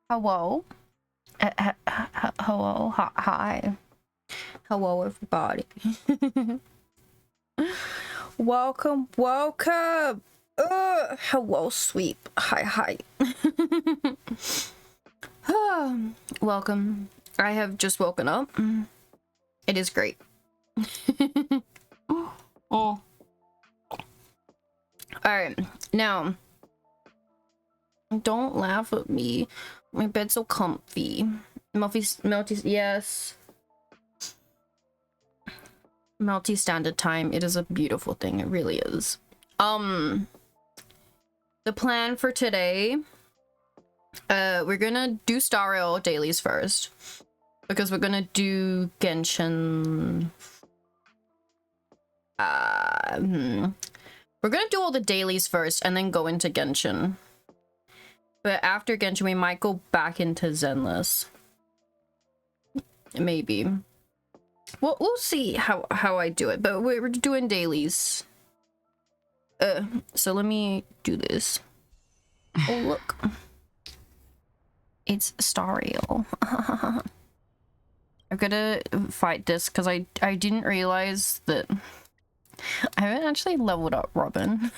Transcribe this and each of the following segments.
Hello. Hello. Hi. Hello, everybody. Welcome. Hello, sweep. Hi. Welcome. I have just woken up. It is great. Oh. Alright, now. Don't laugh at me. My bed's so comfy. Melty, yes. Melty standard time. It is a beautiful thing. It really is. The plan for today, we're gonna do Star Rail dailies first, because we're gonna do Genshin. We're gonna do all the dailies first and then go into Genshin. But after Genshin, we might go back into Zenless. Maybe. Well, we'll see how I do it, but we're doing dailies. So let me do this. Oh, look. It's Star Rail. I'm gonna fight this because I didn't realize that I haven't actually leveled up Robin.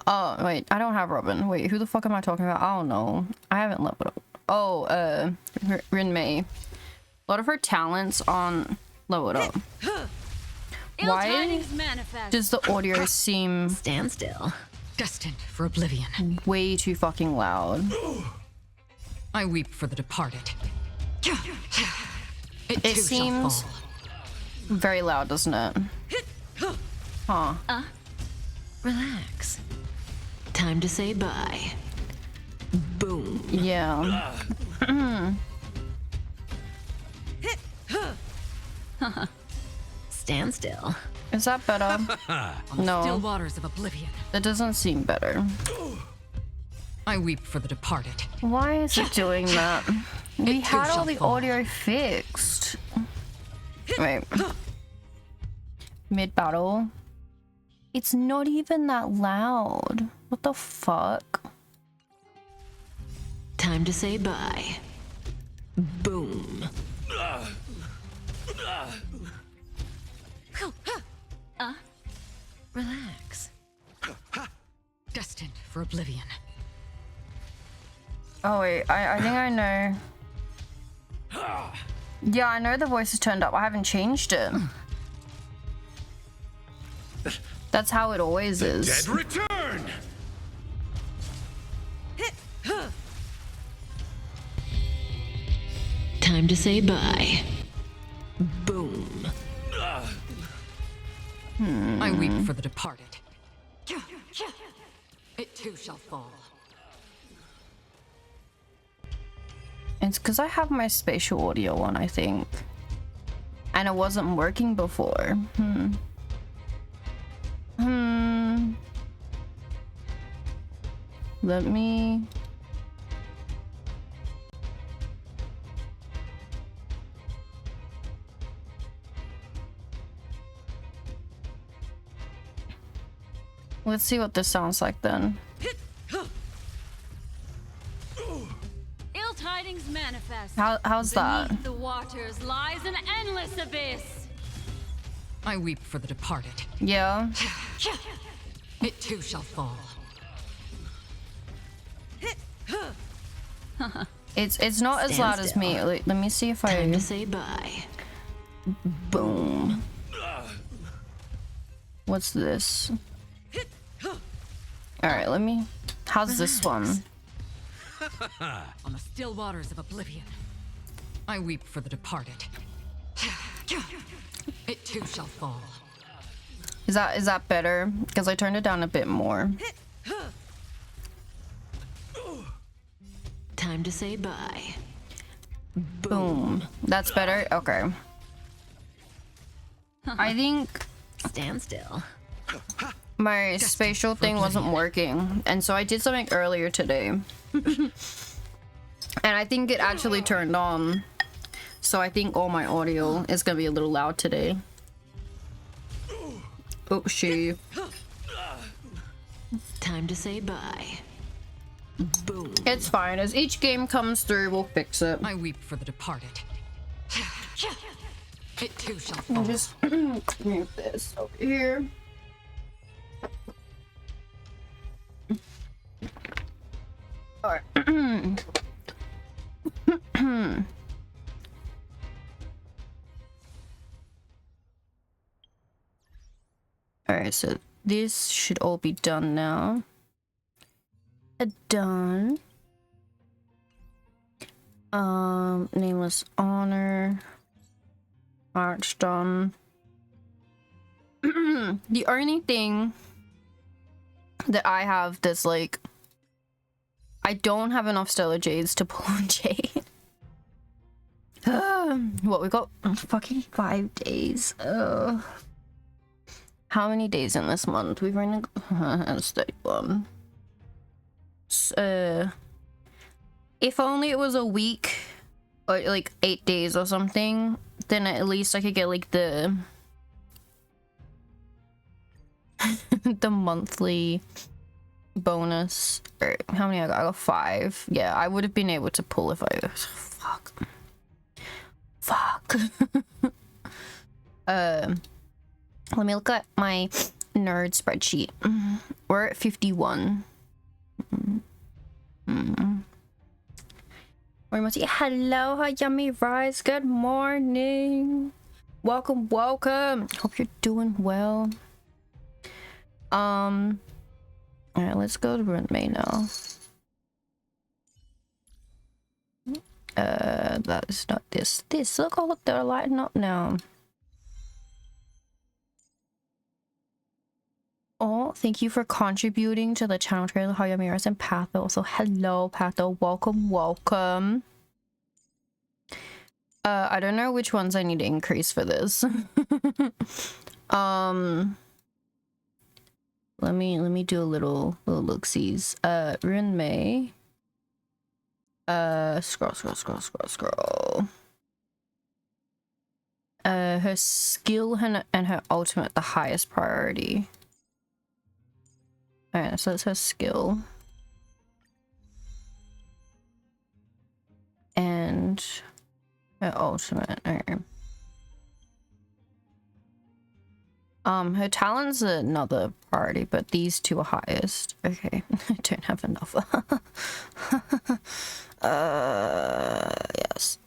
Oh, wait, I don't have Robin. Wait, who the fuck am I talking about? I don't know. I haven't leveled up. Oh, Rin Mei. A lot of her talents aren't leveled up. Why does the audio seem... Stand still. Destined for oblivion. Way too fucking loud. I weep for the departed. It seems very loud, doesn't it? Huh. Relax. Time to say bye. Boom. Yeah. Stand still. Is that better? No. Still waters of oblivion. That doesn't seem better. I weep for the departed. Why is it doing that? We had all the audio fixed. Wait. Mid-battle? It's not even that loud. What the fuck? Time to say bye. Boom. Relax. Destined for oblivion. Oh wait, I think I know. Yeah, I know the voice is turned up. I haven't changed it. That's how it always is. Dead return. Time to say bye. Boom. I weep for the departed. It too shall fall. It's because I have my spatial audio on, I think. And it wasn't working before. Let me... Let's see what this sounds like then. Ill tidings manifest. How's that? Beneath the waters lies an endless abyss. I weep for the departed. Yeah. It too shall fall. It's not as loud as me. Let me see if I... Time to say bye. Boom. What's this? Alright, let me... How's this one? On the still waters of oblivion. I weep for the departed. It too shall fall. Is that better? Because I turned it down a bit more. Time to say bye. Boom. That's better? Okay. I think Stand still. my spatial thing wasn't working, and so I did something earlier today. And I think it actually turned on. So I think all my audio is gonna be a little loud today. Oh, shoot. Time to say bye. Boom. It's fine. As each game comes through, we'll fix it. I weep for the departed. It too shall I'll fall. just move this over here. Alright. Alright, so this should all be done now. Done. Nameless honor. March done. The only thing that I have that's like, I don't have enough stellar jades to pull on jade. What, we got fucking 5 days. How many days in this month? We've only got 31. If only it was a week or like 8 days or something, then at least I could get like the the monthly bonus. Or how many I got? I got 5. Yeah, I would have been able to pull if I fuck. Let me look at my nerd spreadsheet. We're at 51. Hello, hi, yummy rise. Good morning. Welcome, welcome. Hope you're doing well. All right, let's go to Run May now. That is not this. Look, oh look, they're lighting up now. Oh, thank you for contributing to the channel trailer. Hi, yummy rise and Patho. So hello, Patho. Welcome, welcome. I don't know which ones I need to increase for this. Let me do a little look-sees. Run May. Scroll. Her skill and her ultimate the highest priority. Alright, so that's her skill. And her ultimate. Alright. Her talent's another priority, but these two are highest. Okay, I don't have enough. Yes.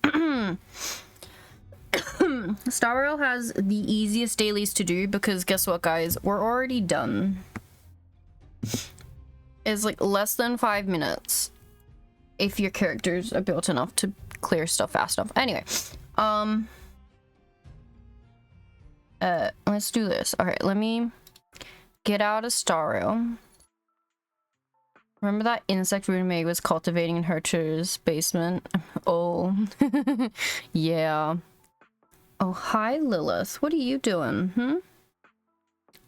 Star Rail has the easiest dailies to do because guess what, guys? We're already done. It's like less than 5 minutes if your characters are built enough to clear stuff fast enough. Anyway, let's do this. All right, let me get out of Star Rail. Remember that insect Rune May was cultivating in Hercher's basement? Oh, yeah. Oh, hi, Lilith. What are you doing?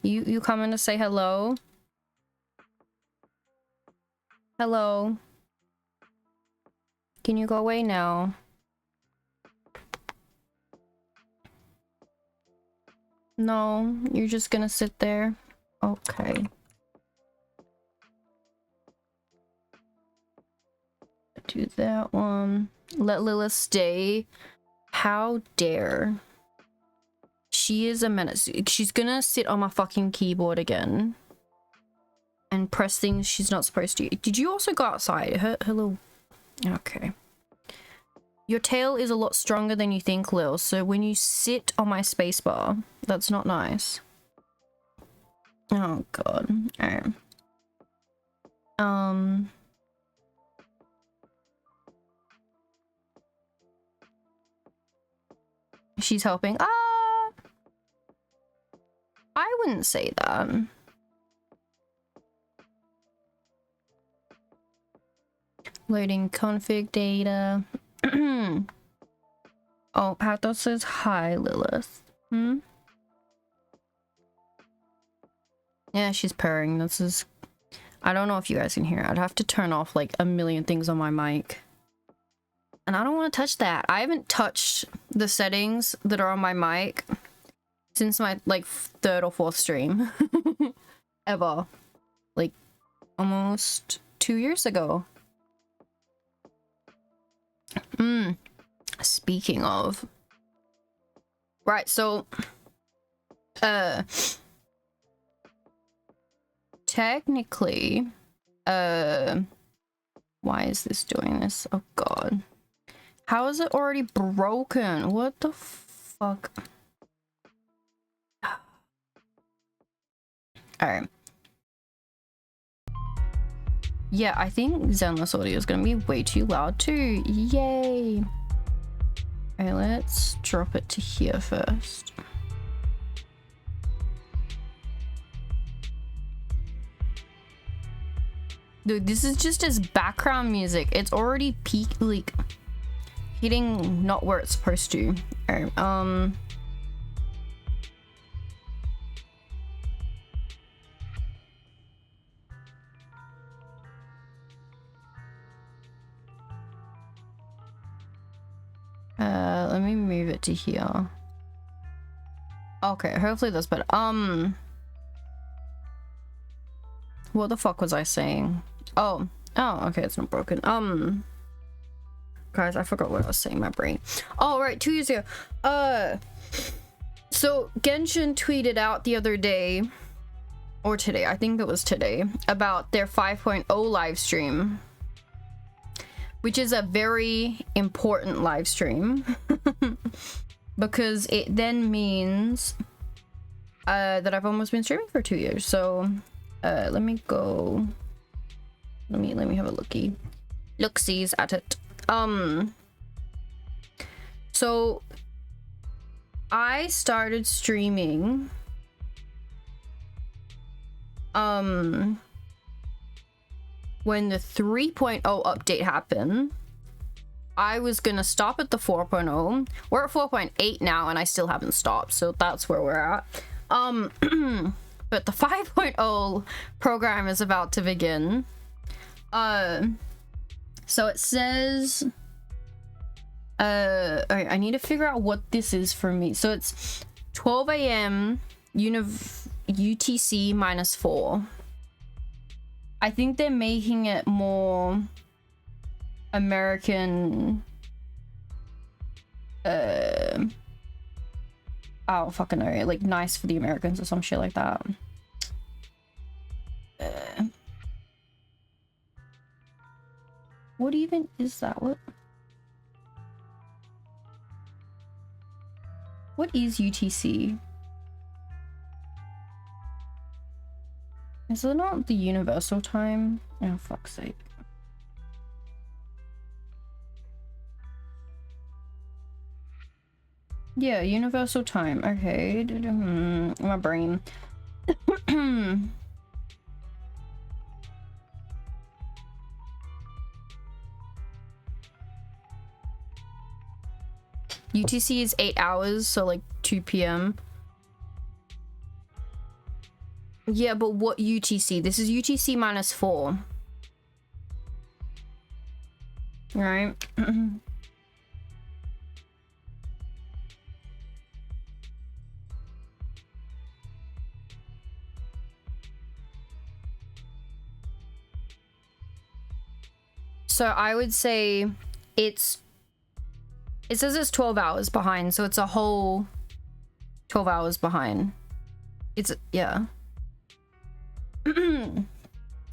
You coming to say hello? Hello. Can you go away now? No, you're just gonna sit there? Okay. Do that one. Let Lilith stay. How dare. She is a menace. She's gonna sit on my fucking keyboard again. And press things she's not supposed to. Did you also go outside? Her little... Okay. Your tail is a lot stronger than you think, Lil. So when you sit on my spacebar, that's not nice. Oh, God. Alright. She's helping. I wouldn't say that. Loading config data. Oh, Pathos says hi, Lilith. Yeah, she's purring. This is... I don't know if you guys can hear. I'd have to turn off like a million things on my mic. And I don't want to touch that. I haven't touched the settings that are on my mic since my like 3rd or 4th stream. Ever. Like almost 2 years ago. Speaking of. Right, so technically Why is this doing this? Oh god. How is it already broken? What the fuck? Alright. Yeah, I think Zenless audio is gonna be way too loud too. Yay! Okay, let's drop it to here first. Dude, this is just as background music. It's already like hitting not where it's supposed to. Alright, let me move it to here. Okay, hopefully that's better. What the fuck was I saying? Oh, okay, it's not broken. Guys, I forgot what I was saying, my brain. Oh, right, 2 years ago. So Genshin tweeted out the other day, or today, I think it was today, about their 5.0 live stream, which is a very important live stream because it then means that I've almost been streaming for 2 years. So let me go. Let me have a look-sees at it. So I started streaming when the 3.0 update happened. I was gonna stop at the 4.0. We're at 4.8 now and I still haven't stopped, so that's where we're at. But the 5.0 program is about to begin. So it says alright, I need to figure out what this is for me. So it's 12 a.m. UTC -4. I think they're making it more American. I don't fucking know, like nice for the Americans or some shit like that. What even is that? What is UTC? Is it not the universal time? Oh, fuck's sake. Yeah, universal time. Okay. My brain. UTC is 8 hours, so like 2 p.m. Yeah, but what UTC? This is UTC -4. Right? So I would say it says it's 12 hours behind, so it's a whole 12 hours behind. It's, yeah.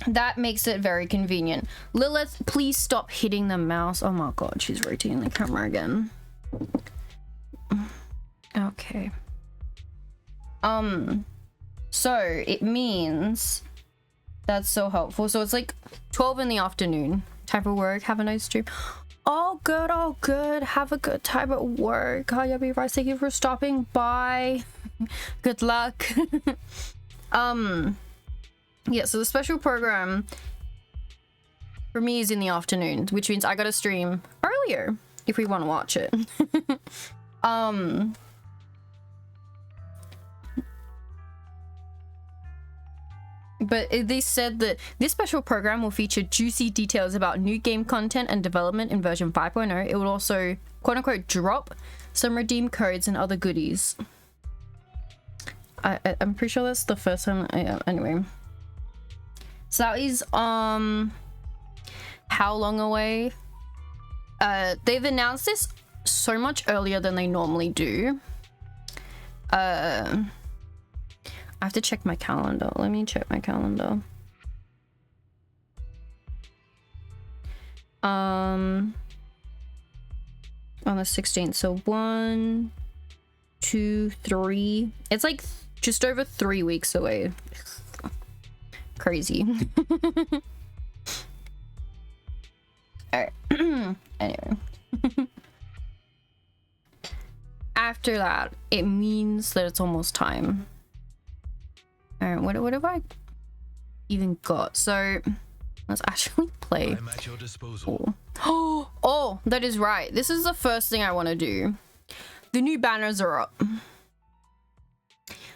That makes it very convenient. Lilith, please stop hitting the mouse. Oh my god, she's rotating the camera again. Okay. So it means that's so helpful. So it's like 12 in the afternoon. Time for work, have a nice stream. Oh good, oh good. Have a good time at work. Hiya, be right. Thank you for stopping by. Good luck. Yeah, so the special program for me is in the afternoon, which means I gotta stream earlier if we want to watch it. But they said that this special program will feature juicy details about new game content and development in version 5.0. It will also, quote-unquote, drop some redeem codes and other goodies. I'm pretty sure that's the first time. Anyway. So that is, how long away? They've announced this so much earlier than they normally do. I have to check my calendar. Let me check my calendar. On the 16th. So 1, 2, 3. It's like just over 3 weeks away. Crazy. All right. Anyway. After that, it means that it's almost time. All right, what have I even got? So let's actually play. I'm at your disposal. Oh, that is right. This is the first thing I want to do. The new banners are up.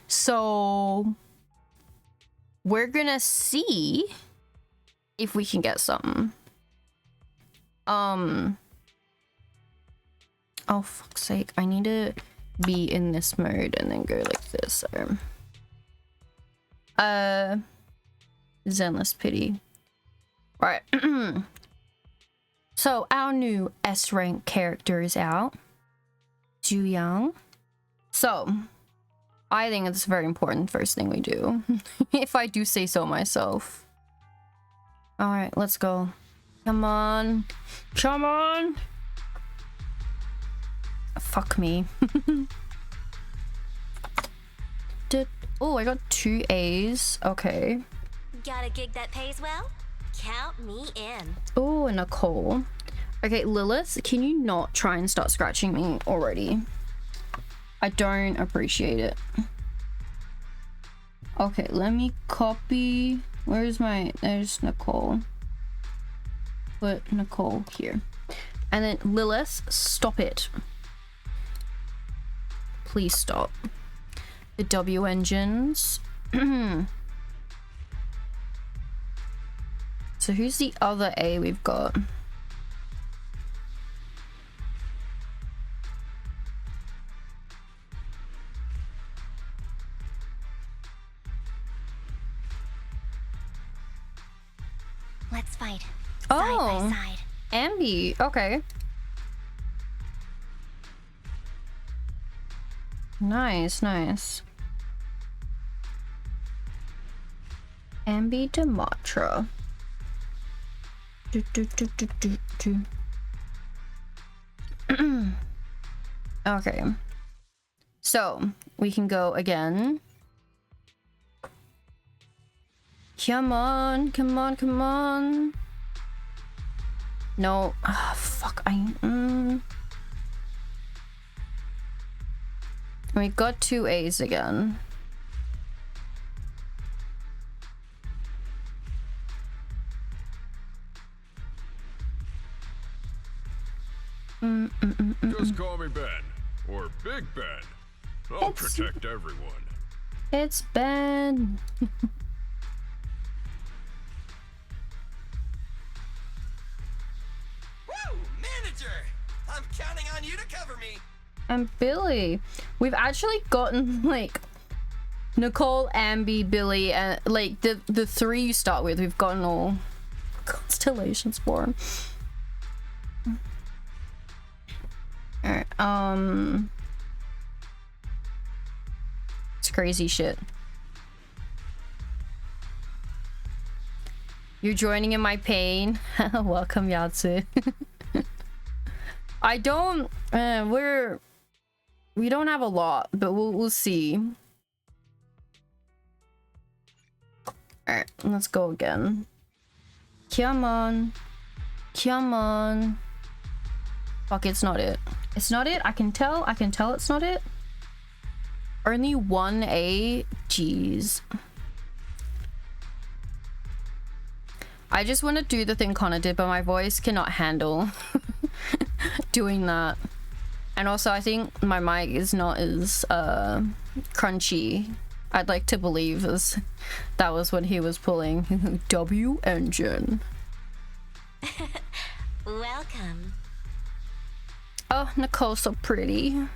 So we're gonna see if we can get something. Oh, fuck's sake. I need to be in this mode and then go like this. Zenless Pity. Right. So our new S rank character is out. Ju Yang. So I think it's a very important first thing we do. If I do say so myself. Alright, let's go. Come on. Come on. Fuck me. Oh, I got 2 A's. Okay. Got a gig that pays well? Count me in. Oh, Nicole. Okay, Lilith, can you not try and start scratching me already? I don't appreciate it. Okay, let me copy. Where's my... There's Nicole. Put Nicole here. And then Lilith, stop it. Please stop. The W engines. So who's the other A we've got? Let's fight. Oh, Side by side. Ambi. Okay. Nice, nice. Ambi Dematra. Okay. So, we can go again. Come on, come on, come on. No. Ah, fuck. We got 2 A's again. Just call me Ben, or Big Ben. I'll protect everyone. It's Ben. Woo! Manager! I'm counting on you to cover me. And Billy. We've actually gotten like Nicole, Ambi, Billy, and like the 3 you start with, we've gotten all constellations for him. Alright, it's crazy shit. You're joining in my pain. Welcome, Yatsu. I don't we don't have a lot, but we'll see. Alright, let's go again. Come on. Come on. Fuck, it's not it. It's not it. I can tell it's not it. Only 1 A. Jeez. I just want to do the thing Connor did, but my voice cannot handle doing that. And also, I think my mic is not as crunchy. I'd like to believe as that was what he was pulling. W engine. Welcome. Oh, Nicole's so pretty.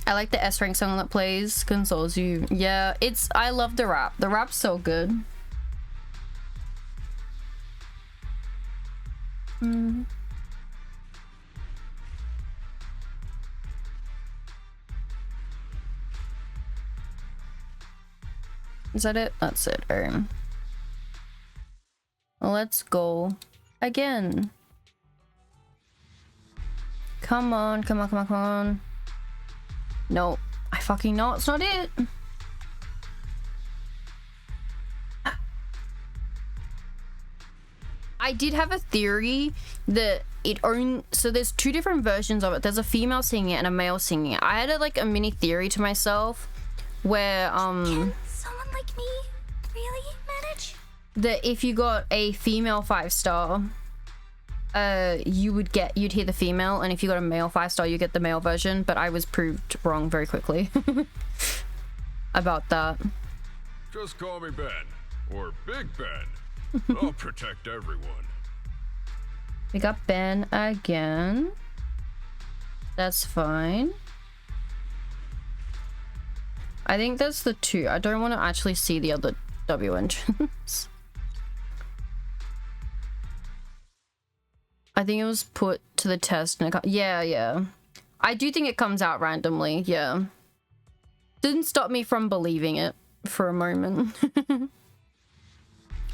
I like the S rank song that plays, consoles you. Yeah, I love the rap. The rap's so good. Is that it? That's it. Let's go again. Come on, come on, come on, come on. No, I fucking know it's not it. I did have a theory that so there's two different versions of it. There's a female singing it and a male singing it. I had a mini theory to myself where Can someone like me really manage? that if you got a female 5-star, you'd hear the female, and if you got a male 5-star, you get the male version. But I was proved wrong very quickly about that. Just call me Ben, or Big Ben. I'll protect everyone. We got Ben again. That's fine. I think that's the two. I don't want to actually see the other W entrance. I think it was put to the test and yeah. I do think it comes out randomly, yeah. Didn't stop me from believing it for a moment.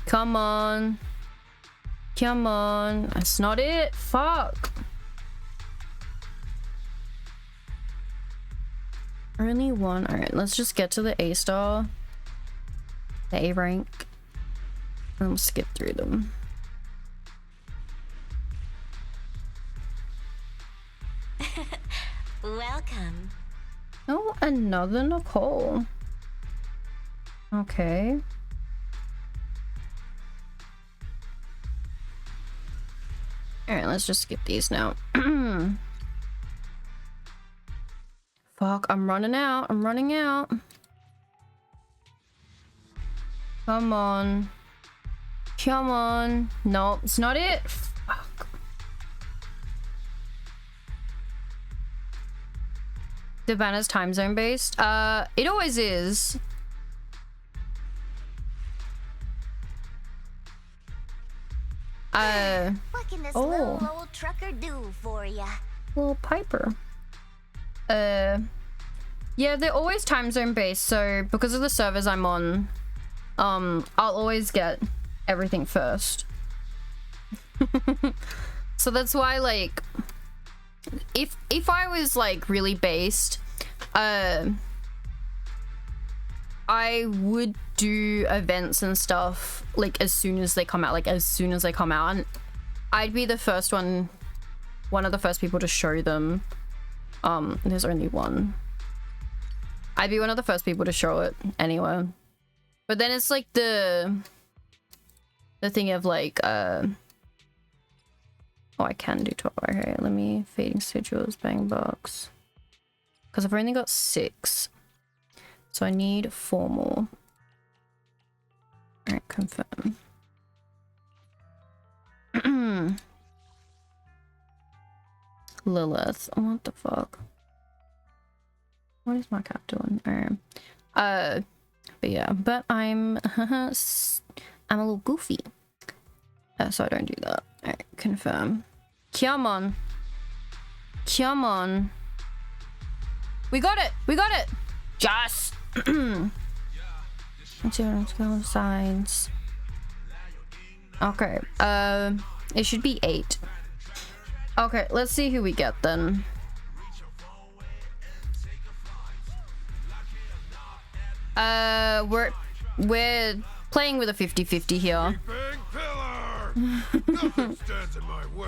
Come on. Come on. That's not it. Fuck. Only one. Alright, let's just get to the A-star. The A rank. And we'll skip through them. Welcome. Oh, another Nicole. Okay. Alright, let's just skip these now. Fuck, I'm running out. I'm running out. Come on. Come on. No, it's not it. Fuck. The banner's time zone based? It always is. What can this little old trucker do for ya? Little Piper. Yeah, they're always time zone based, so because of the servers I'm on, I'll always get everything first. So that's why, like, if I was like really based, I would do events and stuff like as soon as they come out, and I'd be the first one of the first people to show them. There's only one. I'd be one of the first people to show it anyway. But then it's like the thing of like oh, I can do 12. Okay, let me fading schedules, bang box. Because I've only got 6. So I need 4 more. Alright, confirm. Lilith. What the fuck? What is my cat doing? Alright. But yeah, but I'm a little goofy. So I don't do that. Alright, confirm. Come on. Come on. We got it! We got it! Just! Let's go signs. Okay, it should be 8. Okay, let's see who we get then. We're playing with a 50-50 here. Big pillar! Nothing stands in my way.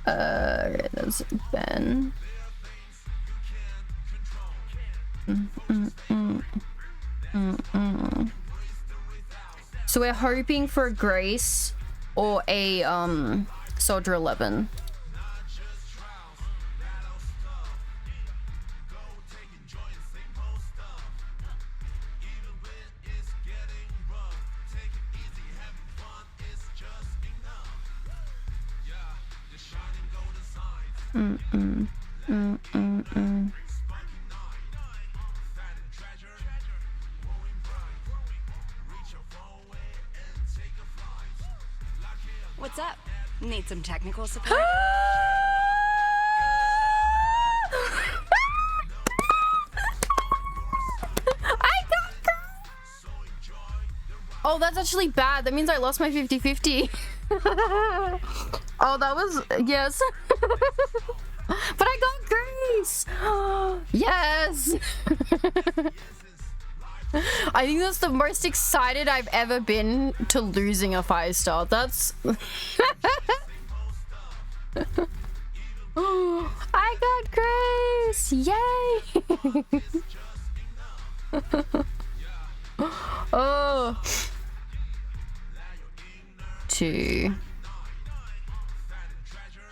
Okay, that's Ben. So we're hoping for a Grace or a Soldier 11. What's up? Need some technical support? Oh, that's actually bad. That means I lost my 50-50. Oh, that was... Yes. But I got Grace! Yes! I think that's the most excited I've ever been to losing a 5-star. That's... I got Grace! Yay! Oh. 2.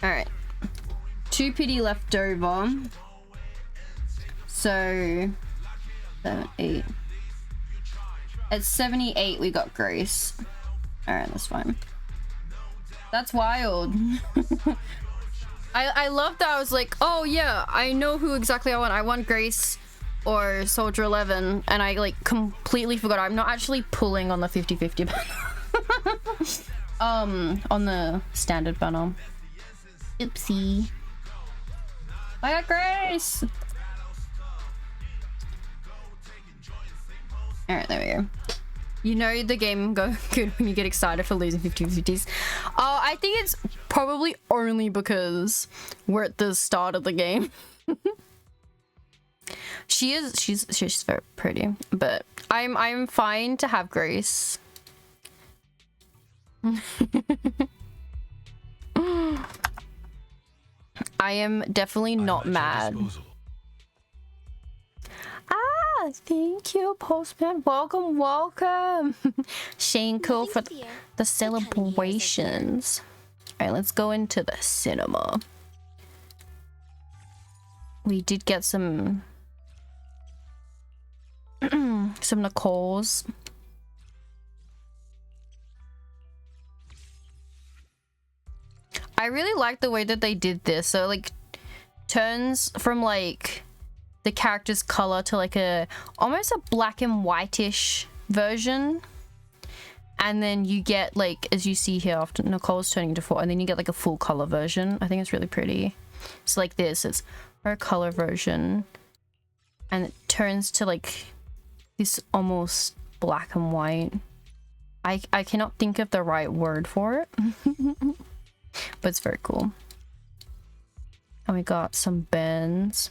Alright. 2 pity left over. So 7, 8. At 78 we got Grace. Alright, that's fine. That's wild. I love that. I was like, oh yeah, I know who exactly I want. I want Grace or Soldier 11, and I like completely forgot. I'm not actually pulling on the 50-50 banner. On the standard banner. Oopsie. I got Grace! Alright, there we go. You know the game go good when you get excited for losing 50-50s. I think it's probably only because we're at the start of the game. She's very pretty, but I'm fine to have Grace. I am definitely not mad. Ah, thank you, Postman. Welcome, welcome. Shane Cool for the celebrations. All right, let's go into the cinema. We did get some Nicole's. I really like the way that they did this. So like turns from like the character's color to like a almost a black and whitish version. And then you get like, as you see here, after Nicole's turning into 4, and then you get like a full color version. I think it's really pretty. It's like this, it's her color version. And it turns to like this almost black and white. I cannot think of the right word for it. But it's very cool. And we got some Bens.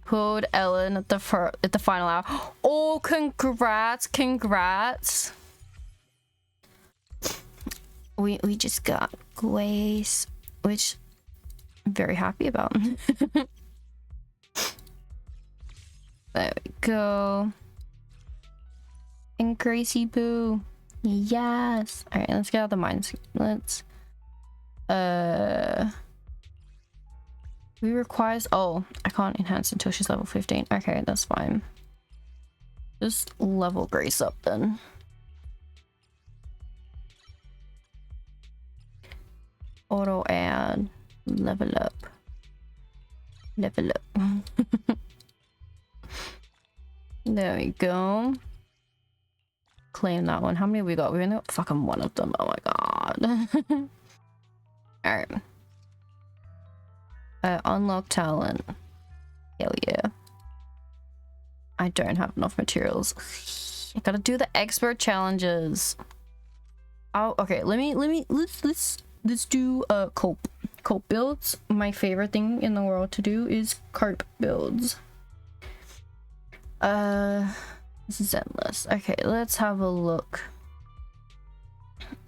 Pulled Ellen at the final hour. Oh, congrats, congrats. We just got Grace, which I'm very happy about. There we go. And Gracie Boo. Yes. Alright, let's get out the mines. Let's we requires I can't enhance until she's level 15. Okay, that's fine. Just level Grace up then. Auto add, level up. Level up. There we go. Claim that one. How many we got? We only got fucking one of them. Oh my god. Alright. Unlock talent. Hell yeah. I don't have enough materials. I gotta do the expert challenges. Oh, okay. Let's do cope builds. My favorite thing in the world to do is cope builds. This is endless. Okay, let's have a look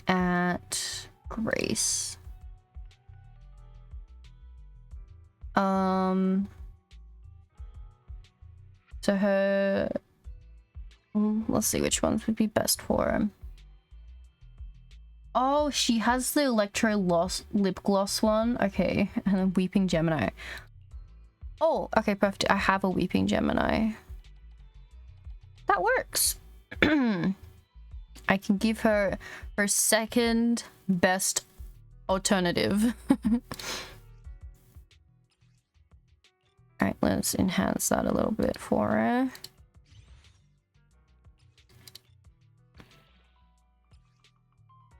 at Grace. So her, let's see which ones would be best for her. Oh, she has the Electro lip gloss one. Okay, and then Weeping Gemini. Oh, okay, perfect. I have a Weeping Gemini. That works. I can give her her second best alternative. Alright, let's enhance that a little bit for her.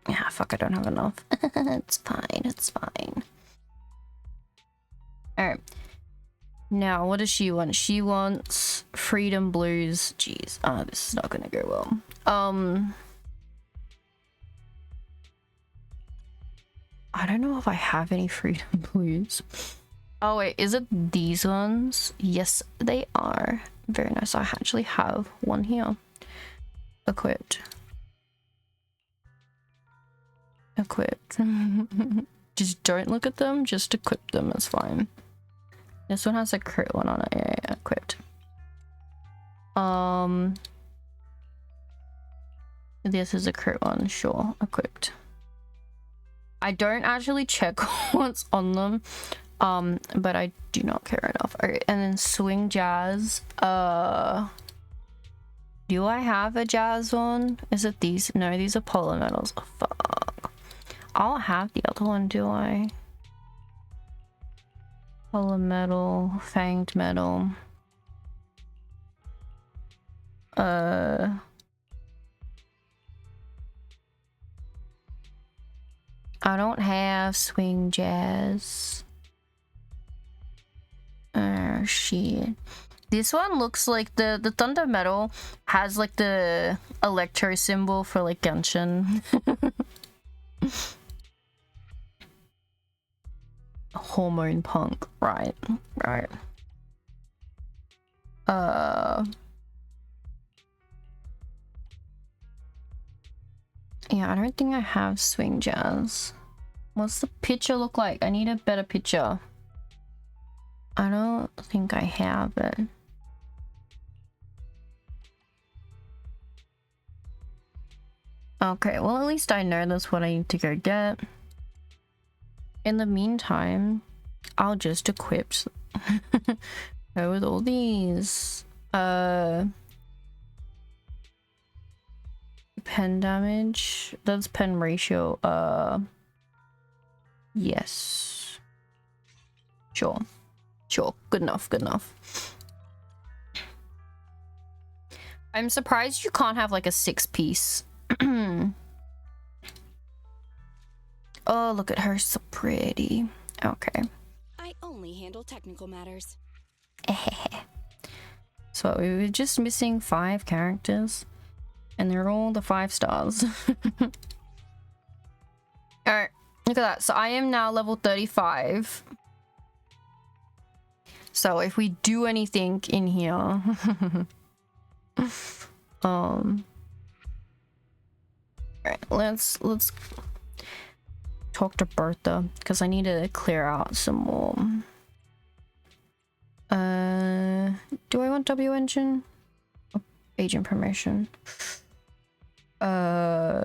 Yeah, fuck, I don't have enough. It's fine, it's fine. Alright. Now, what does she want? She wants Freedom Blues. Jeez, this is not gonna go well. I don't know if I have any freedom blues. Oh wait, is it these ones? Yes, they are. Very nice. I actually have one here. Equipped. Equipped. Just don't look at them, just equip them, it's fine. This one has a crit one on it. Yeah, equipped. This is a crit one, sure, equipped. I don't actually check what's on them, but I do not care enough. Alright, and then swing jazz. Do I have a jazz one? Is it these? No, these are polar metals. Oh, fuck. I'll have the other one, do I? Polar metal, fanged metal. I don't have swing jazz. Oh shit. This one looks like the thunder metal has like the electro symbol for like Genshin. Hormone punk, right. Yeah, I don't think I have swing jazz. What's the picture look like? I need a better picture. I don't think I have it. Okay, well at least I know that's what I need to go get. In the meantime, I'll just equip go with all these. Pen damage. That's pen ratio. Yes. Sure. Good enough. I'm surprised you can't have like a 6-piece. Oh, look at her, so pretty. Okay. I only handle technical matters. So we were just missing 5 characters, and they're all the 5 stars. Alright, look at that. So I am now level 35. So if we do anything in here, alright, let's talk to Bertha because I need to clear out some more. Do I want W engine? Oh, agent promotion. I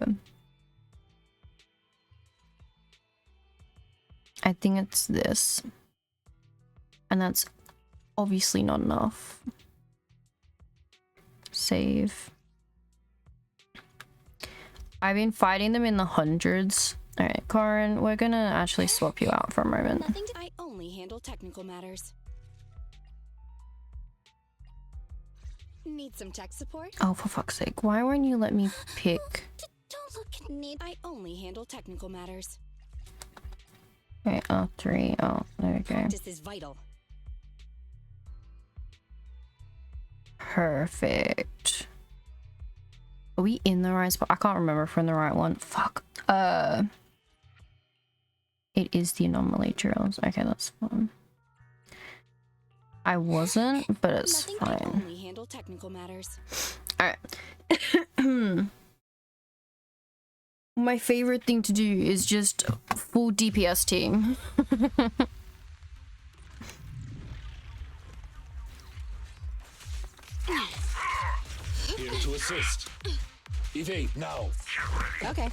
think it's this, and that's obviously not enough. Save. I've been fighting them in the hundreds. All right, Corin, we're gonna actually swap you out for a moment. I only handle technical matters. Need some tech support? Oh, for fuck's sake, why won't you let me pick? Don't look at me. I only handle technical matters. Okay, L3. Oh, there we go. Practice is vital. Perfect. Are we in the right spot? I can't remember if we're in the right one. Fuck. It is the anomaly drills. Okay, that's fine. I wasn't, but it's fine. I only handle technical matters. Alright. My favorite thing to do is just full DPS team. Here to assist. Evade now. Okay.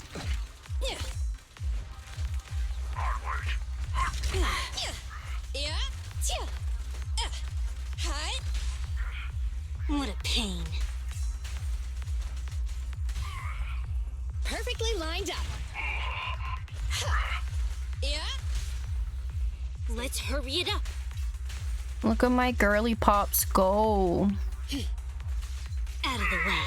What a pain. Perfectly lined up. Let's hurry it up. Look at my girly pops go. Out of the way.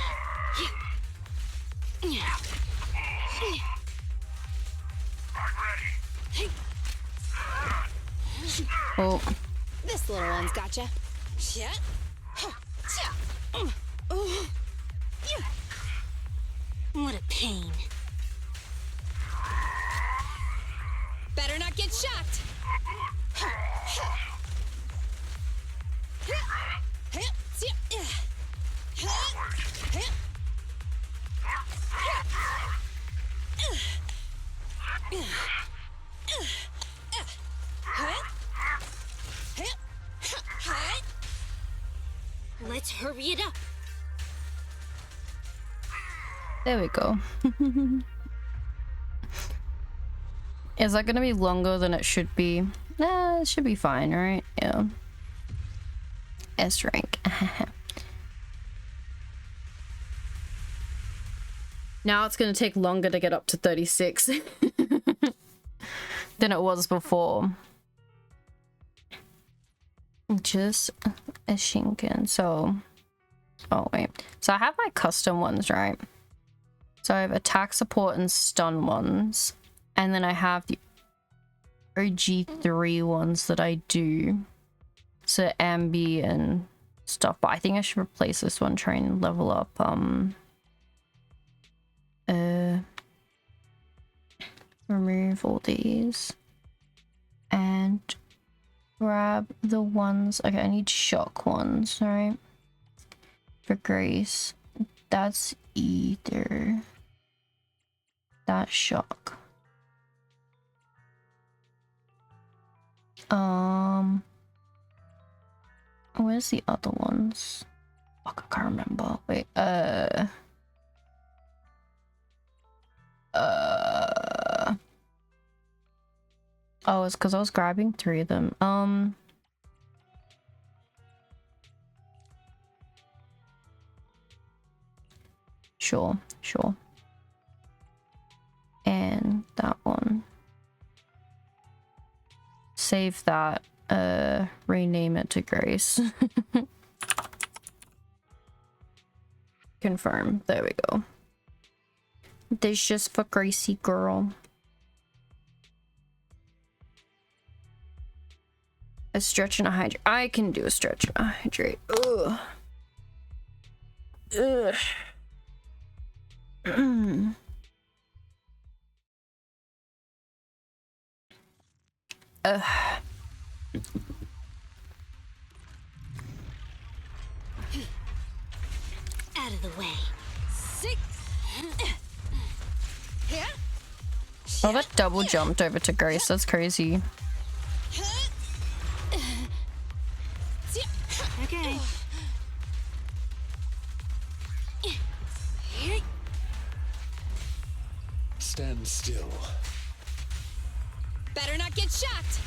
Oh. This little one's gotcha. What a pain. shocked. Let's hurry it up. There we go. Is that gonna be longer than it should be? Nah, it should be fine, right? Yeah. S rank. Now it's gonna take longer to get up to 36 than it was before. Just a shinken. So, oh wait. So I have my custom ones, right? So I have attack, support, and stun ones. And then I have the OG3 ones that I do. So Ambi and stuff. But I think I should replace this one, try and level up remove all these. And grab the ones. Okay, I need shock ones, right? For Grace. That's either that shock. Where's the other ones? Fuck, I can't remember. Wait, oh, it's because I was grabbing 3 of them. Sure. And that one. Save that. Rename it to Grace. Confirm. There we go. This just for Gracie girl. A stretch and a hydrate. I can do a stretch and a hydrate. Ugh. Ugh. Out of the way. 6. Oh, that double jumped over to Grace. That's crazy. Okay. Stand still. Better not get shocked.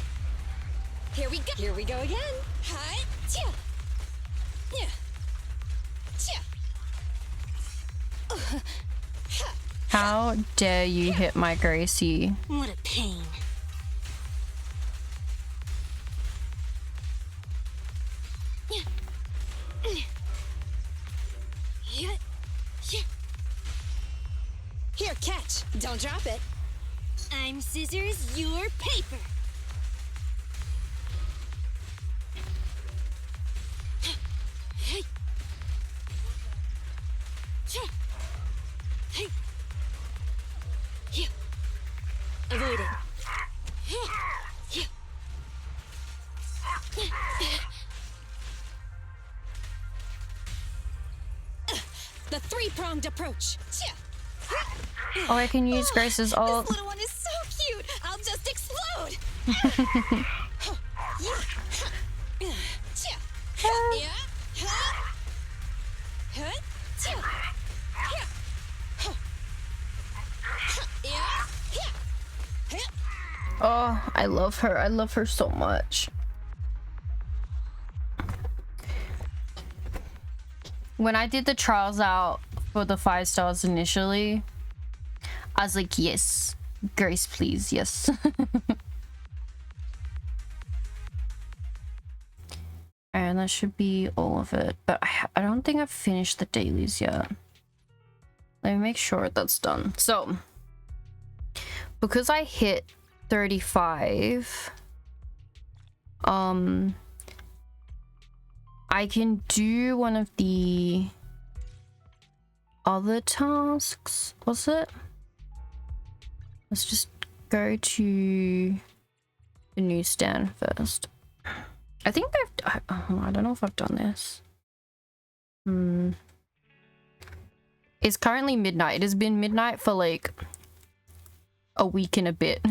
Here we go. Here we go again. Hi. Yeah. Yeah. Yeah. How dare you hit my Gracie? What a pain. Here, catch. Don't drop it. I'm scissors, you're paper. Avoid it. The 3-pronged approach. Oh, I can use Grace's ult. This little one is so cute. I'll just explode. Oh, I love her. I love her so much. When I did the trials out for the 5 stars initially, I was like, yes, Grace, please, yes. And that should be all of it. But I don't think I've finished the dailies yet. Let me make sure that's done. So, because I hit 35, I can do one of the other tasks. Was it? Let's just go to the newsstand first. I think I don't know if I've done this. It's currently midnight. It has been midnight for like a week and a bit.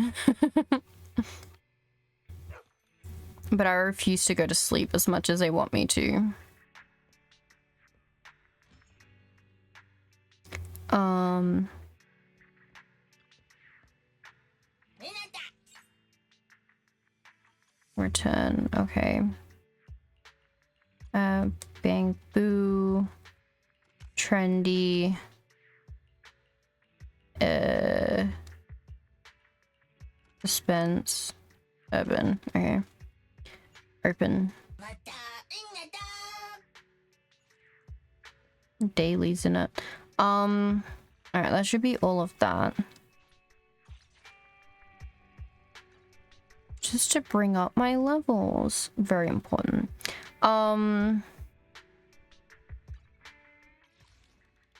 But I refuse to go to sleep as much as they want me to. Return, okay. Bang boo. Trendy. Dispense. Urban, okay. Open. Dailies in it. Alright, that should be all of that. Just to bring up my levels. Very important.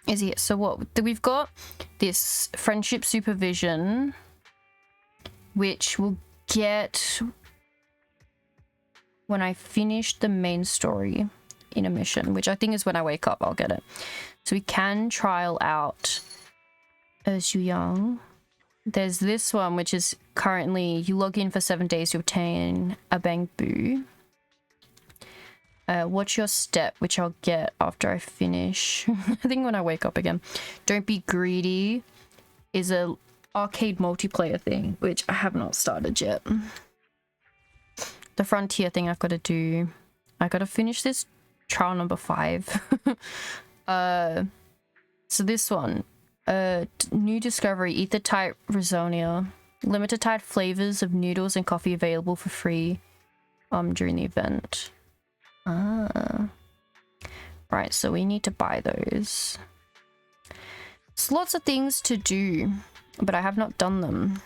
Is it so what we've got this friendship supervision, which we'll get when I finish the main story in a mission, which I think is when I wake up, I'll get it. So we can trial out Xu Yang. There's this one, which is currently you log in for 7 days to obtain a bamboo. What's your step, which I'll get after I finish. I think when I wake up again. Don't be greedy is a arcade multiplayer thing, which I have not started yet. The frontier thing I've got to do. I got to finish this trial number 5. So this one. New discovery, ether type risotto. Limited type flavors of noodles and coffee available for free during the event. Right, so we need to buy those. There's lots of things to do, but I have not done them.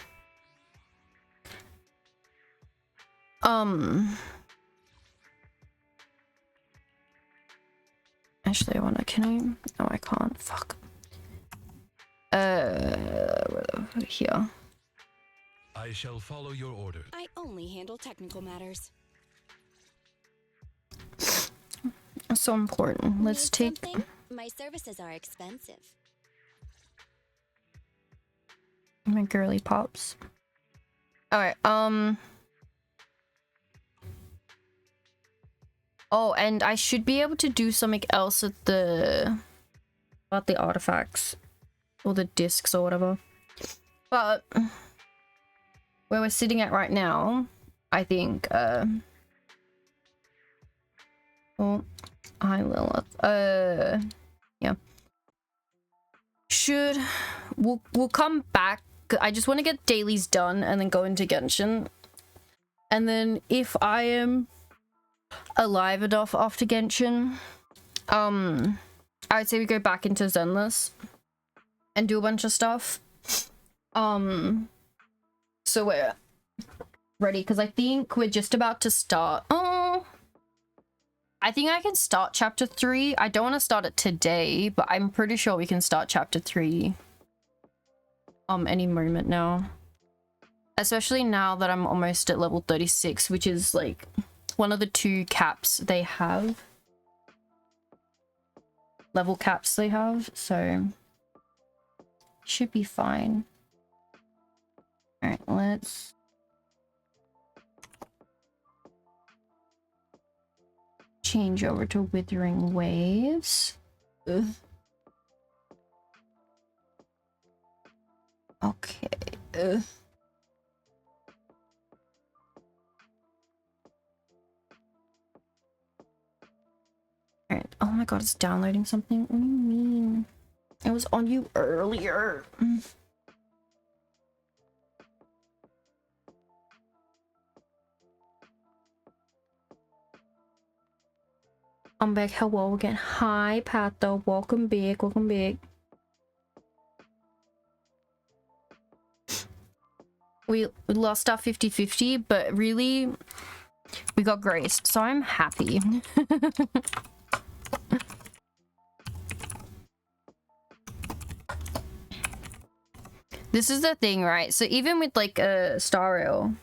Actually, I wanna, can I? No, I can't. Fuck. Here. I shall follow your order. I only handle technical matters. So important. Let's take. Something? My services are expensive. My girly pops. Alright, oh, and I should be able to do something else at the... about the artifacts. Or the discs or whatever. But... where we're sitting at right now, I think, oh, hi Lilith. Yeah. We'll come back. I just want to get dailies done and then go into Genshin. And then if I am alive enough after Genshin, I'd say we go back into Zenless and do a bunch of stuff. So we're ready because I think we're just about to start. Oh, I think I can start chapter 3. I don't want to start it today, but I'm pretty sure we can start chapter 3 any moment now. Especially now that I'm almost at level 36, which is like one of the 2 caps they have. Level caps they have, so should be fine. Alright, let's change over to Withering Waves. Ugh. Okay. Ugh. Alright. Oh my god, it's downloading something. What do you mean? It was on you earlier. I'm back. Hello again. Hi, Pato. Welcome back. Welcome back. We lost our 50-50, but really, we got graced, so I'm happy. This is the thing, right? So even with like Star Rail,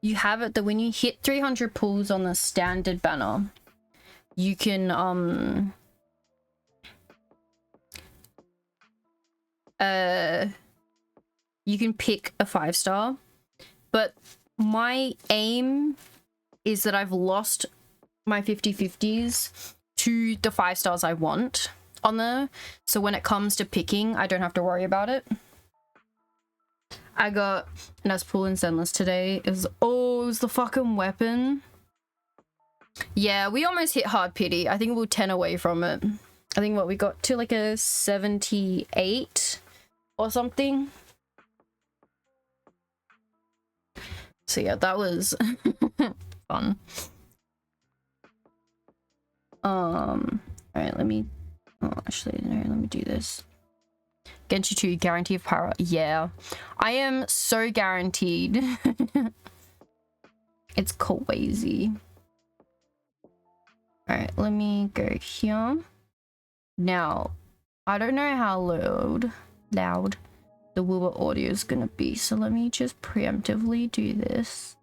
you have it that when you hit 300 pulls on the standard banner, you can pick a 5-star, but my aim is that I've lost my 50/50s to the 5 stars I want on there, so when it comes to picking, I don't have to worry about it. I got an S-Pool and Zenless today. It was the fucking weapon. Yeah, we almost hit hard pity. I think we were 10 away from it. I think we got to like a 78 or something. So yeah, that was fun. Alright, let me do this. Genshin 2 guarantee of power. Yeah, I am so guaranteed. It's crazy. Alright, let me go here. Now, I don't know how loud the Wilbur audio is gonna be, so let me just preemptively do this.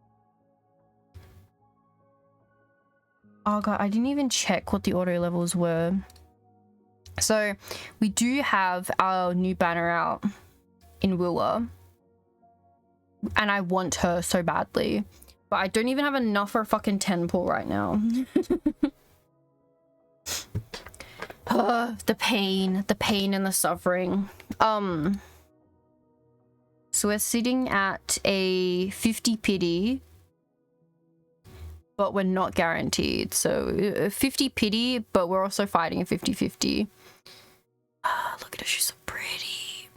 Oh god, I didn't even check what the audio levels were. So, we do have our new banner out in Willa. And I want her so badly. But I don't even have enough for a fucking 10 pull right now. The pain and the suffering. So we're sitting at a 50 pity, but we're not guaranteed. So 50 pity, but we're also fighting a 50/50. Look at her, she's so pretty.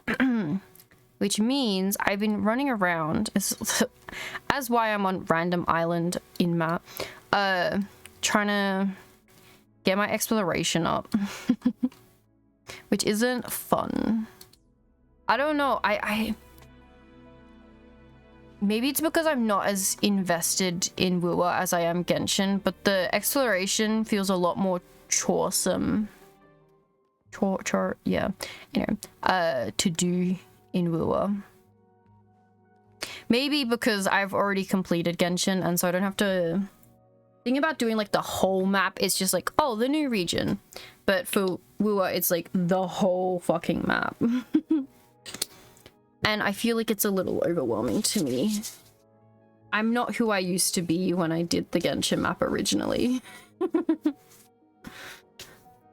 Which means I've been running around as why I'm on random island in map, trying to get my exploration up, which isn't fun. I don't know. I maybe it's because I'm not as invested in Wua as I am Genshin, but the exploration feels a lot more choresome. Yeah, you know, to do in Wua. Maybe because I've already completed Genshin, and so I don't have to think about doing like the whole map. It's just like, oh, the new region. But for Wua, it's like the whole fucking map. And I feel like it's a little overwhelming to me. I'm not who I used to be when I did the Genshin map originally.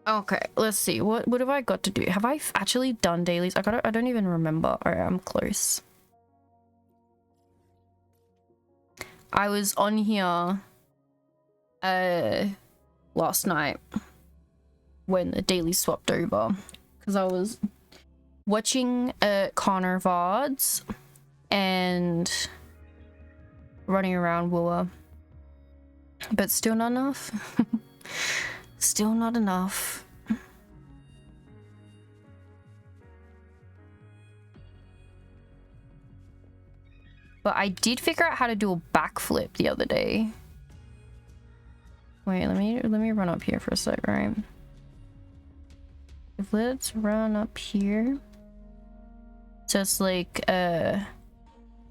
Okay, let's see. What have I got to do? Have I actually done dailies? I don't even remember. Alright, I'm close. I was on here last night when the daily swapped over, because I was watching Connor VODs and running around Wua, but still not enough. Still not enough. But I did figure out how to do a backflip the other day. Wait, let me run up here for a sec, right? Let's run up here. So it's like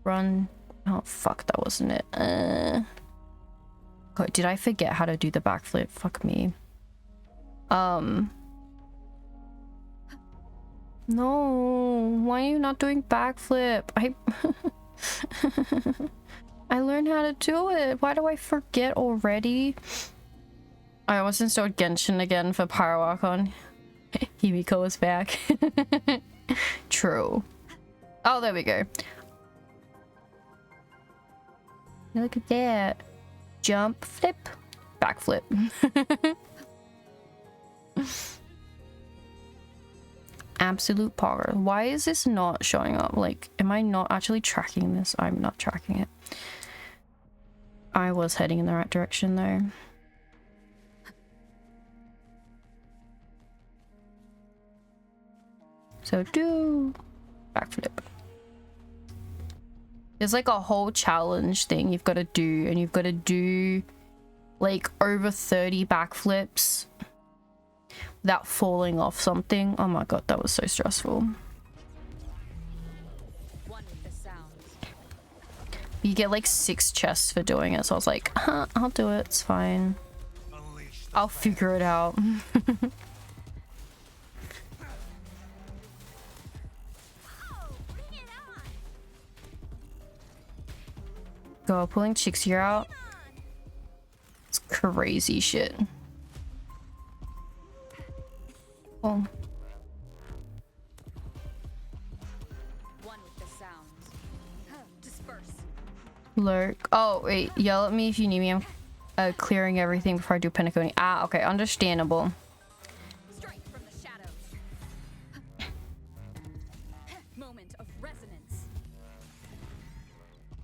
run. Oh fuck, that wasn't it. God, did I forget how to do the backflip? Fuck me. No, why are you not doing backflip? I learned how to do it. Why do I forget already? I almost installed Genshin again for Pyro Archon. Himiko is back. True. Oh, there we go. Look at that. Jump, flip, backflip. Absolute power. Why is this not showing up? Like, am I not actually tracking this? I'm not tracking it. I was heading in the right direction though. So do backflip. There's like a whole challenge thing you've got to do, and you've got to do like over 30 backflips without falling off something. Oh my god, that was so stressful. You get like 6 chests for doing it, so I was like, I'll do it, it's fine. I'll figure it out. Go, pulling chicks here out. It's crazy shit. Oh. One with the sounds. Disperse. Lurk. Oh, wait. Yell at me if you need me. I'm clearing everything before I do Pentaconi. Ah, okay. Understandable. Strike from the shadows. Moment of resonance.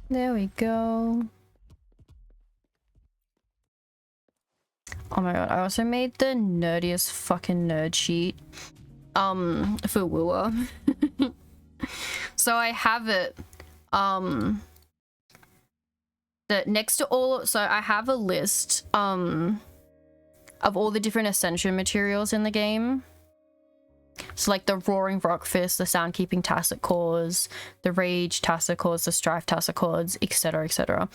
There we go. Oh my god. I also made the nerdiest fucking nerd sheet. For Wua. So I have it. That next to all, so I have a list of all the different ascension materials in the game. So like the roaring rock fist, the sound keeping tacet chords, the rage tacet chords, the strife tacet chords, etc, etc.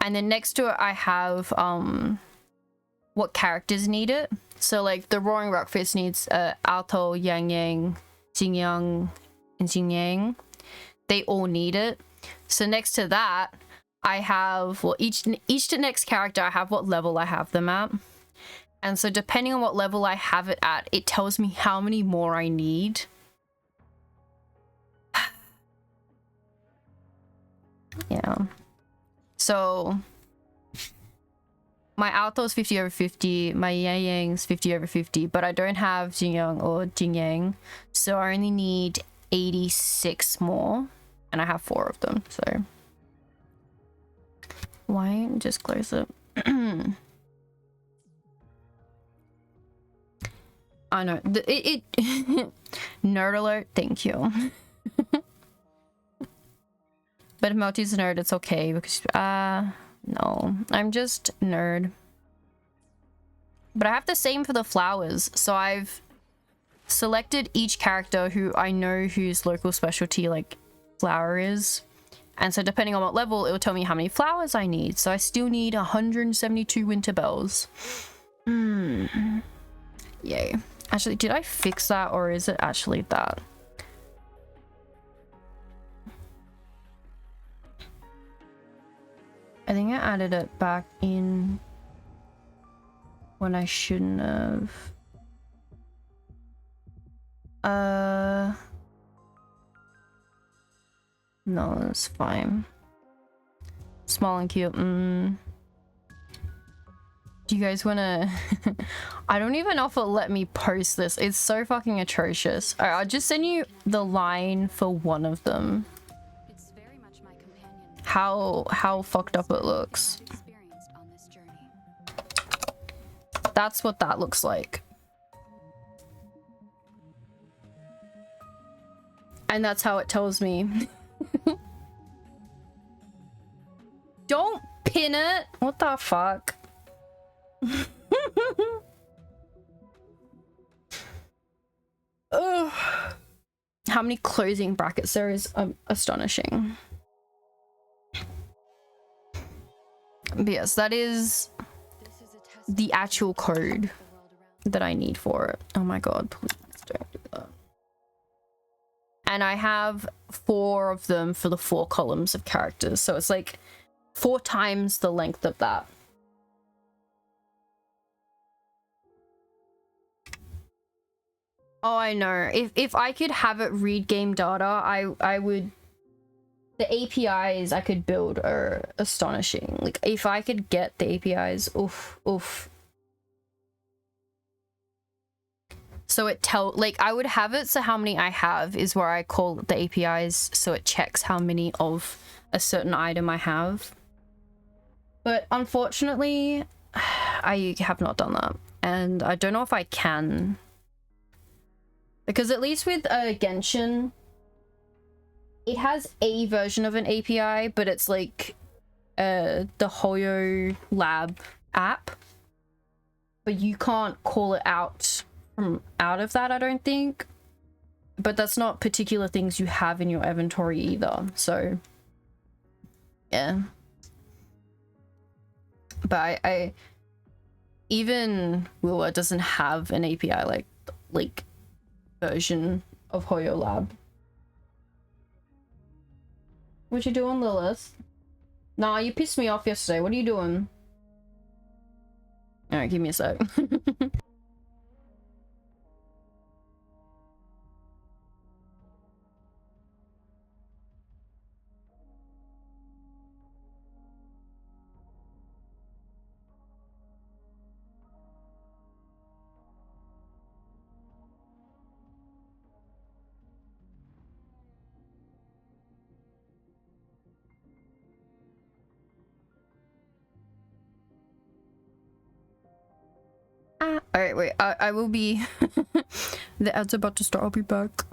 And then next to it I have what characters need it. So like the roaring rock fist needs alto, yang yang, jing yang, and jing yang. They all need it. So next to that I have, well, each next character I have what level I have them at. And so depending on what level I have it at, it tells me how many more I need. Yeah. So my alto is 50 over 50, my yang yang's 50 over 50, but I don't have jing yang or jing yang, so I only need 86 more, and I have 4 of them, so why just close it? I know it nerd alert, thank you. But if Melty's a nerd, it's okay because no, I'm just nerd. But I have the same for the flowers, so I've selected each character who I know whose local specialty like flower is. And so depending on what level, it will tell me how many flowers I need. So I still need 172 winter bells. Yay. Actually, did I fix that or is it actually that? I think I added it back in when I shouldn't have. No, that's fine. Small and cute. Do you guys wanna... I don't even know if it'll let me post this. It's so fucking atrocious. Alright, I'll just send you the line for one of them. It's very much my companion. How fucked up it looks. Experienced on this journey. That's what that looks like. And that's how it tells me. Don't pin it! What the fuck? Ugh. How many closing brackets there is astonishing. But yes, that is the actual code that I need for it. Oh my god, please don't do that. And I have 4 of them for the 4 columns of characters, so it's like 4 times the length of that. Oh, I know. If I could have it read game data, I would. The APIs I could build are astonishing. Like if I could get the APIs, oof, oof. So it like I would have it so how many I have is where I call the APIs, so it checks how many of a certain item I have. But unfortunately, I have not done that, and I don't know if I can. Because at least with Genshin, it has a version of an API, but it's like the Hoyo Lab app. But you can't call it out from out of that, I don't think. But that's not particular things you have in your inventory either, so Yeah. But I even Wua doesn't have an API like version of Hoyo Lab. What you doing, Lilith? Nah, you pissed me off yesterday. What are you doing? Alright, give me a sec. Alright, wait. I will be... The ad's about to start. I'll be back.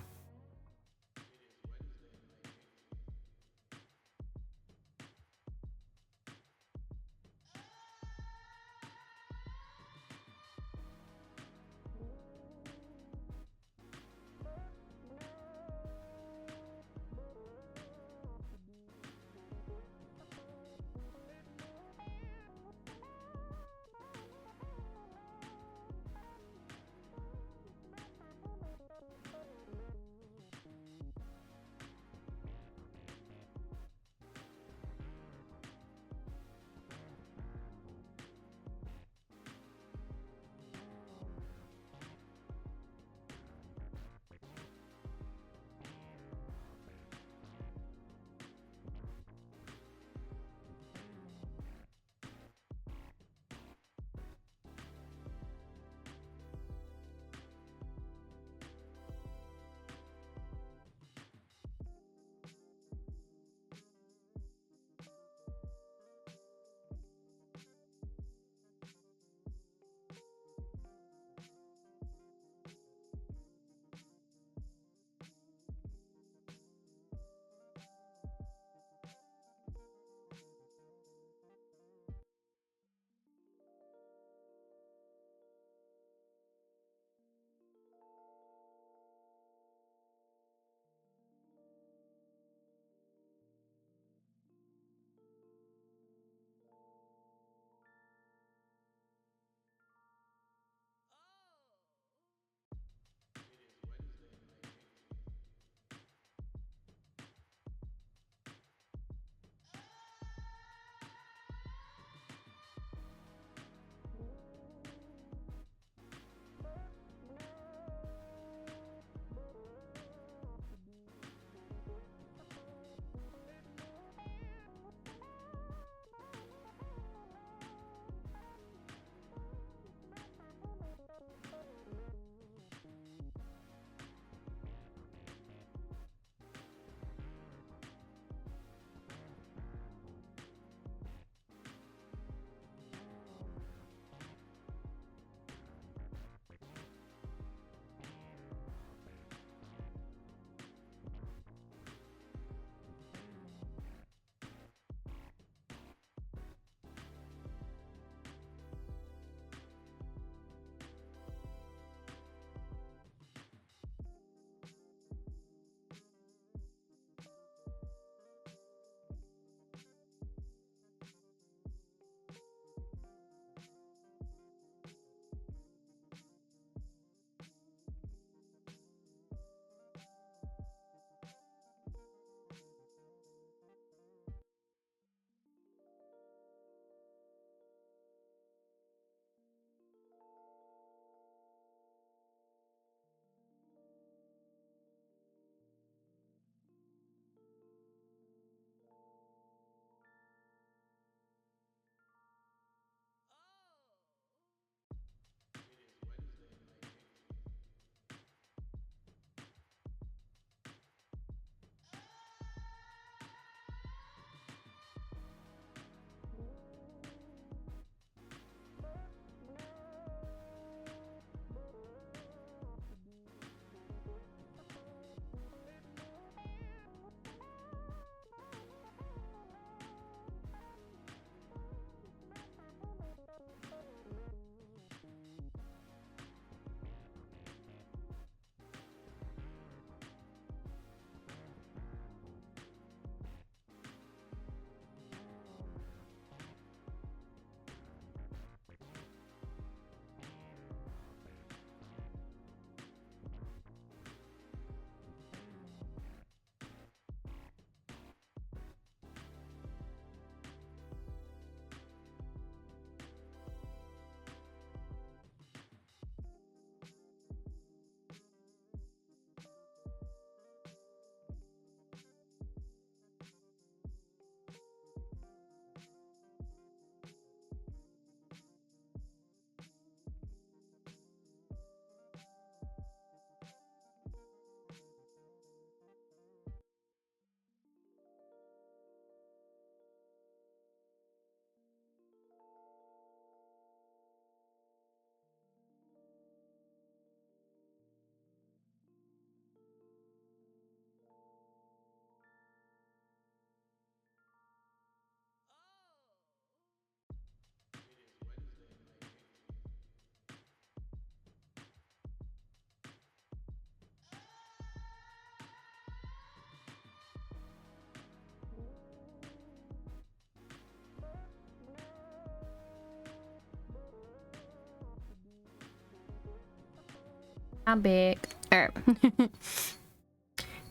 I'm big. Alright.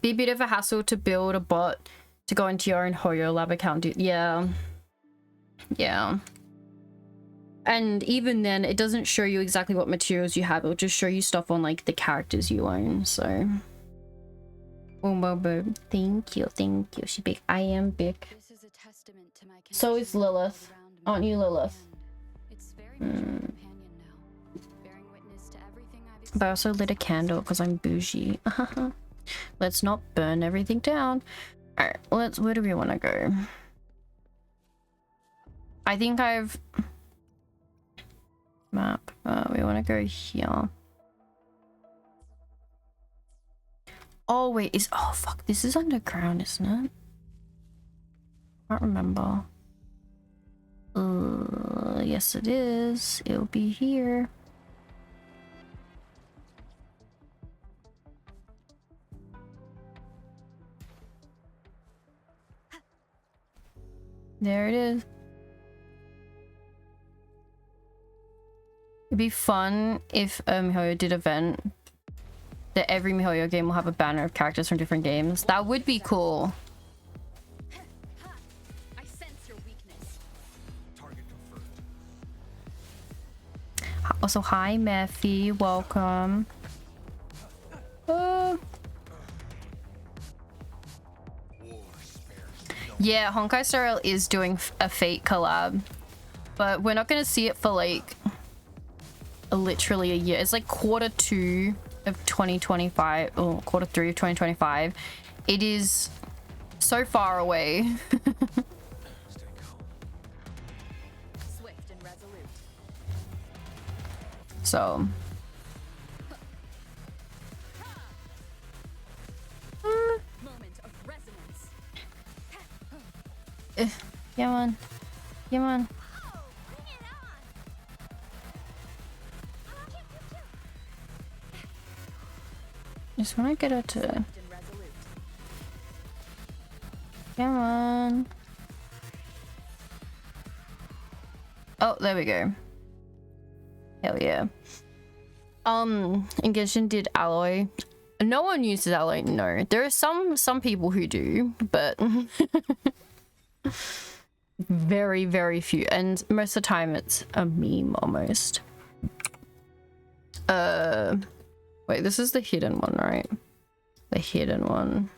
Be a bit of a hassle to build a bot to go into your own Hoyo lab account. Yeah. Yeah. And even then, it doesn't show you exactly what materials you have. It'll just show you stuff on like the characters you own. So, thank you, thank you. She big. I am big. This is a testament to my So is Lilith. Aren't you Lilith? It's very much my companion now, bearing witness to everything I've But I also lit a candle because I'm bougie. Let's not burn everything down. Alright, where do we want to go? I think I've... Map. We want to go here. Oh, wait, oh, fuck, this is underground, isn't it? I can't remember. Yes, it is. It'll be here. There it is. It'd be fun if MiHoYo did event that every MiHoYo game will have a banner of characters from different games. That would be cool. I sense your weakness. Target confirmed. Also, hi Mephi, welcome. Yeah, Honkai Star Rail is doing a Fate collab, but we're not gonna see it for like literally a year. It's like Q2 of 2025 or Q3 of 2025. It is so far away. Swift and resolute. So Moment of resonance. come on, come on. Just want to get her to... Swift and resolute. Come on. Oh, there we go. Hell yeah. Engagement did alloy. No one uses alloy, no. There are some people who do, but very, very few. And most of the time it's a meme almost. Wait, this is the hidden one, right? The hidden one.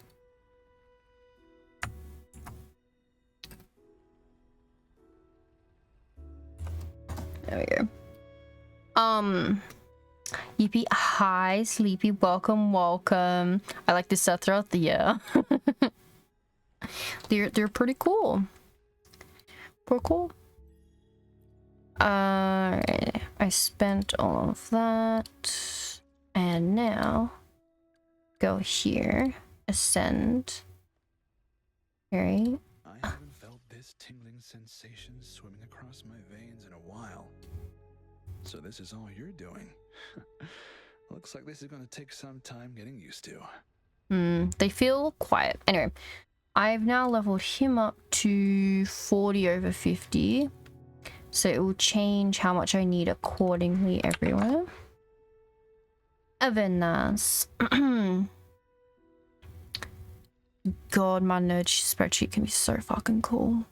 There we go. Yippee, hi, Sleepy, welcome, welcome. I like this set throughout the year. They're pretty cool. Pretty cool. I spent all of that. And now, go here, ascend. Right. I haven't felt this tingling sensation swimming across my veins in a while. So this is all you're doing. Looks like this is going to take some time getting used to. They feel quiet. Anyway, I've now leveled him up to 40 over 50. So it will change how much I need accordingly everywhere. Very nice. God, my nerd spreadsheet can be so fucking cool.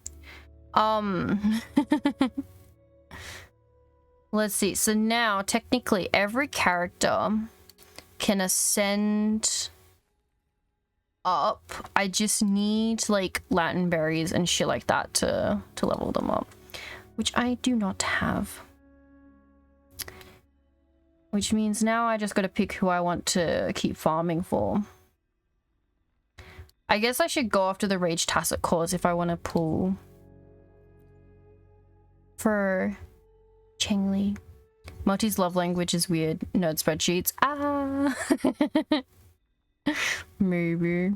Let's see. So now, technically, every character can ascend up. I just need, like, Latin berries and shit like that to level them up. Which I do not have. Which means now I just gotta pick who I want to keep farming for. I guess I should go after the Rage Tacit Cause if I want to pull for Chengli. Multi's love language is weird. Nerd spreadsheets. Ah! Maybe.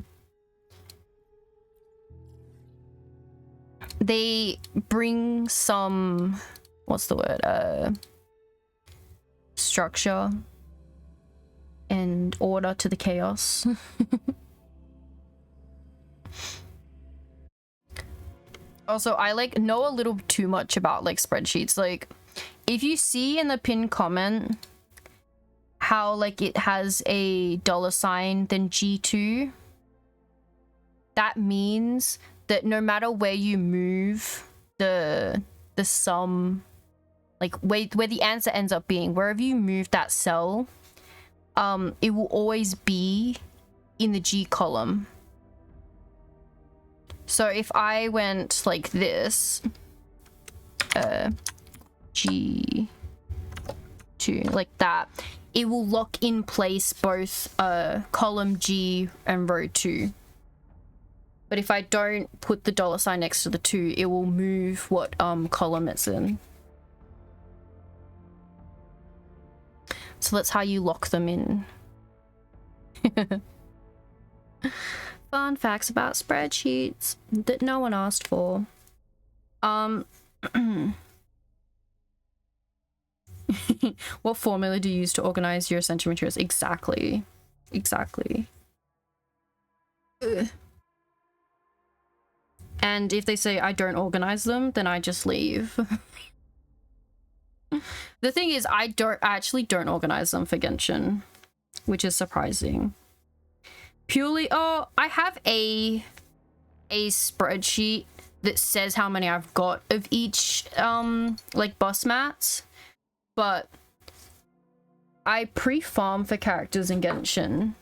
They bring some... What's the word? Structure and order to the chaos. Also, I like know a little too much about like spreadsheets. Like, if you see in the pinned comment how like it has a $sign, then G2. That means that no matter where you move the sum, like where the answer ends up being, wherever you move that cell, it will always be in the G column. So if I went like this, G2, like that, it will lock in place both column G and row 2. But if I don't put the $sign next to the 2, it will move what column it's in. So that's how you lock them in. Fun facts about spreadsheets that no one asked for. What formula do you use to organize your essential materials? Exactly. Ugh. And if they say I don't organize them, then I just leave. The thing is, I actually don't organize them for Genshin, which is surprising. Purely, oh, I have a spreadsheet that says how many I've got of each like boss mats, but I pre-farm for characters in Genshin,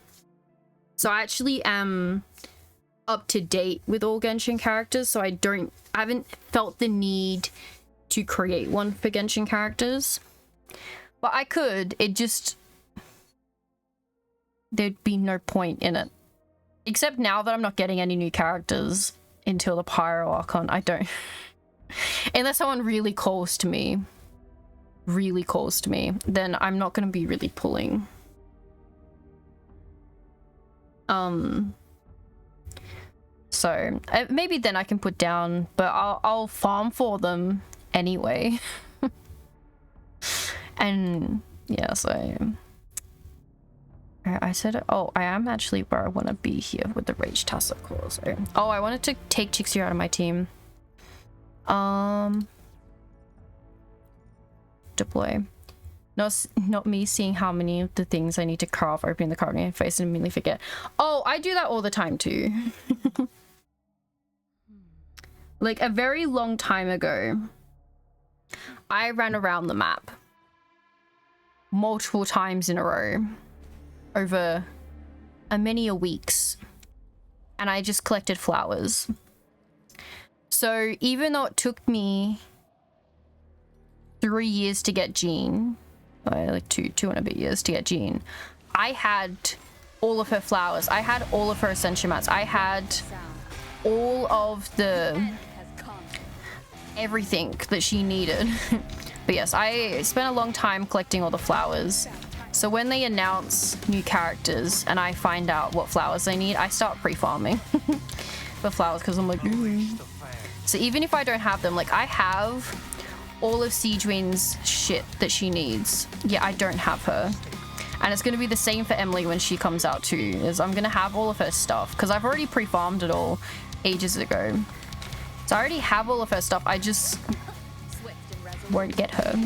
so I actually am up to date with all Genshin characters, so I haven't felt the need to create one for Genshin characters. But I could, there'd be no point in it. Except now that I'm not getting any new characters until the Pyro Archon, I don't. Unless someone really calls to me, then I'm not gonna be really pulling. So maybe then I can put down, but I'll farm for them anyway. And yeah, so I said, oh, I am actually where I want to be here with the Rage Tassel clause. Oh, I wanted to take Chixia out of my team. Deploy. Not me seeing how many of the things I need to carve, opening the card in my face and immediately forget. Oh, I do that all the time too. Like a very long time ago, I ran around the map multiple times in a row over many weeks, and I just collected flowers. So even though it took me 3 years to get Jean, like two and a bit years to get Jean, I had all of her flowers, I had all of her ascension mats, I had all of the everything that she needed. But yes, I spent a long time collecting all the flowers. So when they announce new characters and I find out what flowers they need, I start pre-farming for flowers because I'm like, ooh. So even if I don't have them, like I have all of Siegewin's shit that she needs. Yeah, I don't have her. And it's going to be the same for Emily when she comes out too, is I'm going to have all of her stuff because I've already pre-farmed it all ages ago. So I already have all of her stuff, I just won't get her.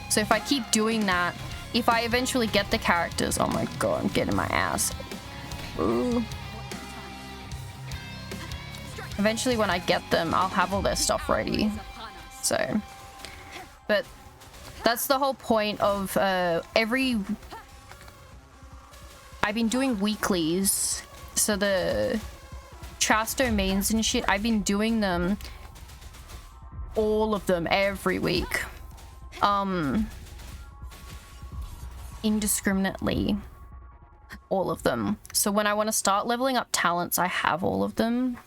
So if I keep doing that, if I eventually get the characters, oh my god, I'm getting my ass. Ooh. Eventually when I get them, I'll have all their stuff ready. So, but that's the whole point of I've been doing weeklies, so the Trash domains and shit, I've been doing them, all of them, every week. Indiscriminately. All of them. So when I want to start leveling up talents, I have all of them.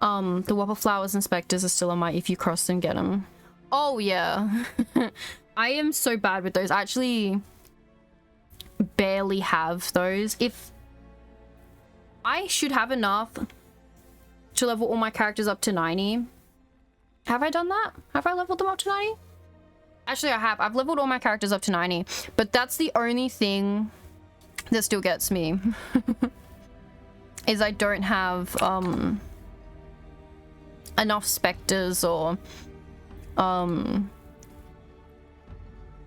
The Whopper Flowers Inspectors are still on my if you cross them, get them. Oh, yeah. I am so bad with those. I actually barely have those. If I should have enough to level all my characters up to 90. Have I done that? Have I leveled them up to 90? Actually, I have. I've leveled all my characters up to 90, but that's the only thing that still gets me. Is I don't have enough specters or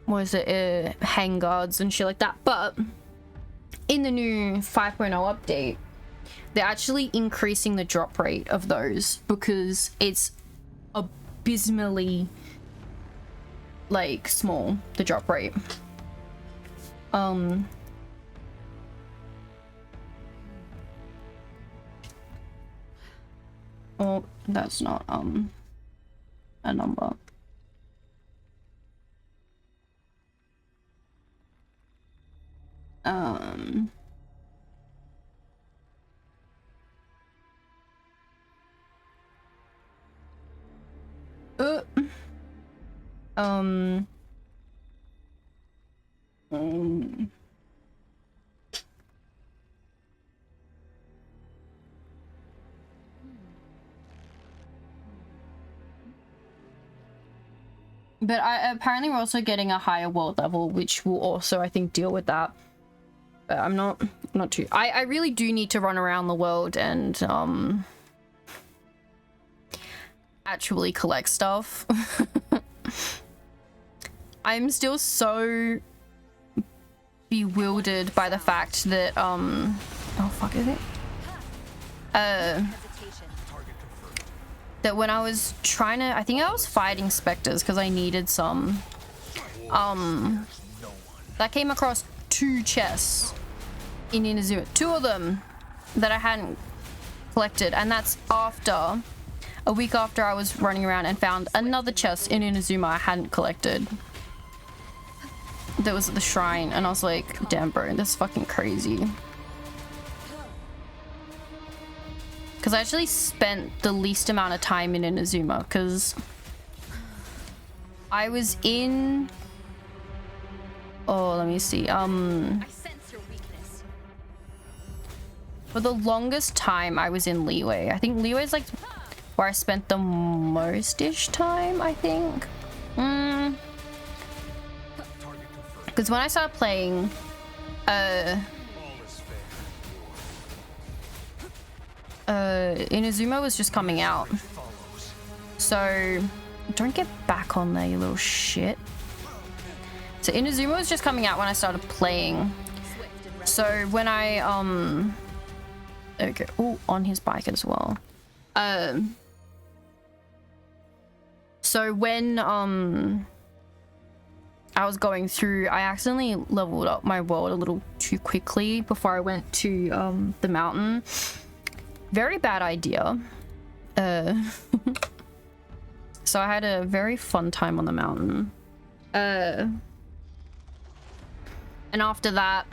was it, handguards and shit like that. But in the new 5.0 update, they're actually increasing the drop rate of those because it's abysmally like small, the drop rate. Oh, that's not a number. But apparently we're also getting a higher world level, which will also, I think, deal with that. But I'm not too... I really do need to run around the world and, actually collect stuff. I'm still so bewildered by the fact that, oh, fuck, is it? That when I was trying to, I think I was fighting specters because I needed some, that came across 2 chests in Inazuma, 2 of them that I hadn't collected, and that's after, a week after I was running around and found another chest in Inazuma I hadn't collected. That was at the shrine, and I was like, damn bro, this is fucking crazy. Because I actually spent the least amount of time in Inazuma, because I was in... Oh, let me see. I sense your weakness. For the longest time, I was in Leeway. I think Leeway is like where I spent the most-ish time, I think. Because when I started playing, Inazuma was just coming out. So, don't get back on there, you little shit. So Inazuma was just coming out when I started playing. So when I, okay, oh, on his bike as well. So when, I was going through, I accidentally leveled up my world a little too quickly before I went to, the mountain. Very bad idea. So I had a very fun time on the mountain. And after that,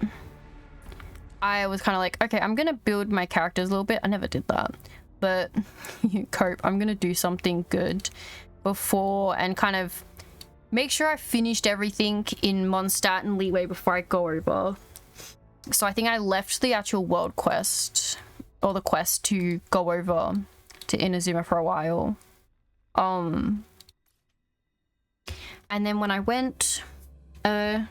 I was kind of like, okay, I'm gonna build my characters a little bit. I never did that, but cope. I'm gonna do something good before and kind of make sure I finished everything in Mondstadt and Leeway before I go over. So I think I left the actual world quest, or the quest to go over to Inazuma for a while. And then when I went, I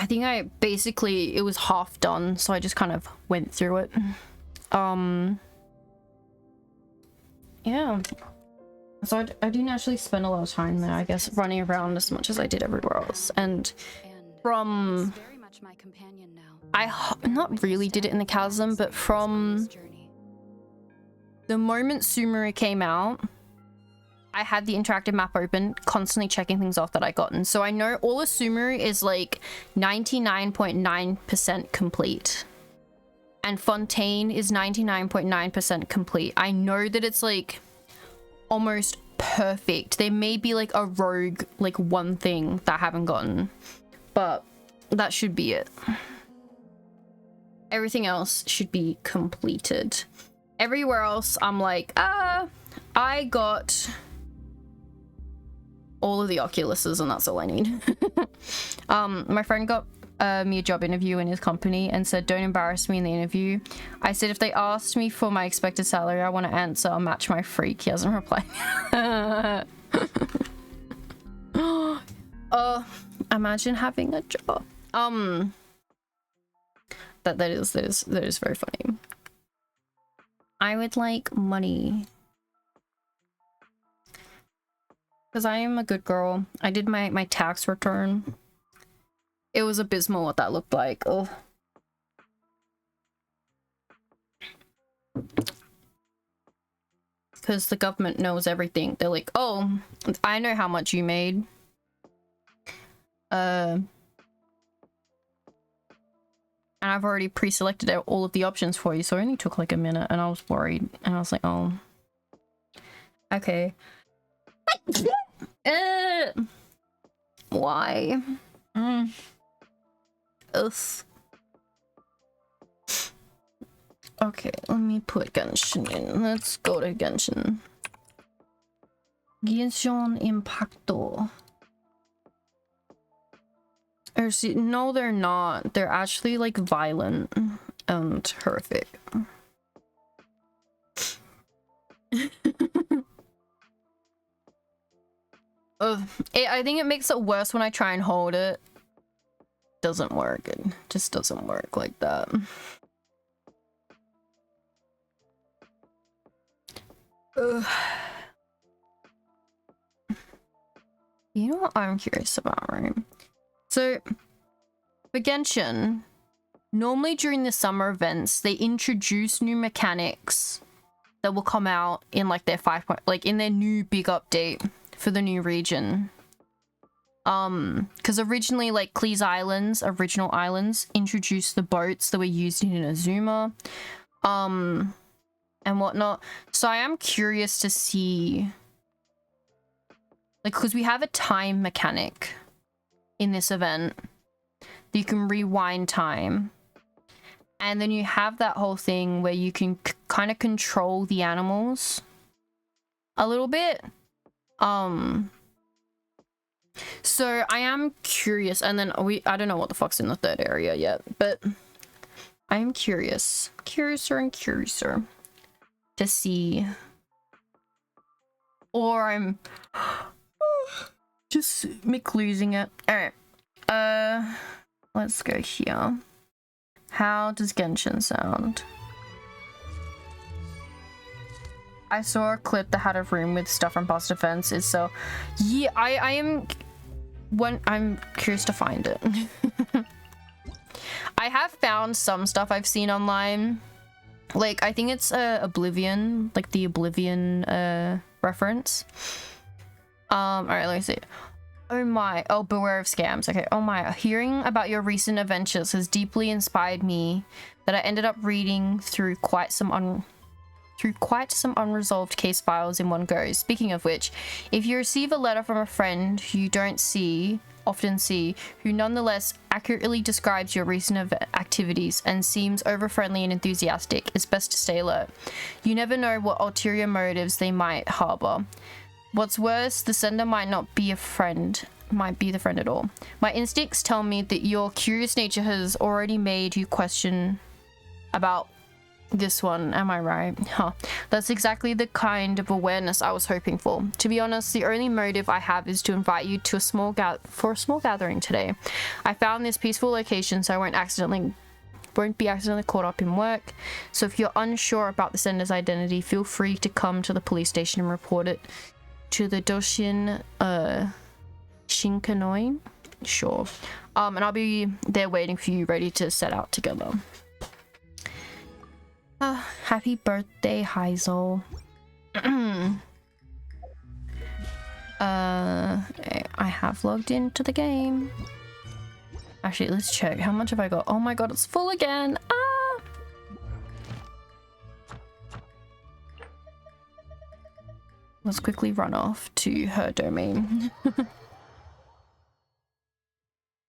think I basically, it was half done, so I just kind of went through it. Yeah. So I didn't actually spend a lot of time there, I guess, running around as much as I did everywhere else. And from... Very much my companion now. I not really did it in the chasm, but from the moment Sumeru came out, I had the interactive map open, constantly checking things off that I gotten. So I know all of Sumeru is like 99.9% complete. And Fontaine is 99.9% complete. I know that it's like almost perfect. There may be like a rogue, like one thing that I haven't gotten, but that should be it. Everything else should be completed. Everywhere else, I'm like, I got all of the Oculuses and that's all I need. My friend got me a job interview in his company and said, don't embarrass me in the interview. I said, if they asked me for my expected salary, I want to answer, I'll match my freak. He hasn't replied. Imagine having a job. That is very funny. I would like money. Because I am a good girl. I did my tax return. It was abysmal what that looked like. Oh. Because the government knows everything. They're like, oh, I know how much you made. And I've already pre-selected all of the options for you, so it only took like a minute, and I was worried. And I was like, oh. Okay. Why? Ugh. Okay, let me put Genshin in. Let's go to Genshin. Genshin Impacto. Or see, no, they're not. They're actually like violent and horrific. I think it makes it worse when I try and hold it. Doesn't work. It just doesn't work like that. Ugh. You know what I'm curious about, right? So, for Genshin, normally during the summer events, they introduce new mechanics that will come out in like their in their new big update for the new region. Because originally, like Klee's Islands, original islands, introduced the boats that were used in Inazuma, and whatnot. So I am curious to see, like, because we have a time mechanic in this event that you can rewind time, and then you have that whole thing where you can kind of control the animals a little bit. So I am curious, and then I don't know what the fuck's in the third area yet, but I am curiouser and curiouser to see, or I'm just losing it. All right, let's go here. How does Genshin sound? I saw a clip that had a room with stuff from past defenses, so yeah, I'm curious to find it. I have found some stuff I've seen online. Like, I think it's Oblivion, like the Oblivion reference. Alright, let me see. Oh my, oh, beware of scams. Okay, oh my, hearing about your recent adventures has deeply inspired me that I ended up reading through quite some unresolved case files in one go. Speaking of which, if you receive a letter from a friend who you don't often see, who nonetheless accurately describes your recent activities and seems over-friendly and enthusiastic, it's best to stay alert. You never know what ulterior motives they might harbor. What's worse, the sender might not be a friend, might be the friend at all. My instincts tell me that your curious nature has already made you question about this one. Am I right? Huh. That's exactly the kind of awareness I was hoping for. To be honest, the only motive I have is to invite you to a small gathering today. I found this peaceful location so I won't be accidentally caught up in work. So if you're unsure about the sender's identity, feel free to come to the police station and report it to the Doshin Shinkanoi. Sure. And I'll be there waiting for you, ready to set out together. Happy birthday, Heisel. I have logged into the game. Actually, let's check. How much have I got? Oh my god, it's full again. Ah! Let's quickly run off to her domain.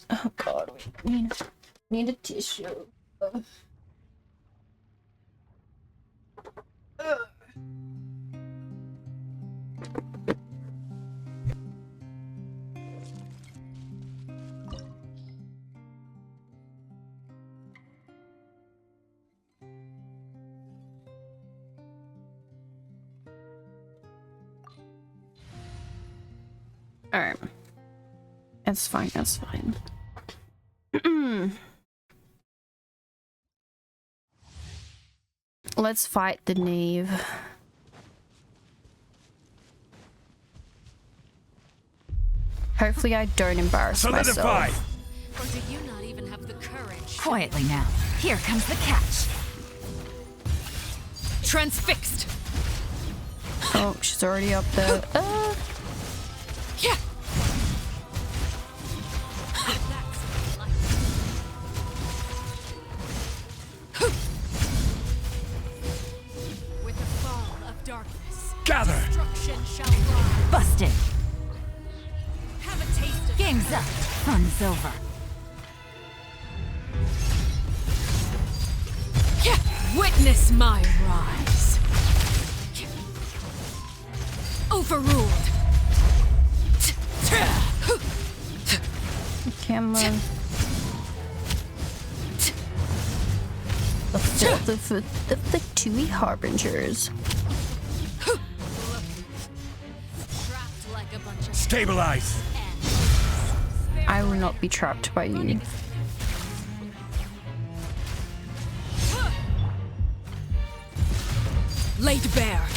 Oh god, we need a tissue. Alright. That's fine, that's fine. Let's fight the knave. Hopefully I don't embarrass myself. Or do you not even have the courage? Quietly now. Here comes the catch. Transfixed. Oh, she's already up there. Yeah. With the fall of darkness, Gather! destruction shall rise. Busted. Have a taste of Game's up. Fun's over. Yeah. Witness my rise. Overruled. Camera. The fourth of the Tui Harbingers. Trapped like a bunch of Stabilize! I will not be trapped by you. laid bare.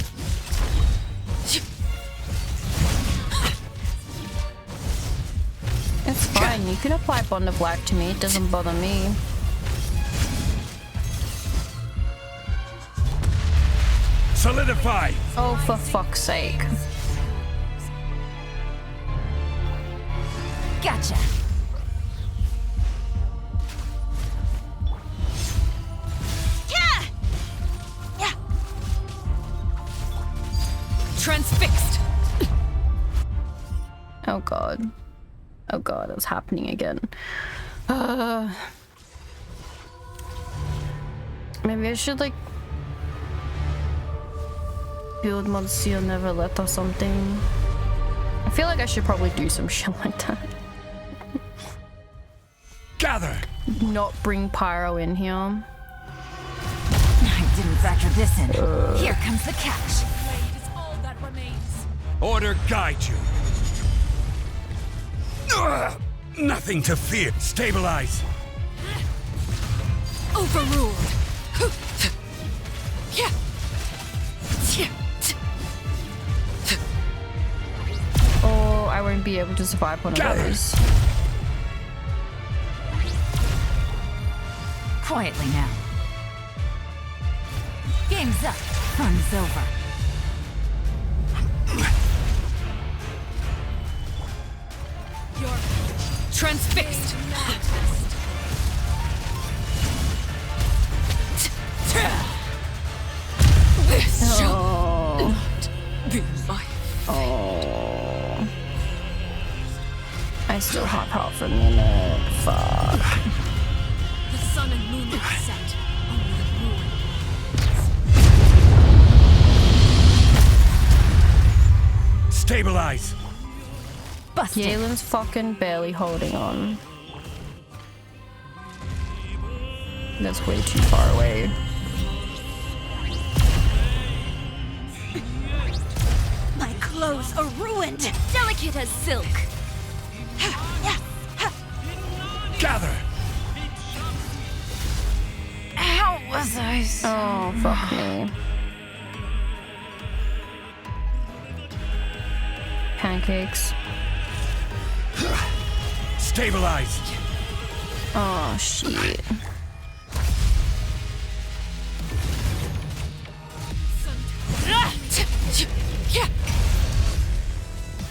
It's fine, you can apply Bond of Black to me, it doesn't bother me. Solidify! Oh, for fuck's sake. Gotcha. Yeah! Yeah! Transfixed. Oh god. Oh god, it's happening again. Maybe I should like build Monsieur Neverlet or something. I feel like I should probably do some shit like that. Gather! Not bring Pyro in here. I didn't factor this in. Here comes the catch. Blade is all that remains. Order guide you. Ugh! Nothing to fear. Stabilize. Overruled. Yeah. Oh, I won't be able to survive one of Gather. those. Quietly now. Game's up. Fun's over. You're Transfixed. this shall Oh. not be life. Oh. I still have half a minute. Fuck. The sun and moon will set. Only the ruin. Stabilize. Busted. Yalen's fucking barely holding on. That's way too far away. My clothes are ruined. Delicate as silk. Gather. How was I? Oh, fuck me. Pancakes. Stabilize. Oh, shit. Yeah.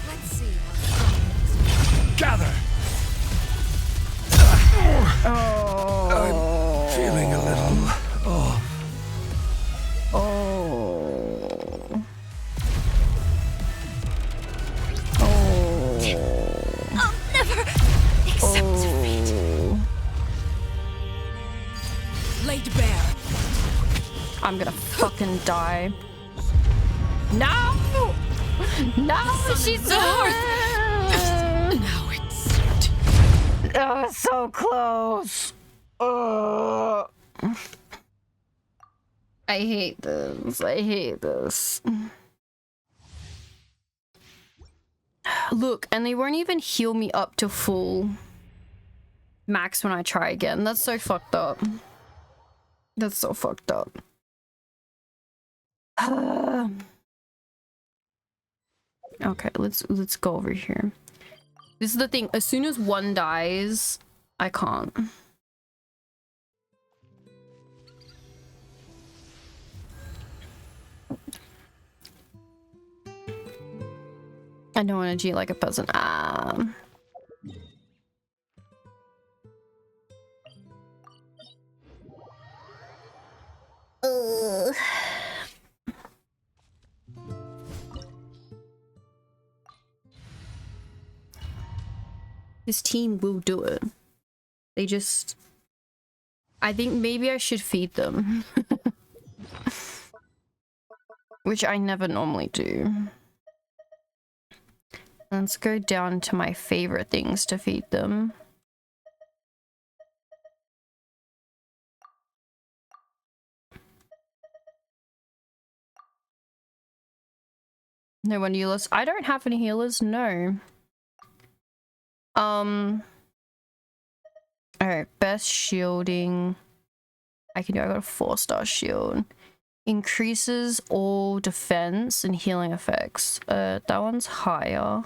Let's see what's Gather. Oh. Feeling a little. Oh. Oh. Oh. I'll never accept defeat. Oh. laid bare. I'm gonna fucking die. No! No, she's so Now it's Oh, so close. I hate this. I hate this. Look, and they won't even heal me up to full max when I try again. That's so fucked up. That's so fucked up. Okay, let's go over here. This is the thing. As soon as one dies, I can't. I don't want to cheat like a peasant. This team will do it. They just... I think maybe I should feed them. Which I never normally do. Let's go down to my favorite things to feed them. No one healers. I don't have any healers, no. Alright, best shielding. I got a 4-star shield. Increases all defense and healing effects. That one's higher.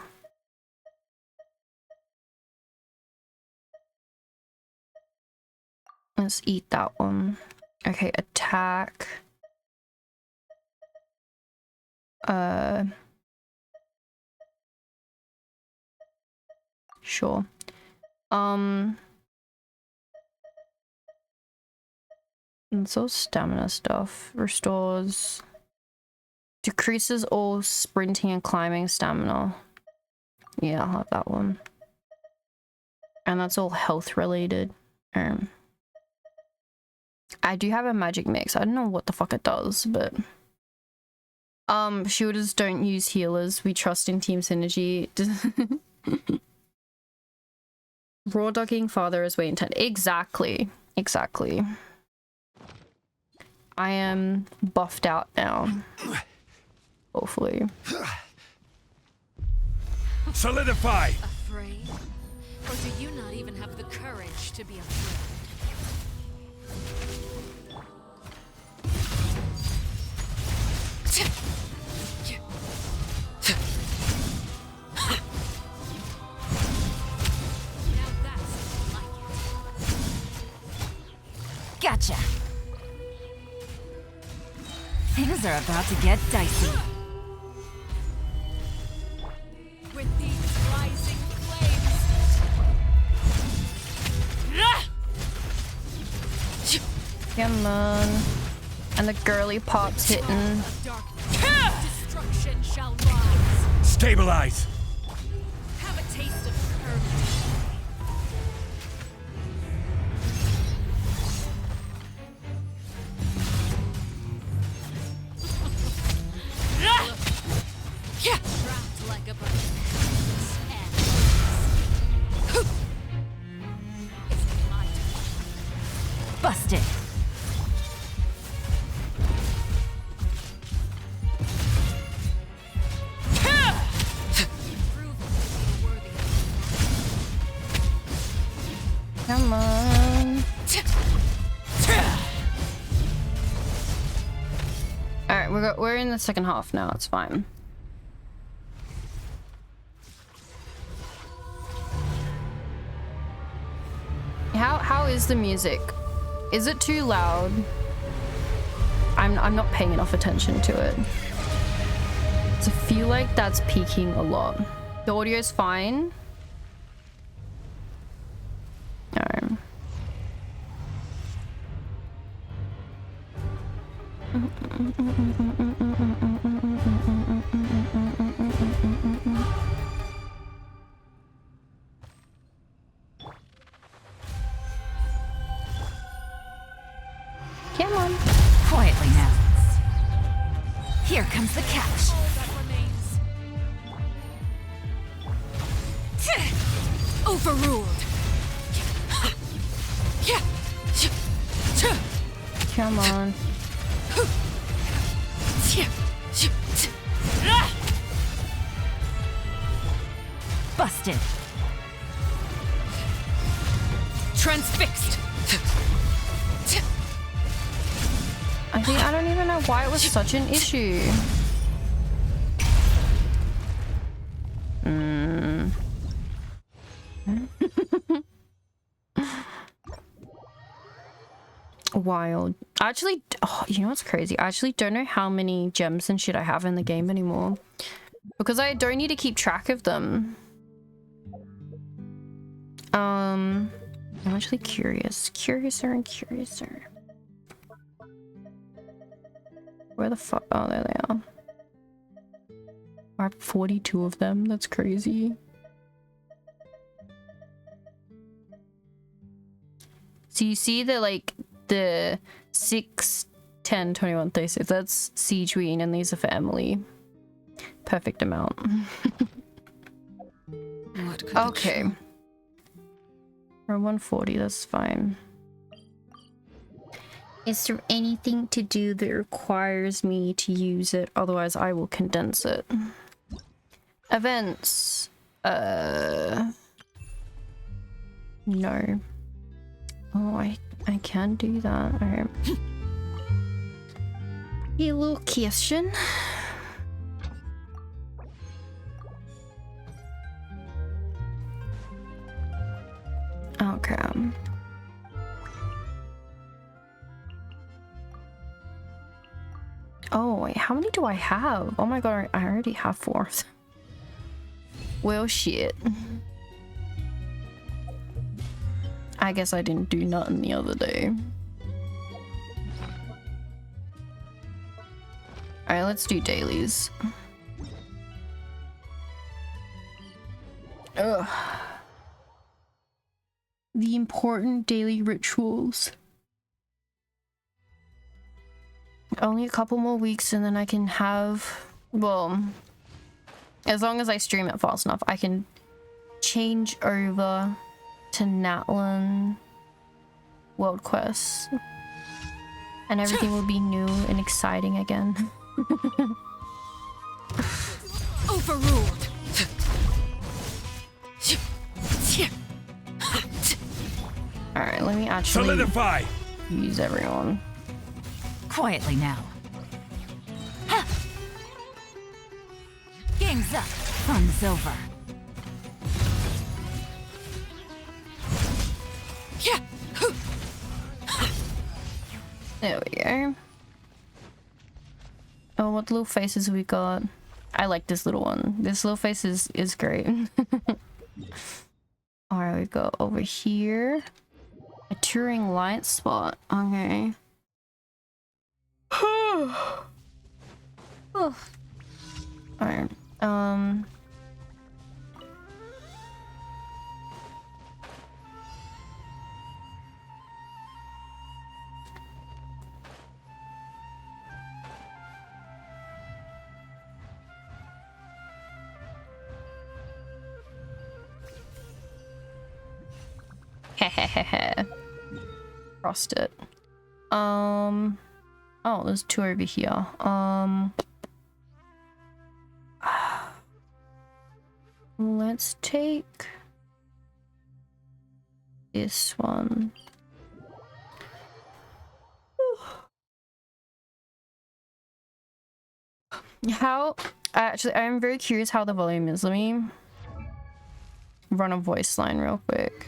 Let's eat that one. Okay, attack. Sure. It's all stamina stuff. Restores. Decreases all sprinting and climbing stamina. Yeah, I'll have that one. And that's all health related. I do have a magic mix. I don't know what the fuck it does, but... shielders don't use healers. We trust in team synergy. Raw dogging father is way intent. Exactly. Exactly. I am buffed out now. Hopefully. Solidify! Afraid? Or do you not even have the courage to be afraid? Now that's like it. Gotcha. Things are about to get dicey. With these rising flames. Come on. And the girly pop's hitting. Destruction shall rise. Stabilize! Have a taste of courage. Trapped like a bird. It's my turn. Busted. Come on. Alright, we're in the second half now, it's fine. How is the music? Is it too loud? I'm not paying enough attention to it. So I feel like that's peaking a lot. The audio's fine. Alright. Come on. Quietly now. Here comes the catch. All that remains. Overruled. Come on. Busted. Transfixed. I don't even know why it was such an issue. Wild. Actually, oh, you know what's crazy? I actually don't know how many gems and shit I have in the game anymore. Because I don't need to keep track of them. I'm actually curious. Curiouser and curiouser. Where the fuck? Oh, there they are. I have 42 of them. That's crazy. So you see the, like, the 6, 10, 21, 36. That's Siege Queen, and these are for Emily. Perfect amount. What could Okay. Or 140, that's fine. Is there anything to do that requires me to use it? Otherwise, I will condense it. Events. No. Oh, I can do that. Alright. A little question. Okay. Oh, wait, how many do I have? Oh my god, I already have 4. Well, shit. I guess I didn't do nothing the other day. Alright, let's do dailies. Ugh. The important daily rituals. Only a couple more weeks and then I can have... Well, as long as I stream it fast enough, I can change over to Natlan World Quest. And everything will be new and exciting again. Overruled. Alright, let me actually Solidify! use everyone. Quietly now. Ha! Game's up. Fun's over. Yeah. There we go. Oh, what little faces we got? I like this little one. This little face is great. Alright, we go over here. A touring light spot. Okay. Alright. Hehehehe. Crossed it. Oh, there's 2 over here. Let's take this one. How actually I'm very curious how the volume is. Let me run a voice line real quick.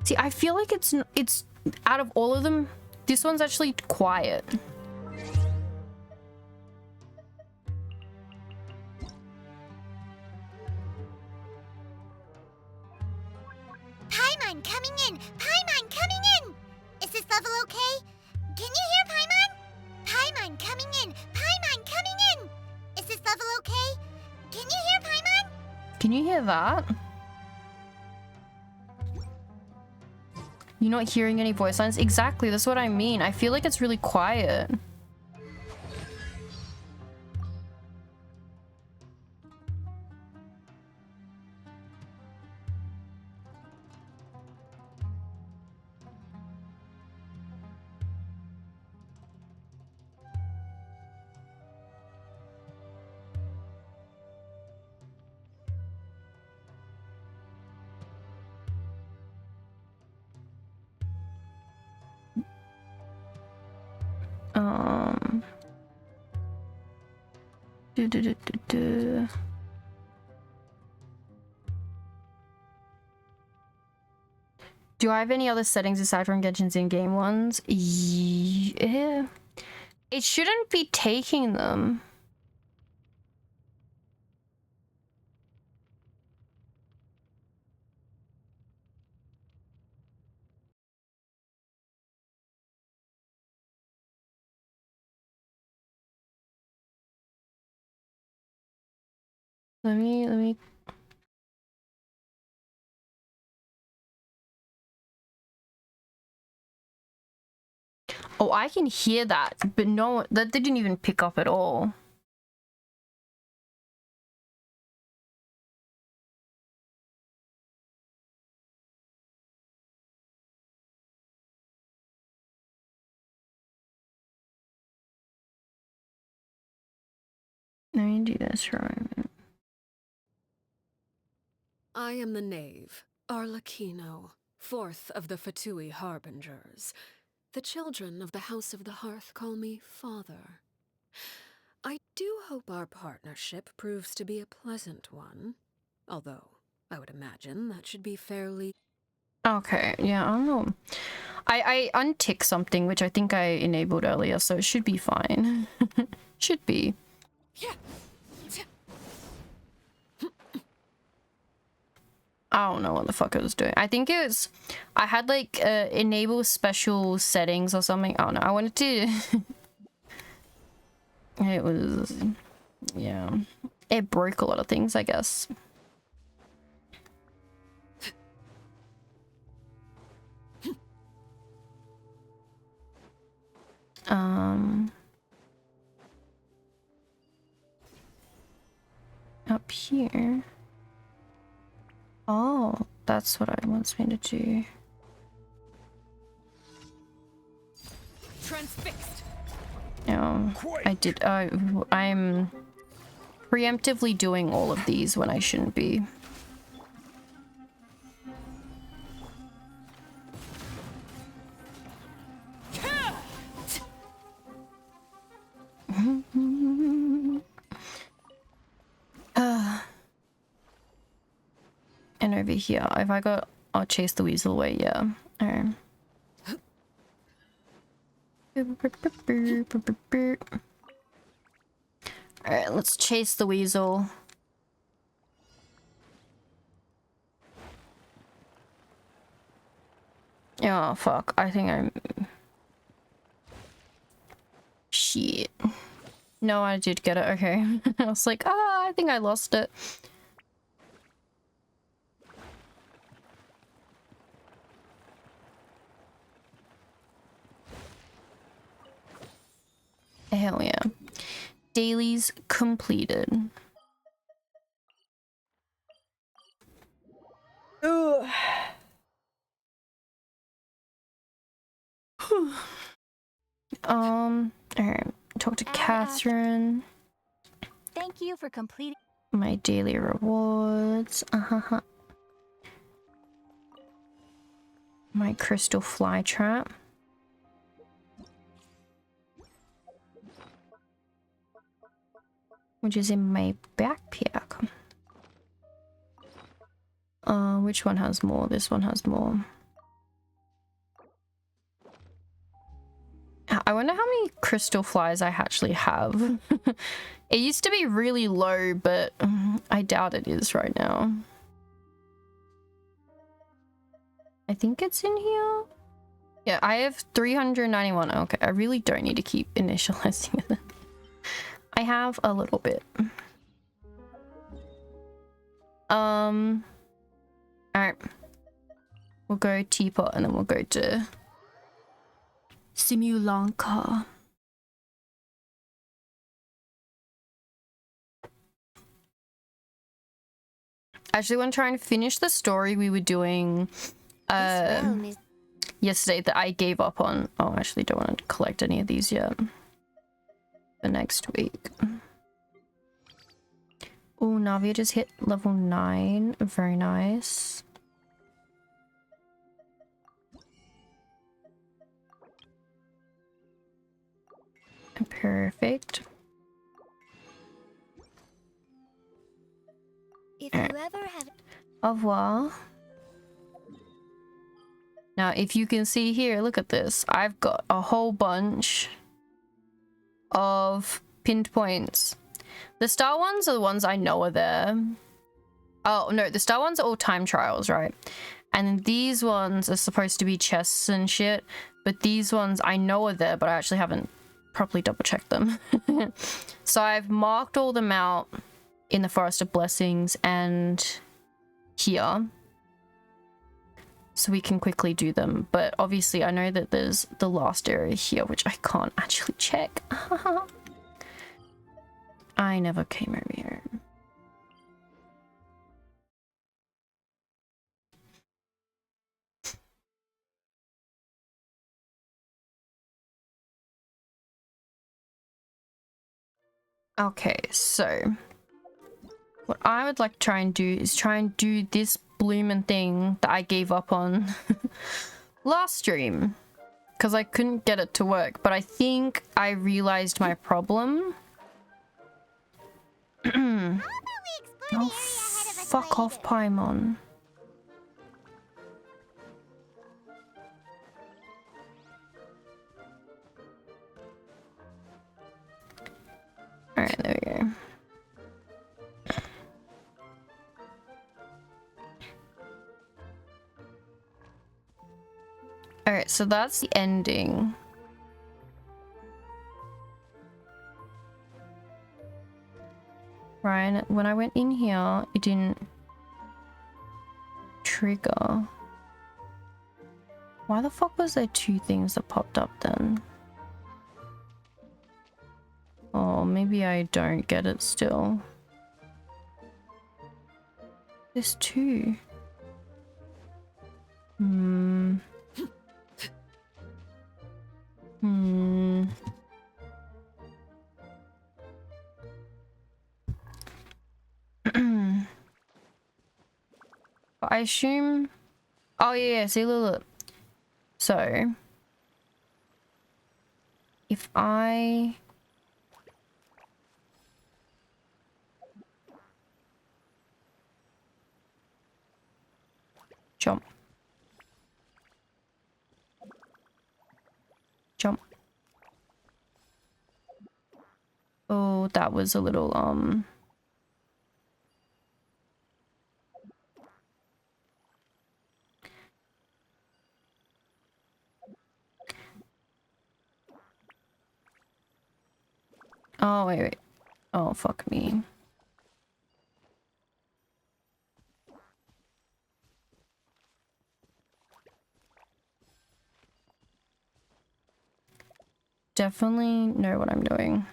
See, I feel like it's out of all of them, this one's actually quiet. Paimon coming in! Paimon coming in! Is this level okay? Can you hear Paimon? Paimon coming in! Paimon coming in! Is this level okay? Can you hear Paimon? Can you hear that? You're not hearing any voice lines? Exactly, that's what I mean. I feel like it's really quiet. Do. Do I have any other settings aside from Genshin's in-game ones? Yeah. It shouldn't be taking them. Let me. Oh, I can hear that, but no, that didn't even pick up at all. Let me do this right. I am the knave, Arlecchino, fourth of the Fatui Harbingers. The children of the House of the Hearth call me Father. I do hope our partnership proves to be a pleasant one, although I would imagine that should be fairly... Okay, yeah, I don't know. I untick something, which I think I enabled earlier, so it should be fine. Should be. I don't know what the fuck I was doing. I think it was... I had, like, enable special settings or something. I don't know. I wanted to... It was... Yeah. It broke a lot of things, I guess. Up here. Oh, that's what I wants me to do. Transfixed. No, I did. I'm preemptively doing all of these when I shouldn't be. And over here, if I got, I'll chase the weasel away. Yeah. Alright. Alright, let's chase the weasel. Oh, fuck. I think I'm... Shit. No, I did get it. Okay. I was like, I think I lost it. Hell yeah. Dailies completed. Ugh. Alright. Talk to Catherine. Thank you for completing My daily rewards. My crystal fly trap. Which is in my backpack. Which one has more? This one has more. I wonder how many crystal flies I actually have. It used to be really low, but I doubt it is right now. I think it's in here. Yeah, I have 391. Okay, I really don't need to keep initializing it. I have a little bit. Alright. We'll go teapot and then we'll go to Simulanka. I actually want to try and finish the story we were doing yesterday that I gave up on. Oh, I actually don't want to collect any of these yet. For next week. Oh, Navia just hit level 9. Very nice. Perfect. Au revoir. Now, if you can see here, look at this. I've got a whole bunch of pinned points. The star ones are the ones I know are there. Oh, no, the star ones are all time trials, right? And then these ones are supposed to be chests and shit. But these ones I know are there, but I actually haven't properly double-checked them. So I've marked all them out in the Forest of Blessings and here. So we can quickly do them. But obviously I know that there's the last area here, which I can't actually check. I never came over here. Okay, so what I would like to try and do is try and do this blooming thing that I gave up on last stream because I couldn't get it to work, but I think I realized my problem. Oh, fuck off, Paimon. Alright, there we go. Alright, so that's the ending. Ryan, when I went in here, it didn't trigger. Why the fuck was there two things that popped up then? Oh, maybe I don't get it still. There's two. I assume... Oh yeah, see, look. So... if I... jump. Jump. Oh, that was a little, Oh, wait. Oh, fuck me. Definitely know what I'm doing.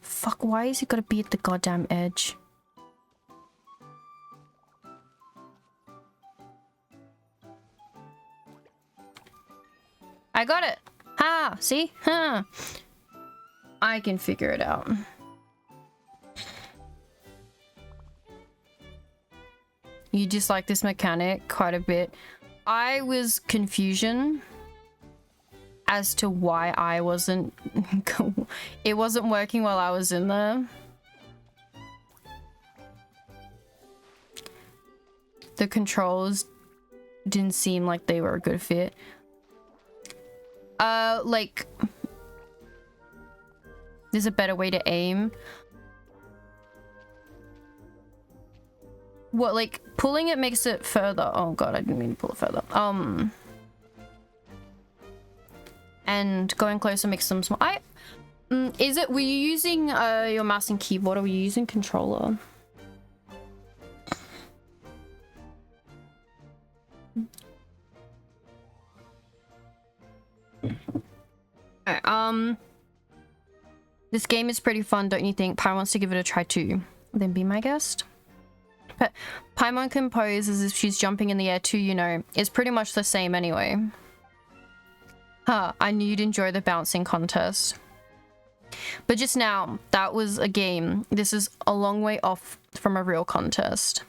Fuck, why is it gotta be at the goddamn edge? I got it! Ha! See? Huh. I can figure it out. You dislike this mechanic quite a bit. I was confusion as to why I wasn't... it wasn't working while I was in there. The controls didn't seem like they were a good fit. Like... there's a better way to aim. What, like, pulling it makes it further. Oh god, I didn't mean to pull it further. And going closer makes them small. Is it, were you using your mouse and keyboard, or were you using controller? Alright, this game is pretty fun, don't you think? Pi wants to give it a try too. Then be my guest. But Paimon can pose as if she's jumping in the air too, you know. It's pretty much the same anyway. Huh, I knew you'd enjoy the bouncing contest. But just now, that was a game. This is a long way off from a real contest.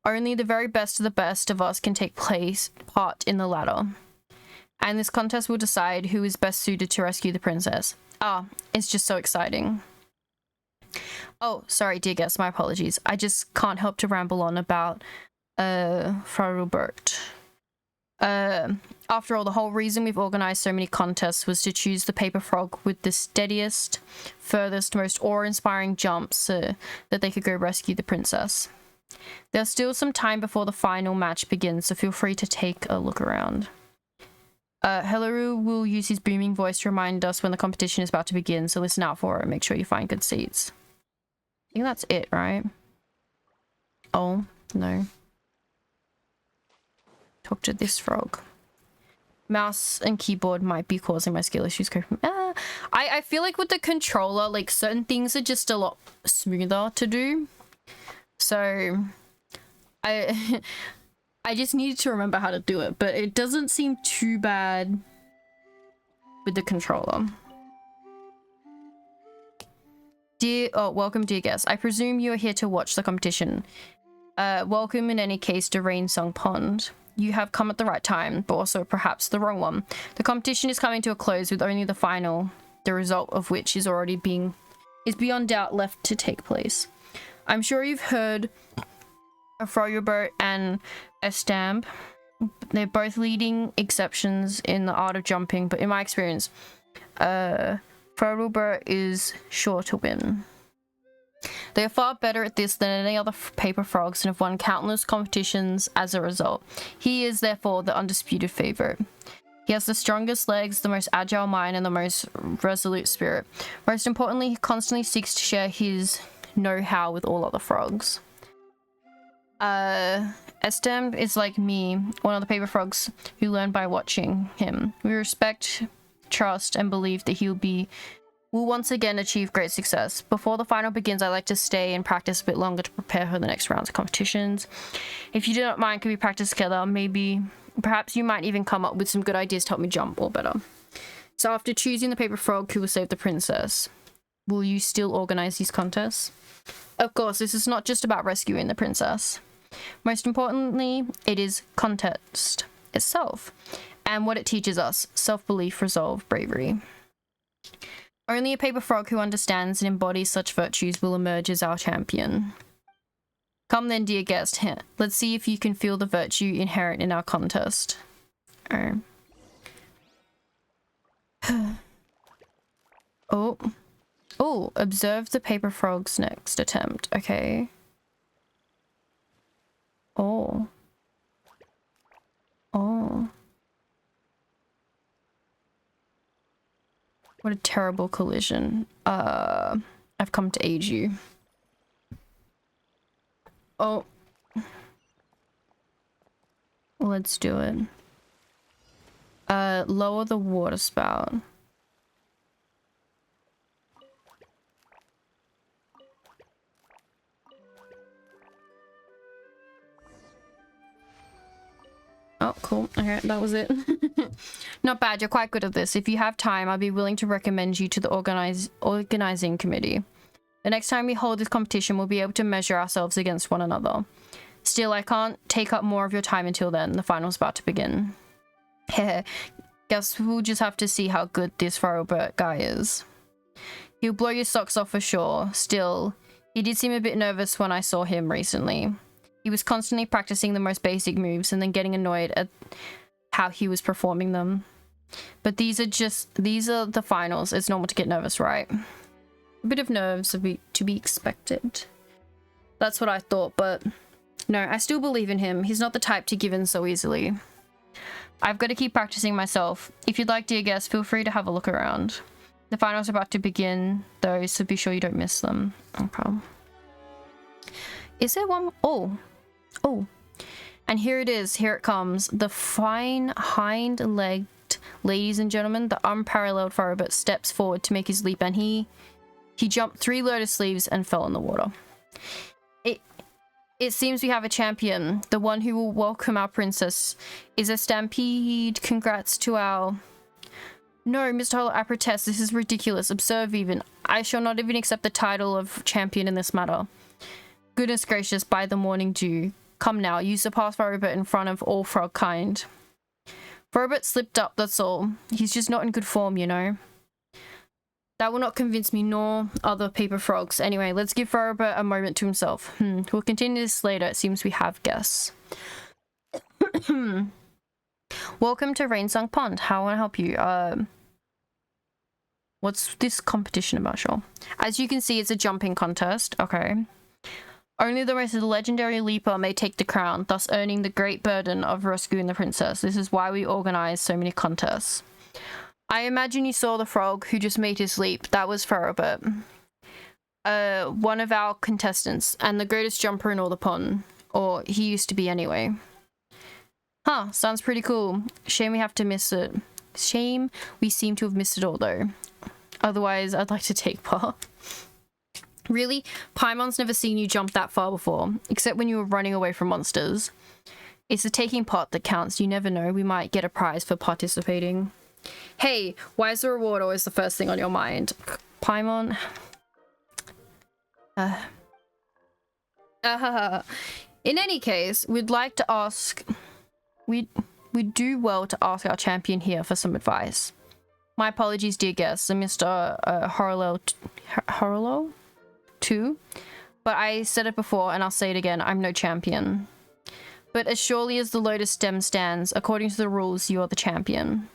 Only the very best of the best of us can take part in the latter. And this contest will decide who is best suited to rescue the princess. Ah, it's just so exciting. Oh, sorry, dear guests, my apologies. I just can't help to ramble on about Farubert. After all, the whole reason we've organized so many contests was to choose the paper frog with the steadiest, furthest, most awe-inspiring jumps so that they could go rescue the princess. There's still some time before the final match begins, so feel free to take a look around. Helaru will use his booming voice to remind us when the competition is about to begin, so listen out for it and make sure you find good seats. I think that's it, right? Oh, no. Talk to this frog. Mouse and keyboard might be causing my skill issues. I feel like with the controller, like certain things are just a lot smoother to do. So I just needed to remember how to do it, but it doesn't seem too bad with the controller. Welcome, dear guests. I presume you are here to watch the competition. Welcome in any case to Rain Song Pond. You have come at the right time, but also perhaps the wrong one. The competition is coming to a close with only the final, the result of which is beyond doubt left to take place. I'm sure you've heard of Froyobert and Estamp. They're both leading exceptions in the art of jumping, but in my experience, Froyobert is sure to win. They are far better at this than any other paper frogs and have won countless competitions as a result. He is therefore the undisputed favorite. He has the strongest legs, the most agile mind, and the most resolute spirit. Most importantly, he constantly seeks to share his know-how with all other frogs. Estem is like me, one of the paper frogs who learn by watching him. We respect, trust, and believe that will once again achieve great success. Before the final begins, I like to stay and practice a bit longer to prepare for the next rounds of competitions. If you do not mind, can we practice together? Perhaps you might even come up with some good ideas to help me jump or better. So after choosing the paper frog who will save the princess, will you still organize these contests? Of course, this is not just about rescuing the princess. Most importantly, it is contest itself and what it teaches us: self-belief, resolve, bravery. Only a paper frog who understands and embodies such virtues will emerge as our champion. Come then, dear guest. Let's see if you can feel the virtue inherent in our contest. Oh, observe the paper frog's next attempt. Okay. Oh. What a terrible collision. I've come to aid you. Oh. Let's do it. Lower the water spout. Oh, cool. Okay, that was it. Not bad. You're quite good at this. If you have time, I'd be willing to recommend you to the organizing committee. The next time we hold this competition, we'll be able to measure ourselves against one another. Still, I can't take up more of your time until then. The final's about to begin. Heh. Guess we'll just have to see how good this Farrowbert guy is. He'll blow your socks off for sure. Still, he did seem a bit nervous when I saw him recently. He was constantly practicing the most basic moves and then getting annoyed at how he was performing them. But these are the finals. It's normal to get nervous, right? A bit of nerves to be expected. That's what I thought, but no, I still believe in him. He's not the type to give in so easily. I've got to keep practicing myself. If you'd like, dear guests, feel free to have a look around. The finals are about to begin, though, so be sure you don't miss them. Okay. Is there one? Oh. And here it is. Here it comes. The fine hind-legged, ladies and gentlemen, the unparalleled Farrowbert steps forward to make his leap, and he jumped 3 lotus leaves and fell in the water. It seems we have a champion. The one who will welcome our princess is a stampede. Congrats to our... No, Mr. Hollow, I protest. This is ridiculous. Absurd even. I shall not even accept the title of champion in this matter. Goodness gracious, by the morning dew. Come now, you surpass Farrowbert in front of all frog kind. Farrowbert slipped up, that's all. He's just not in good form, you know. That will not convince me, nor other paper frogs. Anyway, let's give Robert a moment to himself. We'll continue this later. It seems we have guests. Welcome to Rainsung Pond. How can I help you? What's this competition about, Sure? As you can see, it's a jumping contest. Okay. Only the most legendary leaper may take the crown, thus earning the great burden of rescuing the princess. This is why we organize so many contests. I imagine you saw the frog who just made his leap. That was Ferrobert. One of our contestants, and the greatest jumper in all the pond. Or he used to be anyway. Huh, sounds pretty cool. Shame we have to miss it. Shame we seem to have missed it all though. Otherwise, I'd like to take part. Really? Paimon's never seen you jump that far before, except when you were running away from monsters. It's the taking part that counts. You never know, we might get a prize for participating. Hey, why is the reward always the first thing on your mind? Paimon? In any case, we'd like to ask... We'd do well to ask our champion here for some advice. My apologies, dear guests, Mr. Horolo 2. But I said it before and I'll say it again, I'm no champion. But as surely as the lotus stem stands, according to the rules, you are the champion.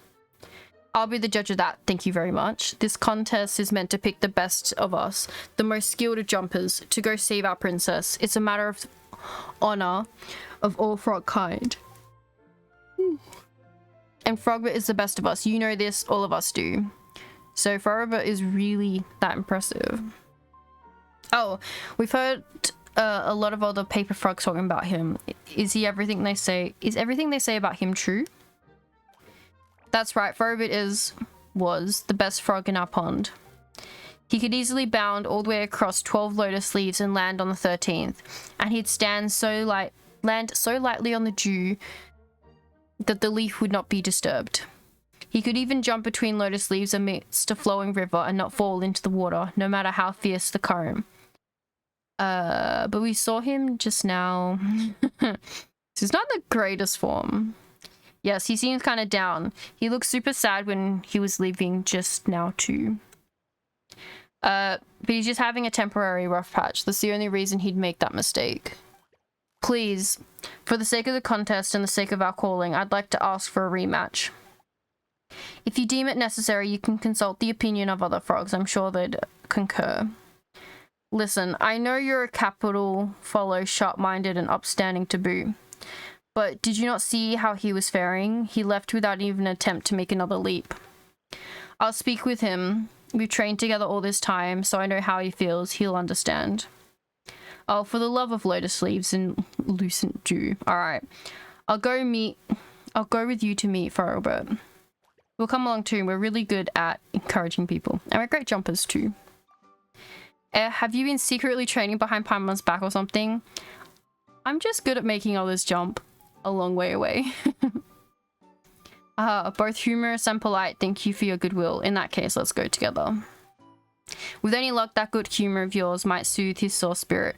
I'll be the judge of that, thank you very much. This contest is meant to pick the best of us, the most skilled of jumpers, to go save our princess. It's a matter of honor of all frog kind. And Frogbert is the best of us. You know this, all of us do. So Frogbert is really that impressive. Oh, we've heard a lot of other paper frogs talking about him. Is everything they say about him true? That's right, Frogbert was the best frog in our pond. He could easily bound all the way across 12 lotus leaves and land on the 13th. And he'd land so lightly on the dew that the leaf would not be disturbed. He could even jump between lotus leaves amidst a flowing river and not fall into the water, no matter how fierce the current. But we saw him just now. This is not the greatest form. Yes, he seems kind of down. He looked super sad when he was leaving just now too. But he's just having a temporary rough patch. That's the only reason he'd make that mistake. Please, for the sake of the contest and the sake of our calling, I'd like to ask for a rematch. If you deem it necessary, you can consult the opinion of other frogs. I'm sure they'd concur. Listen, I know you're a capital follow, sharp-minded and upstanding to boot. But did you not see how he was faring? He left without even an attempt to make another leap. I'll speak with him. We've trained together all this time, so I know how he feels. He'll understand. Oh, for the love of lotus leaves and lucent dew. Alright. I'll go with you to meet Furlbert. We'll come along too. We're really good at encouraging people. And we're great jumpers too. Have you been secretly training behind Paimon's back or something? I'm just good at making others jump a long way away. Both humorous and polite. Thank you for your goodwill. In that case, let's go together. With any luck, that good humor of yours might soothe his sore spirit.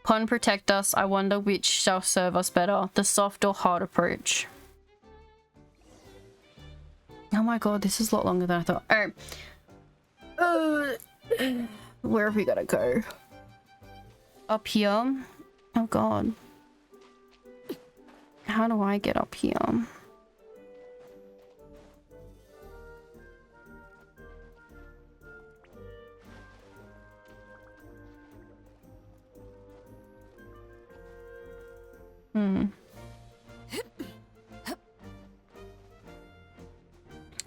Pond protect us. I wonder which shall serve us better, the soft or hard approach. Oh my god, this is a lot longer than I thought. Alright. Where have we gotta go? Up here? Oh god. How do I get up here?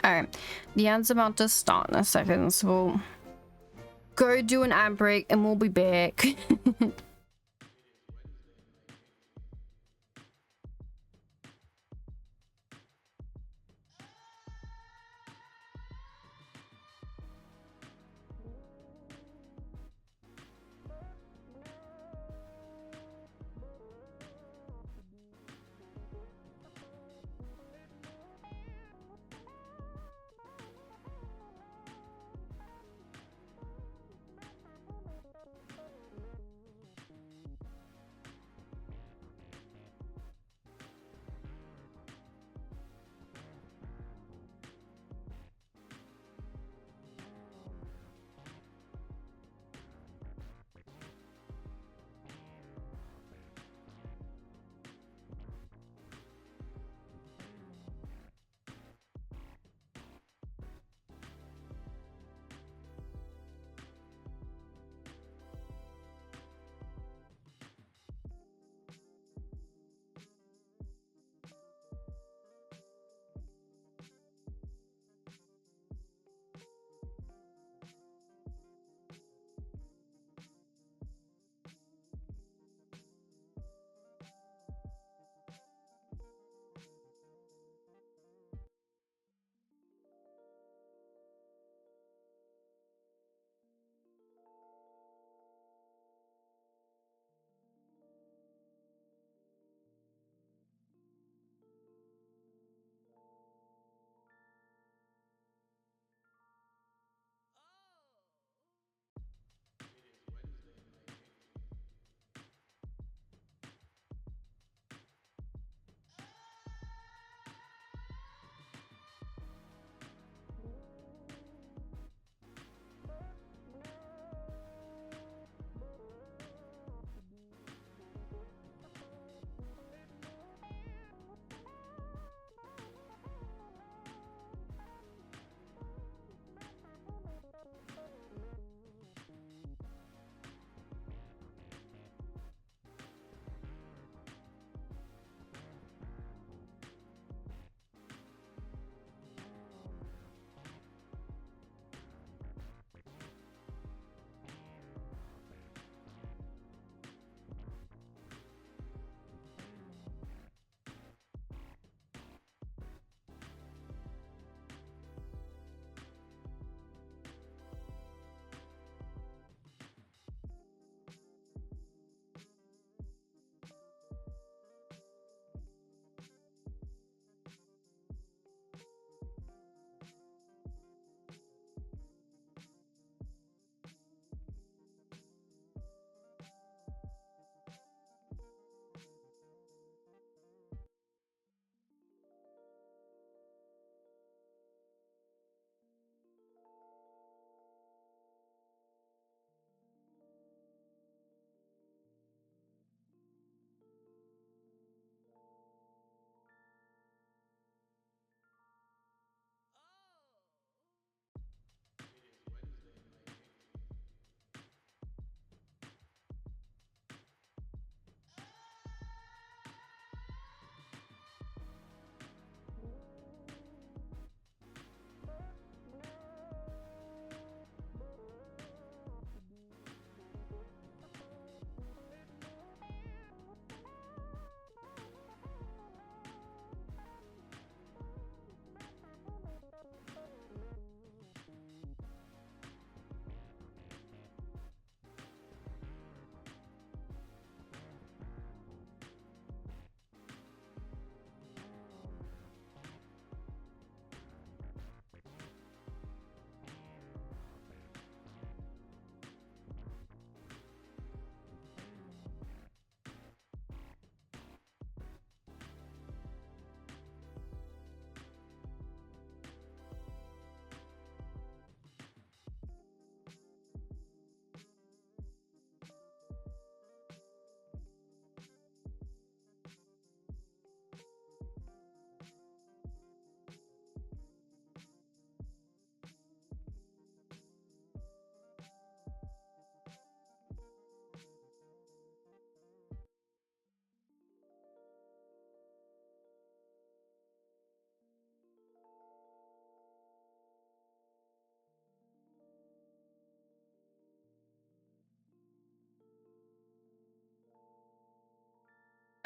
Alright, the ad's about to start in a second, so we'll go do an ad break and we'll be back.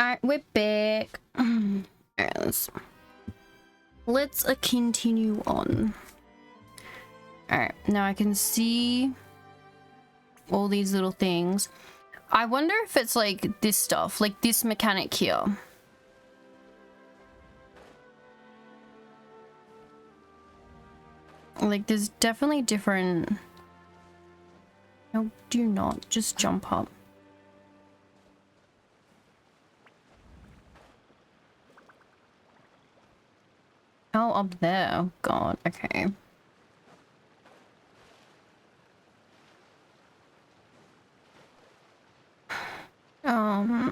Alright, we're back. Alright, let's continue on. Alright, now I can see all these little things. I wonder if it's like this stuff, like this mechanic here. Like there's definitely different... No, do not. Just jump up. Oh, up there. Oh god, okay. Oh.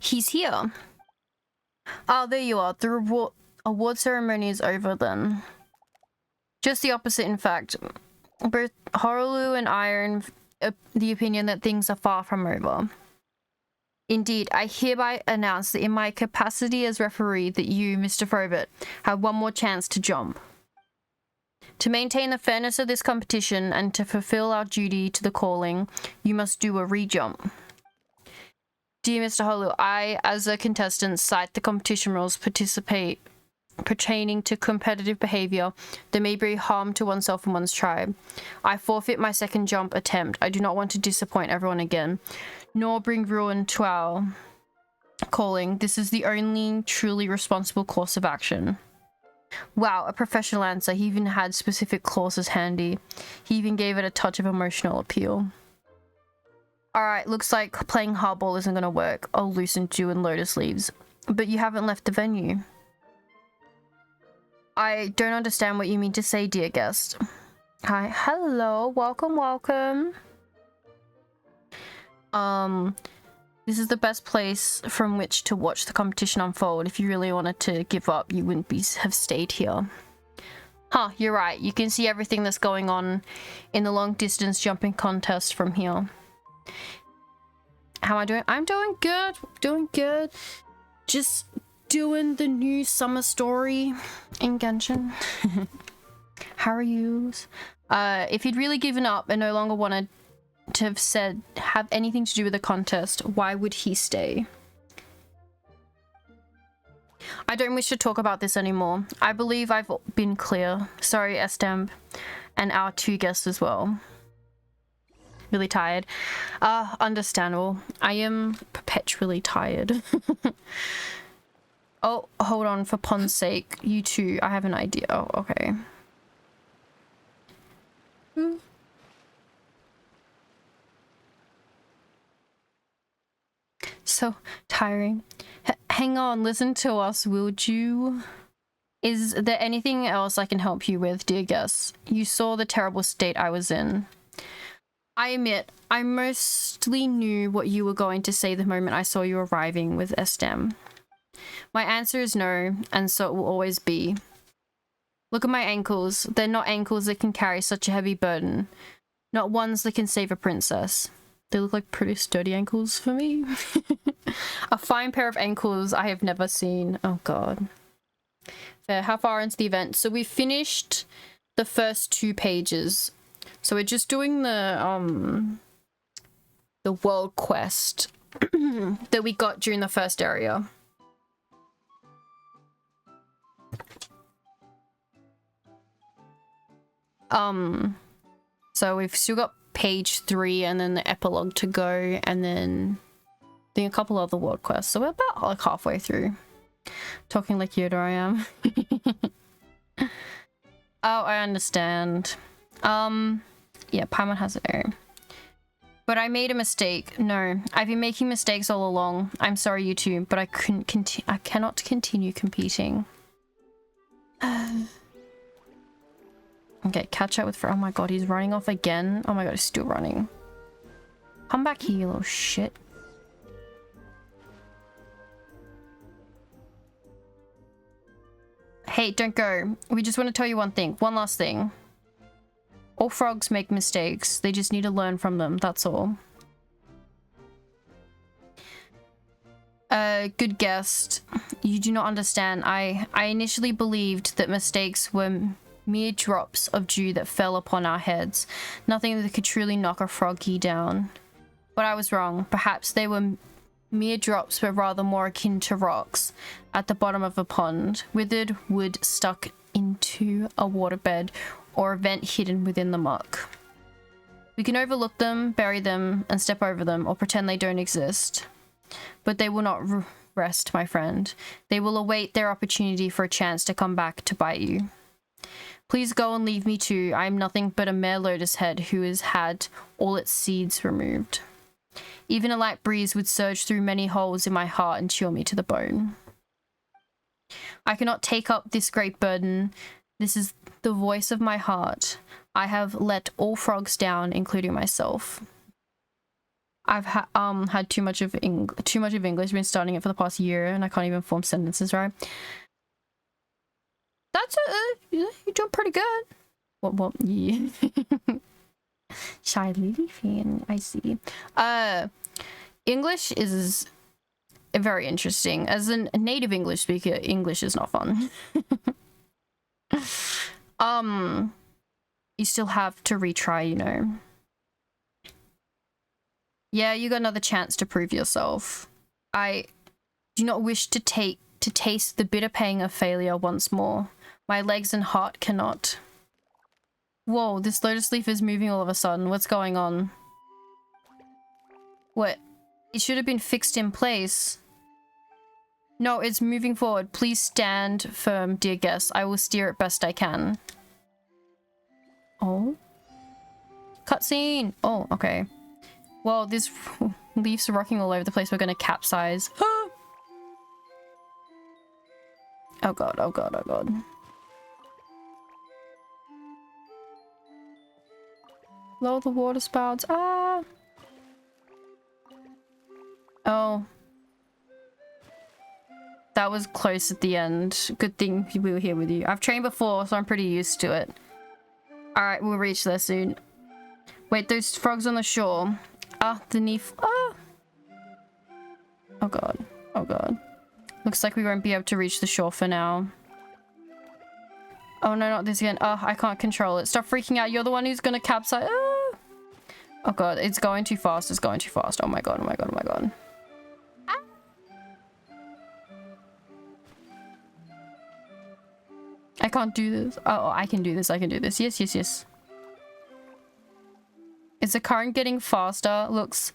He's here. Oh, there you are. The award ceremony is over then. Just the opposite, in fact. Both Horolu and I are in the opinion that things are far from over. Indeed, I hereby announce that in my capacity as referee that you, Mr. Frobert, have one more chance to jump. To maintain the fairness of this competition and to fulfill our duty to the calling, you must do a re-jump. Dear Mr. Horolu, I, as a contestant, cite the competition rules pertaining to competitive behavior that may bring harm to oneself and one's tribe. I forfeit my second jump attempt. I do not want to disappoint everyone again, nor bring ruin to our calling. This is the only truly responsible course of action. Wow, a professional answer. He even had specific clauses handy. He even gave it a touch of emotional appeal. Alright, looks like playing hardball isn't gonna work. I'll loosen you in lotus leaves. But you haven't left the venue. I don't understand what you mean to say, dear guest. Hi, hello, welcome, welcome. This is the best place from which to watch the competition unfold. If you really wanted to give up, you wouldn't have stayed here. Huh, you're right. You can see everything that's going on in the long distance jumping contest from here. How am I doing? I'm doing good. Doing good. Just doing the new summer story in Genshin. How are you? If he'd really given up and no longer wanted to have anything to do with the contest, why would he stay? I don't wish to talk about this anymore. I believe I've been clear. Sorry, Estamp, and our two guests as well. Really tired. Understandable. I am perpetually tired. Oh, hold on, for Pon's sake. You two, I have an idea. Oh, okay. So tiring. Hang on, listen to us, would you? Is there anything else I can help you with, dear guest? You saw the terrible state I was in. I admit, I mostly knew what you were going to say the moment I saw you arriving with Estem. My answer is no, and so it will always be. Look at my ankles. They're not ankles that can carry such a heavy burden. Not ones that can save a princess. They look like pretty sturdy ankles for me. A fine pair of ankles I have never seen. Oh god. Fair. How far into the event? So we finished the first 2 pages. So we're just doing the world quest that we got during the first area. So we've still got page 3 and then the epilogue to go, and then doing a couple other world quests. So we're about like halfway through. Talking like Yoda I am. Oh, I understand. Yeah, Paimon has it there. But I made a mistake. No, I've been making mistakes all along. I'm sorry, you two, but I cannot continue competing. Okay, catch up with... Oh my god, he's running off again. Oh my god, he's still running. Come back here, you little shit. Hey, don't go. We just want to tell you one thing. One last thing. All frogs make mistakes. They just need to learn from them. That's all. Good guest. You do not understand. I initially believed that mistakes were mere drops of dew that fell upon our heads, nothing that could truly knock a froggy down. But I was wrong. Perhaps they were mere drops, but rather more akin to rocks at the bottom of a pond, withered wood stuck into a waterbed, or a vent hidden within the muck. We can overlook them, bury them, and step over them, or pretend they don't exist. But they will not rest, my friend. They will await their opportunity for a chance to come back to bite you. Please go and leave me too. I am nothing but a mere lotus head who has had all its seeds removed. Even a light breeze would surge through many holes in my heart and chill me to the bone. I cannot take up this great burden. This is the voice of my heart. I have let all frogs down, including myself. I've had too much of English. Been studying it for the past year, and I can't even form sentences right. That's you're doing pretty good. What? Yeah. Shy lady fan. I see. English is very interesting. As a native English speaker, English is not fun. You still have to retry, you know. Yeah, you got another chance to prove yourself. I do not wish to taste the bitter pang of failure once more. My legs and heart cannot. Whoa, this lotus leaf is moving all of a sudden. What's going on? What? It should have been fixed in place. No, it's moving forward. Please stand firm, dear guest. I will steer it best I can. Oh? Cutscene! Oh, okay. Well, these leaves are rocking all over the place. We're gonna capsize. Oh god, oh god, oh god. Lower the water spouts. Ah! Oh. That was close at the end. Good thing we were here with you. I've trained before, so I'm pretty used to it. Alright, we'll reach there soon. Wait, those frogs on the shore. Ah, the neef. Ah! Oh god. Oh god. Looks like we won't be able to reach the shore for now. Oh no, not this again. Oh, I can't control it. Stop freaking out. You're the one who's gonna capsize. Ah! Oh god, it's going too fast. It's going too fast. Oh my god, oh my god, oh my god. Ah! I can't do this. Oh, I can do this. I can do this. Yes, yes, yes. Is the current getting faster? Looks...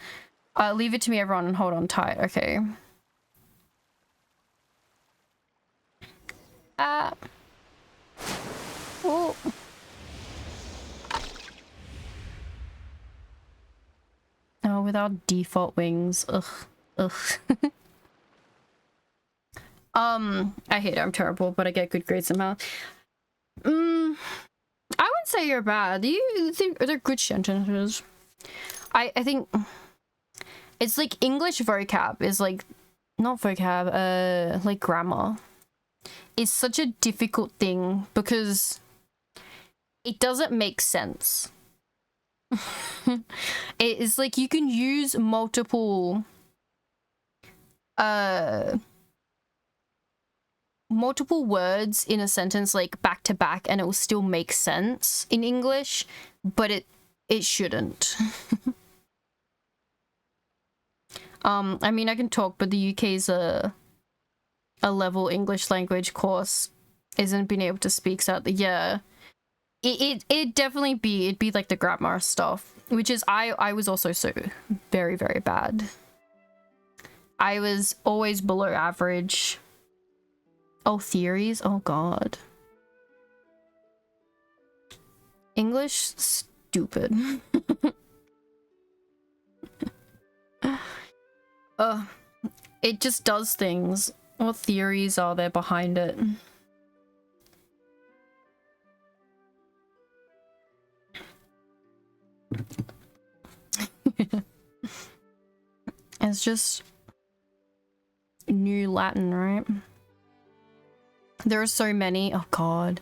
leave it to me, everyone, and hold on tight. Okay. Ah. Oh. Oh, without default wings. Ugh. Ugh. I hate it. I'm terrible, but I get good grades somehow. I wouldn't say you're bad. They're good sentences. I think it's like English vocab is like, not vocab, like grammar. It's such a difficult thing because it doesn't make sense. It is like you can use multiple words in a sentence like back to back and it will still make sense in English, but it shouldn't. I mean, I can talk, but the UK's a level English language course isn't being able to speak, so yeah. It'd definitely be, it'd be like the grammar stuff, which is I was also so very, very bad. I was always below average. Oh, theories? Oh god. English? Stupid. It just does things. What theories are there behind it? It's just new Latin, right? There are so many. Oh god.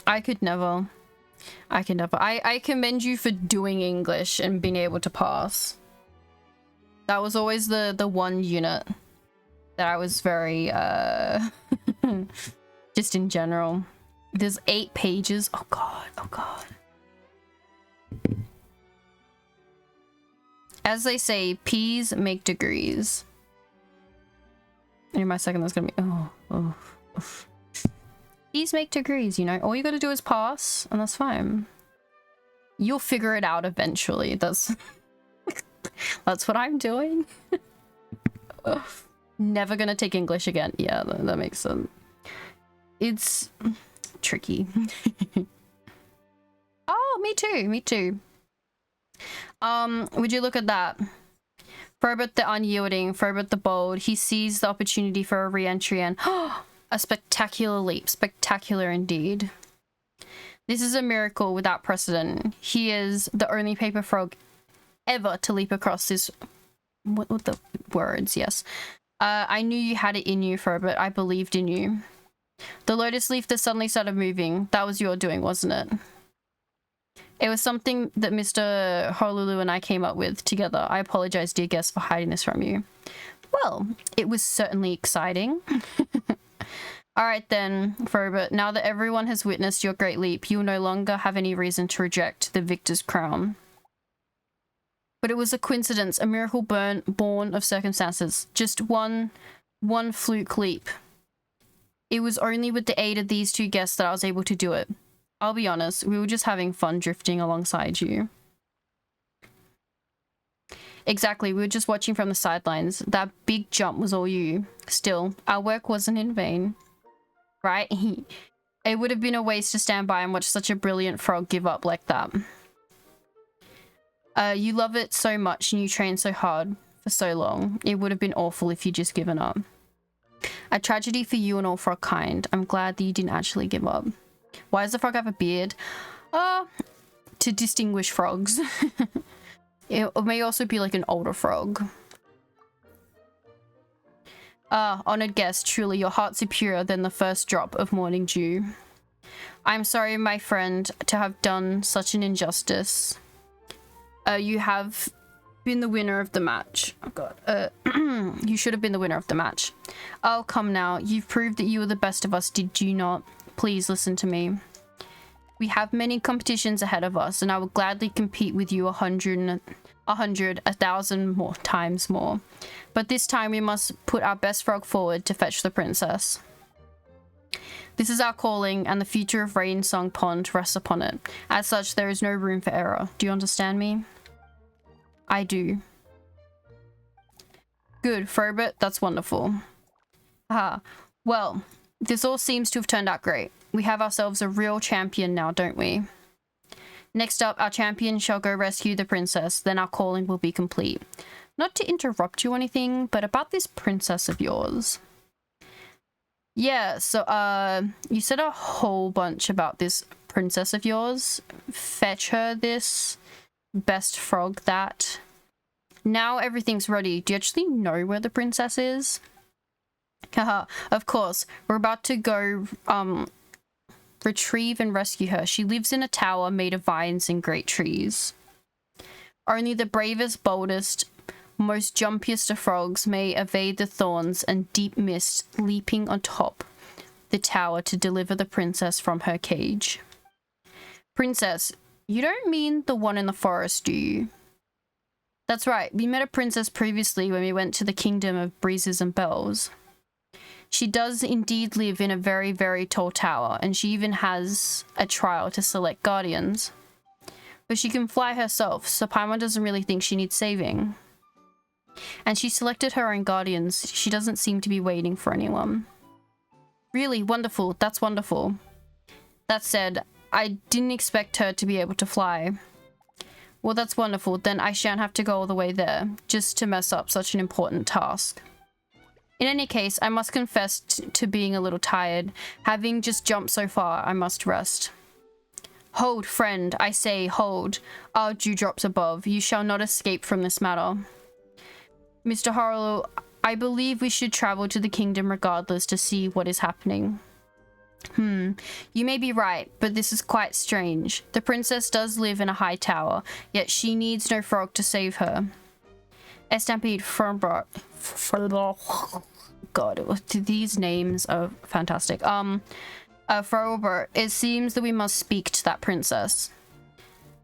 I could never. I commend you for doing English and being able to pass. That was always the one unit that I was very Just in general. There's 8 pages. Oh god, oh god. As they say, P's make degrees. In my second, that's gonna be oh. P's make degrees, you know. All you gotta do is pass, and that's fine. You'll figure it out eventually. That's that's what I'm doing. Never gonna take English again. Yeah, that makes sense. It's tricky. Oh, me too, me too. Would you look at that? Frobert the unyielding, Frobert the bold. He sees the opportunity for a re-entry and a spectacular leap. Spectacular indeed. This is a miracle without precedent. He is the only paper frog ever to leap across this... What the words? Yes. I knew you had it in you, Frobert. I believed in you. The lotus leaf that suddenly started moving, that was your doing, wasn't it? It was something that Mr. Honolulu and I came up with together. I apologize, dear guest, for hiding this from you. Well, it was certainly exciting. Alright then, Frobert, now that everyone has witnessed your great leap, you will no longer have any reason to reject the victor's crown. But it was a coincidence, a miracle born of circumstances. Just one fluke leap. It was only with the aid of these 2 guests that I was able to do it. I'll be honest, we were just having fun drifting alongside you. Exactly, we were just watching from the sidelines. That big jump was all you. Still, our work wasn't in vain. Right? It would have been a waste to stand by and watch such a brilliant frog give up like that. You love it so much and you train so hard for so long. It would have been awful if you'd just given up. A tragedy for you and all frog kind. I'm glad that you didn't actually give up. Why does the frog have a beard? To distinguish frogs. It may also be like an older frog. Honored guest, truly your hearts are purer than the first drop of morning dew. I'm sorry, my friend, to have done such an injustice. You have been the winner of the match. Oh god. You should have been the winner of the match. Oh, come now. You've proved that you were the best of us, did you not? Please listen to me. We have many competitions ahead of us, and I will gladly compete with you 100, 1,000 more times more. But this time we must put our best frog forward to fetch the princess. This is our calling, and the future of Rain Song Pond rests upon it. As such, there is no room for error. Do you understand me? I do. Good, Frobert, that's wonderful. Aha. Well, this all seems to have turned out great. We have ourselves a real champion now, don't we? Next up, our champion shall go rescue the princess, then our calling will be complete. Not to interrupt you or anything, but about this princess of yours. Yeah, so, you said a whole bunch about this princess of yours. Fetch her this. Best frog that. Now everything's ready. Do you actually know where the princess is? Haha, of course. We're about to go, retrieve and rescue her. She lives in a tower made of vines and great trees. Only the bravest, boldest, most jumpiest of frogs may evade the thorns and deep mist leaping on top the tower to deliver the princess from her cage. Princess, you don't mean the one in the forest, do you? That's right, we met a princess previously when we went to the kingdom of breezes and bells. She does indeed live in a very, very tall tower, and she even has a trial to select guardians. But she can fly herself, so Paimon doesn't really think she needs saving. And she selected her own guardians. She doesn't seem to be waiting for anyone. Really, wonderful. That's wonderful. That said, I didn't expect her to be able to fly. Well, that's wonderful. Then I shan't have to go all the way there, just to mess up such an important task. In any case, I must confess to being a little tired. Having just jumped so far, I must rest. Hold, friend, I say, hold. Our dewdrops above. You shall not escape from this matter. Mr. Harlow, I believe we should travel to the kingdom regardless to see what is happening. You may be right, but this is quite strange. The princess does live in a high tower, yet she needs no frog to save her. Estampede Fernbrock. god, these names are fantastic. Frober, it seems that we must speak to that princess.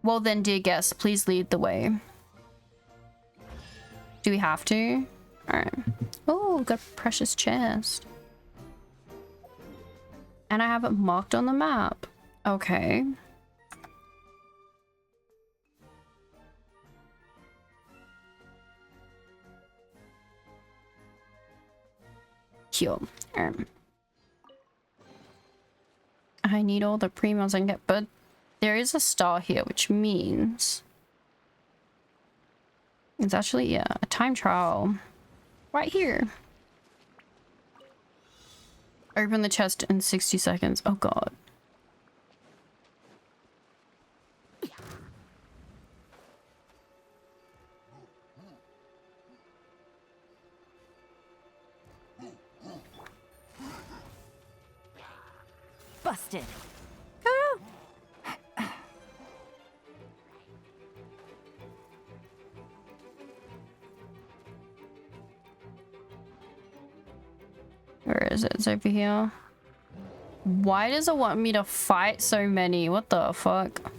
Well then, dear guest, please lead the way. Do we have to? Alright. Oh, we've got a precious chest. And I have it marked on the map. Okay. Here. I need all the primos I can get, but there is a star here, which means it's actually, yeah, a time trial right here. Open the chest in 60 seconds. Oh god. Busted. Where is it? It's over here. Why does it want me to fight so many? What the fuck?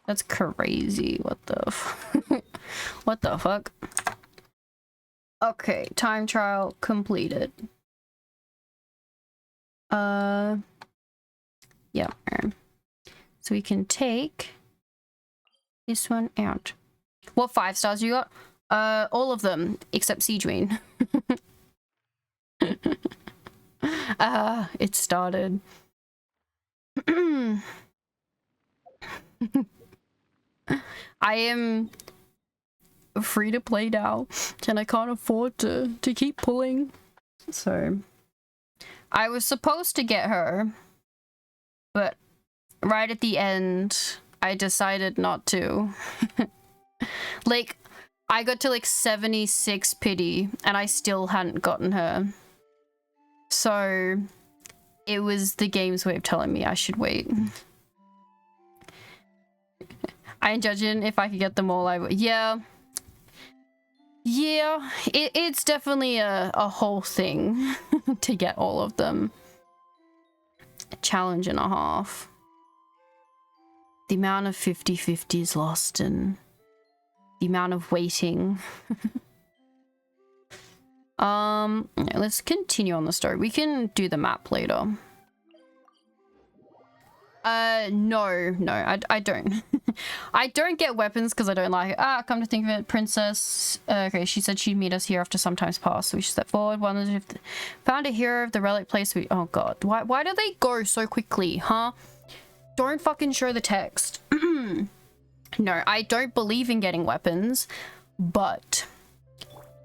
That's crazy. What the what the fuck? Okay, time trial completed. Yeah. So we can take this one out. What 5 stars you got? All of them except Siegeween. It started. I am free to play now, and I can't afford to keep pulling. So I was supposed to get her, but right at the end I decided not to. Like, I got to like 76 pity and I still hadn't gotten her. So it was the game's way of telling me I should wait. I imagine if I could get them all, I would. Yeah. Yeah, it's definitely a whole thing to get all of them. A challenge and a half. The amount of 50-50s lost and the amount of waiting. Let's continue on the story. We can do the map later. No, I don't. I don't get weapons because I don't like it. Ah, come to think of it, princess. Okay, she said she'd meet us here after some time's passed. So we should step forward. Wondered if found a hero of the relic place. Oh god, why do they go so quickly, huh? Don't fucking show the text. No, I don't believe in getting weapons, but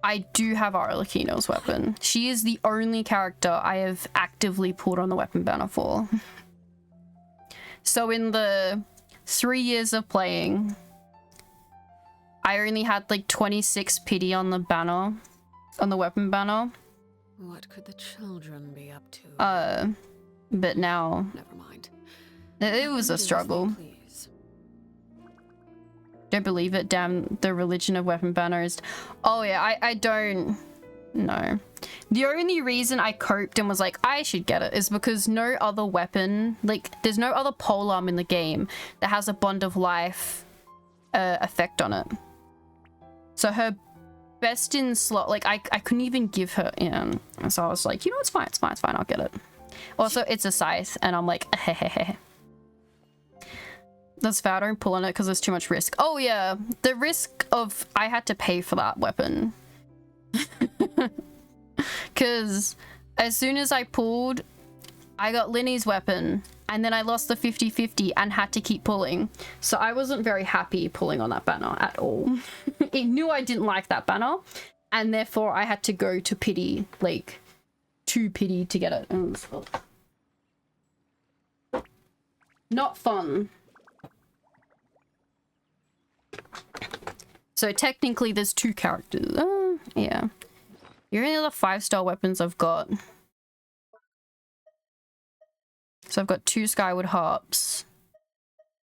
I do have Arlecchino's weapon. She is the only character I have actively pulled on the weapon banner for. So in the 3 years of playing, I only had like 26 pity on the banner, on the weapon banner. What could the children be up to? But now... Never mind. It was a struggle. Don't believe it, damn, the religion of weapon banner is... Oh yeah, I don't... No. The only reason I coped and was like, I should get it, is because no other weapon, like, there's no other polearm in the game that has a bond of life effect on it. So her best in slot, like, I couldn't even give her, so I was like, you know, it's fine, I'll get it. Also, it's a scythe, and I'm like, hehehe. That's fair, I don't pull on it because there's too much risk. Oh yeah, the risk of, I had to pay for that weapon. Because as soon as I pulled, I got Linny's weapon, and then I lost the 50-50 and had to keep pulling. So I wasn't very happy pulling on that banner at all. It knew I didn't like that banner, and therefore I had to go to pity, like, to pity to get it. And it was not fun. So technically there's 2 characters. Yeah. You're only the 5-star weapons I've got. So I've got 2 Skyward Harps,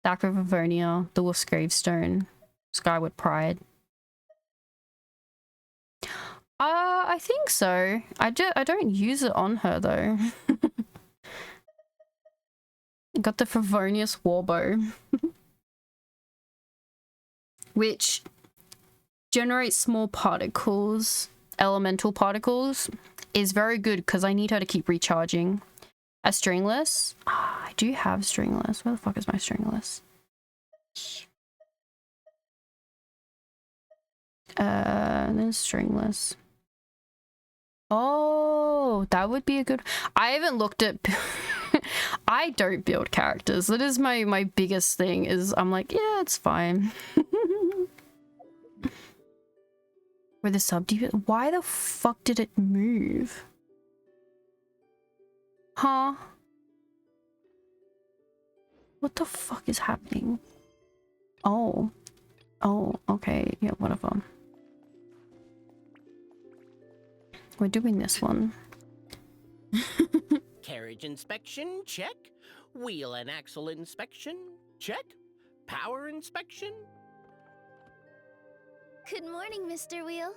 Dagger of Avonia, the Wolf's Gravestone, Skyward Pride. I think so. I don't use it on her though. Got the Favonius Warbow. Which generates small particles, elemental particles. Is very good because I need her to keep recharging. A stringless? I do have stringless. Where the fuck is my stringless? Then stringless. Oh, that would be a good... I haven't looked at... I don't build characters. That is my biggest thing is I'm like, yeah, it's fine. Where the sub... Why the fuck did it move? Huh? What the fuck is happening? Oh. Oh, okay. Yeah, whatever. We're doing this one. Carriage inspection, check. Wheel and axle inspection, check. Power inspection. Good morning, Mr. Wheel.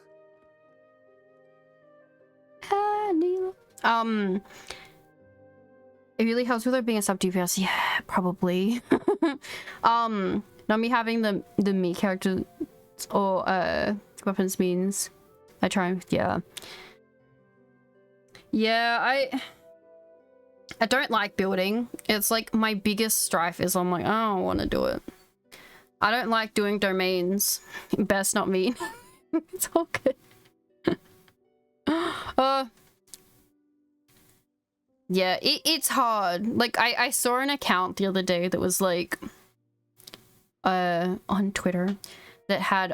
It really helps with her being a sub DPS. Yeah, probably. Not me having the me character or weapons means I try. Yeah. Yeah, I don't like building. It's like my biggest strife is I'm like, I don't want to do it. I don't like doing domains. Best not me. It's all good. Yeah, it's hard. Like I saw an account the other day that was like on Twitter that had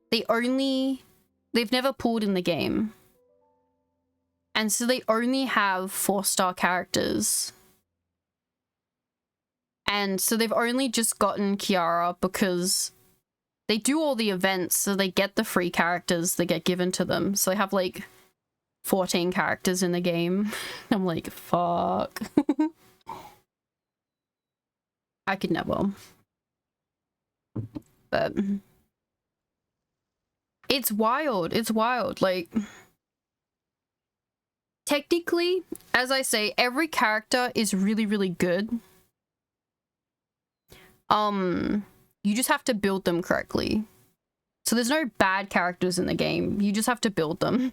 they've never pulled in the game. And so they only have 4-star characters. And so they've only just gotten Kiara because they do all the events, so they get the free characters that get given to them. So they have like 14 characters in the game. I'm like, fuck. I could never. But it's wild. It's wild. Like, technically, as I say, every character is really, really good. You just have to build them correctly. So there's no bad characters in the game. You just have to build them.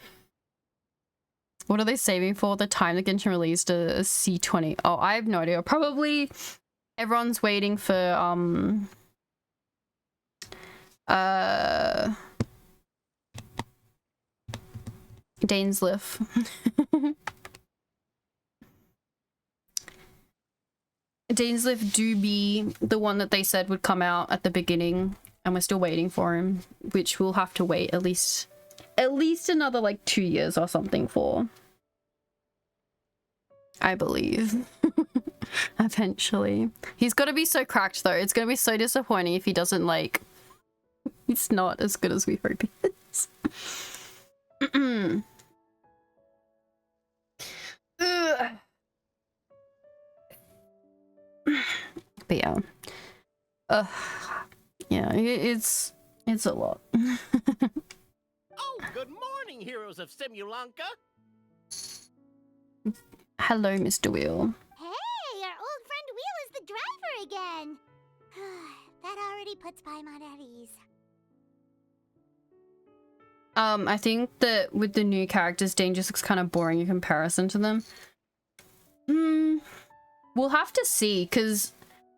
What are they saving for? The time that Genshin released a C20. Oh, I have no idea. Probably everyone's waiting for Dainsliff. Dainsliff do be the one that they said would come out at the beginning, and we're still waiting for him, which we'll have to wait at least another like 2 years or something for. I believe. Eventually. He's got to be so cracked though. It's going to be so disappointing if he doesn't like... It's not as good as we hope he is. But yeah. Yeah, it's a lot. Oh, good morning, heroes of Simulanka. Hello, Mr. Wheel. Hey, our old friend Wheel is the driver again. That already puts Paimon at ease. I think that with the new characters, Dane just looks kind of boring in comparison to them. We'll have to see, because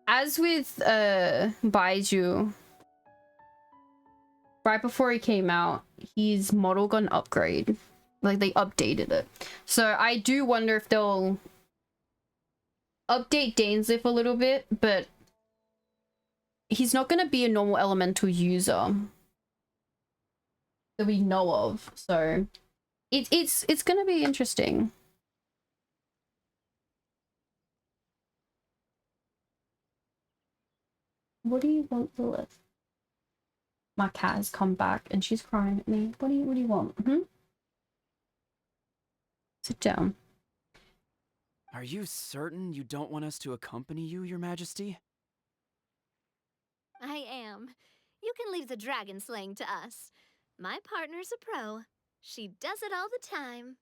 as with Baiju, right before he came out, his model got an upgrade. Like, they updated it. So I do wonder if they'll update Dainsliff a little bit, but he's not going to be a normal elemental user that we know of. So it's going to be interesting. What do you want, Lilith? My cat has come back and she's crying at me. What do you want? Sit down. Are you certain you don't want us to accompany you, Your Majesty? I am. am. You can leave the dragon slaying to us. My partner's a pro. She does it all the time.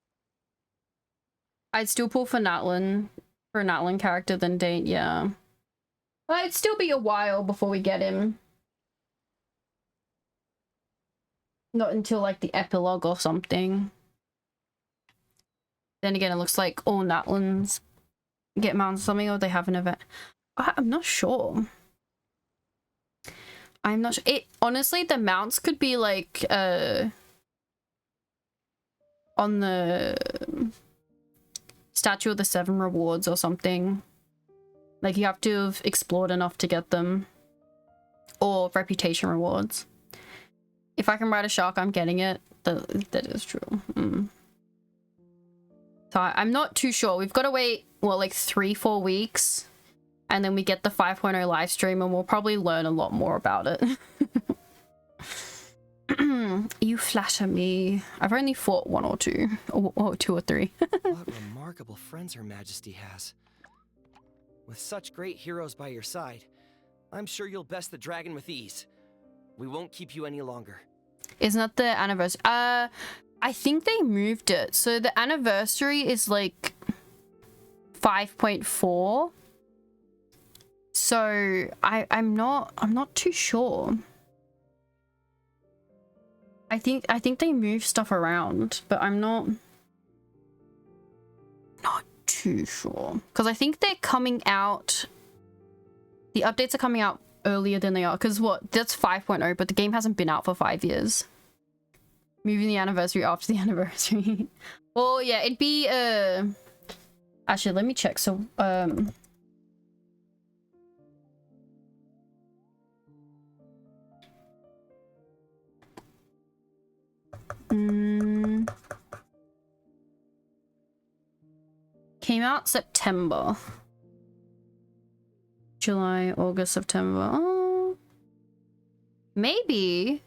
I'd still pull for Natlin. For a Natlin character than Date, yeah. It'd still be a while before we get him. Not until like the epilogue or something. Then again, it looks like all Natlins get mounts or something, or they have an event. I'm not sure. I'm not sure. It honestly, the mounts could be like on the Statue of the Seven rewards or something. Like you have to have explored enough to get them, or reputation rewards. If I can ride a shark, I'm getting it. That is true. So I'm not too sure. We've got to wait, what, like 3-4 weeks, and then we get the 5.0 live stream, and we'll probably learn a lot more about it. You flatter me. I've only fought 1 or 2, or 2 or 3. What remarkable friends Her Majesty has. With such great heroes by your side, I'm sure you'll best the dragon with ease. We won't keep you any longer. Isn't that the anniversary? I think they moved it. So the anniversary is like 5.4. So I'm not too sure. I think they moved stuff around, but I'm not too sure. Because I think they're coming out, the updates are coming out earlier than they are. Because what? That's 5.0, but the game hasn't been out for 5 years. Moving the anniversary after the anniversary. Well, yeah, it'd be actually, let me check. So came out September. July, August, September. Oh, maybe.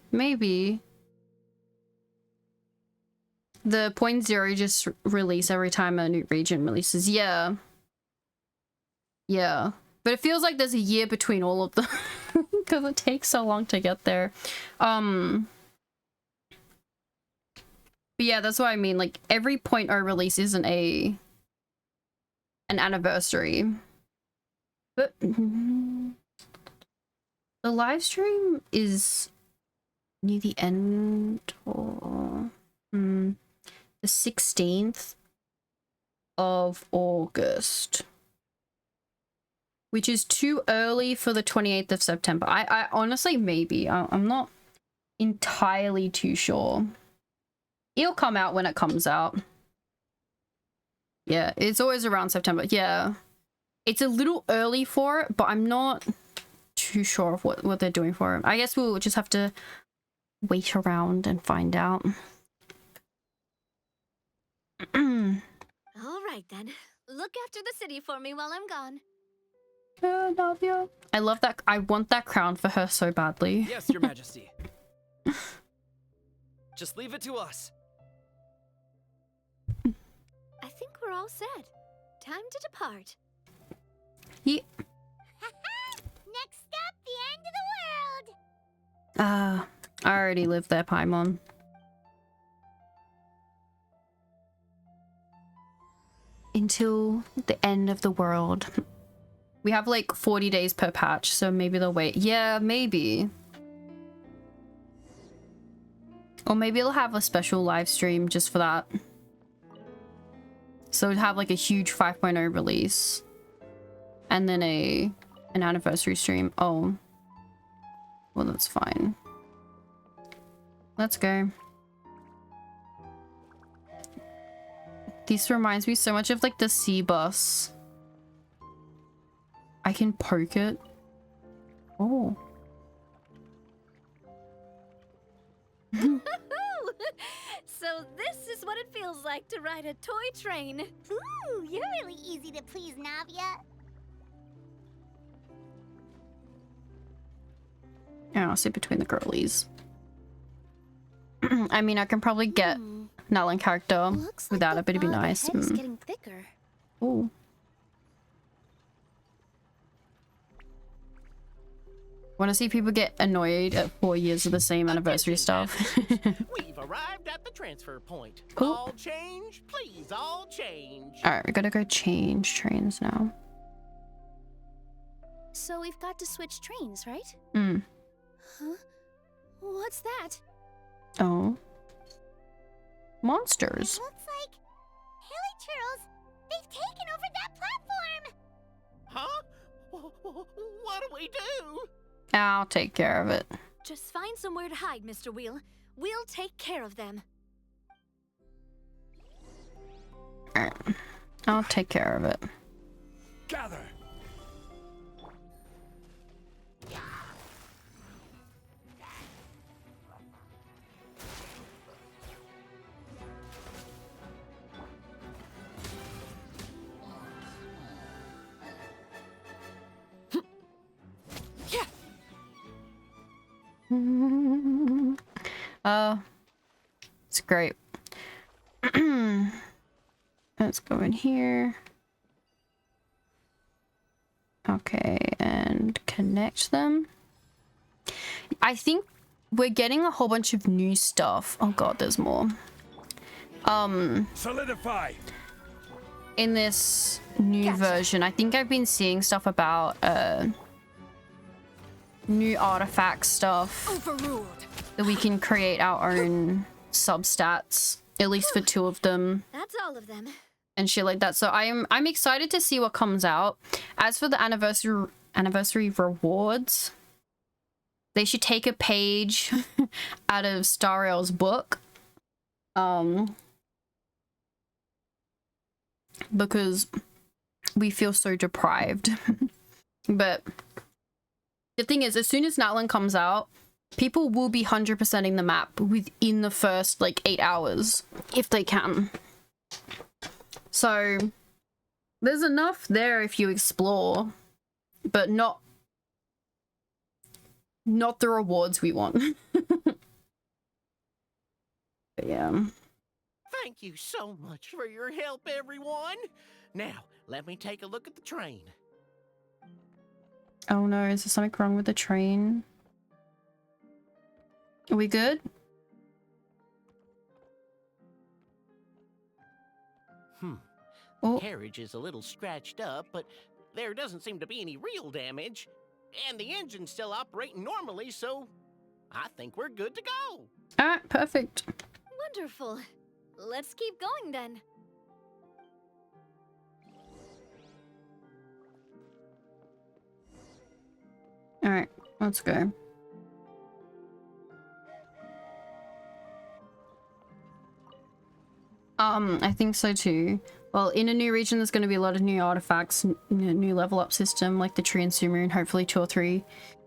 The 0.0 just release every time a new region releases. Yeah. Yeah. But it feels like there's a year between all of them. Because it takes so long to get there. But yeah, that's what I mean. Like, every 0.0 release isn't an anniversary. But the live stream is near the end, or the 16th of August, which is too early for the 28th of September. I honestly, maybe. I'm not entirely too sure. It'll come out when it comes out. Yeah, it's always around September. Yeah. It's a little early for it, but I'm not too sure of what they're doing for it. I guess we'll just have to wait around and find out. All right then. Look after the city for me while I'm gone. Navia. I love that. I want that crown for her so badly. Yes, Your Majesty. Just leave it to us. I think we're all set. Time to depart. Yeah. Next up, the end of the world. I already live there, Paimon. Until the end of the world. We have like 40 days per patch, so maybe they'll wait. Yeah, maybe. Or maybe they'll have a special live stream just for that. So it'd have like a huge 5.0 release. And then an anniversary stream. Oh. Well, that's fine. Let's go. This reminds me so much of like the sea bus. I can poke it. Oh. So this is what it feels like to ride a toy train. Ooh, you're really easy to please, Navia. Yeah, I'll sit between the girlies. I mean, I can probably get Natlin character without it, but it'd be nice. It's getting thicker. Ooh. Want to see people get annoyed at 4 years of the same anniversary stuff. We've arrived at the transfer point. Cool. All change, please, all change. Alright, we gotta go change trains now. So we've got to switch trains, right? Hmm. Huh? What's that? Oh. Monsters. It looks like Hilly Churls. They've taken over that platform. Huh? What do we do? I'll take care of it. Just find somewhere to hide, Mr. Wheel. We'll take care of them. Alright. I'll take care of it. Gather. It's great. Let's go in here. Okay, and connect them. I think we're getting a whole bunch of new stuff. Oh god, there's more. Solidify. In this new version, I think I've been seeing stuff about new artifact stuff. Overruled. That we can create our own substats, at least for 2 of them. That's all of them. And shit like that. So I'm excited to see what comes out. As for the anniversary rewards, they should take a page out of Stariel's book. Because we feel so deprived. But the thing is, as soon as Natlan comes out, people will be 100%ing the map within the first, like, 8 hours, if they can. So, there's enough there if you explore, but not the rewards we want. But yeah. Thank you so much for your help, everyone. Now, let me take a look at the train. Oh no, is there something wrong with the train? Are we good? The carriage is a little scratched up, but there doesn't seem to be any real damage. And the engine's still operating normally, so I think we're good to go. Alright, perfect. Wonderful. Let's keep going then. Alright, let's go. I think so too. Well, in a new region, there's going to be a lot of new artifacts, new level up system, like the tree and Sumer, and hopefully 2 or 3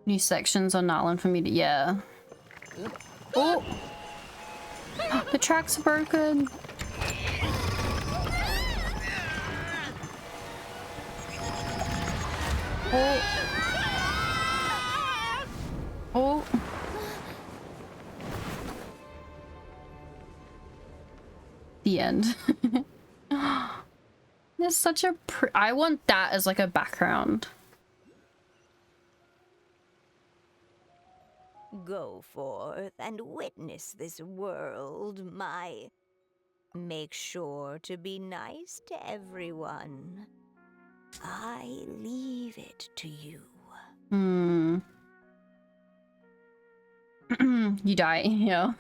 new sections on Natlan for me to, yeah. Oh! The tracks are broken! Oh! Oh! The end. There's such a I want that as like a background. Go forth and witness this world, my... Make sure to be nice to everyone. I leave it to you. You die, yeah.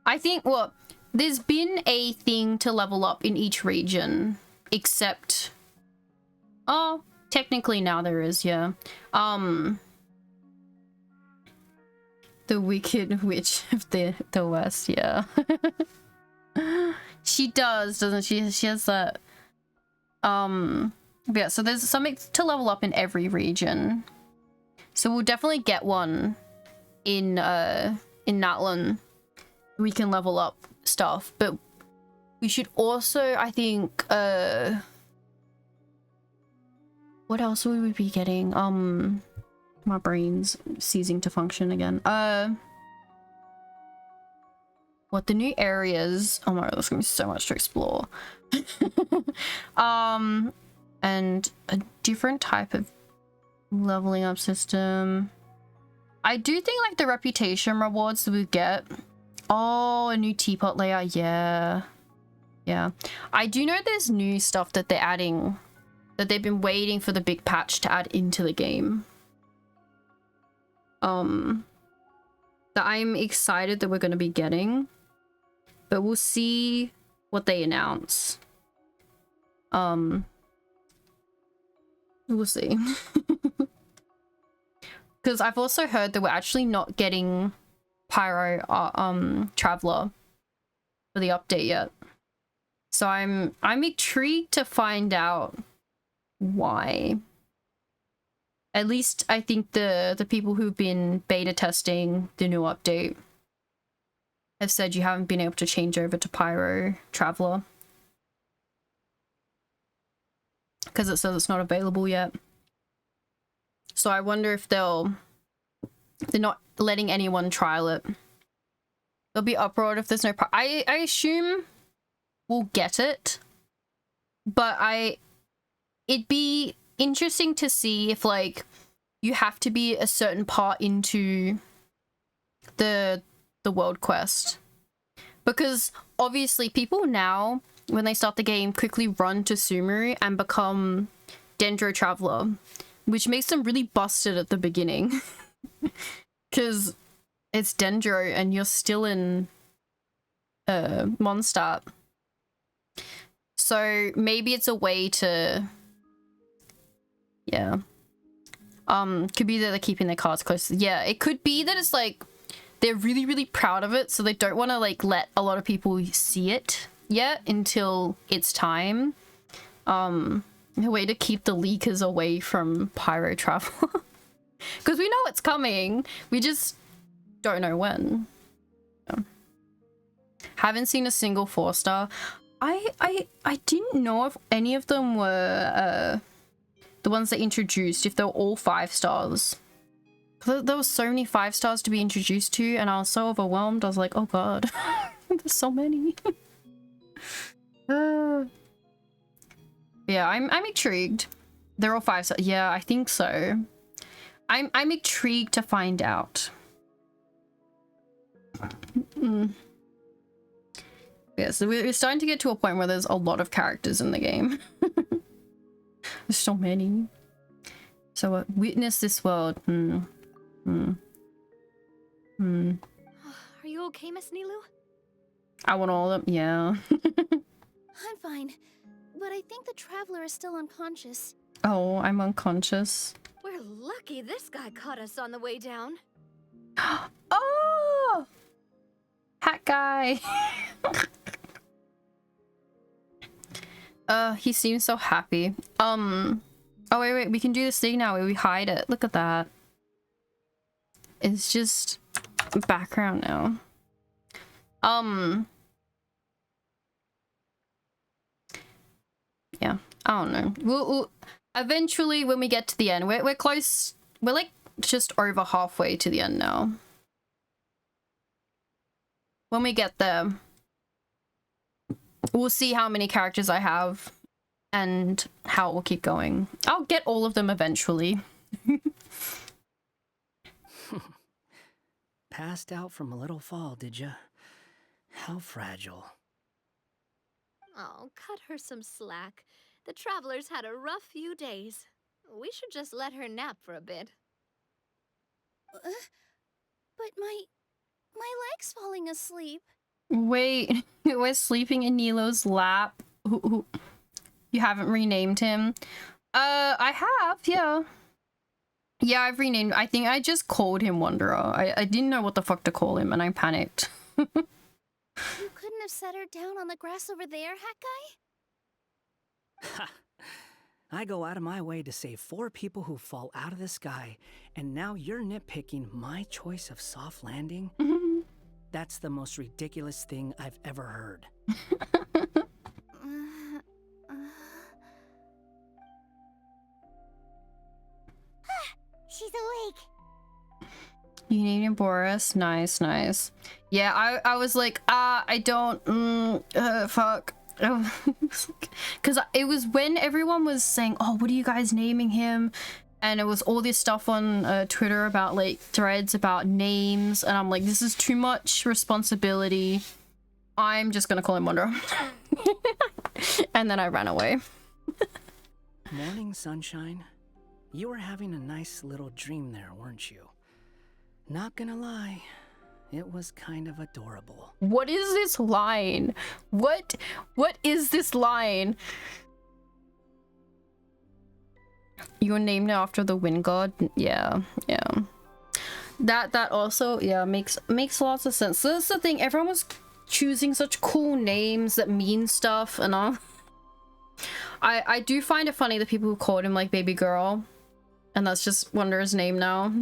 I think, well, there's been a thing to level up in each region, except... Oh, technically now there is, yeah. The Wicked Witch of the West, yeah. She does, doesn't she? She has that. Yeah, so there's something to level up in every region. So we'll definitely get one in Natlan. We can level up stuff, but we should also, I think, what else would we be getting? My brain's ceasing to function again. What, the new areas? Oh my god, there's gonna be so much to explore. And a different type of leveling up system. I do think like the reputation rewards that we get. Oh, a new teapot layout. Yeah. Yeah. I do know there's new stuff that they're adding, that they've been waiting for the big patch to add into the game. That I'm excited that we're going to be getting, but we'll see what they announce. We'll see. Because I've also heard that we're actually not getting Pyro Traveler for the update yet. So I'm intrigued to find out why. At least I think the people who've been beta testing the new update have said you haven't been able to change over to Pyro Traveler. Because it says it's not available yet. So I wonder if they're not letting anyone trial it. There'll be uproar if there's no I assume we'll get it. But it'd be interesting to see if like you have to be a certain part into the world quest, because obviously people now when they start the game quickly run to Sumeru and become Dendro Traveler, which makes them really busted at the beginning because it's Dendro and you're still in Mondstadt. So maybe it's a way to, yeah. Could be that they're keeping their cards close. Yeah, it could be that it's like they're really, really proud of it, so they don't want to like let a lot of people see it yet until it's time. A way to keep the leakers away from Pyro Travel. Because we know it's coming. We just don't know when. Yeah. Haven't seen a single 4-star. I didn't know if any of them were the ones they introduced, if they were all 5 stars. There were so many 5 stars to be introduced to, and I was so overwhelmed. I was like, oh god, there's so many. Yeah, I'm intrigued. They're all 5 stars. Yeah, I think so. I'm intrigued to find out. Yeah, so we're starting to get to a point where there's a lot of characters in the game. There's so many. So witness this world. Are you okay, Miss Nilu? I want all of them. Yeah. I'm fine, but I think the traveler is still unconscious. Oh, I'm unconscious. We're lucky this guy caught us on the way down. Oh! Hat guy. He seems so happy. Oh wait, we can do this thing now where we hide it. Look at that. It's just background now. Yeah, I don't know. We'll eventually, when we get to the end, we're close. We're like just over halfway to the end now. When we get there, we'll see how many characters I have and how it will keep going. I'll get all of them eventually. Passed out from a little fall, did ya? How fragile. Oh, cut her some slack. The traveler's had a rough few days. We should just let her nap for a bit. But my leg's falling asleep. Wait, we're sleeping in Nilo's lap. Who, you haven't renamed him? I have, yeah. Yeah, I've renamed. I think I just called him Wanderer. I didn't know what the fuck to call him and I panicked. You couldn't have set her down on the grass over there, Hat Guy? Ha! I go out of my way to save 4 people who fall out of the sky, and now you're nitpicking my choice of soft landing? That's the most ridiculous thing I've ever heard. She's awake. You named him Boris. Nice, nice. Yeah, I was like, I don't, fuck. Because it was when everyone was saying, oh, what are you guys naming him? and it was all this stuff on Twitter about like threads about names, and I'm like, this is too much responsibility. I'm just gonna call him Wanderer. And then I ran away. Morning, sunshine. You were having a nice little dream there, weren't you? Not gonna lie, it was kind of adorable. What is this line? What is this line? You're named after the wind god? Yeah. That also, yeah, makes lots of sense. So that's the thing, everyone was choosing such cool names that mean stuff, and all. I do find it funny the people who called him like baby girl, and that's just Wanderer's name now.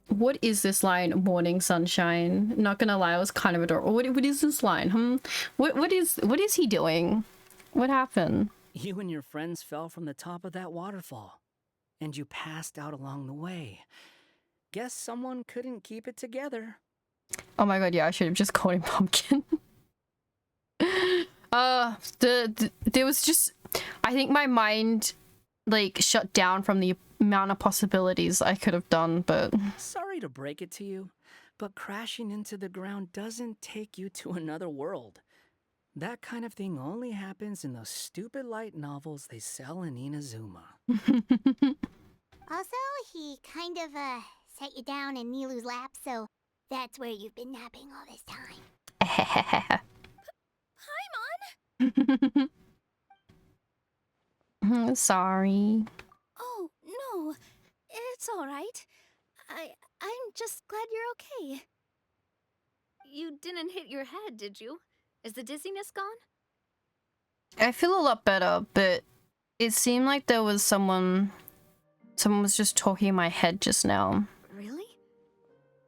What is this line? Morning sunshine. Not gonna lie, I was kind of adorable. What is this line? What is he doing? What happened? You and your friends fell from the top of that waterfall, and you passed out along the way. Guess someone couldn't keep it together. Oh my god, yeah, I should have just called him Pumpkin. There was just, I think my mind like shut down from the amount of possibilities I could have done, but Sorry to break it to you, but crashing into the ground doesn't take you to another world. That kind of thing only happens in those stupid light novels they sell in Inazuma. Also, he kind of, set you down in Nilu's lap, so that's where you've been napping all this time. Paimon? Sorry. Oh, no. It's all right. I'm just glad you're okay. You didn't hit your head, did you? Is the dizziness gone? I feel a lot better, but it seemed like there was someone was just talking in my head just now. Really?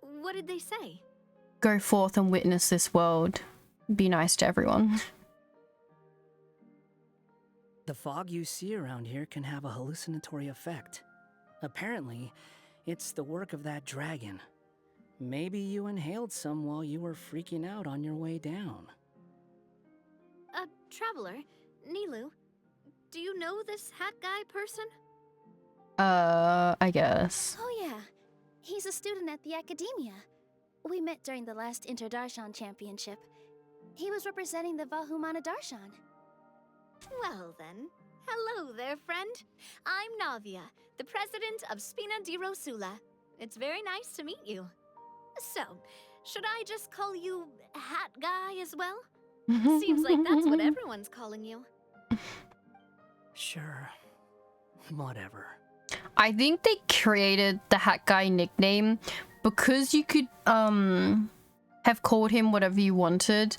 What did they say? Go forth and witness this world. Be nice to everyone. The fog you see around here can have a hallucinatory effect. Apparently, it's the work of that dragon. Maybe you inhaled some while you were freaking out on your way down. Traveler, Nilu, do you know this hat guy person? I guess. Oh yeah, he's a student at the academia. We met during the last Inter-Darshan Championship. He was representing the Vahumana Darshan. Well then, hello there, friend. I'm Navia, the president of Spina di Rosula. It's very nice to meet you. So, should I just call you Hat Guy as well? Seems like that's what everyone's calling you. Sure. Whatever. I think they created the Hat Guy nickname because you could have called him whatever you wanted.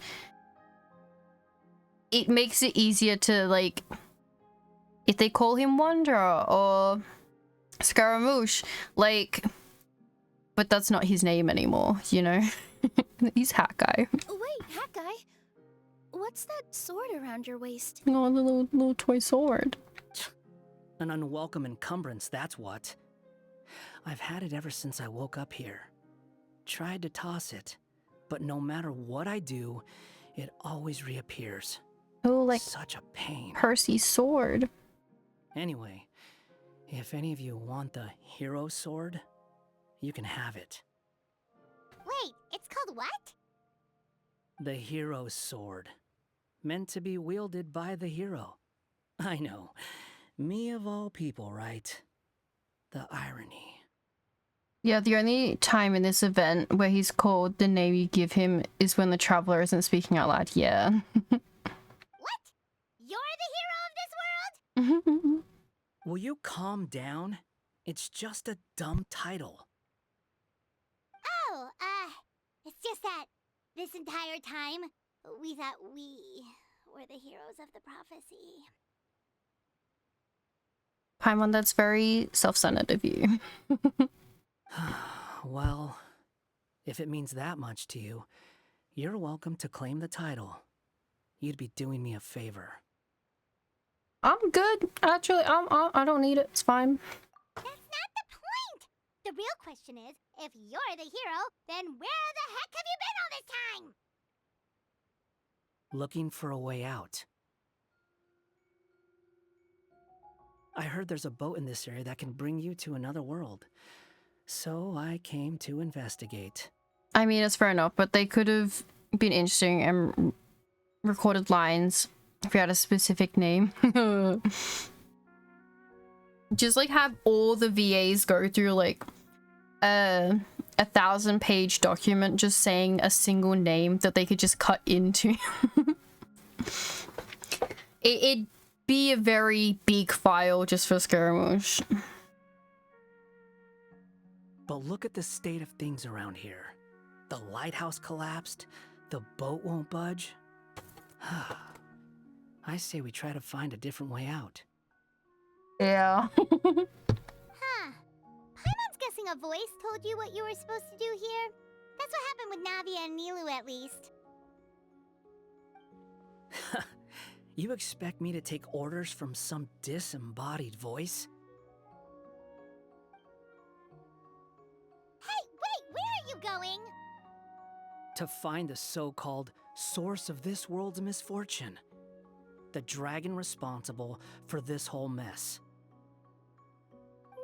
It makes it easier to, like, if they call him Wanderer or Scaramouche, like, but that's not his name anymore, you know? He's Hat Guy. Wait, Hat Guy? What's that sword around your waist? Oh, the little toy sword. An unwelcome encumbrance, that's what. I've had it ever since I woke up here. Tried to toss it, but no matter what I do, it always reappears. Oh, like such a pain. Percy's sword. Anyway, if any of you want the hero sword, you can have it. Wait, it's called what? The hero sword. Meant to be wielded by the hero. I know. Me of all people, right? The irony. Yeah, the only time in this event where he's called the name you give him is when the traveler isn't speaking out loud. Yeah. What? You're the hero of this world? Will you calm down? It's just a dumb title. Oh, it's just that this entire time, we thought we were the heroes of the prophecy. Paimon, that's very self-centered of you. Well, if it means that much to you, you're welcome to claim the title. You'd be doing me a favor. I'm good. Actually, I don't need it. It's fine. That's not the point! The real question is, if you're the hero, then where the heck have you been all this time? Looking for a way out. I heard there's a boat in this area that can bring you to another world. So I came to investigate. I mean, it's fair enough, but they could have been interesting and recorded lines if you had a specific name. Just like have all the VAs go through like a 1,000-page document just saying a single name that they could just cut into. It'd be a very big file just for Scaramouche. But look at the state of things around here. The lighthouse collapsed. The boat won't budge. I say we try to find a different way out. Yeah. Huh. Paimon's guessing a voice told you what you were supposed to do here. That's what happened with Navia and Nilu, at least. You expect me to take orders from some disembodied voice? Hey, wait, where are you going? To find the so-called source of this world's misfortune. The dragon responsible for this whole mess.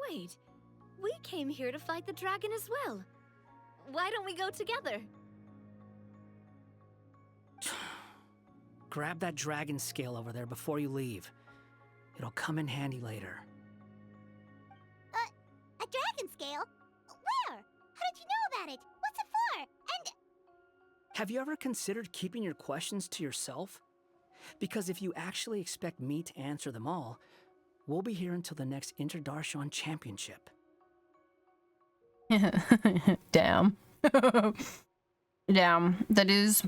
Wait, we came here to fight the dragon as well. Why don't we go together? Grab that dragon scale over there before you leave. It'll come in handy later. A dragon scale? Where? How did you know about it? What's it for? And... Have you ever considered keeping your questions to yourself? Because if you actually expect me to answer them all, we'll be here until the next Interdarshan Championship. Damn. Damn. That is...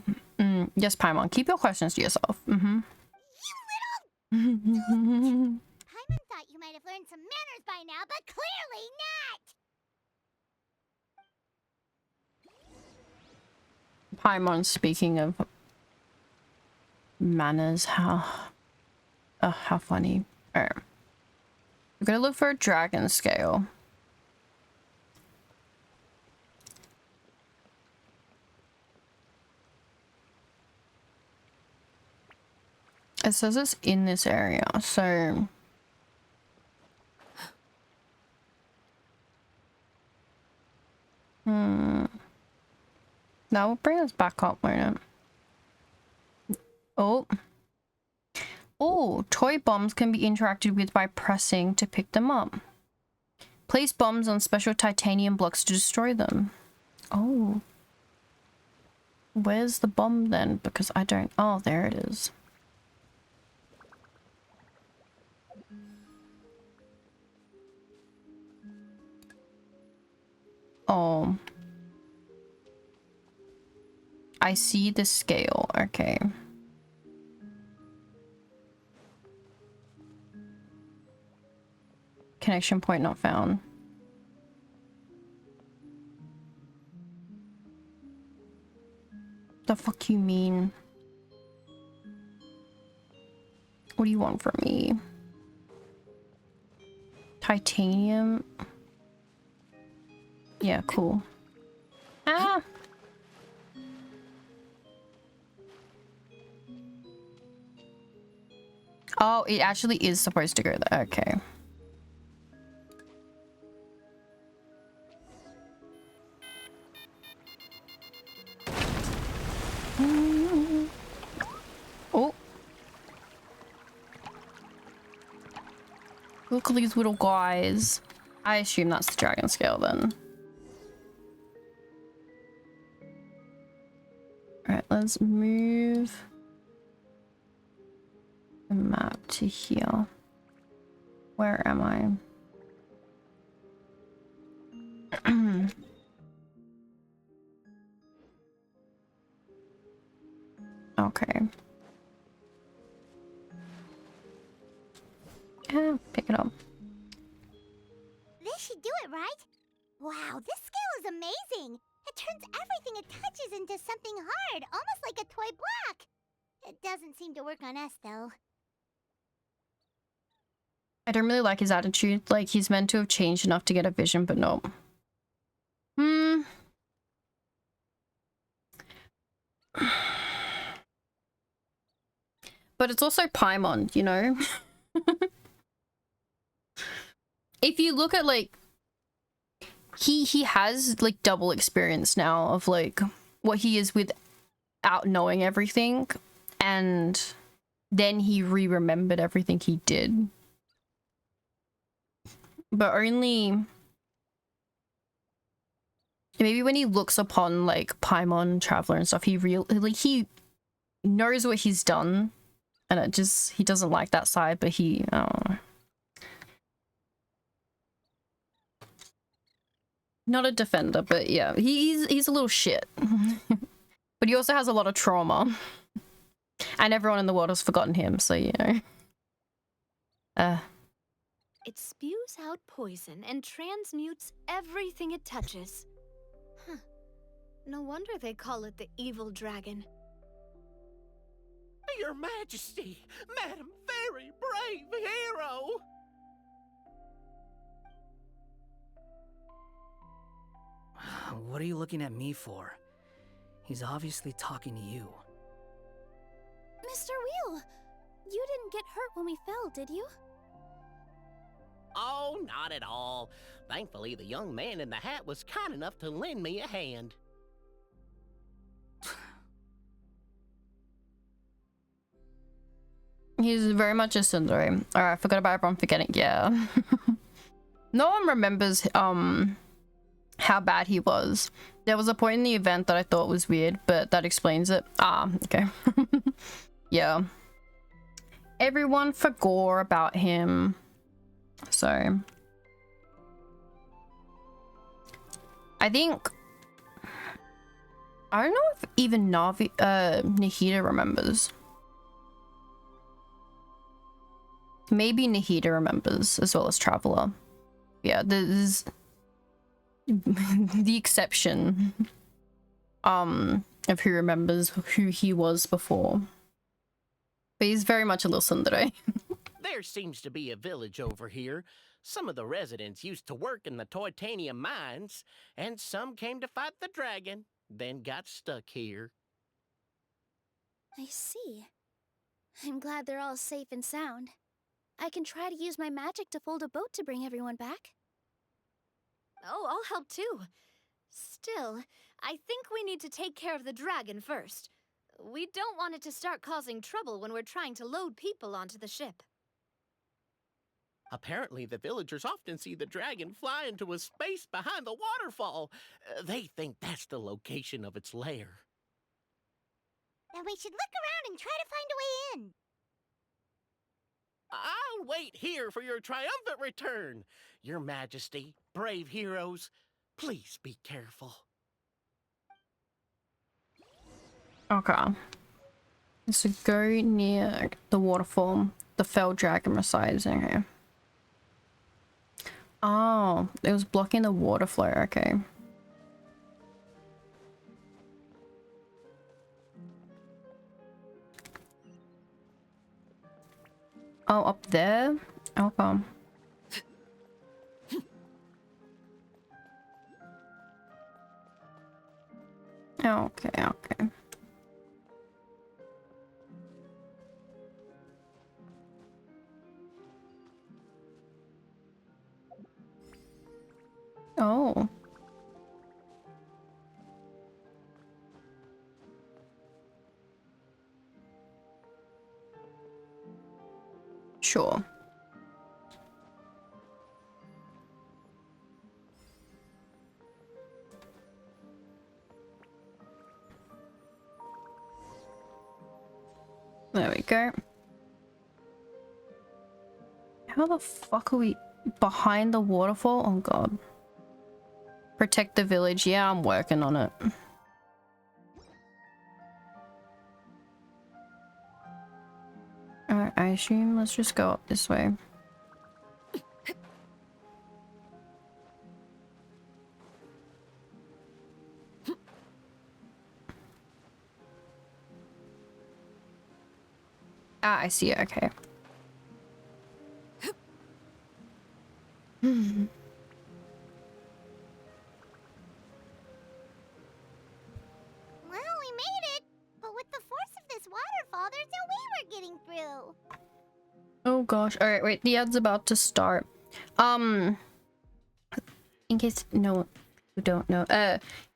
yes, Paimon. Keep your questions to yourself. You little... Paimon thought you might have learned some manners by now, but clearly not! Paimon, speaking of manners, how funny. Alright. We're gonna look for a dragon scale. It says it's in this area, so... That will bring us back up, won't it? Oh. Oh, toy bombs can be interacted with by pressing to pick them up. Place bombs on special titanium blocks to destroy them. Oh. Where's the bomb then? Because I don't... Oh, there it is. Oh. I see the scale. Okay. Connection point not found. The fuck you mean? What do you want from me? Titanium? Yeah, cool. Ah! Oh, it actually is supposed to go there. Okay. Oh. Look at these little guys. I assume that's the dragon scale then. Alright, let's move the map to here. Where am I? Okay. Yeah, pick it up. This should do it, right? Wow, this scale is amazing! It turns everything it touches into something hard, almost like a toy block! It doesn't seem to work on us, though. I don't really like his attitude. Like, he's meant to have changed enough to get a vision, but no. But it's also Paimon, you know? if you look at like he has like double experience now of like what he is without knowing everything, and then he remembered everything he did. But only maybe when he looks upon like Paimon, Traveler and stuff, he knows what he's done, and it just, he doesn't like that side, but he not a defender, but yeah, he's a little shit. But he also has a lot of trauma. And everyone in the world has forgotten him, so you know. It spews out poison and transmutes everything it touches. Huh. No wonder they call it the evil dragon. Your Majesty, Madam Very Brave Hero! What are you looking at me for? He's obviously talking to you. Mr. Wheel, you didn't get hurt when we fell, did you? Oh, not at all. Thankfully, the young man in the hat was kind enough to lend me a hand. He's very much a tsundere. Alright, I forgot about everyone forgetting. Yeah. No one remembers how bad he was. There was a point in the event that I thought was weird, but that explains it. Ah, okay. Yeah. Everyone forgot about him. So I think, I don't know if even Nahida remembers. Maybe Nahida remembers as well as Traveler. Yeah, there's the exception of who remembers who he was before. But he's very much a little tsundere. There seems to be a village over here. Some of the residents used to work in the titanium mines, and some came to fight the dragon, then got stuck here. I see. I'm glad they're all safe and sound. I can try to use my magic to fold a boat to bring everyone back. Oh, I'll help too. Still, I think we need to take care of the dragon first. We don't want it to start causing trouble when we're trying to load people onto the ship. Apparently, the villagers often see the dragon fly into a space behind the waterfall. They think that's the location of its lair. Then we should look around and try to find a way in. I'll wait here for your triumphant return. Your Majesty, brave heroes, please be careful. Okay. So go near the waterfall. The fell dragon resides in here. Oh, it was blocking the water flow. Okay. Oh, up there? Okay. Okay, okay. Oh. Sure. There we go. How the fuck are we behind the waterfall? Oh god. Protect the village. Yeah, I'm working on it. Alright, I assume let's just go up this way. Ah, I see it. Okay. Well, we made it. But with the force of this waterfall, there's no way we're getting through. Oh gosh. Alright, wait. The ad's about to start. In case no, you don't know,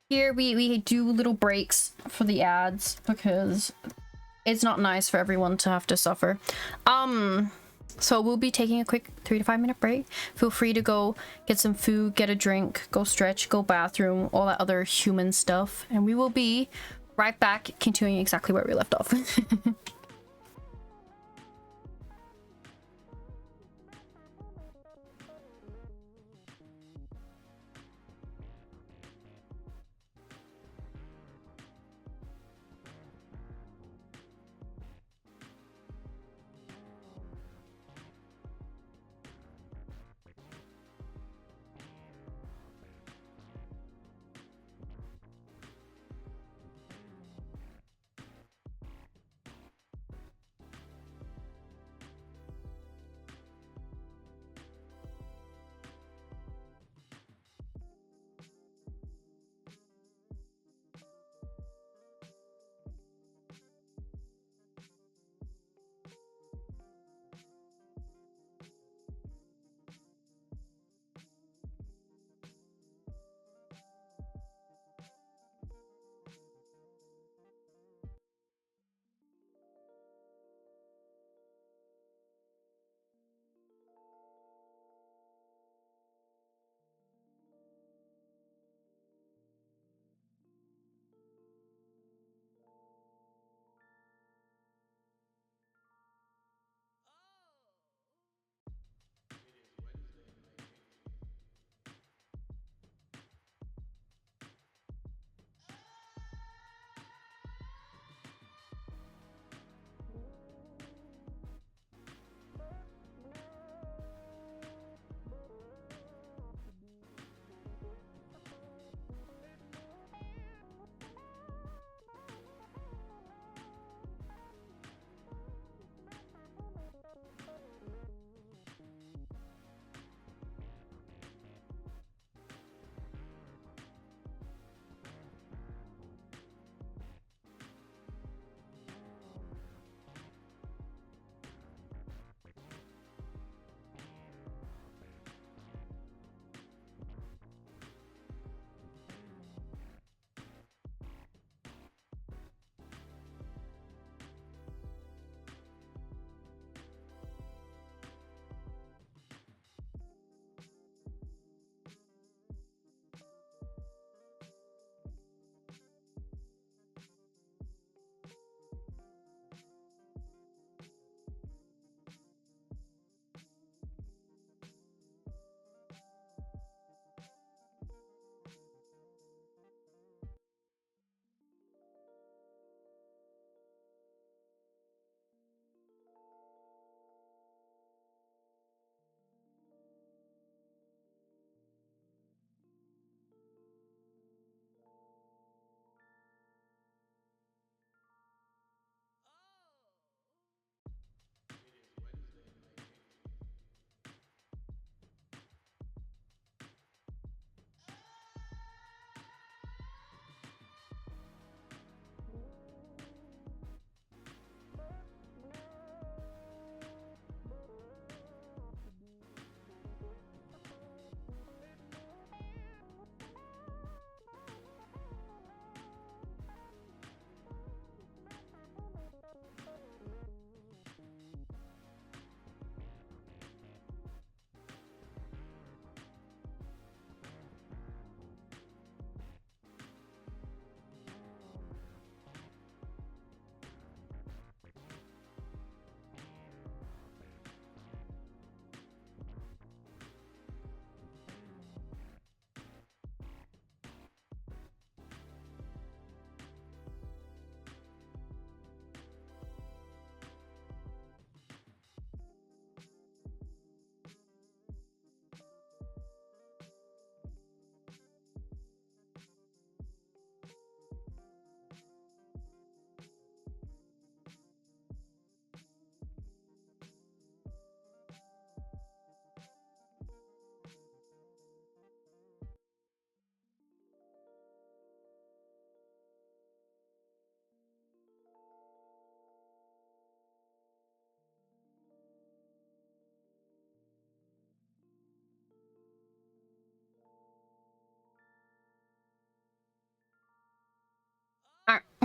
here we do little breaks for the ads because it's not nice for everyone to have to suffer. So we'll be taking a quick 3 to 5 minute break. Feel free to go get some food, get a drink, go stretch, go bathroom, all that other human stuff, and we will be right back continuing exactly where we left off.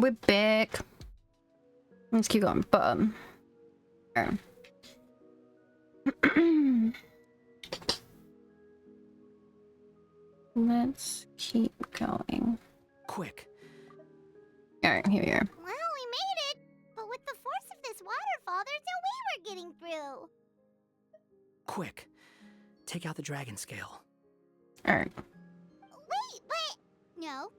We're back. Let's keep going. But let's keep going. Quick. Alright, here we are. Well, we made it. But with the force of this waterfall, there's no way we're getting through. Quick. Take out the dragon scale. Alright. Wait, but... No.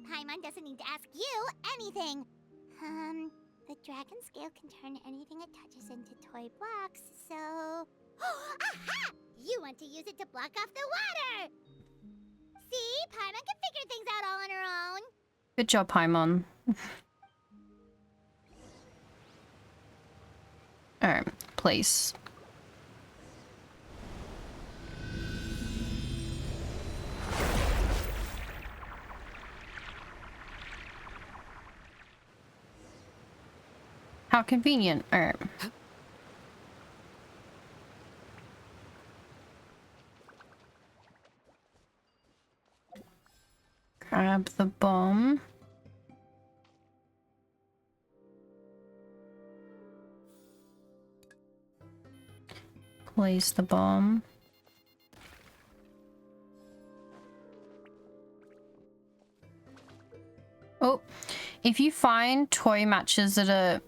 Paimon doesn't need to ask you anything. The dragon scale can turn anything it touches into toy blocks, so... Aha! You want to use it to block off the water! See? Paimon can figure things out all on her own. Good job, Paimon. Alright, place. How convenient. Alright. Grab the bomb. Place the bomb. Oh, if you find toy matches that are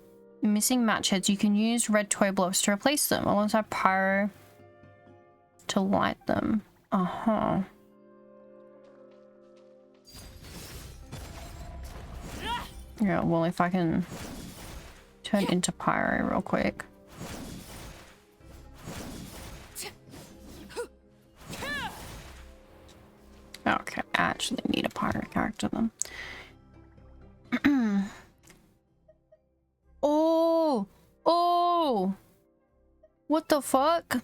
missing match heads, you can use red toy blocks to replace them alongside pyro to light them. Uh-huh. Yeah, well, if I can turn into pyro real quick. Okay, I actually need a pyro character then. Oh! Oh! What the fuck?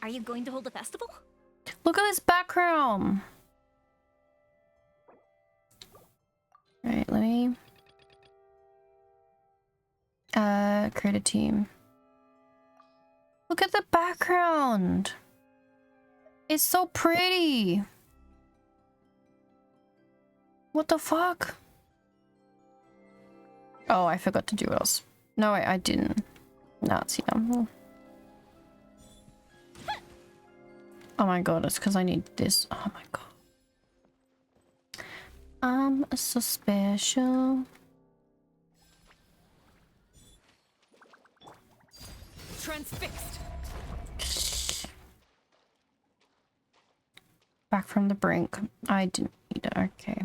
Are you going to hold a festival? Look at this background! Alright, let me... create a team. Look at the background! It's so pretty! What the fuck? Oh, I forgot to do else. No, I didn't. Not see them. Oh my god, it's because I need this. Oh my god. I'm so special. Transfixed. Back from the brink. I didn't need it. Okay.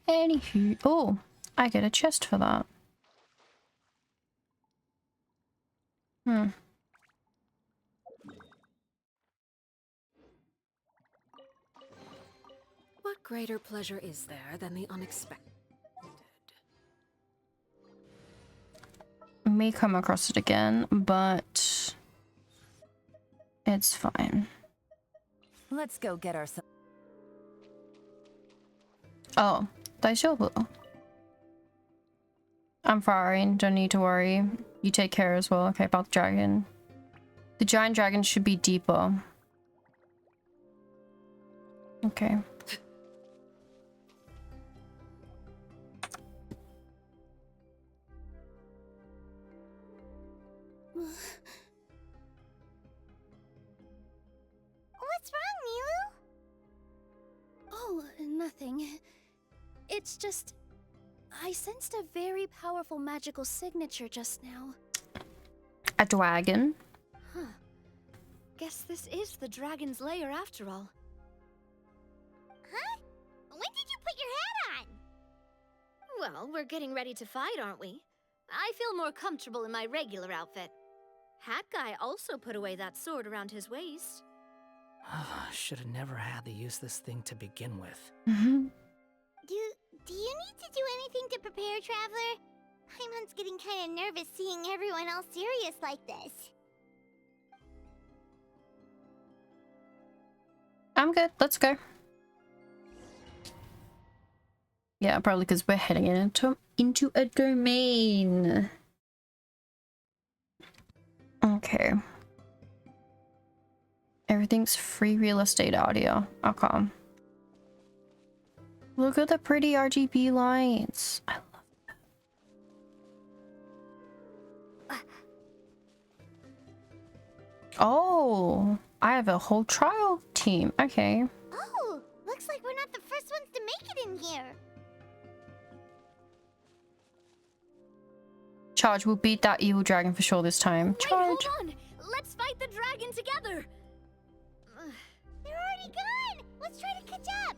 Anywho. Oh, I get a chest for that. Hmm. What greater pleasure is there than the unexpected? May come across it again, but it's fine. Let's go get ourselves. Oh, 大丈夫. I'm fine, don't need to worry. You take care as well. Okay, about the dragon. The giant dragon should be deeper. Okay. What's wrong, Milu? Oh, nothing. It's just... I sensed a very powerful magical signature just now. A dragon? Huh. Guess this is the dragon's lair after all. Huh? When did you put your hat on? Well, we're getting ready to fight, aren't we? I feel more comfortable in my regular outfit. Hat Guy also put away that sword around his waist. Should have never had to use this thing to begin with. Do you need to do anything to prepare, Traveler? Paimon's getting kind of nervous seeing everyone else serious like this. I'm good. Let's go. Yeah, probably because we're heading into a domain. Okay. Everything's free real estate audio. Okay. Look at the pretty RGB lights. I love that. Oh, I have a whole trial team. Okay. Oh, looks like we're not the first ones to make it in here. Charge, we'll beat that evil dragon for sure this time. Wait, Charge. hold on. Let's fight the dragon together. They're already gone. Let's try to catch up.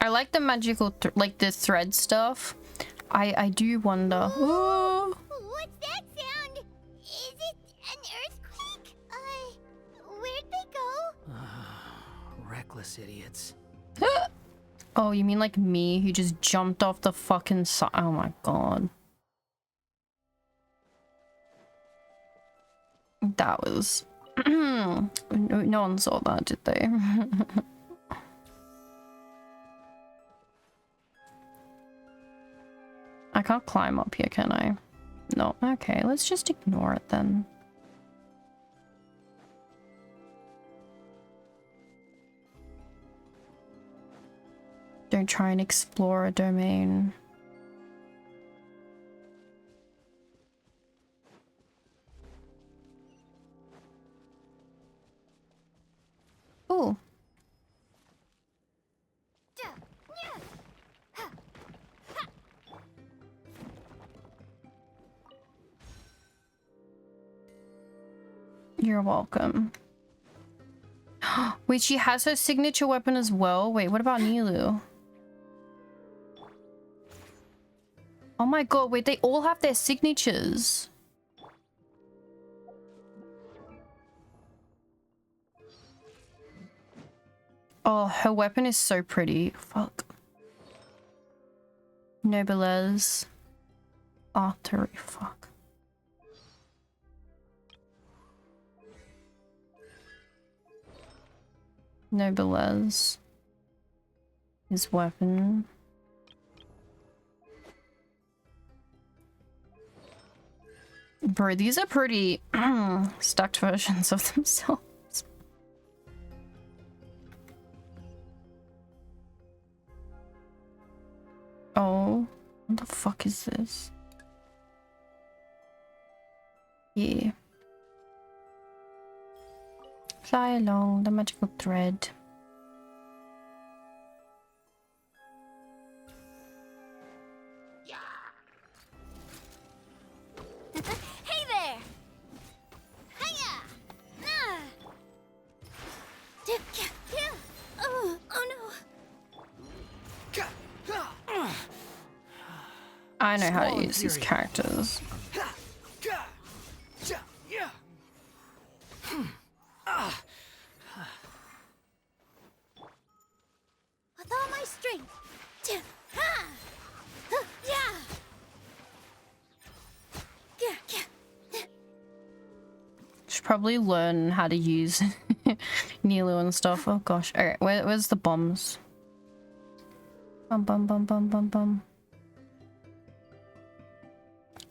I like the magical, like the thread stuff. I do wonder. Ooh. What's that sound? Is it an earthquake? Where'd they go? Reckless idiots. Oh, you mean like me who just jumped off the fucking side? Oh my god. That was... no one saw that, did they? I can't climb up here, can I? No. Okay, let's just ignore it then. Don't try and explore a domain. Ooh. You're welcome. Wait, she has her signature weapon as well? Wait, what about Nilu? Oh my god, wait, they all have their signatures. Oh, her weapon is so pretty. Fuck. Noblesse. Artery, fuck. Noblesse. His weapon. Bro, these are pretty stacked versions of themselves. Oh, what the fuck is this? Yeah. Fly along the magical thread. Hey there! Hiya! Oh no! I know how to use these characters. With all my strength. Should probably learn how to use Nilu and stuff. Oh gosh. Alright, where's the bombs? Bum bum bum bum bum bum.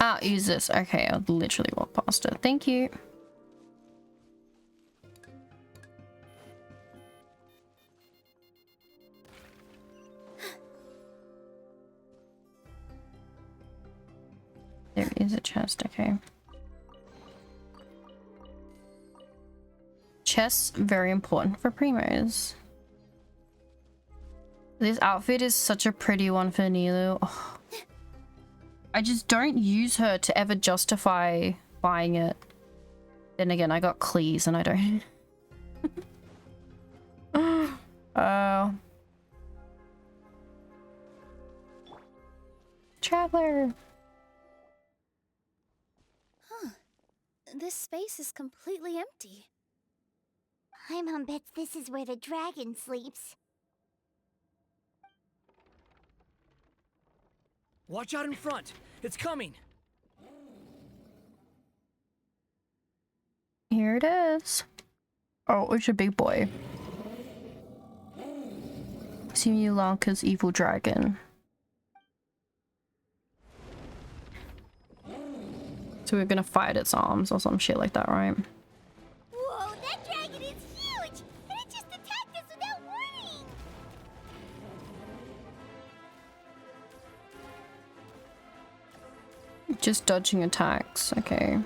Ah, use this. Okay, I'll literally walk past it. Thank you. There is a chest, okay. Chests, very important for primos. This outfit is such a pretty one for Nilu. Oh. I just don't use her to ever justify buying it. Then again, I got Cleese and I don't. Traveler. Huh. This space is completely empty. My mom bets this is where the dragon sleeps. Watch out in front. It's coming. Here it is. Oh, it's a big boy. Simi Lanka's evil dragon. So we're gonna fight its arms or some shit like that, right? Whoa, that dragon is huge! And it just Just dodging attacks, okay.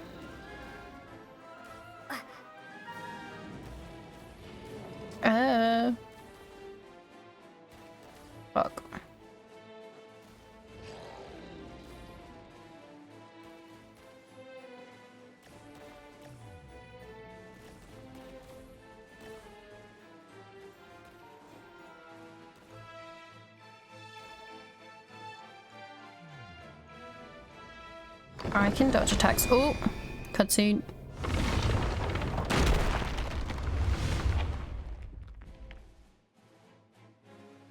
Fuck. I can dodge attacks. Oh, cutscene.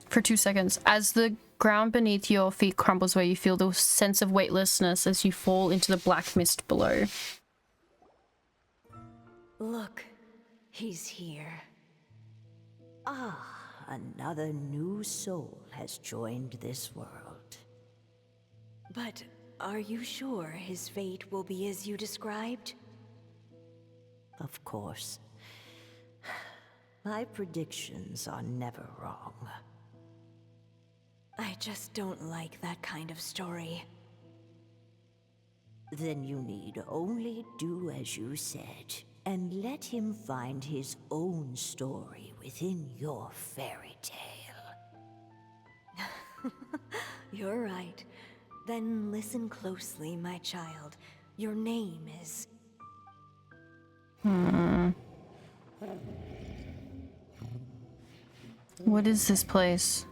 For 2 seconds. As the ground beneath your feet crumbles away, you feel the sense of weightlessness as you fall into the black mist below. Look, he's here. Ah, another new soul has joined this world. But are you sure his fate will be as you described? Of course. My predictions are never wrong. I just don't like that kind of story. Then you need only do as you said, and let him find his own story within your fairy tale. You're right. Then listen closely, my child. Your name is... What is this place?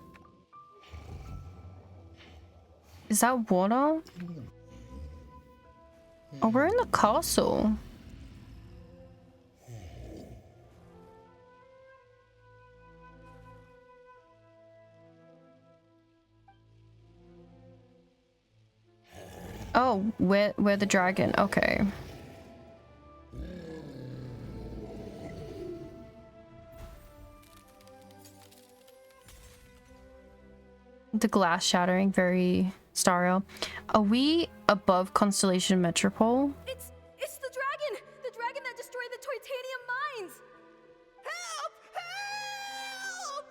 Is that water? Oh, we're in the castle. Oh, we're the dragon. Okay. The glass shattering, very Stario. Are we above Constellation Metropole? It's the dragon! The dragon that destroyed the titanium mines! Help! Help!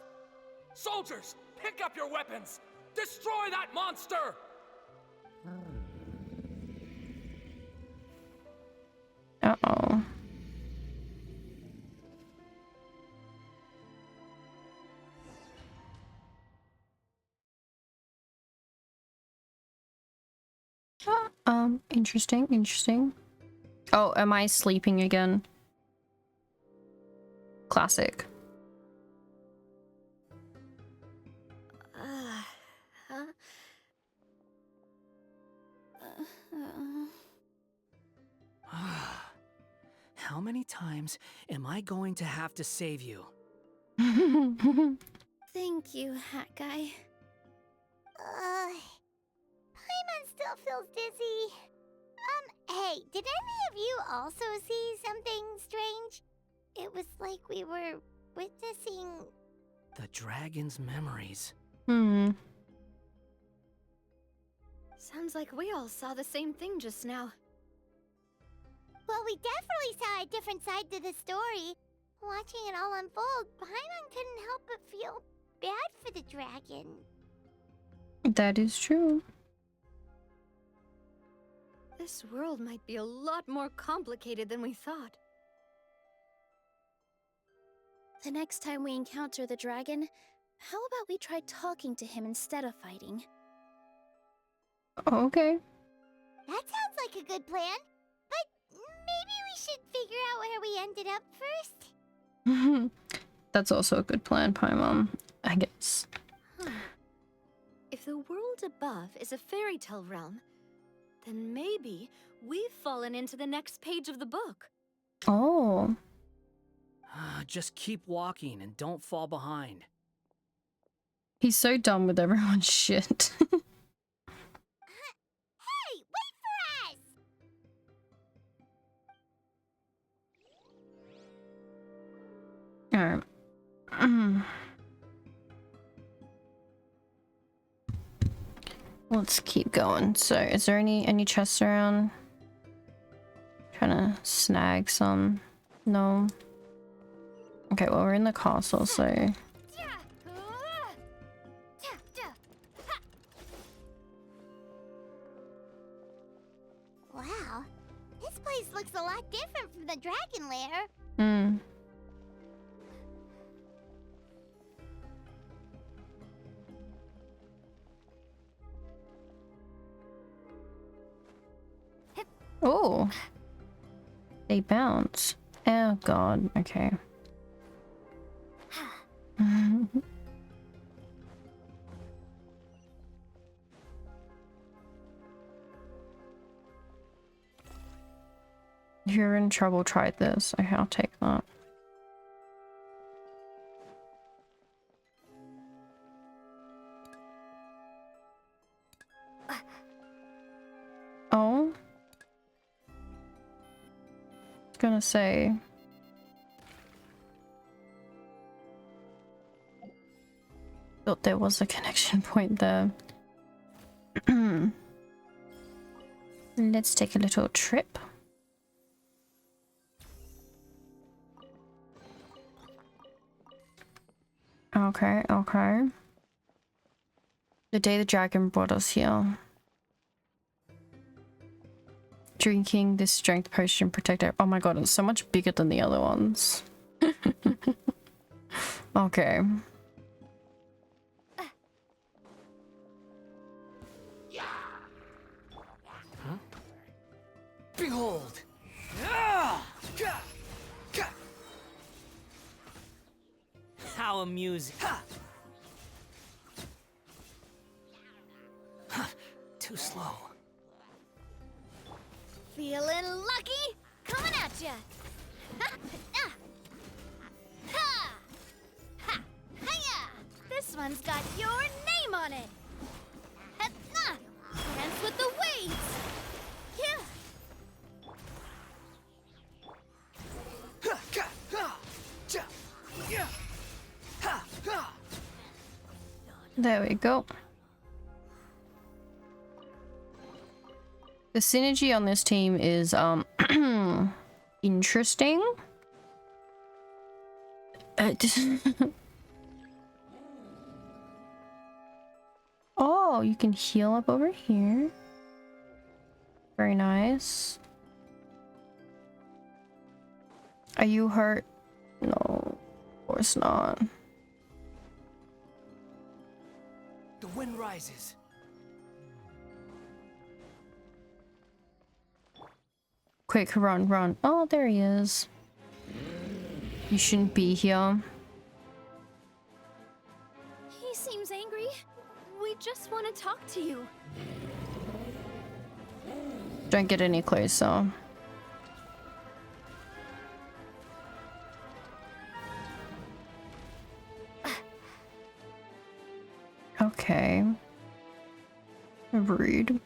Soldiers, pick up your weapons! Destroy that monster! Uh-oh. Interesting. Oh, am I sleeping again? Classic. How many times am I going to have to save you? Thank you, Hat Guy. Paimon still feels dizzy. Hey, did any of you also see something strange? It was like we were witnessing... The dragon's memories. Sounds like we all saw the same thing just now. Well, we definitely saw a different side to the story. Watching it all unfold, Paimon couldn't help but feel bad for the dragon. That is true. This world might be a lot more complicated than we thought. The next time we encounter the dragon, how about we try talking to him instead of fighting? Okay. That sounds like a good plan. But maybe we should figure out where we ended up first. That's also a good plan, Paimon, I guess. If the world above is a fairy tale realm, then maybe we've fallen into the next page of the book. Oh. Just keep walking and don't fall behind. He's so done with everyone's shit. Hey, wait for us! Alright. Let's keep going. So, is there any chests around? Trying to snag some. No. Okay, well, we're in the castle, so... place looks a lot different from the dragon lair. Hmm. Oh. They bounce. Oh god, okay. If you're in trouble, try this. Okay, I'll take that. Oh? Gonna say. Thought there was a connection point there. Let's take a little trip. Okay, okay. The day the dragon brought us here. Drinking this strength potion protector. Oh my god, it's so much bigger than the other ones. Okay. Huh? Behold! How amusing. Too slow. Feeling lucky? Coming at ya! Ha! Ha! Ha! Hiya! This one's got your name on it! Ha! Dance with the waves! Yeah! There we go. The synergy on this team is interesting. Oh, you can heal up over here. Very nice. Are you hurt? No, of course not. The wind rises. Quick, run, run. Oh, there he is. You shouldn't be here. He seems angry. We just want to talk to you. Don't get any closer. Okay. Rude.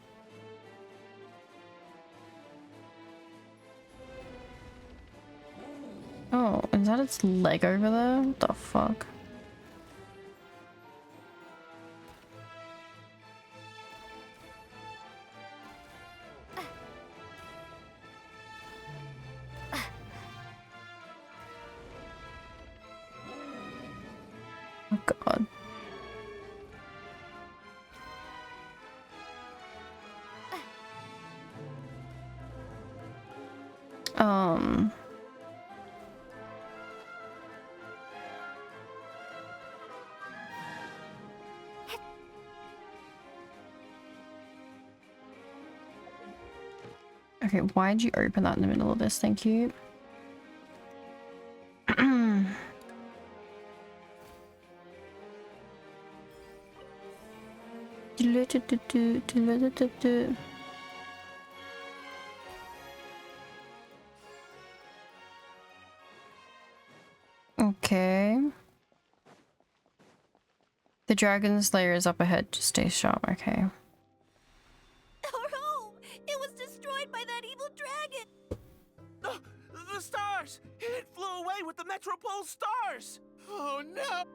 Oh, is that its leg over there? What the fuck? Oh god. Okay, why'd you open that in the middle of this? Thank you. Okay. The dragon's lair is up ahead. Just stay sharp. Okay. Our home! It was destroyed by that evil dragon! The stars! It flew away with the Metropole stars! Oh no!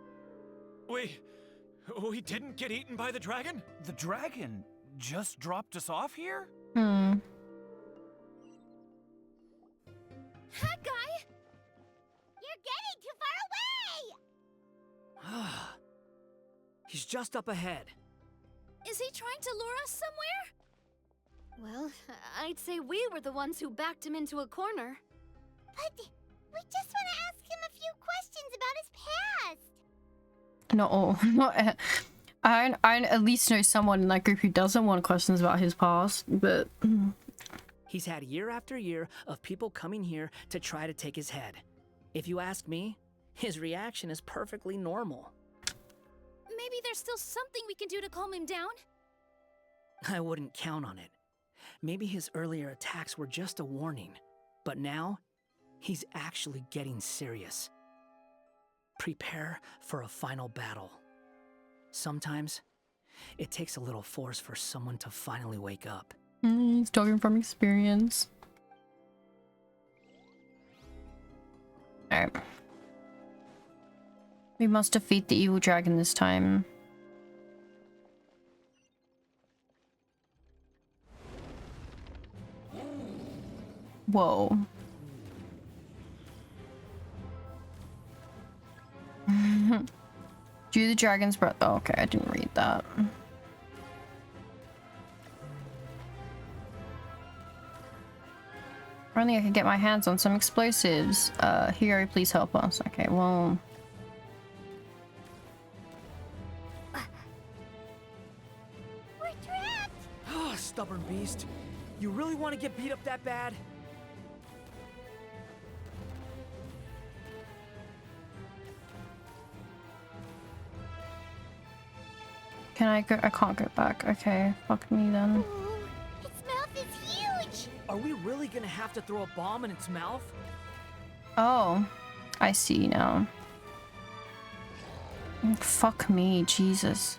We didn't get eaten by the dragon? The dragon just dropped us off here? Hmm. That guy! You're getting too far away! He's just up ahead. Is he trying to lure us somewhere? Well, I'd say we were the ones who backed him into a corner. But we just want to ask him a few questions about his past. No, not. I at least know someone in that group who doesn't want questions about his past, but He's had year after year of people coming here to try to take his head. If you ask me, his reaction is perfectly normal. Maybe there's still something we can do to calm him down? I wouldn't count on it. Maybe his earlier attacks were just a warning, but now he's actually getting serious. Prepare for a final battle. Sometimes it takes a little force for someone to finally wake up. he's talking from experience. Alright. We must defeat the evil dragon this time. Whoa. Do the dragon's breath. Oh, okay, I didn't read that. If only I could get my hands on some explosives. Hero, please help us. Okay, well. We're trapped! Ah, stubborn beast. You really want to get beat up that bad? Can I go? I can't go back. Okay, fuck me then. Its mouth is huge! Are we really gonna have to throw a bomb in its mouth? Oh, I see now. Fuck me, Jesus.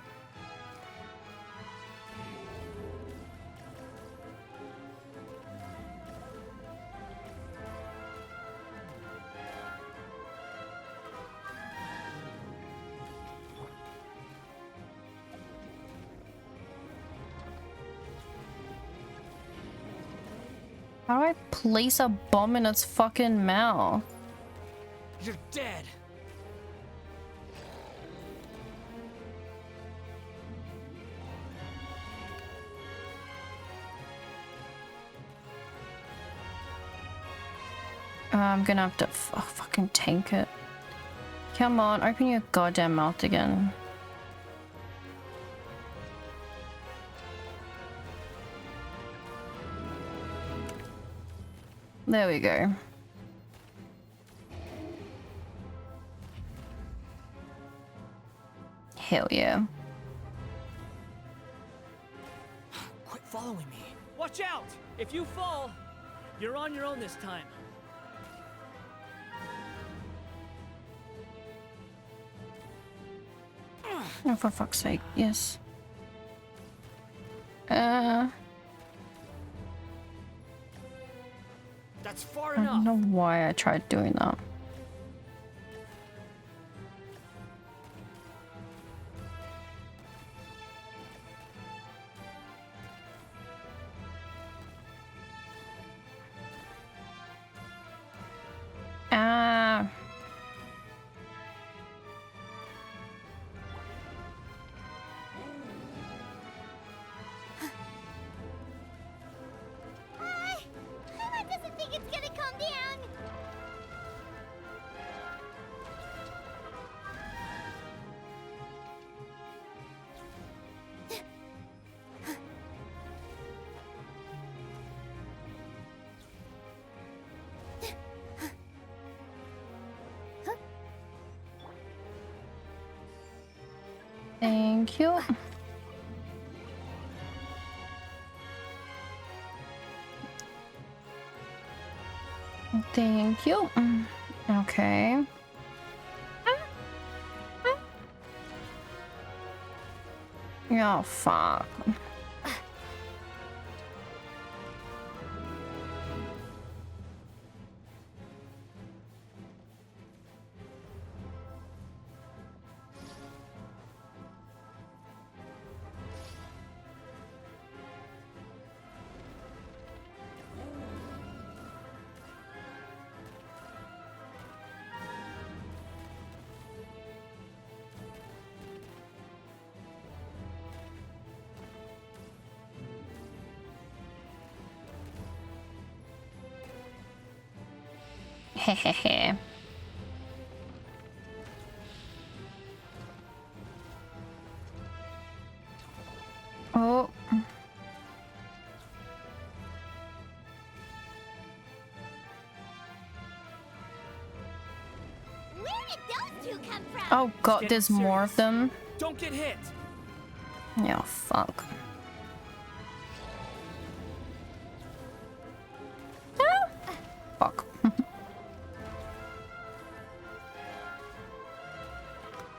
How do I place a bomb in its fucking mouth? You're dead. I'm gonna have to fucking tank it. Come on, open your goddamn mouth again. There we go. Hell yeah. Quit following me. Watch out! If you fall, you're on your own this time. Oh, for fuck's sake, yes. That's far I enough. don't know why I tried doing that. Ah. Paimon doesn't think it's gonna calm down! Thank you. Thank you. Okay. Oh, fuck. Hehehe. Oh. Where did those two come from? Oh god, there's more of them. Don't get hit. Yeah, fuck. Ah! Fuck.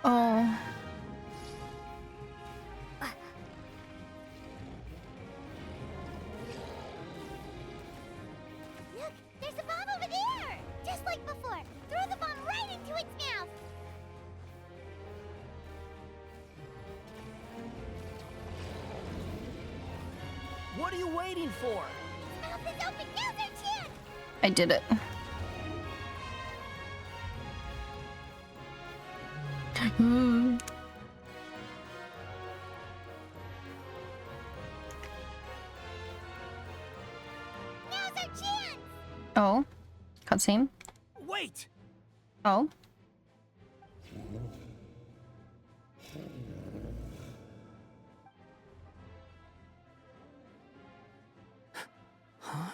Oh. Look, there's a bomb over there! Just like before. Throw the bomb right into its mouth. What are you waiting for? Its mouth is open. Now's our chance. I did it. Now's our chance. Oh. Cutscene. Wait. Oh. Huh?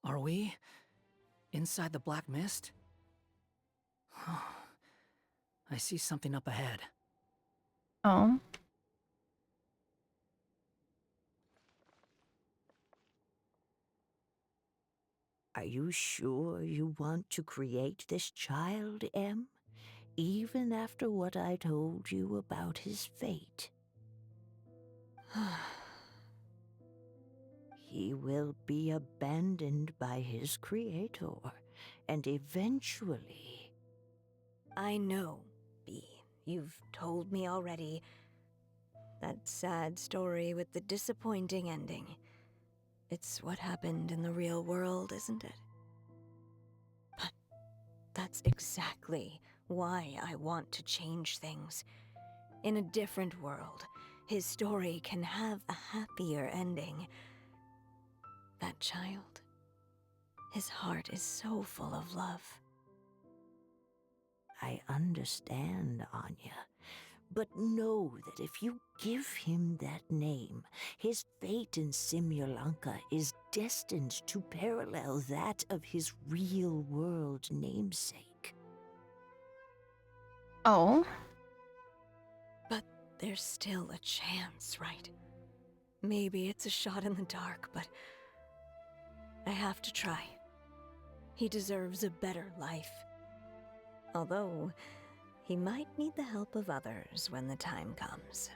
Are we inside the black mist? I see something up ahead. Oh. Are you sure you want to create this child, Em? Even after what I told you about his fate? He will be abandoned by his creator, and eventually... I know, B. You've told me already. That sad story with the disappointing ending. It's what happened in the real world, isn't it? But that's exactly why I want to change things. In a different world, his story can have a happier ending. That child, his heart is so full of love. I understand, Anya. But know that if you give him that name, his fate in Simulanka is destined to parallel that of his real-world namesake. Oh. But there's still a chance, right? Maybe it's a shot in the dark, but I have to try. He deserves a better life. Although, he might need the help of others when the time comes.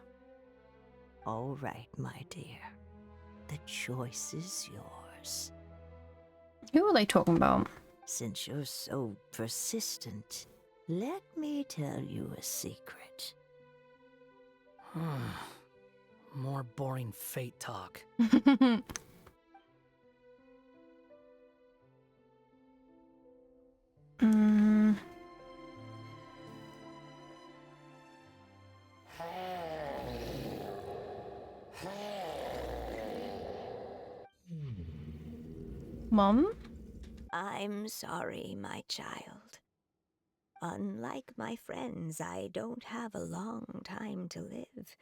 All right, my dear. The choice is yours. Who are they talking about? Since you're so persistent, let me tell you a secret. More boring fate talk. Mom? I'm sorry, my child. Unlike my friends, I don't have a long time to live.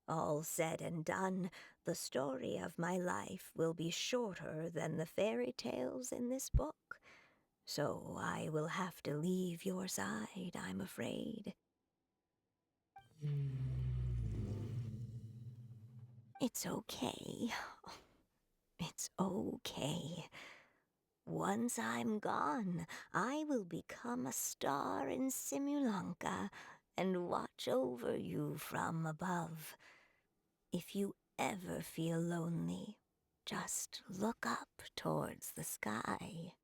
All said and done, the story of my life will be shorter than the fairy tales in this book. So I will have to leave your side, I'm afraid. It's okay. It's okay. Once I'm gone, I will become a star in Simulanka and watch over you from above. If you ever feel lonely, just look up towards the sky.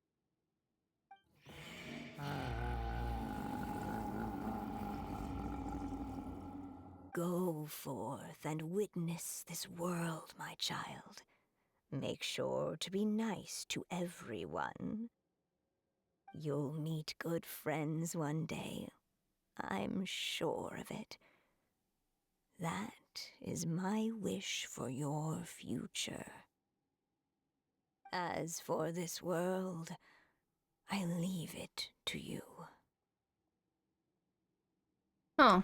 Go forth and witness this world, my child. Make sure to be nice to everyone. You'll meet good friends one day. I'm sure of it. That is my wish for your future. As for this world, I leave it to you. Huh.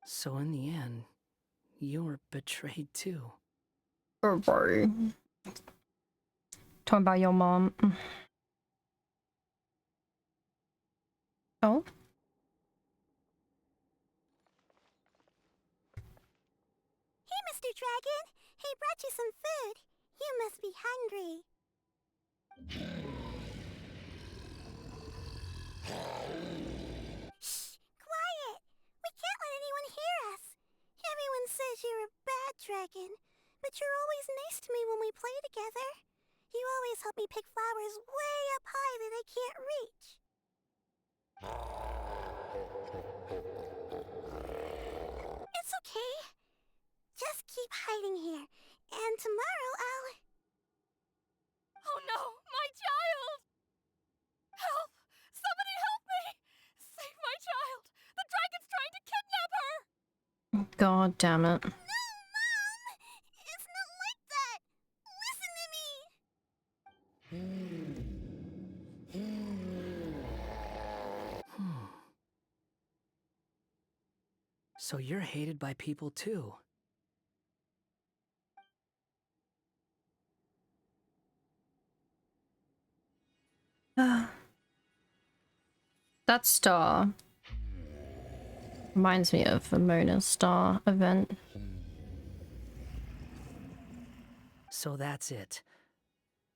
So in the end, you were betrayed too. Oh boy. Talking about your mom. Oh? Hey, Mr. Dragon. He brought you some food. You must be hungry. Shh! Quiet! We can't let anyone hear us. Everyone says you're a bad dragon, but you're always nice to me when we play together. You always help me pick flowers way up high that I can't reach. It's okay. Just keep hiding here, and tomorrow I'll... Oh no, my child! Help! Somebody help me! Save my child! The dragon's trying to kidnap her! God damn it. No, Mom! It's not like that! Listen to me! So you're hated by people too. That star reminds me of a Mona Star event. So that's it.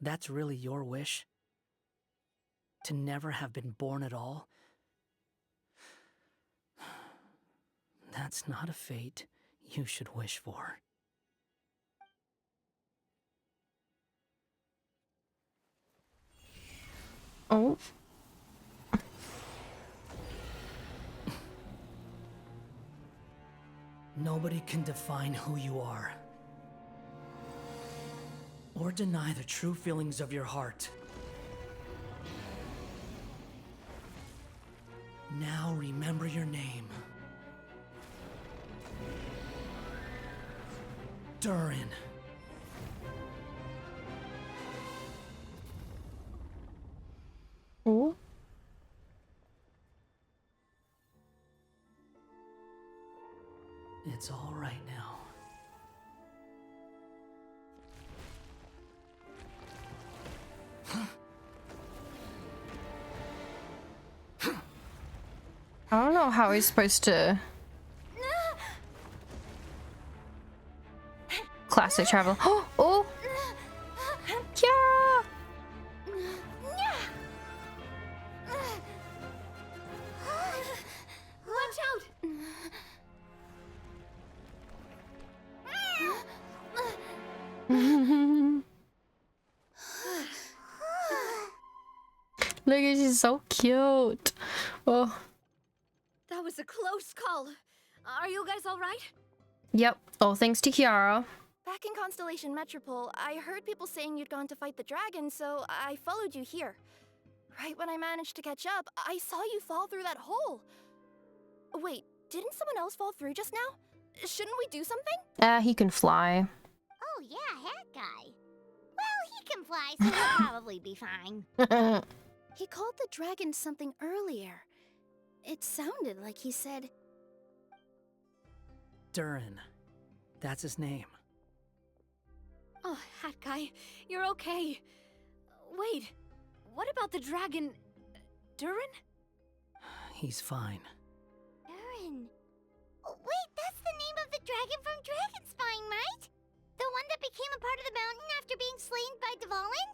That's really your wish? To never have been born at all? That's not a fate you should wish for. Oh. Nobody can define who you are. Or deny the true feelings of your heart. Now remember your name. Durin. Oh. It's all right now. I don't know how he's supposed to... Classic travel. Oh! Yeah! Watch out! Look, she's so cute. Oh. That was a close call. Are you guys alright? Yep. All thanks to Kiara. Back in Constellation Metropole, I heard people saying you'd gone to fight the dragon, so I followed you here. Right when I managed to catch up, I saw you fall through that hole. Wait, didn't someone else fall through just now? Shouldn't we do something? He can fly. Oh yeah, that guy. Well, he can fly, so he'll probably be fine. He called the dragon something earlier. It sounded like he said... Durin. That's his name. Oh, Hat Guy, you're okay. Wait, what about the dragon... Durin? He's fine. Durin. Wait, that's the name of the dragon from Dragonspine, right? The one that became a part of the mountain after being slain by Dvalin?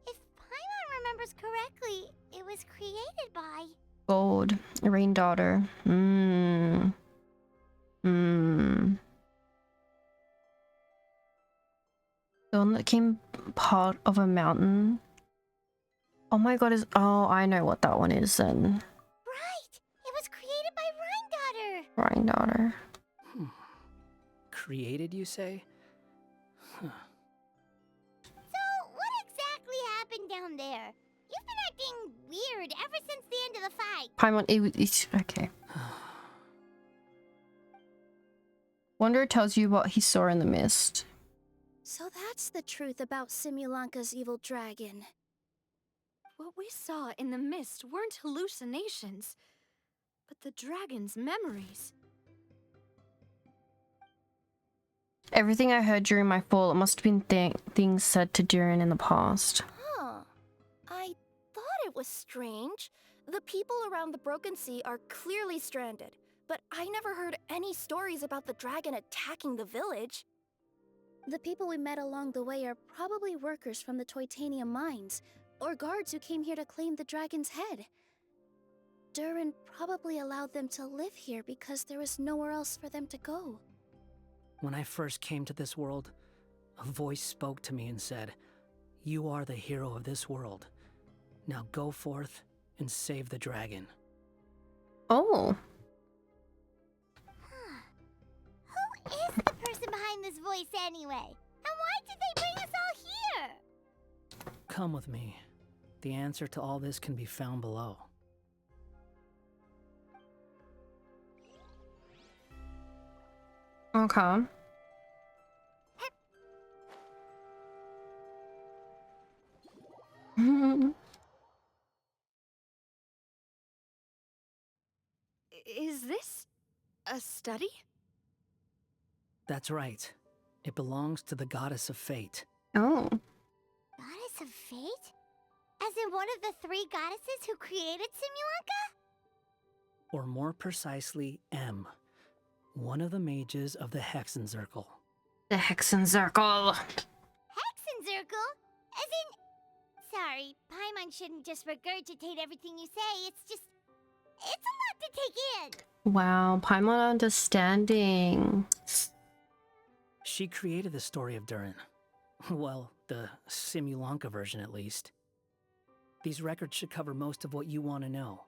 If Paimon remembers correctly, it was created by... Gold. Rain Daughter. The one that came part of a mountain. Oh my god, is... Oh, I know what that one is then. Right! It was created by Rain Rhine Daughter! Daughter. Created, you say? Huh. So, down there? You've been acting weird ever since the end of the fight. Paimon, okay. Wonder tells you what he saw in the mist. So that's the truth about Simulanka's evil dragon. What we saw in the mist weren't hallucinations, but the dragon's memories. Everything I heard during my fall, it must have been things said to Durin in the past. Huh. I thought it was strange. The people around the Broken Sea are clearly stranded, but I never heard any stories about the dragon attacking the village. The people we met along the way are probably workers from the Toitanium mines, or guards who came here to claim the dragon's head. Durin probably allowed them to live here because there was nowhere else for them to go. When I first came to this world, a voice spoke to me and said, "You are the hero of this world. Now go forth and save the dragon." Oh. Who is the person behind this voice anyway? And why did they bring us all here? Come with me. The answer to all this can be found below. Okay. Is this a study? That's right. It belongs to the goddess of fate. Oh. Goddess of fate? As in one of the three goddesses who created Simulanka? Or more precisely, M. One of the mages of the Hexenzirkel. The Hexenzirkel. Hexenzirkel? As in... Sorry, Paimon shouldn't just regurgitate everything you say. It's a lot to take in. Wow, Paimon understanding. She created the story of Durin. Well, the Simulanka version at least. These records should cover most of what you want to know,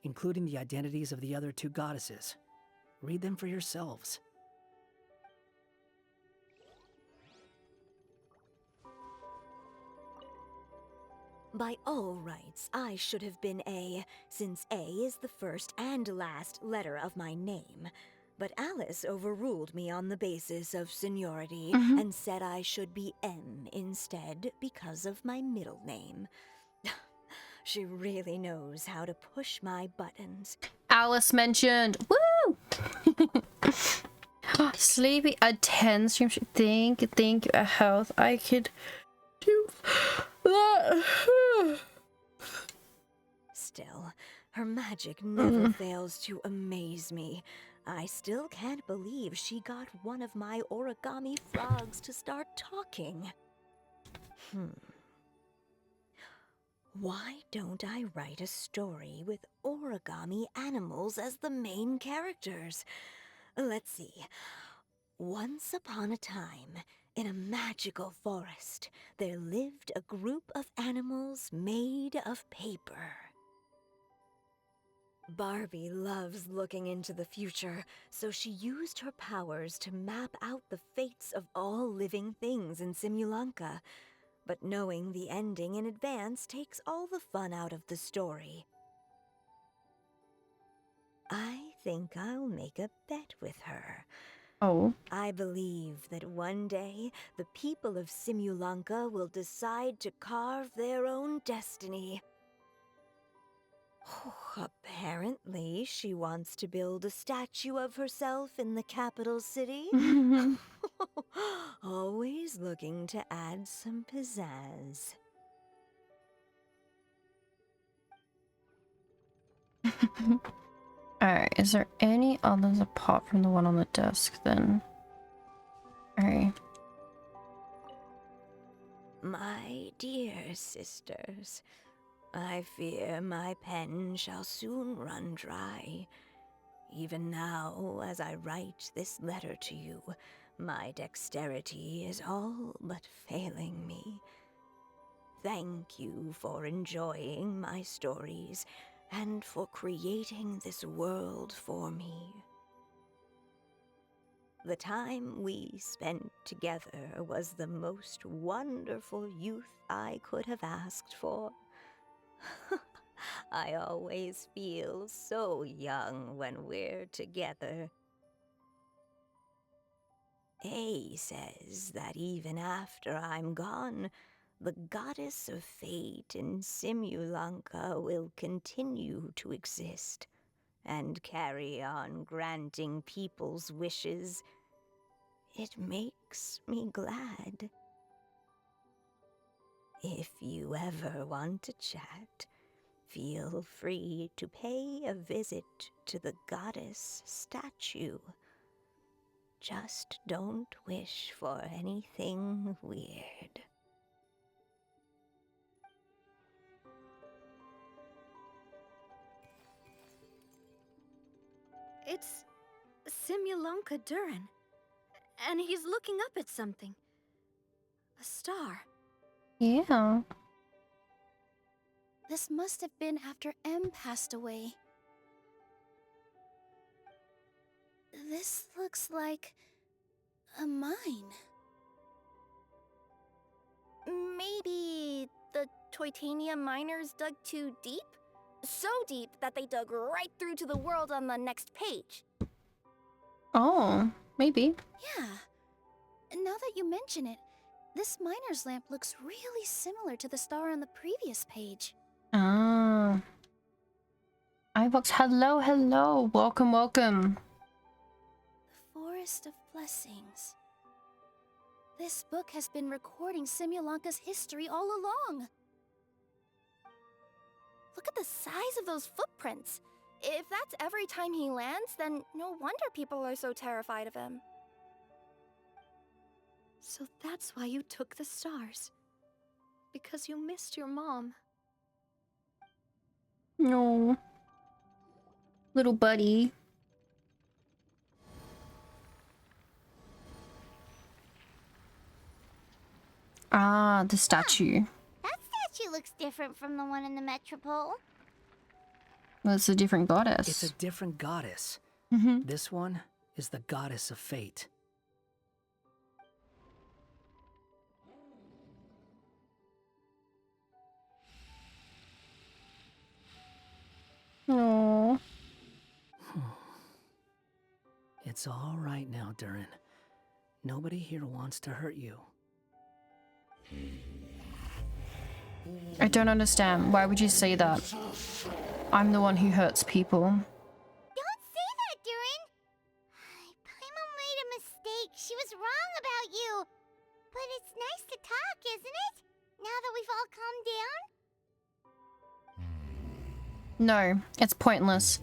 including the identities of the other two goddesses. Read them for yourselves. By all rights, I should have been A, since A is the first and last letter of my name. But Alice overruled me on the basis of seniority and said I should be M instead because of my middle name. She really knows how to push my buttons. Alice mentioned. Woo! Sleepy a 10 stream. Thank you. A health. I could do that. Still, her magic never fails to amaze me. I still can't believe she got one of my origami frogs to start talking. Why don't I write a story with origami animals as the main characters? Let's see. Once upon a time, in a magical forest, there lived a group of animals made of paper. Barbie loves looking into the future, so she used her powers to map out the fates of all living things in Simulanka. But knowing the ending in advance takes all the fun out of the story. I think I'll make a bet with her. Oh. I believe that one day the people of Simulanka will decide to carve their own destiny. Apparently, she wants to build a statue of herself in the capital city. Always looking to add some pizzazz. Alright, is there any others apart from the one on the desk then? Alright. My dear sisters, I fear my pen shall soon run dry. Even now, as I write this letter to you, my dexterity is all but failing me. Thank you for enjoying my stories and for creating this world for me. The time we spent together was the most wonderful youth I could have asked for. I always feel so young when we're together. A says that even after I'm gone, the goddess of fate in Simulanka will continue to exist and carry on granting people's wishes. It makes me glad. If you ever want to chat, feel free to pay a visit to the goddess statue. Just don't wish for anything weird. It's Simulanka Durin. And he's looking up at something. A star. Yeah. This must have been after M passed away. This looks like a mine. Maybe the Titanium miners dug too deep? So deep that they dug right through to the world on the next page. Oh, maybe. Yeah. Now that you mention it, this miner's lamp looks really similar to the star on the previous page. Ah. iVox, hello, hello. Welcome, welcome. The Forest of Blessings. This book has been recording Simulanka's history all along. Look at the size of those footprints. If that's every time he lands, then no wonder people are so terrified of him. So that's why you took the stars. Because you missed your mom. No. Little buddy. Ah, the statue. That statue looks different from the one in the Metropole. Well, it's a different goddess. It's a different goddess. Mm-hmm. This one is the goddess of fate. Aww. It's all right now, Durin. Nobody here wants to hurt you. I don't understand. Why would you say that? I'm the one who hurts people. Don't say that, Durin! Paimon made a mistake. She was wrong about you. But it's nice to talk, isn't it? Now that we've all calmed down? No, it's pointless.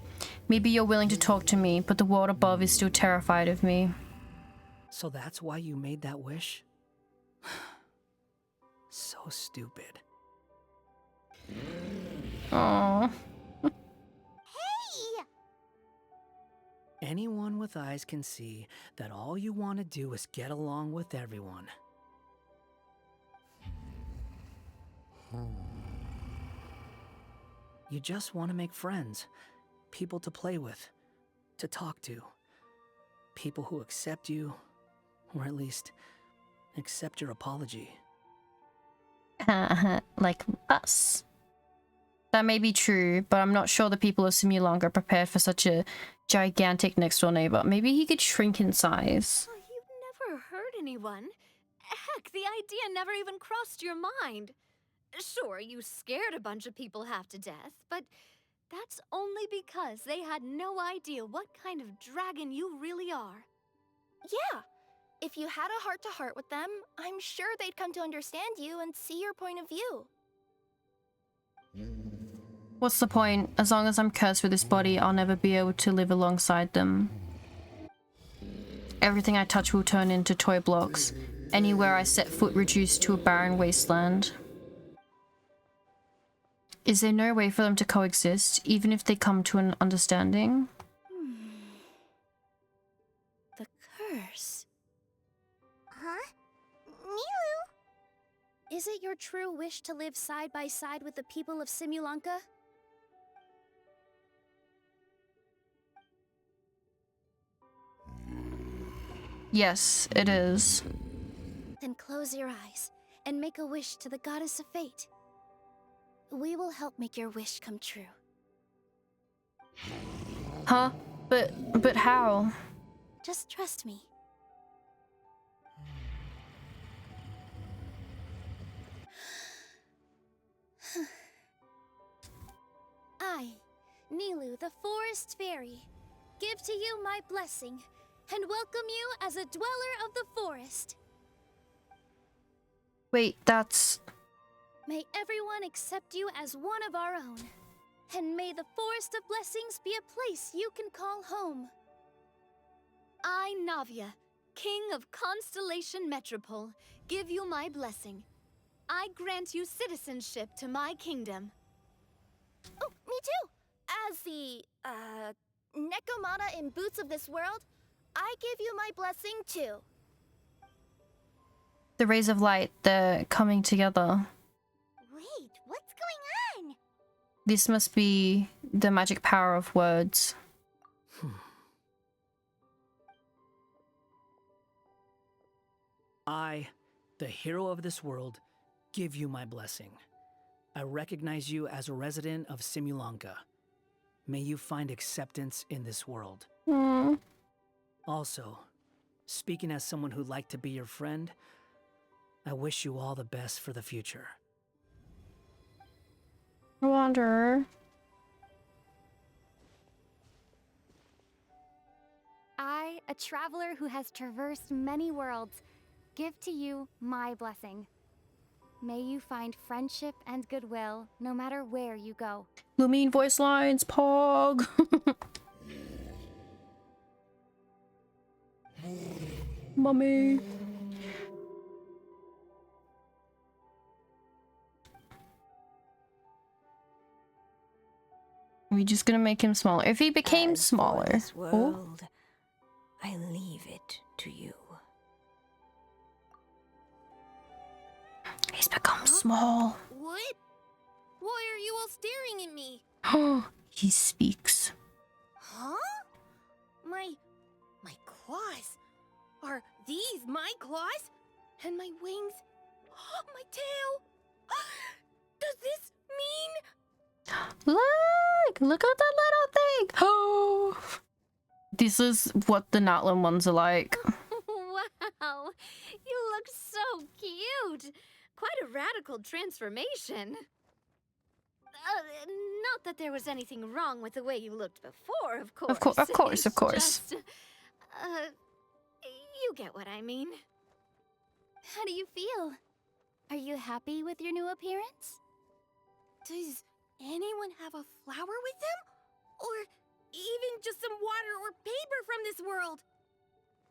Maybe you're willing to talk to me, but the world above is still terrified of me. So that's why you made that wish? So stupid. Aww. Hey! Anyone with eyes can see that all you want to do is get along with everyone. You just want to make friends, people to play with, to talk to, people who accept you, or at least accept your apology. Like us. That may be true, but I'm not sure the people of Simulanka are prepared for such a gigantic next-door neighbor. Maybe he could shrink in size. Oh, you've never hurt anyone. Heck, the idea never even crossed your mind. Sure, you scared a bunch of people half to death, but that's only because they had no idea what kind of dragon you really are. Yeah, if you had a heart-to-heart with them, I'm sure they'd come to understand you and see your point of view. What's the point? As long as I'm cursed with this body, I'll never be able to live alongside them. Everything I touch will turn into toy blocks. Anywhere I set foot reduced to a barren wasteland. Is there no way for them to coexist, even if they come to an understanding? The curse. Huh? Milu? Is it your true wish to live side by side with the people of Simulanka? Yes, it is. Then close your eyes and make a wish to the goddess of fate. We will help make your wish come true. Huh? But how? Just trust me. I, Nilu, the Forest Fairy, give to you my blessing and welcome you as a dweller of the forest. Wait, that's... May everyone accept you as one of our own, and may the Forest of Blessings be a place you can call home. I, Navia, King of Constellation Metropole, give you my blessing. I grant you citizenship to my kingdom. Oh, me too! As the, Nekomata in Boots of this world, I give you my blessing too. The rays of light, they're coming together. Wait, what's going on? This must be the magic power of words. I, the hero of this world, give you my blessing. I recognize you as a resident of Simulanka. May you find acceptance in this world. Also, speaking as someone who'd like to be your friend, I wish you all the best for the future. Wanderer. I, a traveler who has traversed many worlds, give to you my blessing. May you find friendship and goodwill no matter where you go. Lumine voice lines, Pog. Mummy. We're just gonna make him smaller. If he became smaller. This world, I leave it to you. He's become small. What? Why are you all staring at me? He speaks. Huh? My claws. Are these my claws? And my wings? My tail? Does this mean... Look at that little thing. Oh. This is what the Natlan ones are like. Wow, you look so cute. Quite a radical transformation. Not that there was anything wrong with the way you looked before, of course. Of course. Just, you get what I mean. How do you feel? Are you happy with your new appearance? Does anyone have a flower with them? Or even just some water or paper from this world?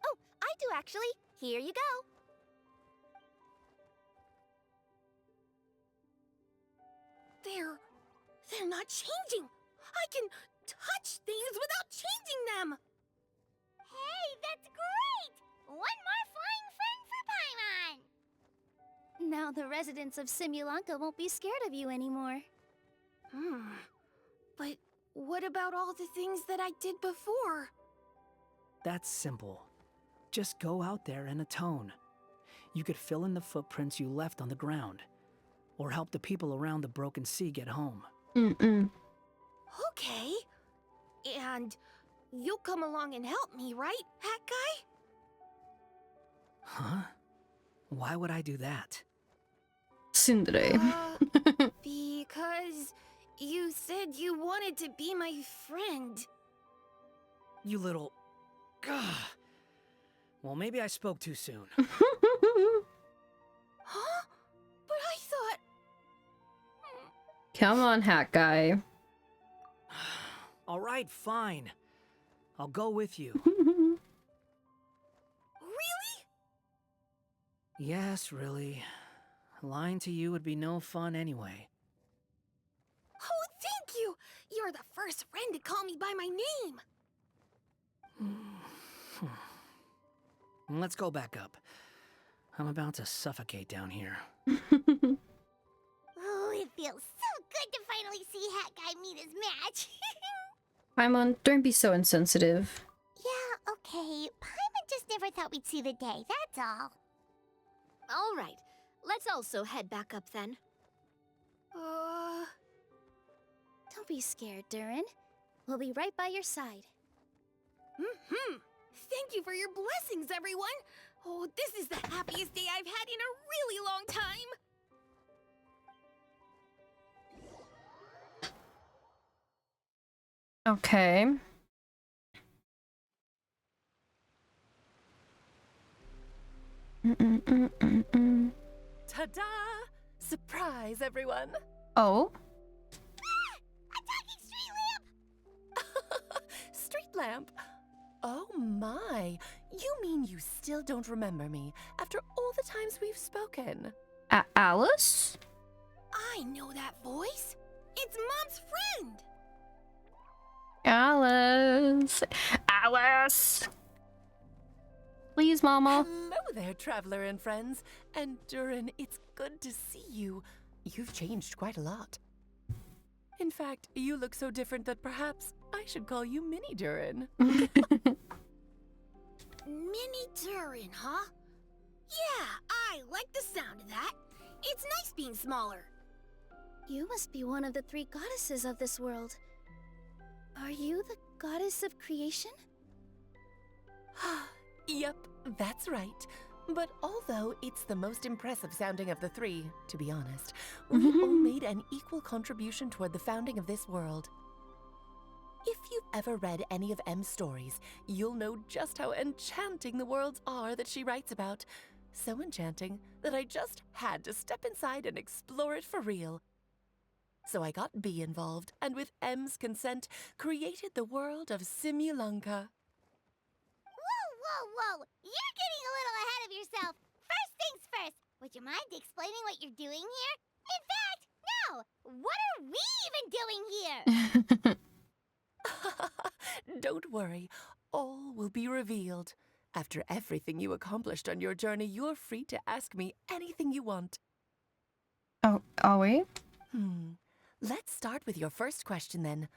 Oh, I do actually. Here you go. They're not changing. I can touch things without changing them. Hey, that's great! One more flying friend for Paimon! Now the residents of Simulanka won't be scared of you anymore. But what about all the things that I did before? That's simple. Just go out there and atone. You could fill in the footprints you left on the ground, or help the people around the broken sea get home. Okay. And you'll come along and help me, right, Hat Guy? Huh? Why would I do that? Sindre. Because you said you wanted to be my friend. You little... Gah. Well, maybe I spoke too soon. Huh? But I thought... Come on, Hat Guy. All right, fine. I'll go with you. Really? Yes, really. Lying to you would be no fun anyway. Oh, thank you! You're the first friend to call me by my name! Let's go back up. I'm about to suffocate down here. Oh, it feels so good to finally see Hat Guy meet his match. Paimon, don't be so insensitive. Yeah, okay. Paimon just never thought we'd see the day, that's all. All right, let's also head back up then. Don't be scared, Durin. We'll be right by your side. Thank you for your blessings, everyone. Oh, this is the happiest day I've had in a really long time. Okay. Ta-da! Surprise, everyone. Oh. Street lamp? Oh my, you mean you still don't remember me after all the times we've spoken? Alice? I know that voice. It's Mom's friend. Alice. Alice. Please, Mama. Hello there, traveler and friends. And Durin, it's good to see you. You've changed quite a lot. In fact, you look so different that perhaps I should call you Mini Durin. Mini Durin, huh? Yeah, I like the sound of that. It's nice being smaller. You must be one of the 3 goddesses of this world. Are you the goddess of creation? Yep, that's right. But although it's the most impressive sounding of the 3, to be honest, we all made an equal contribution toward the founding of this world. If you've ever read any of M's stories, you'll know just how enchanting the worlds are that she writes about. So enchanting that I just had to step inside and explore it for real. So I got B involved, and with M's consent, created the world of Simulanka. Whoa! You're getting a little ahead of yourself. First things first, would you mind explaining what you're doing here? In fact, no! What are we even doing here? Don't worry, all will be revealed. After everything you accomplished on your journey, you're free to ask me anything you want. Oh, are we? Let's start with your first question then.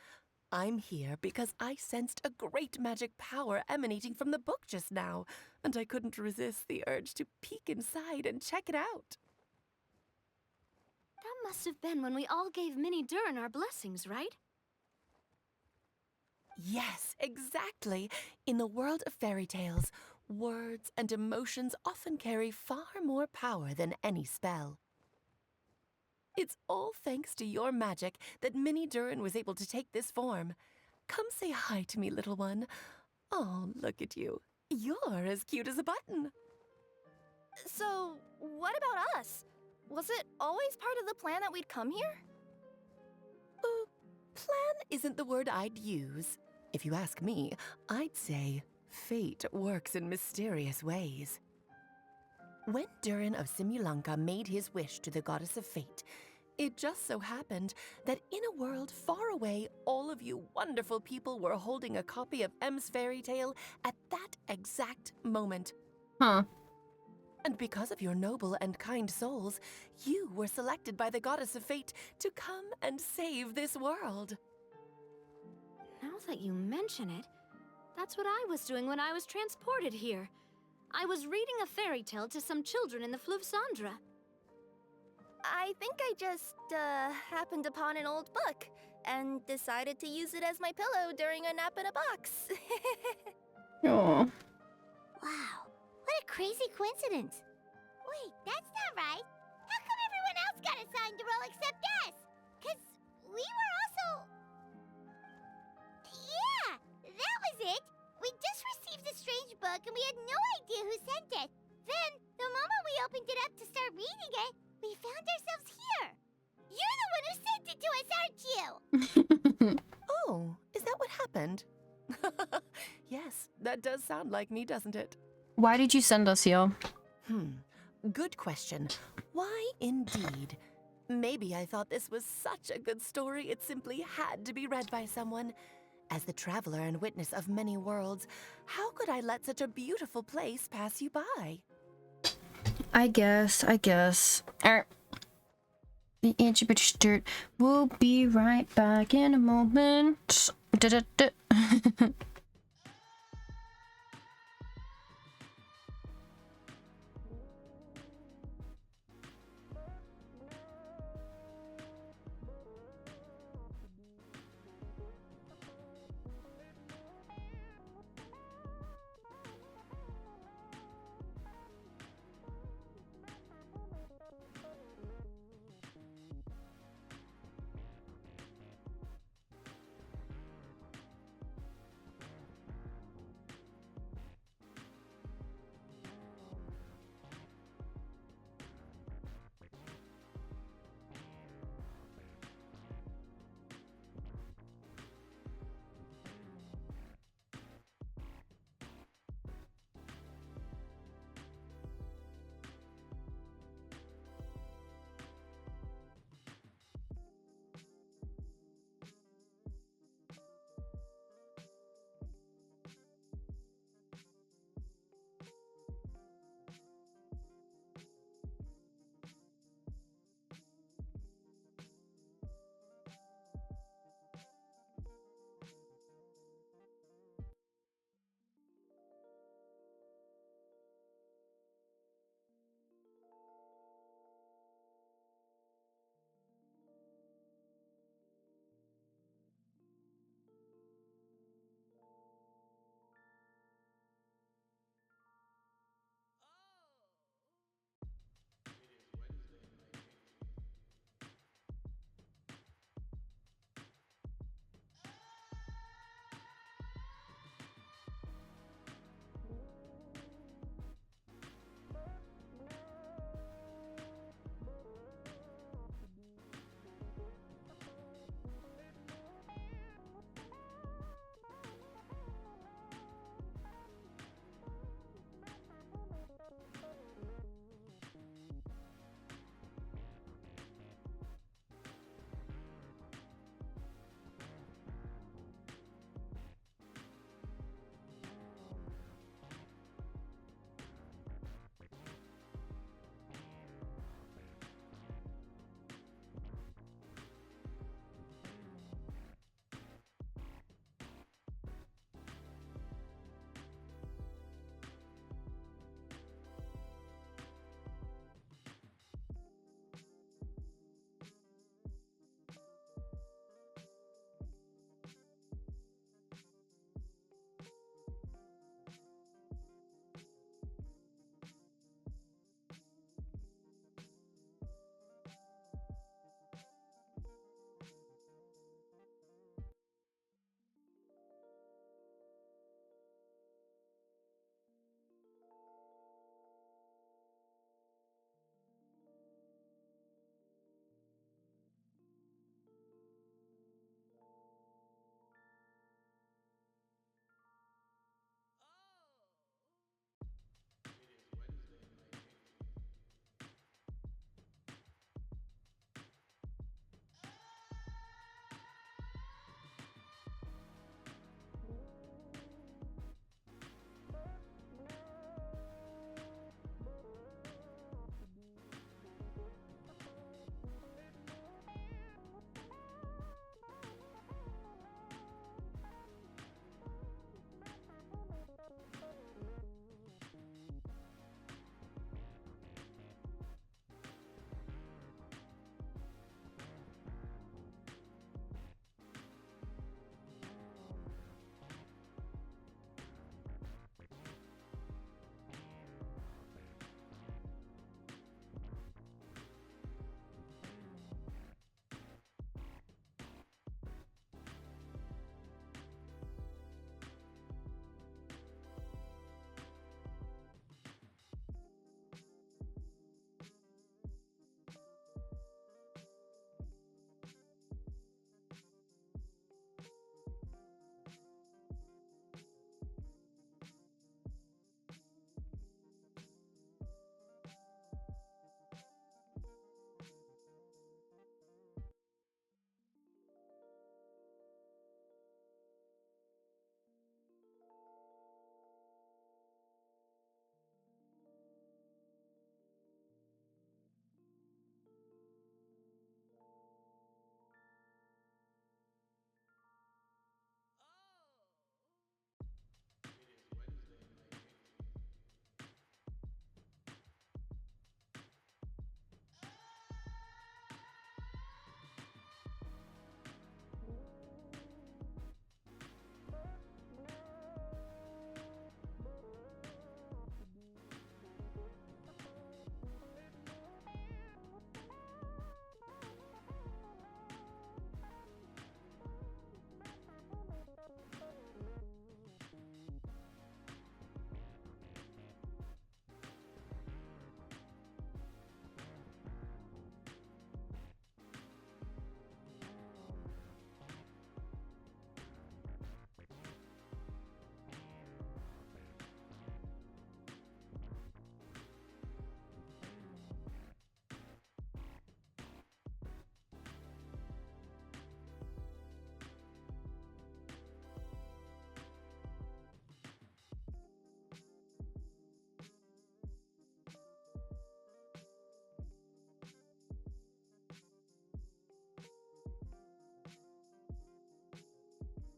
I'm here because I sensed a great magic power emanating from the book just now, and I couldn't resist the urge to peek inside and check it out. That must have been when we all gave Mini Durin our blessings, right? Yes, exactly. In the world of fairy tales, words and emotions often carry far more power than any spell. It's all thanks to your magic that Mini Durin was able to take this form. Come say hi to me, little one. Oh, look at you. You're as cute as a button. So, what about us? Was it always part of the plan that we'd come here? Plan isn't the word I'd use. If you ask me, I'd say fate works in mysterious ways. When Durin of Simulanka made his wish to the goddess of fate, it just so happened that in a world far away, all of you wonderful people were holding a copy of M's fairy tale at that exact moment. Huh. And because of your noble and kind souls, you were selected by the goddess of fate to come and save this world. Now that you mention it, that's what I was doing when I was transported here. I was reading a fairy tale to some children in the Fleuve Cendre. I think I just, happened upon an old book and decided to use it as my pillow during a nap in a box. Oh. Wow, what a crazy coincidence. Wait, that's not right. How come everyone else got assigned a role except us? 'Cause we were also... Yeah, that was it. We just received a strange book and we had no idea who sent it. Then, the moment we opened it up to start reading it, we found ourselves here. You're the one who sent it to us, aren't you? Oh, is that what happened? Yes, that does sound like me, doesn't it? Why did you send us here? Good question. Why indeed? Maybe I thought this was such a good story it simply had to be read by someone. As the traveler and witness of many worlds, how could I let such a beautiful place pass you by? I guess. Alright. The itchy bitch dirt. We'll be right back in a moment.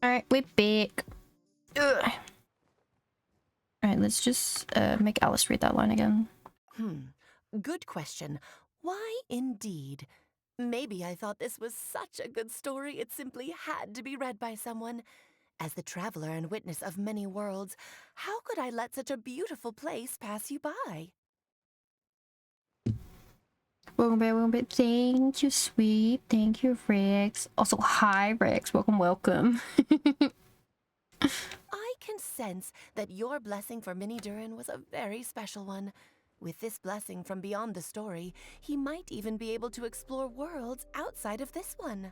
Alright, we're back. Ugh. Alright, let's just make Alice read that line again. Good question. Why indeed? Maybe I thought this was such a good story it simply had to be read by someone. As the traveler and witness of many worlds, how could I let such a beautiful place pass you by? Welcome back. Thank you, sweet. Thank you, Rex. Also, hi, Rex. Welcome. I can sense that your blessing for Minnie Durin was a very special one. With this blessing from beyond the story, he might even be able to explore worlds outside of this one.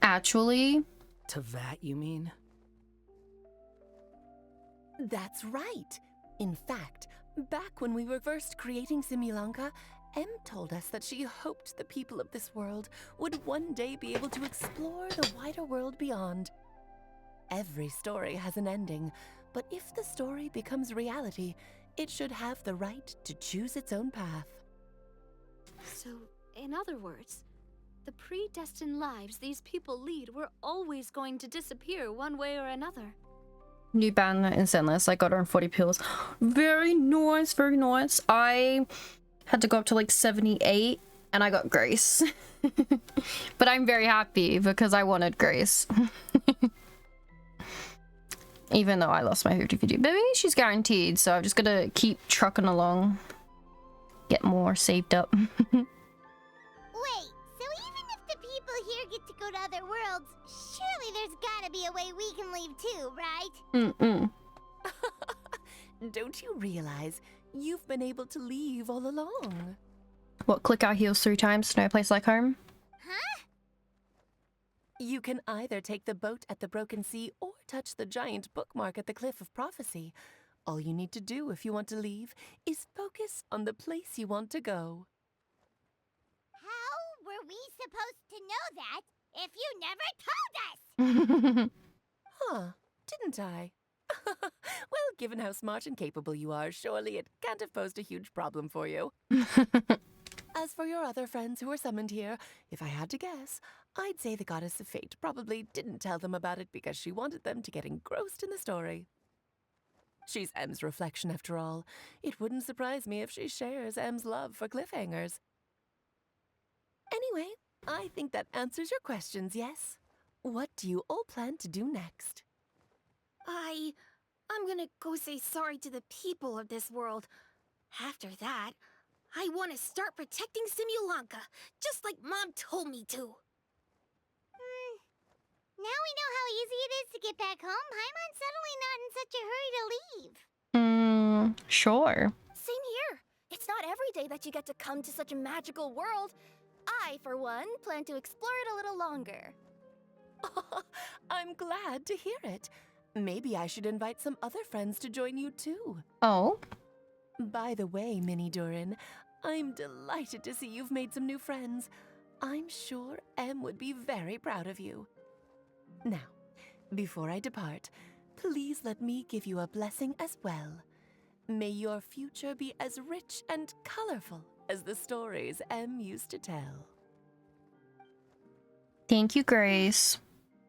Actually? Teyvat, you mean? That's right. In fact, back when we were first creating Simulanka, Em told us that she hoped the people of this world would one day be able to explore the wider world beyond. Every story has an ending, but if the story becomes reality, it should have the right to choose its own path. So, in other words, the predestined lives these people lead were always going to disappear one way or another. New band in Zenless. I got her on 40 pills. Very nice, very nice. I had to go up to like 78 and I got Grace. But I'm very happy because I wanted Grace. Even though I lost my 50-50. But maybe she's guaranteed, so I'm just gonna keep trucking along. Get more saved up. Wait, so even if the people here get to go to other worlds, surely there's gotta be a way we can leave too, right? Don't you realize you've been able to leave all along? What, click our heels 3 times? No place like home? Huh? You can either take the boat at the Broken Sea or touch the giant bookmark at the Cliff of Prophecy. All you need to do if you want to leave is focus on the place you want to go. How were we supposed to know that if you never told us? Huh, didn't I? Well, given how smart and capable you are, surely it can't have posed a huge problem for you. As for your other friends who were summoned here, if I had to guess, I'd say the Goddess of Fate probably didn't tell them about it because she wanted them to get engrossed in the story. She's Em's reflection, after all. It wouldn't surprise me if she shares Em's love for cliffhangers. Anyway, I think that answers your questions, yes? What do you all plan to do next? I'm gonna go say sorry to the people of this world. After that, I want to start protecting Simulanka, just like Mom told me to. Now we know how easy it is to get back home. Paimon's suddenly not in such a hurry to leave. Sure. Same here. It's not every day that you get to come to such a magical world. I, for one, plan to explore it a little longer. I'm glad to hear it. Maybe I should invite some other friends to join you too. Oh? By the way, Minnie Durin, I'm delighted to see you've made some new friends. I'm sure Em would be very proud of you. Now, before I depart, please let me give you a blessing as well. May your future be as rich and colorful as the stories Em used to tell. Thank you, Grace.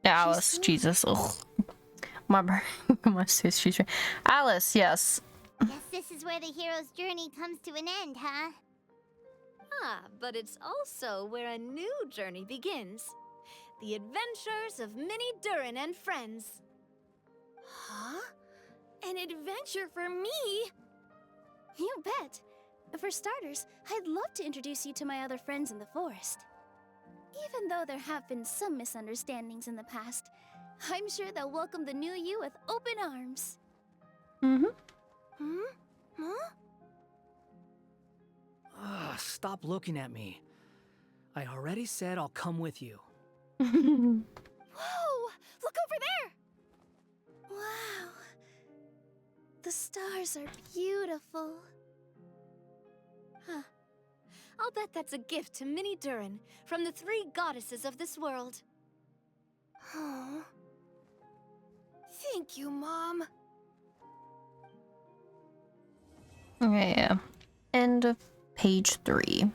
Alice, Jesus. Ugh. My sister. Alice, yes. Guess this is where the hero's journey comes to an end, huh? Ah, but it's also where a new journey begins. The adventures of Minnie Durin and friends. Huh? An adventure for me? You bet. For starters, I'd love to introduce you to my other friends in the forest. Even though there have been some misunderstandings in the past, I'm sure they'll welcome the new you with open arms. Stop looking at me. I already said I'll come with you. Whoa! Look over there! Wow. The stars are beautiful. Huh. I'll bet that's a gift to Minnie Durin from the 3 goddesses of this world. Oh. Thank you, Mom. Okay, yeah. End of page 3.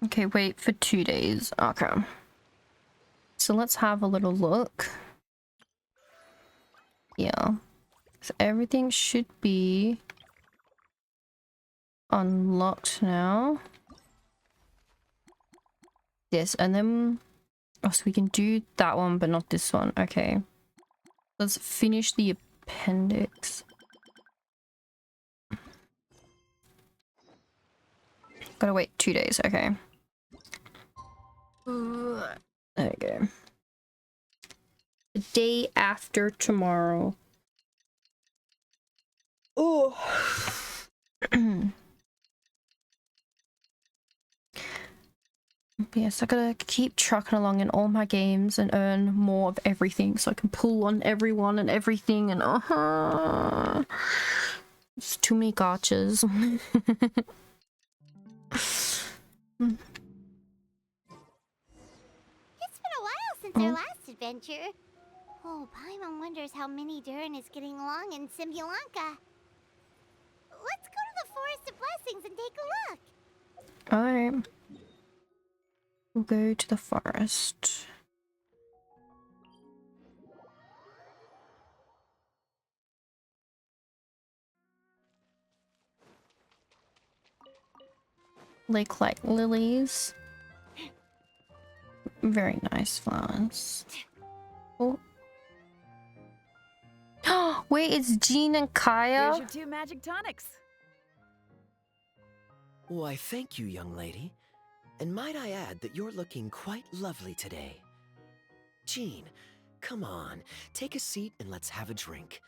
Okay, wait for 2 days. Okay. So let's have a little look. Yeah. So everything should be unlocked now. Yes, and then... Oh, so we can do that one, but not this one. Okay. Let's finish the appendix. Gotta wait 2 days, okay. There we go. The day after tomorrow. Oh. Yes, I gotta keep trucking along in all my games and earn more of everything so I can pull on everyone and everything and it's too many gotchas. It's been a while since our last adventure. Oh, Paimon wonders how Mini Durin is getting along in Simulanka. Let's go to the Forest of Blessings and take a look. Alright. We'll go to the forest. Lake like lilies. Very nice flowers. Oh. Wait, it's Jean and Kaya? Here's your 2 magic tonics. Why, thank you, young lady. And might I add that you're looking quite lovely today. Jean, come on, take a seat and let's have a drink.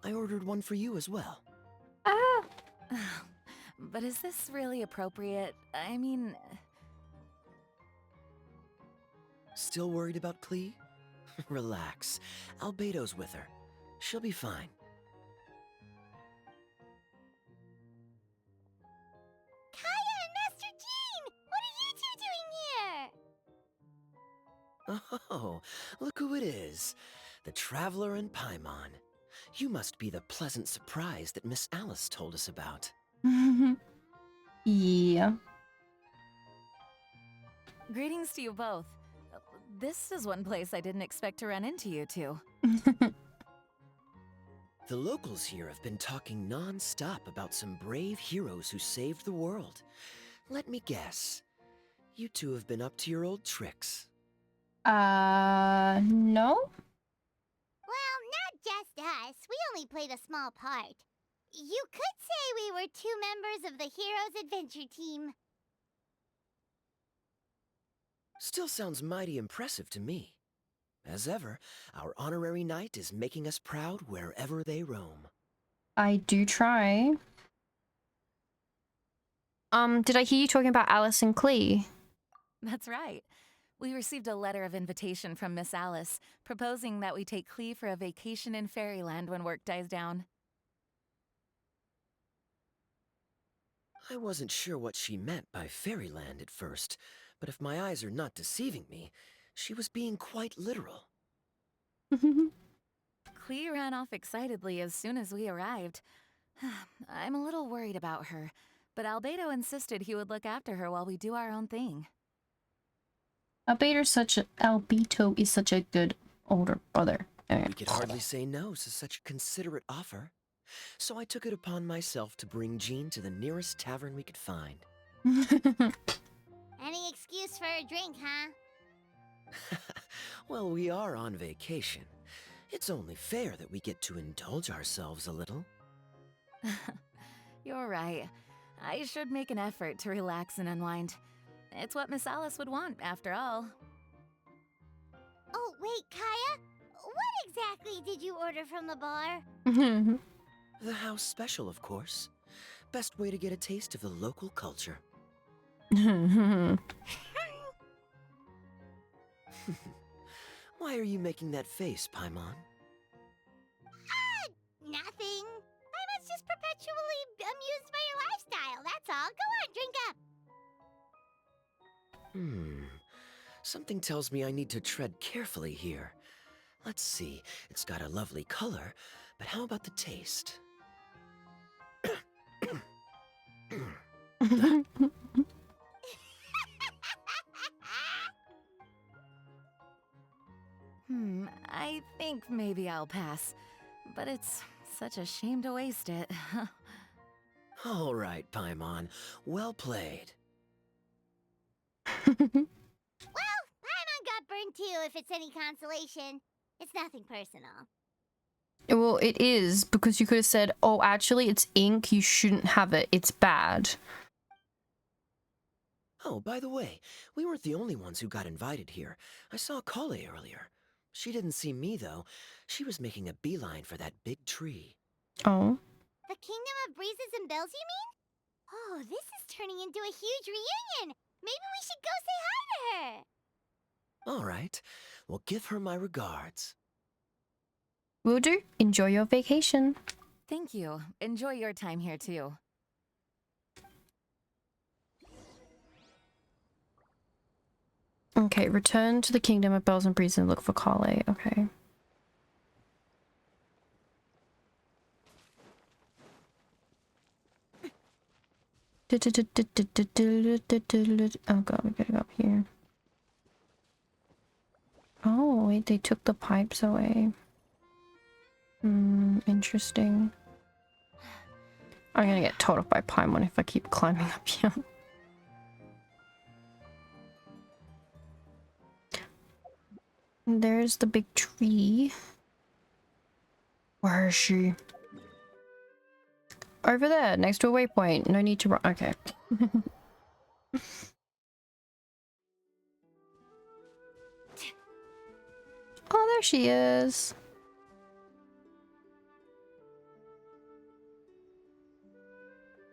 I ordered one for you as well. Ah! But is this really appropriate? I mean... Still worried about Klee? Relax. Albedo's with her. She'll be fine. Kaya and Master Jean! What are you two doing here? Oh, look who it is. The Traveler and Paimon. You must be the pleasant surprise that Miss Alice told us about. Yeah. Greetings to you both. This is one place I didn't expect to run into you two. The locals here have been talking non-stop about some brave heroes who saved the world. Let me guess. You two have been up to your old tricks. No? Well, not just us. We only played a small part. You could say we were 2 members of the Heroes Adventure Team. Still sounds mighty impressive to me. As ever, our honorary knight is making us proud wherever they roam. I do try. Did I hear you talking about Alice and Klee? That's right. We received a letter of invitation from Miss Alice, proposing that we take Klee for a vacation in Fairyland when work dies down. I wasn't sure what she meant by Fairyland at first, but if my eyes are not deceiving me, she was being quite literal. Klee ran off excitedly as soon as we arrived. I'm a little worried about her, but Albedo insisted he would look after her while we do our own thing. Albedo is such a good older brother. We could hardly say no to such a considerate offer, so I took it upon myself to bring Jean to the nearest tavern we could find. Any excuse for a drink, huh? Well, we are on vacation. It's only fair that we get to indulge ourselves a little. You're right. I should make an effort to relax and unwind. It's what Miss Alice would want, after all. Oh, wait, Kaya? What exactly did you order from the bar? The house special, of course. Best way to get a taste of the local culture. Why are you making that face, Paimon? Nothing. I was just perpetually amused by your lifestyle, that's all. Go on, drink up. Something tells me I need to tread carefully here. Let's see, it's got a lovely color, but how about the taste? I think maybe I'll pass. But it's such a shame to waste it. All right, Paimon. Well played. Well, Paimon got burned too, if it's any consolation. It's nothing personal. Well, it is, because you could have said, oh, actually, it's ink. You shouldn't have it. It's bad. Oh, by the way, we weren't the only ones who got invited here. I saw Kale earlier. She didn't see me, though. She was making a beeline for that big tree. Oh. The Kingdom of Breezes and Bells, you mean? Oh, this is turning into a huge reunion. Maybe we should go say hi to her. All right. Well, give her my regards. Will do. Enjoy your vacation. Thank you. Enjoy your time here, too. Okay, return to the Kingdom of Bells and Breezes and look for Kale. Okay. Oh god, we gotta go up here. Oh, wait, they took the pipes away. Interesting. I'm gonna get told off by Paimon if I keep climbing up here. There's the big tree. Where is she? Over there, next to a waypoint. No need to run. Okay. Oh, there she is.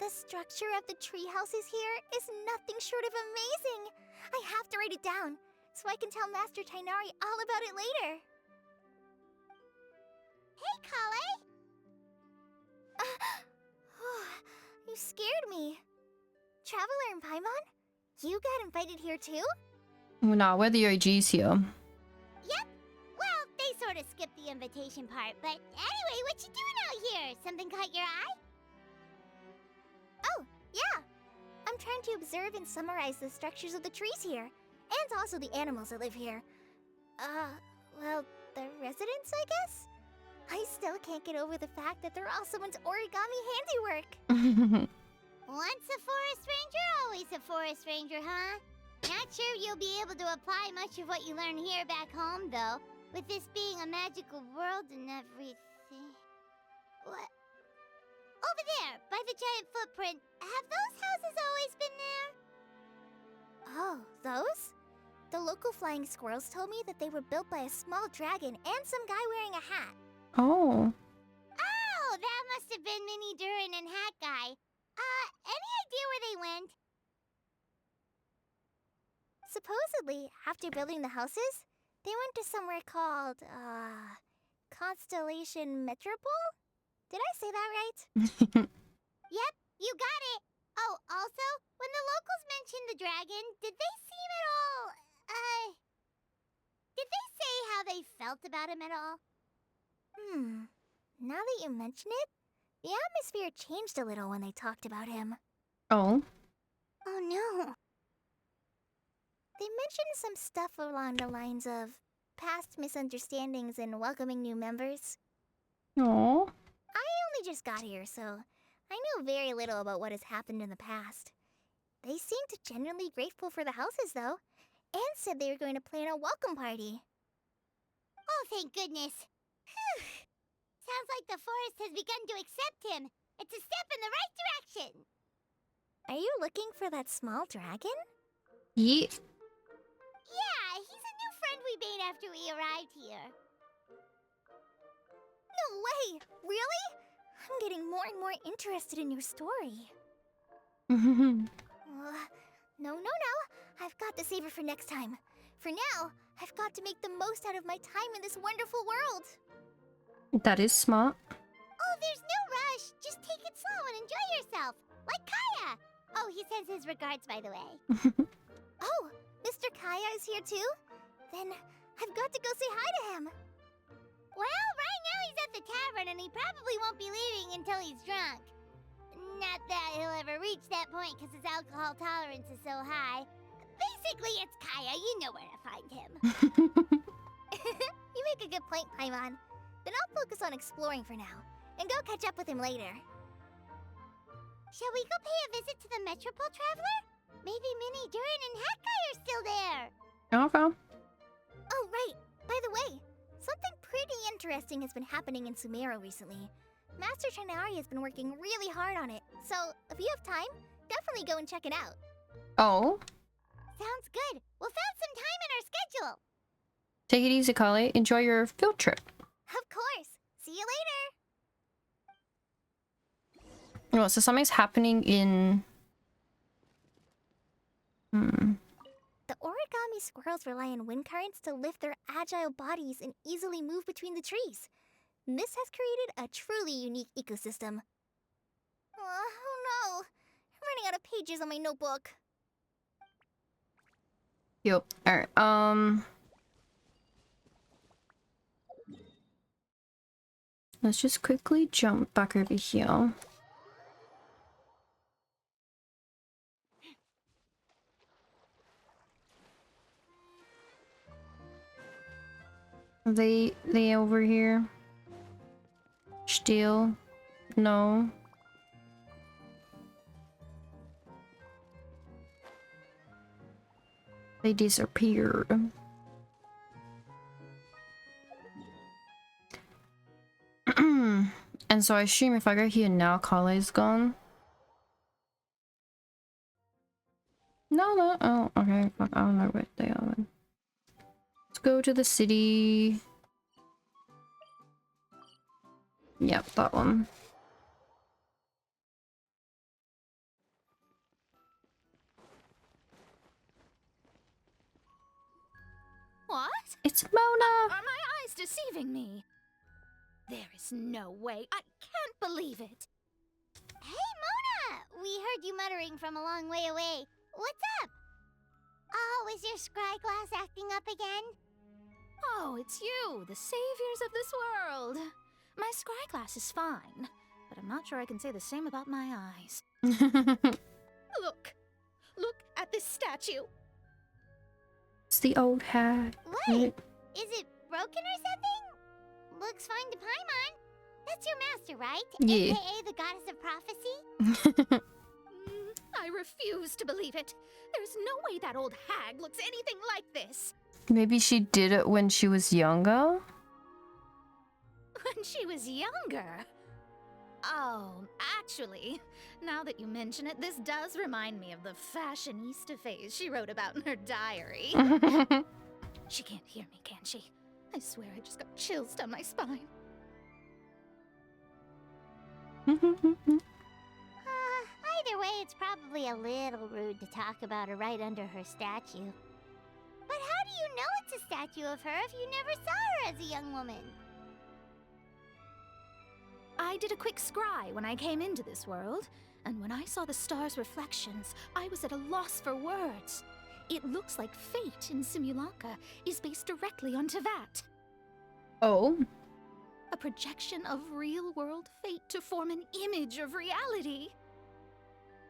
The structure of the tree houses here is nothing short of amazing. I have to write it down so I can tell Master Tighnari all about it later. Hey, Kale! You scared me. Traveler and Paimon, you got invited here too? Nah, we're the OGs here. Yep. Well, they sort of skipped the invitation part, but anyway, what you doing out here? Something caught your eye? Oh, yeah. I'm trying to observe and summarize the structures of the trees here, and also the animals that live here. Well, the residents, I guess? I still can't get over the fact that they're all someone's origami handiwork. Once a forest ranger, always a forest ranger, huh? Not sure you'll be able to apply much of what you learn here back home, though, with this being a magical world and everything. What? Over there, by the giant footprint, have those houses always been there? Oh, those? The local flying squirrels told me that they were built by a small dragon and some guy wearing a hat. Oh. Oh, that must have been Minnie Durin and Hat Guy. Any idea where they went? Supposedly, after building the houses, they went to somewhere called, Constellation Metropole? Did I say that right? Yep, you got it. Oh, also, when the locals mentioned the dragon, did they seem at all, did they say how they felt about him at all? Now that you mention it, the atmosphere changed a little when they talked about him. Oh. Oh no. They mentioned some stuff along the lines of past misunderstandings and welcoming new members. Aww. I only just got here, so I know very little about what has happened in the past. They seemed genuinely grateful for the houses, though, and said they were going to plan a welcome party. Oh, thank goodness. Whew. Sounds like the forest has begun to accept him. It's a step in the right direction. Are you looking for that small dragon? Yeah. Yeah, he's a new friend we made after we arrived here. No way! Really? I'm getting more and more interested in your story. No. I've got to save it for next time. For now, I've got to make the most out of my time in this wonderful world. That is smart. Oh, there's no rush. Just take it slow and enjoy yourself. Like Kaya. Oh, he sends his regards, by the way. Oh, Mr. Kaya is here too? Then I've got to go say hi to him. Well, right now he's at the tavern and he probably won't be leaving until he's drunk. Not that he'll ever reach that point because his alcohol tolerance is so high. Basically, it's Kaya. You know where to find him. You make a good point, Paimon. Then I'll focus on exploring for now, and go catch up with him later. Shall we go pay a visit to the Metropole Traveler? Maybe Minnie, Durin, and Hatkai are still there. Okay. Oh, right. By the way, something pretty interesting has been happening in Sumeru recently. Master Trinari has been working really hard on it, so if you have time, definitely go and check it out. Oh. Sounds good. We'll find some time in our schedule. Take it easy, Kale. Enjoy your field trip. Of course. See you later. Oh, so something's happening in... The origami squirrels rely on wind currents to lift their agile bodies and easily move between the trees. This has created a truly unique ecosystem. Oh no! I'm running out of pages on my notebook. Yep. Alright, let's just quickly jump back over here. Are they over here? Still? No. They disappeared. And so I assume if I go here now, Kale's gone. No. Oh, okay. Fuck. I don't know where they are then. Let's go to the city. Yep, that one. What? It's Mona! Are my eyes deceiving me? There is no way. I can't believe it. Hey, Mona! We heard you muttering from a long way away. What's up? Oh, is your scry glass acting up again? Oh, it's you, the saviors of this world. My scry glass is fine, but I'm not sure I can say the same about my eyes. Look at this statue. It's the old hat. What? Is it broken or something? Looks fine to Paimon. That's your master, right? Yeah. AKA the goddess of prophecy? I refuse to believe it. There's no way that old hag looks anything like this. Maybe she did it when she was younger? When she was younger? Oh, actually, now that you mention it, this does remind me of the fashionista phase she wrote about in her diary. She can't hear me, can she? I swear I just got chills down my spine. Either way, it's probably a little rude to talk about her right under her statue. But how do you know it's a statue of her if you never saw her as a young woman? I did a quick scry when I came into this world, and when I saw the stars' reflections, I was at a loss for words. It looks like fate in Simulanka is based directly on Tevat. Oh? A projection of real-world fate to form an image of reality.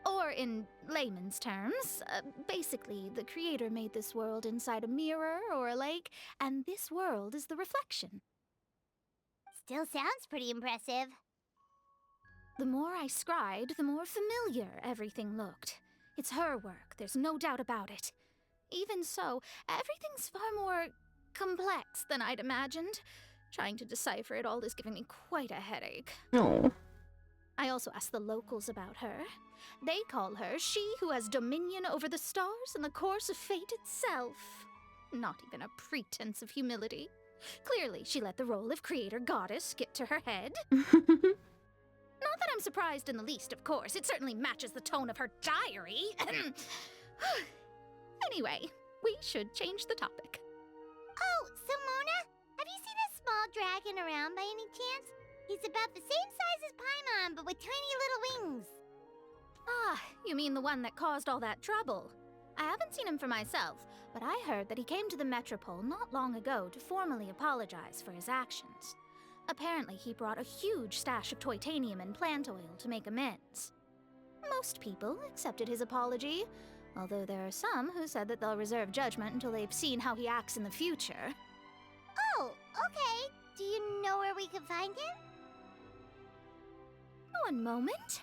Or in layman's terms, basically the creator made this world inside a mirror or a lake, and this world is the reflection. Still sounds pretty impressive. The more I scried, the more familiar everything looked. It's her work, there's no doubt about it. Even so, everything's far more complex than I'd imagined. Trying to decipher it all is giving me quite a headache. Oh. I also asked the locals about her. They call her she who has dominion over the stars and the course of fate itself. Not even a pretense of humility. Clearly, she let the role of creator goddess get to her head. Not that I'm surprised in the least, of course. It certainly matches the tone of her diary. Anyway, we should change the topic. Oh, so Mona, have you seen a small dragon around by any chance? He's about the same size as Paimon, but with tiny little wings. Ah, you mean the one that caused all that trouble? I haven't seen him for myself, but I heard that he came to the Metropole not long ago to formally apologize for his actions. Apparently, he brought a huge stash of Toitanium and plant oil to make amends. Most people accepted his apology, although there are some who said that they'll reserve judgment until they've seen how he acts in the future. Oh, Okay, do you know where we can find him? One moment.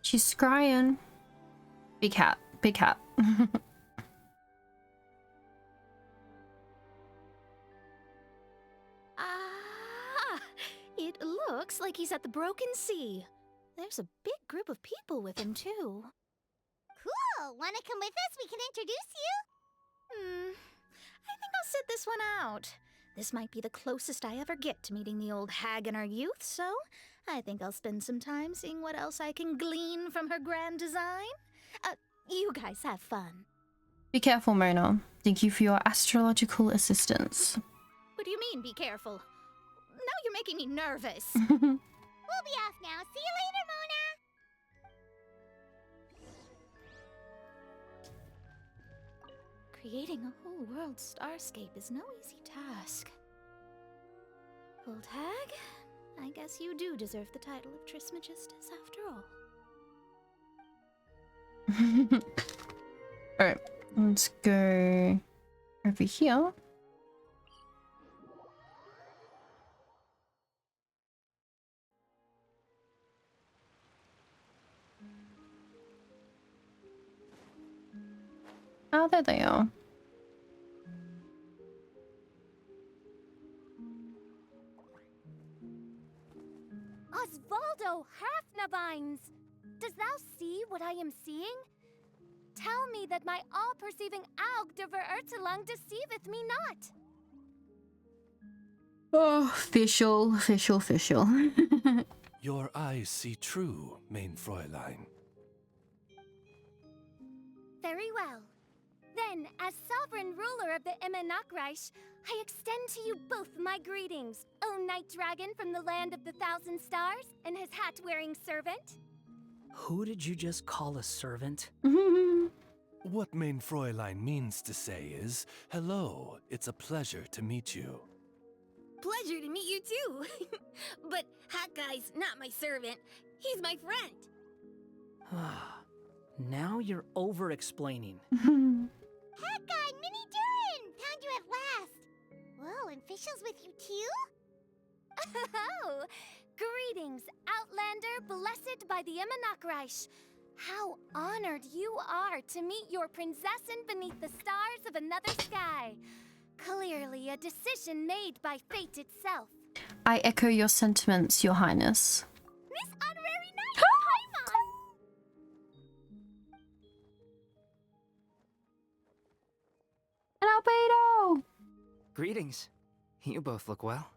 She's crying. Big hat. Big hat. It looks like he's at the Broken Sea. There's a big group of people with him, too. Cool! Wanna come with us? We can introduce you? I think I'll sit this one out. This might be the closest I ever get to meeting the old hag in our youth, so I think I'll spend some time seeing what else I can glean from her grand design. You guys have fun. Be careful, Mona. Thank you for your astrological assistance. What do you mean, be careful? Now you're making me nervous. We'll be off now. See you later, Mona! Creating a whole world starscape is no easy task. Old hag, I guess you do deserve the title of Trismegistus after all. Alright, let's go over here. Oh, there they are. Osvaldo Hafnavines! Does thou see what I am seeing? Tell me that my all-perceiving Aug de Verurtelung deceiveth me not. Oh, official. Your eyes see true, mein Fräulein. Very well. Then, as sovereign ruler of the Immenachreich, I extend to you both my greetings, O Night Dragon from the land of the Thousand Stars and his hat-wearing servant. Who did you just call a servant? What mein Fräulein means to say is, hello, it's a pleasure to meet you. Pleasure to meet you too. But Hat Guy's not my servant. He's my friend. Now you're over-explaining. Hat Guy, Mini Durin! Found you at last! Whoa, and Fischl's with you too? Oh, greetings, Outlander blessed by the Immenachreich. How honored you are to meet your prinzessin beneath the stars of another sky. Clearly a decision made by fate itself. I echo your sentiments, Your Highness. Miss Honorary Knight, Paimon! Hello, Beto! Greetings. You both look well.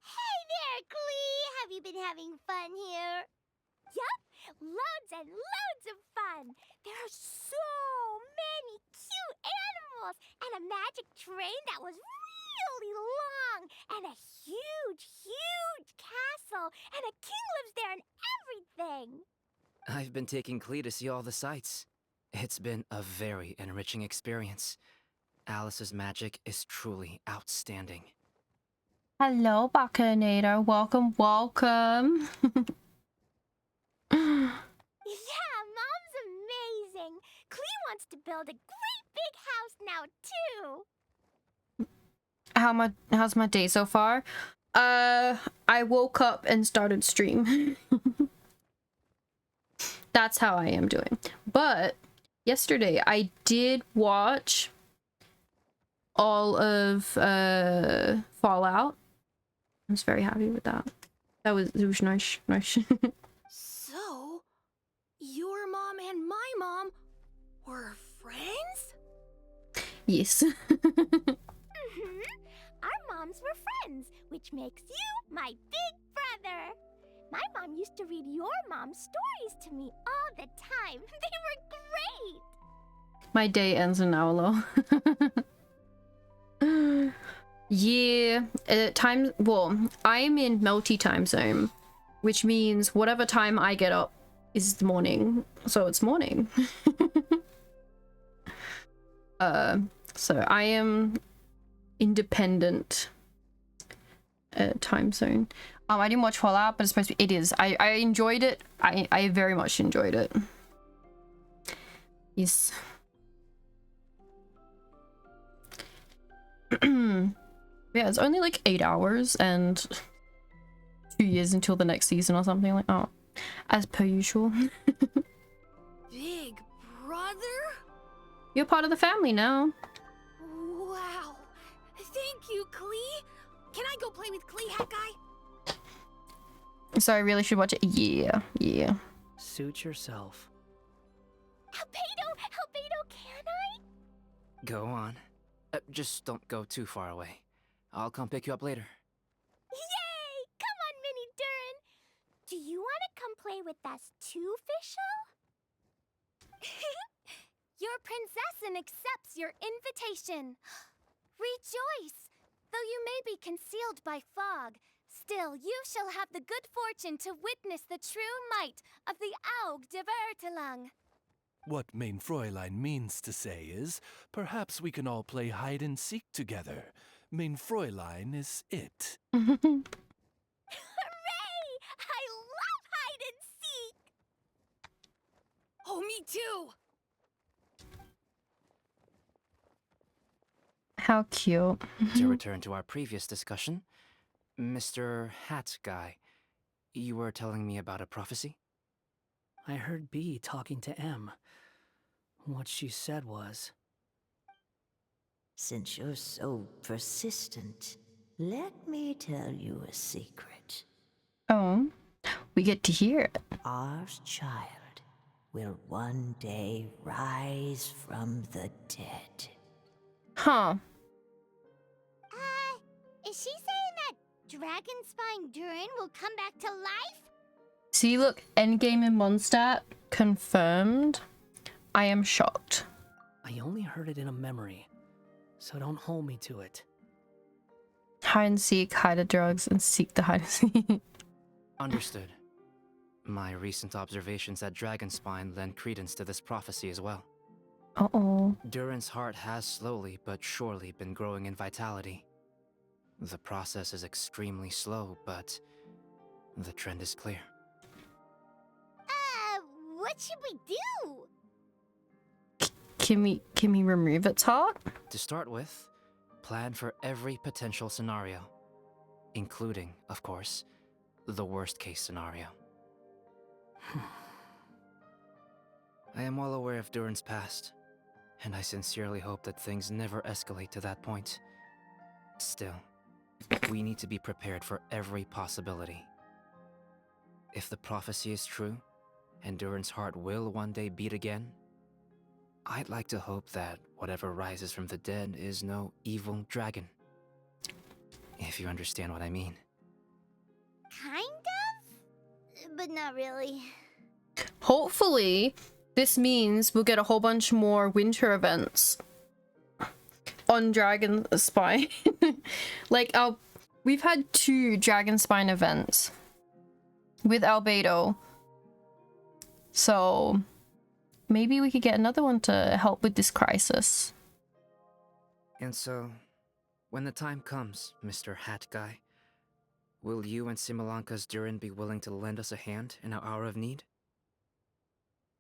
Hey there, Klee! Have you been having fun here? Yup, loads and loads of fun. There are so many cute animals and a magic train that was really long and a huge castle and a king lives there and everything. I've been taking Klee to see all the sights. It's been a very enriching experience. Alice's magic is truly outstanding. Hello, Baconator. Welcome. Yeah, Mom's amazing. Klee wants to build a great big house now, too. How's my day so far? I woke up and started stream. That's how I am doing. But yesterday I did watch all of Fallout. I was very happy with that. It was nice. So, your mom and my mom were friends? Yes. Our moms were friends, which makes you my big brother. My mom used to read your mom's stories to me all the time. They were great. My day ends an hour long. Yeah, I'm in Melty time zone, which means whatever time I get up is the morning, so it's morning. So I am independent time zone. I didn't watch Fallout, but it's supposed to be, it is. I enjoyed it. I very much enjoyed it. Yes. Yeah, it's only like 8 hours and 2 years until the next season or something. Like, oh, as per usual. Big brother? You're part of the family now. Wow. Thank you, Klee. Can I go play with Klee, Hat Guy? So I really should watch it. Yeah, yeah. Suit yourself. Albedo, can I? Go on. Just don't go too far away. I'll come pick you up later. Yay! Come on, Mini Durin. Do you want to come play with us too, Fischl? Your princessin accepts your invitation. Rejoice! Though you may be concealed by fog, still you shall have the good fortune to witness the true might of the Aug de Vertelang. What Mein Fräulein means to say is, perhaps we can all play hide and seek together. Mein Fräulein is it. Hooray! I love hide and seek! Oh, me too! How cute. To return to our previous discussion, Mr. Hat Guy, you were telling me about a prophecy? I heard B talking to M. What she said was... Since you're so persistent, let me tell you a secret. Oh, we get to hear it. Our child will one day rise from the dead. Huh. Is she saying that Dragon Spine Durin will come back to life? See, look, Endgame and Mondstadt confirmed. I am shocked. I only heard it in a memory, so don't hold me to it. Hide and seek, hide the drugs, and seek the hide and seek. Understood. My recent observations at Dragonspine lend credence to this prophecy as well. Uh-oh. Durin's heart has slowly but surely been growing in vitality. The process is extremely slow, but the trend is clear. What should we do? Can we remove its heart? To start with, plan for every potential scenario, including, of course, the worst case scenario. I am well aware of Durin's past, and I sincerely hope that things never escalate to that point. Still, we need to be prepared for every possibility. If the prophecy is true, and Durin's heart will one day beat again, I'd like to hope that whatever rises from the dead is no evil dragon. If you understand what I mean. Kind of? But not really. Hopefully, this means we'll get a whole bunch more winter events on Dragon Spine. Like, we've had 2 Dragon Spine events with Albedo. So maybe we could get another one to help with this crisis. And so, when the time comes, Mr. Hat Guy, will you and Simolanka's Durin be willing to lend us a hand in our hour of need?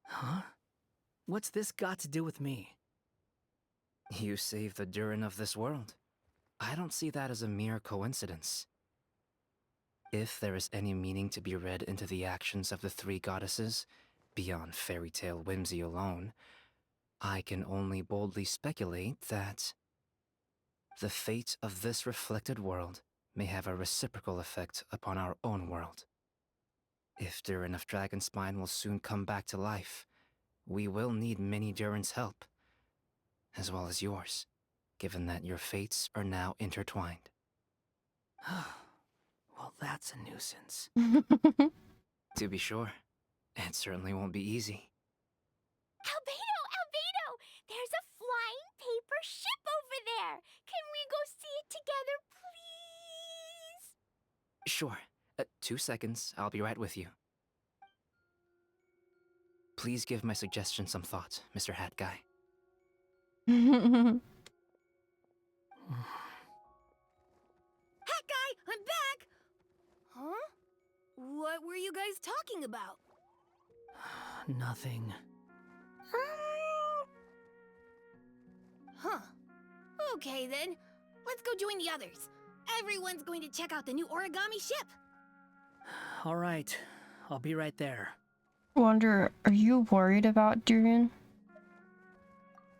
Huh? What's this got to do with me? You saved the Durin of this world. I don't see that as a mere coincidence. If there is any meaning to be read into the actions of the 3 goddesses, beyond fairy tale whimsy alone, I can only boldly speculate that the fate of this reflected world may have a reciprocal effect upon our own world. If Durin of Dragonspine will soon come back to life, we will need many Durin's help, as well as yours, given that your fates are now intertwined. Well, that's a nuisance. To be sure, it certainly won't be easy. Albedo! There's a flying paper ship over there! Can we go see it together, please? Sure. 2 seconds, I'll be right with you. Please give my suggestion some thought, Mr. Hat Guy. Huh? What were you guys talking about? Nothing. Huh. Okay then. Let's go join the others. Everyone's going to check out the new origami ship. All right, I'll be right there. Wonder, are you worried about Durian?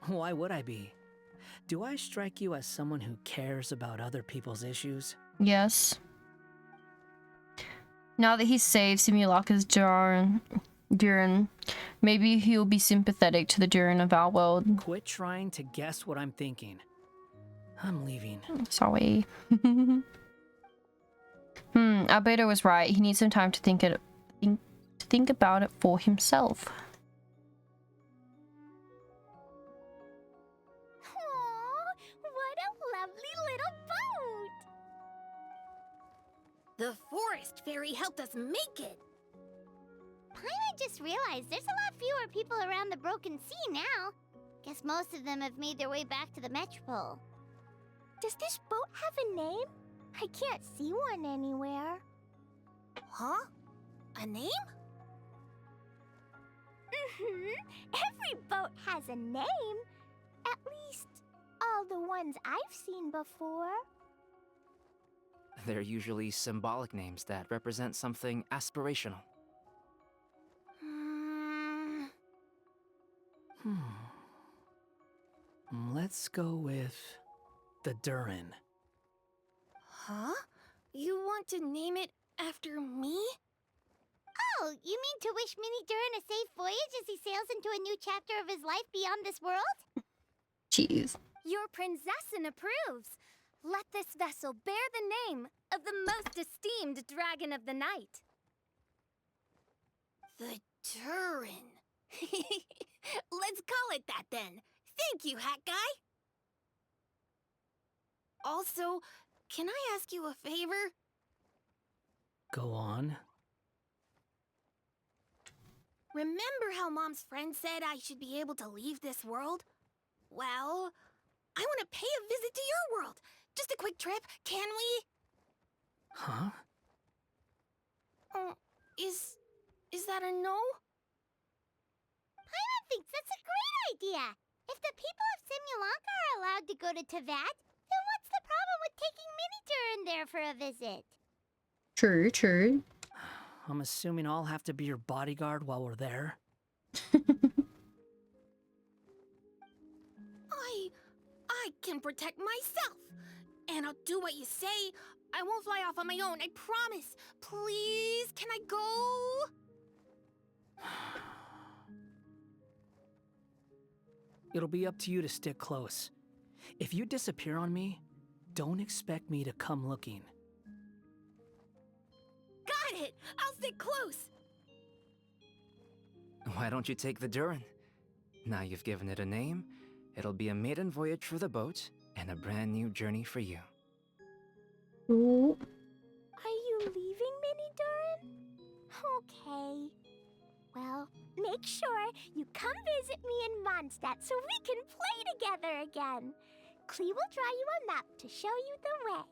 Why would I be? Do I strike you as someone who cares about other people's issues? Yes. Now that he saved Simulacra's Durin, maybe he'll be sympathetic to the Durin of our world. Quit trying to guess what I'm thinking. I'm leaving. Sorry. Albedo was right. He needs some time to think about it for himself. Aww, what a lovely little boat! The forest fairy helped us make it. Paimon just realized there's a lot fewer people around the broken sea now. Guess most of them have made their way back to the Metropole. Does this boat have a name? I can't see one anywhere. Huh? A name? Every boat has a name. At least, all the ones I've seen before. They're usually symbolic names that represent something aspirational. Let's go with the Durin. Huh? You want to name it after me? Oh, you mean to wish Mini Durin a safe voyage as he sails into a new chapter of his life beyond this world? Jeez. Your princessin approves. Let this vessel bear the name of the most esteemed dragon of the night. The Durin. Let's call it that then. Thank you, Hat Guy. Also, can I ask you a favor? Go on. Remember how Mom's friend said I should be able to leave this world? Well, I want to pay a visit to your world. Just a quick trip, can we? Huh? Is that a no? Paimon thinks that's a great idea. If the people of Simulanka are allowed to go to Teyvat, then what's the problem with taking Mini Durin there for a visit? True, true. I'm assuming I'll have to be your bodyguard while we're there. I can protect myself. And I'll do what you say. I won't fly off on my own, I promise. Please, can I go? It'll be up to you to stick close. If you disappear on me, don't expect me to come looking. Got it! I'll stick close! Why don't you take the Durin? Now you've given it a name, it'll be a maiden voyage for the boat and a brand new journey for you. Ooh. Are you leaving, Mini Durin? Okay. Well, make sure you come visit me in Mondstadt so we can play together again. Klee will draw you a map to show you the way.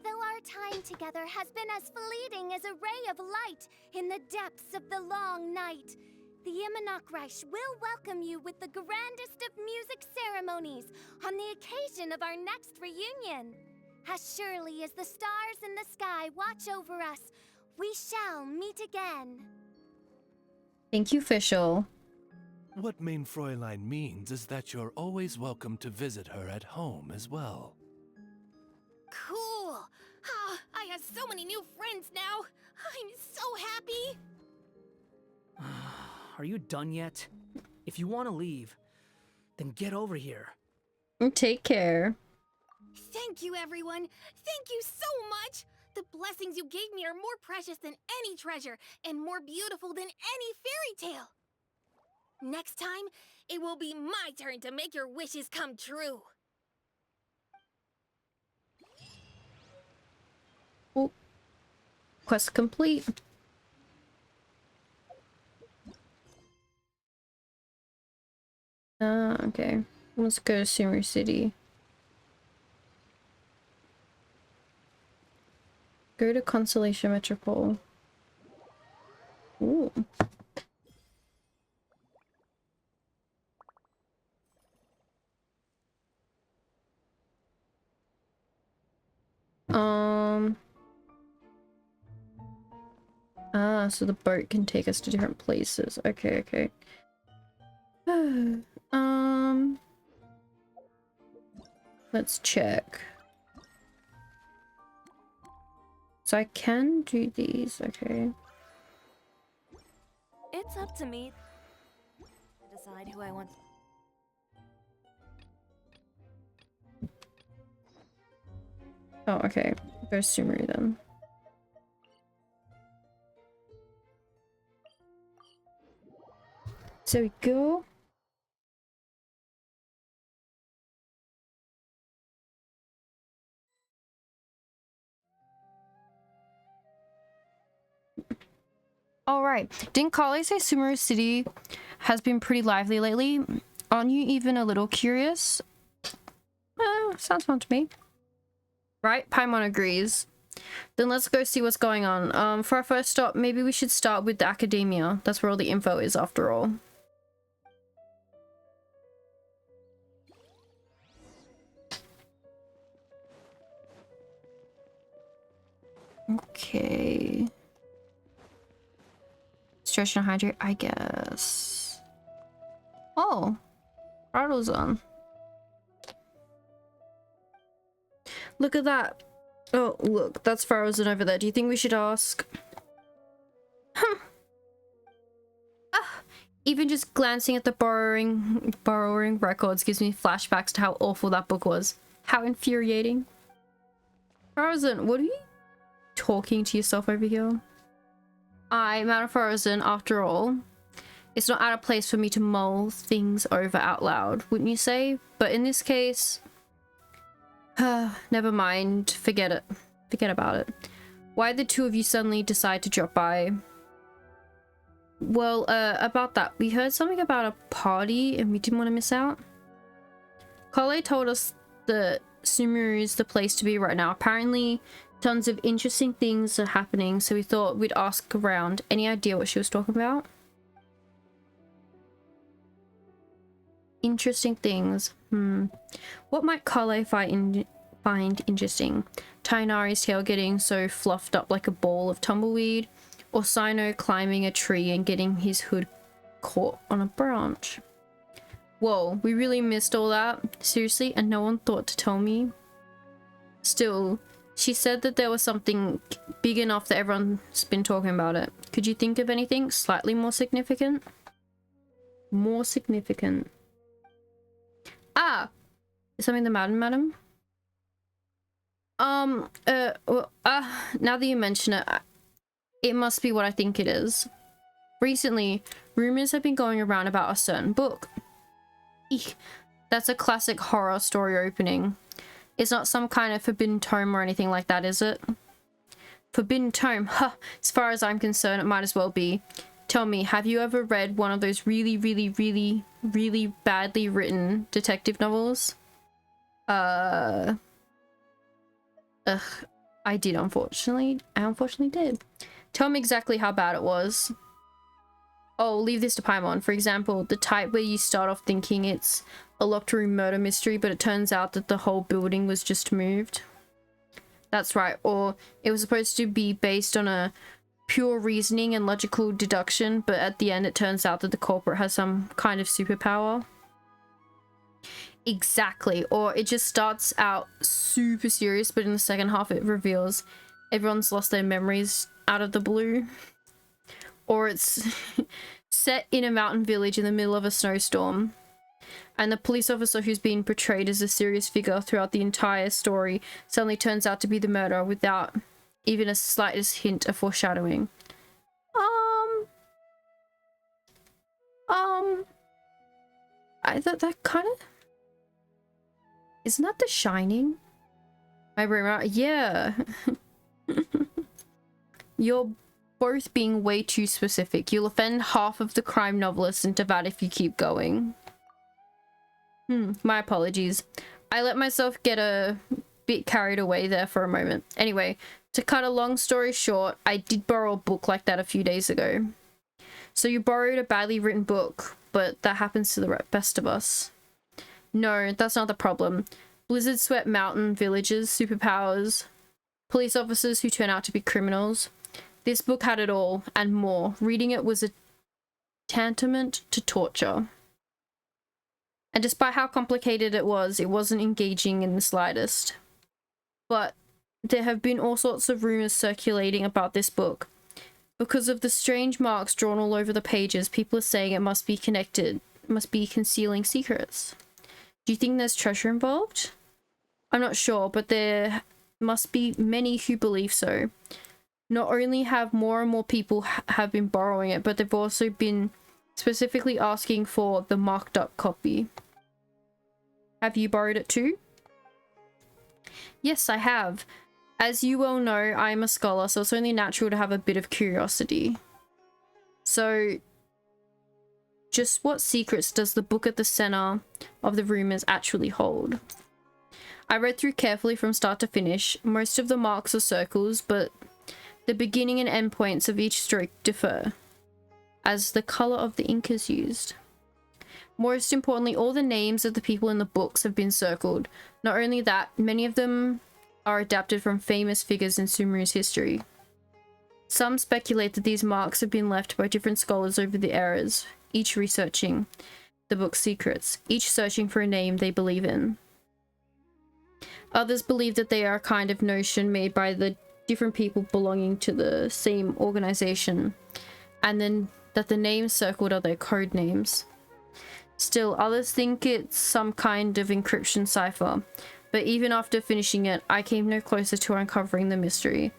Though our time together has been as fleeting as a ray of light in the depths of the long night, the Imanakreich will welcome you with the grandest of music ceremonies on the occasion of our next reunion. As surely as the stars in the sky watch over us, we shall meet again. Thank you, Fischl. What Main Fräulein means is that you're always welcome to visit her at home as well. Cool! Ah, I have so many new friends now! I'm so happy! Are you done yet? If you want to leave, then get over here. Take care. Thank you, everyone! Thank you so much! The blessings you gave me are more precious than any treasure, and more beautiful than any fairy tale! Next time, it will be my turn to make your wishes come true! Oh. Quest complete. Okay. Let's go to Summer City. Go to Constellation Metropole. Ooh. So the boat can take us to different places. Okay, okay. Let's check. So I can do these, okay. It's up to me to decide who I want. Oh, okay. Go Sumeru then. So we go. Alright. Didn't Kale say Sumeru City has been pretty lively lately? Aren't you even a little curious? Sounds fun to me. Right? Paimon agrees. Then let's go see what's going on. For our first stop, maybe we should start with the academia. That's where all the info is, after all. Okay. Stretch and hydrate, I guess. Oh. Throttle's on. Look at that. Oh, look, that's Frozen over there. Do you think we should ask? Even just glancing at the borrowing records gives me flashbacks to how awful that book was. How infuriating. Frozen, what are you talking to yourself over here? I'm out of Frozen, after all. It's not out of place for me to mull things over out loud, wouldn't you say? But in this case... never mind. Forget it. Forget about it. Why'd the two of you suddenly decide to drop by? Well, about that. We heard something about a party and we didn't want to miss out. Kale told us that Sumeru is the place to be right now. Apparently, tons of interesting things are happening, so we thought we'd ask around. Any idea what she was talking about? Interesting things. What might Kale find interesting? Tainari's tail getting so fluffed up like a ball of tumbleweed? Or Sino climbing a tree and getting his hood caught on a branch? Whoa, we really missed all that? Seriously? And no one thought to tell me? Still, she said that there was something big enough that everyone's been talking about it. Could you think of anything slightly more significant? More significant. Ah! Is something the matter, madam? Now that you mention it, it must be what I think it is. Recently, rumors have been going around about a certain book. Eek, that's a classic horror story opening. It's not some kind of forbidden tome or anything like that, is it? Forbidden tome? Huh, as far as I'm concerned, it might as well be. Tell me, have you ever read one of those really badly written detective novels? I did, unfortunately. I unfortunately did. Tell me exactly how bad it was. Oh, leave this to Paimon. For example, the type where you start off thinking it's a locked room murder mystery, but it turns out that the whole building was just moved. That's right. Or it was supposed to be based on a pure reasoning and logical deduction, but at the end it turns out that the culprit has some kind of superpower. Exactly. Or it just starts out super serious, but in the second half it reveals everyone's lost their memories out of the blue. Or it's set in a mountain village in the middle of a snowstorm, and the police officer who's been portrayed as a serious figure throughout the entire story suddenly turns out to be the murderer without even a slightest hint of foreshadowing. I thought that kind of... Isn't that The Shining? My brain, right? Yeah. You're both being way too specific. You'll offend half of the crime novelists into that if you keep going. My apologies. I let myself get a bit carried away there for a moment. Anyway, To cut a long story short, I did borrow a book like that a few days ago. So you borrowed a badly written book, but that happens to the best of us. No, that's not the problem. Blizzard swept mountain villages, superpowers, police officers who turn out to be criminals. This book had it all, and more. Reading it was a tantamount to torture. And despite how complicated it wasn't engaging in the slightest. But there have been all sorts of rumors circulating about this book. Because of the strange marks drawn all over the pages, people are saying it must be connected, must be concealing secrets. Do you think there's treasure involved? I'm not sure, but there must be many who believe so. Not only have more and more people have been borrowing it, but they've also been specifically asking for the marked up copy. Have you borrowed it too? Yes, I have. As you well know, I am a scholar, so it's only natural to have a bit of curiosity. So, just what secrets does the book at the center of the rumors actually hold? I read through carefully from start to finish. Most of the marks are circles, but the beginning and end points of each stroke differ, as the color of the ink is used. Most importantly, all the names of the people in the books have been circled. Not only that, many of them are adapted from famous figures in Sumeru's history. Some speculate that these marks have been left by different scholars over the eras, each researching the book's secrets, each searching for a name they believe in. Others believe that they are a kind of notion made by the different people belonging to the same organization, and then that the names circled are their code names. Still, others think it's some kind of encryption cipher, but even after finishing it, I came no closer to uncovering the mystery.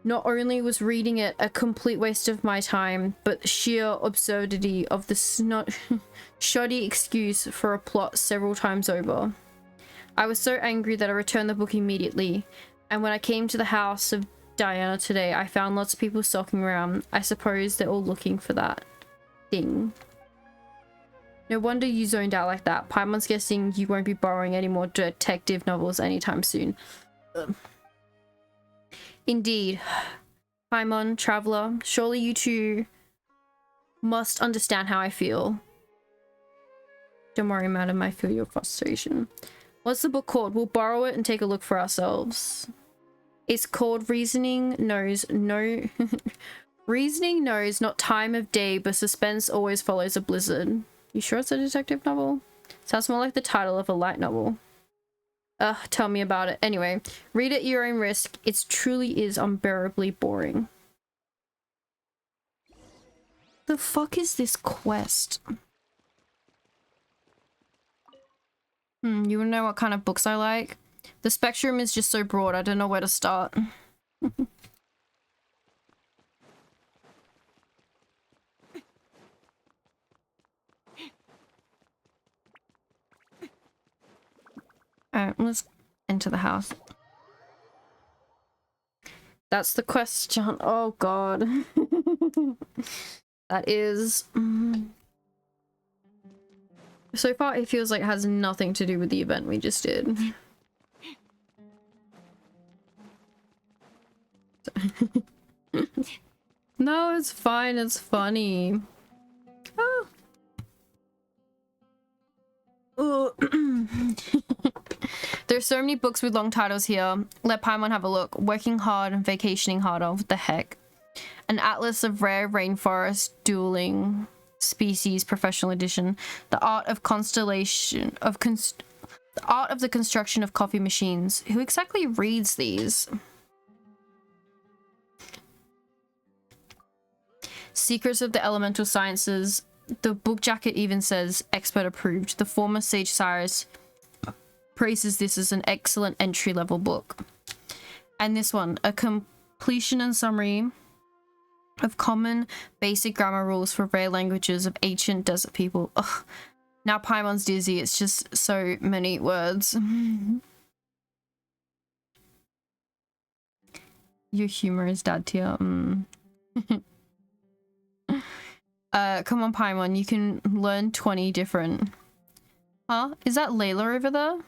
Not only was reading it a complete waste of my time, but the sheer absurdity of the shoddy excuse for a plot several times over. I was so angry that I returned the book immediately, and when I came to the house of Diana today, I found lots of people sulking around. I suppose they're all looking for that thing. No wonder you zoned out like that. Paimon's guessing you won't be borrowing any more detective novels anytime soon. Indeed. Paimon, Traveler, surely you two must understand how I feel. Don't worry, madam, I feel your frustration. What's the book called? We'll borrow it and take a look for ourselves. It's called Reasoning Knows No... Reasoning Knows Not Time of Day, but suspense always follows a blizzard. You sure it's a detective novel? Sounds more like the title of a light novel. Ugh, tell me about it. Anyway, read at your own risk. It truly is unbearably boring. The fuck is this quest? You wanna know what kind of books I like? The spectrum is just so broad, I don't know where to start. Alright, let's enter the house. That's the question. Oh god. That is... So far, it feels like it has nothing to do with the event we just did. No, it's fine. It's funny. Oh. There's so many books with long titles here. Let Paimon have a look. Working hard and vacationing harder. What the heck? An atlas of rare rainforest dueling species professional edition. The art of constellation of the art of the construction of coffee machines. Who exactly reads these? Secrets of the elemental sciences. The book jacket even says expert approved. The former Sage Cyrus praises this as an excellent entry-level book. And this one, a completion and summary of common basic grammar rules for rare languages of ancient desert people. Ugh. Now Paimon's dizzy. It's just so many words. Your humor is dad tier. Come on, Paimon. You can learn 20 different... Huh? Is that Layla over there?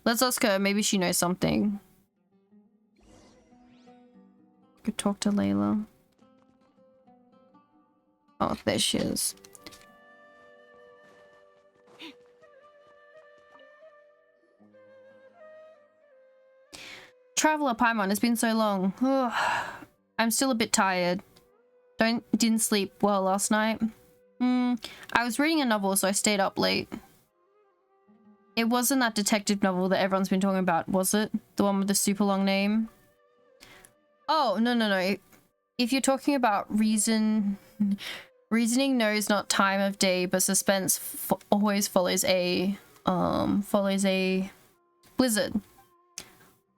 Let's ask her. Maybe she knows something. Go talk to Layla. Oh, there she is. Traveler Paimon, it's been so long. Ugh. I'm still a bit tired. Didn't sleep well last night. I was reading a novel, so I stayed up late. It wasn't that detective novel that everyone's been talking about, was it? The one with the super long name? Oh, no. If you're talking about reasoning knows not time of day, but suspense always follows a blizzard.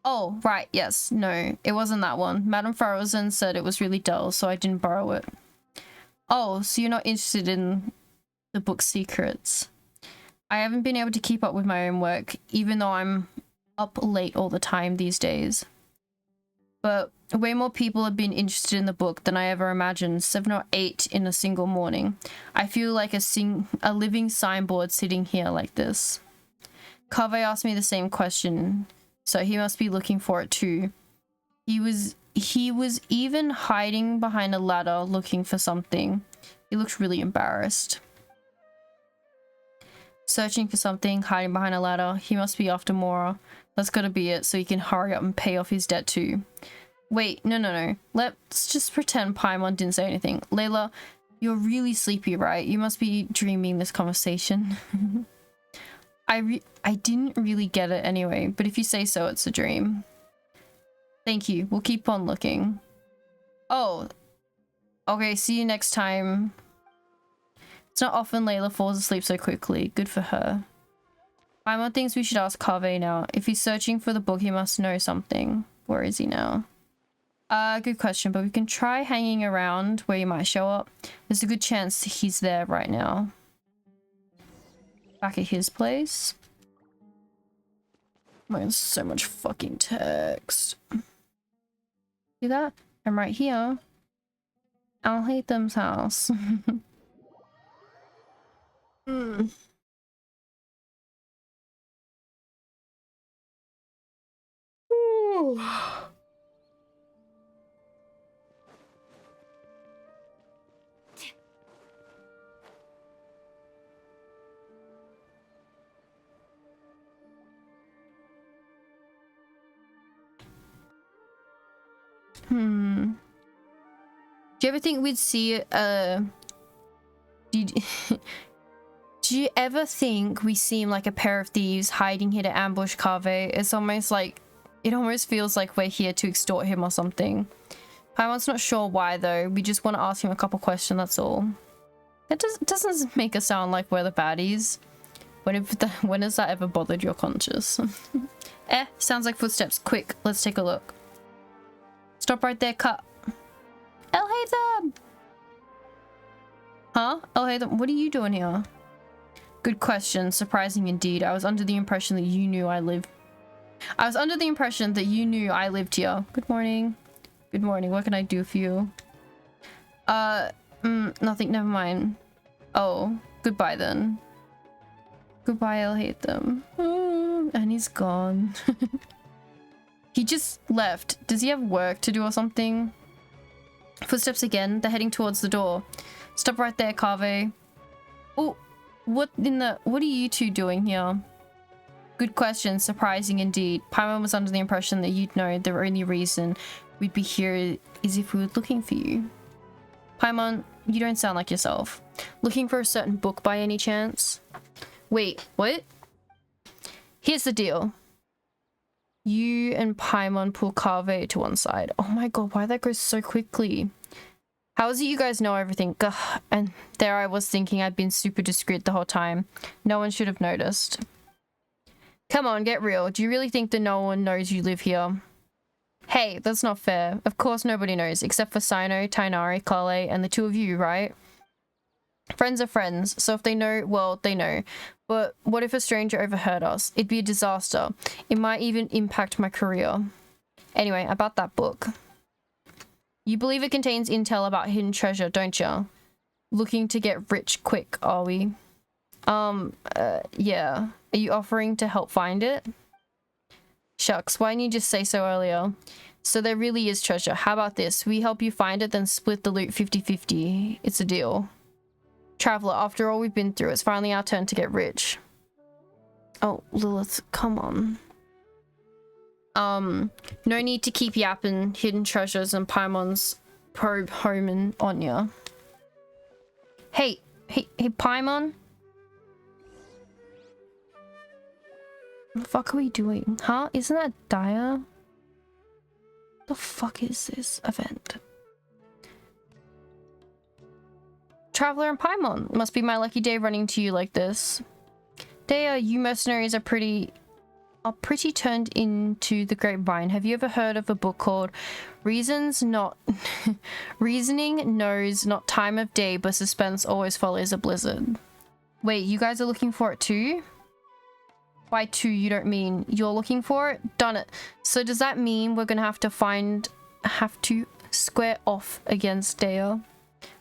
Oh, right, yes. No, it wasn't that one. Madame Farrozen said it was really dull, so I didn't borrow it. Oh, so you're not interested in the book's secrets. I haven't been able to keep up with my own work, even though I'm up late all the time these days. But way more people have been interested in the book than I ever imagined, 7 or 8 in a single morning. I feel like a living signboard sitting here like this. Kave asked me the same question, so he must be looking for it too. He was even hiding behind a ladder looking for something. He looked really embarrassed. Searching for something, hiding behind a ladder. He must be after Mora. That's gotta be it, so he can hurry up and pay off his debt too. Wait, no. Let's just pretend Paimon didn't say anything. Layla, you're really sleepy, right? You must be dreaming this conversation. I didn't really get it anyway, but if you say so, it's a dream. Thank you. We'll keep on looking. Oh. Okay, see you next time. It's not often Layla falls asleep so quickly. Good for her. Paimon thinks we should ask Kave now. If he's searching for the book, he must know something. Where is he now? Good question, but we can try hanging around where he might show up. There's a good chance he's there right now. Back at his place. Man, so much fucking text. See that? I'm right here. I'll hate them's house. Ooh. Do you ever think we'd see do you ever think we seem like a pair of thieves hiding here to ambush Kave? It's almost like it almost feels like we're here to extort him or something. Paimon's not sure why though. We just want to ask him a couple questions, that's all. It doesn't make us sound like we're the baddies. When has that ever bothered your conscience? Sounds like footsteps. Quick, let's take a look. Stop right there, cut. Elhatham! Huh? Elhatham, what are you doing here? Good question. Surprising indeed. I was under the impression that you knew I lived here. Good morning. Good morning. What can I do for you? Nothing. Never mind. Oh, goodbye then. Goodbye, Elhatham. And he's gone. He just left. Does he have work to do or something? Footsteps again. They're heading towards the door. Stop right there, Kave. Oh, what are you two doing here? Good question. Surprising indeed. Paimon was under the impression that you'd know the only reason we'd be here is if we were looking for you. Paimon, you don't sound like yourself. Looking for a certain book by any chance? Wait, what? Here's the deal. You and Paimon pull Kave to one side. Oh my god, why that goes so quickly? How is it you guys know everything? Gah. And there I was thinking I'd been super discreet the whole time. No one should have noticed. Come on, get real. Do you really think that no one knows you live here? Hey, that's not fair. Of course nobody knows, except for Sino, Tainari, Kale, and the two of you, right? Friends are friends, so if they know, well, they know. But what if a stranger overheard us? It'd be a disaster. It might even impact my career. Anyway, about that book. You believe it contains intel about hidden treasure, don't you? Looking to get rich quick, are we? Yeah. Are you offering to help find it? Shucks, why didn't you just say so earlier? So there really is treasure. How about this? We help you find it, then split the loot 50-50. It's a deal. Traveler, after all we've been through, it's finally our turn to get rich. Oh, Lilith, come on. No need to keep yapping hidden treasures and Paimon's probe home and Anya. Hey, Paimon? What the fuck are we doing? Huh? Isn't that dire? The fuck is this event? Traveler and Paimon. Must be my lucky day running to you like this. Dea, you mercenaries are pretty turned into the grapevine. Have you ever heard of a book called Reasoning Knows Not Time of Day, but Suspense Always Follows a Blizzard? Wait, you guys are looking for it too? By two, you don't mean you're looking for it? Done it. So does that mean we're gonna have to square off against Dea?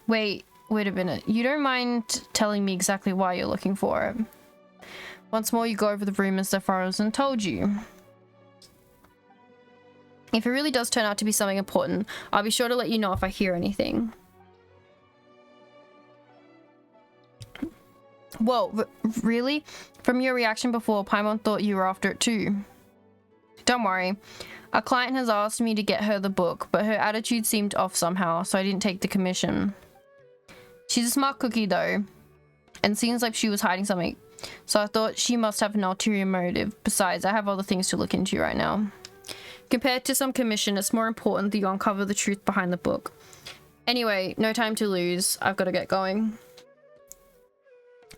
Wait a minute. You don't mind telling me exactly why you're looking for it? Once more, you go over the rumors that Frozen told you. If it really does turn out to be something important, I'll be sure to let you know if I hear anything. Whoa, really? From your reaction before, Paimon thought you were after it too. Don't worry. A client has asked me to get her the book, but her attitude seemed off somehow, so I didn't take the commission. She's a smart cookie though, and seems like she was hiding something. So I thought she must have an ulterior motive. Besides, I have other things to look into right now. Compared to some commission, it's more important that you uncover the truth behind the book. Anyway, no time to lose. I've got to get going.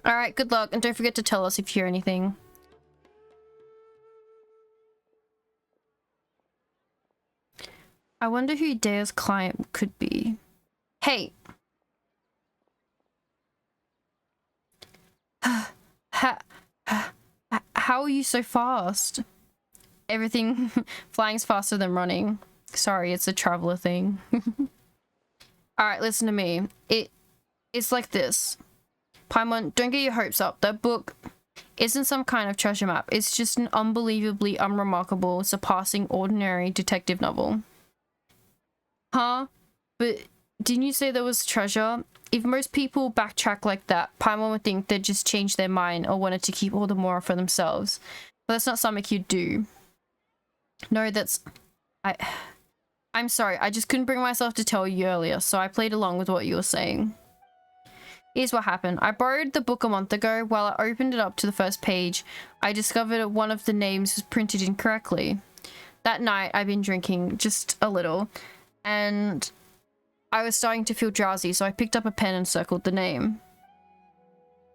Alright, good luck, and don't forget to tell us if you hear anything. I wonder who Dea's client could be. Hey! How are you so fast? Everything flying's faster than running. Sorry, it's a traveler thing. Alright, listen to me. It's like this. Paimon, don't get your hopes up. That book isn't some kind of treasure map. It's just an unbelievably unremarkable, surpassing ordinary detective novel. Huh? But didn't you say there was treasure? If most people backtrack like that, Paimon would think they'd just change their mind or wanted to keep all the more for themselves. But that's not something you'd do. No, I'm sorry, I just couldn't bring myself to tell you earlier, so I played along with what you were saying. Here's what happened. I borrowed the book a month ago. While I opened it up to the first page, I discovered one of the names was printed incorrectly. That night, I'd been drinking just a little, and I was starting to feel drowsy, so I picked up a pen and circled the name.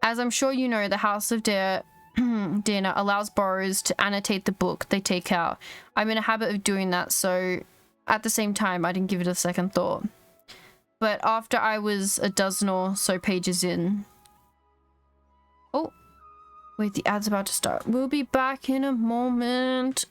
As I'm sure you know, the House of Dana allows borrowers to annotate the book they take out. I'm in a habit of doing that, so at the same time, I didn't give it a second thought. But after I was a dozen or so pages in... Oh, wait, the ad's about to start. We'll be back in a moment.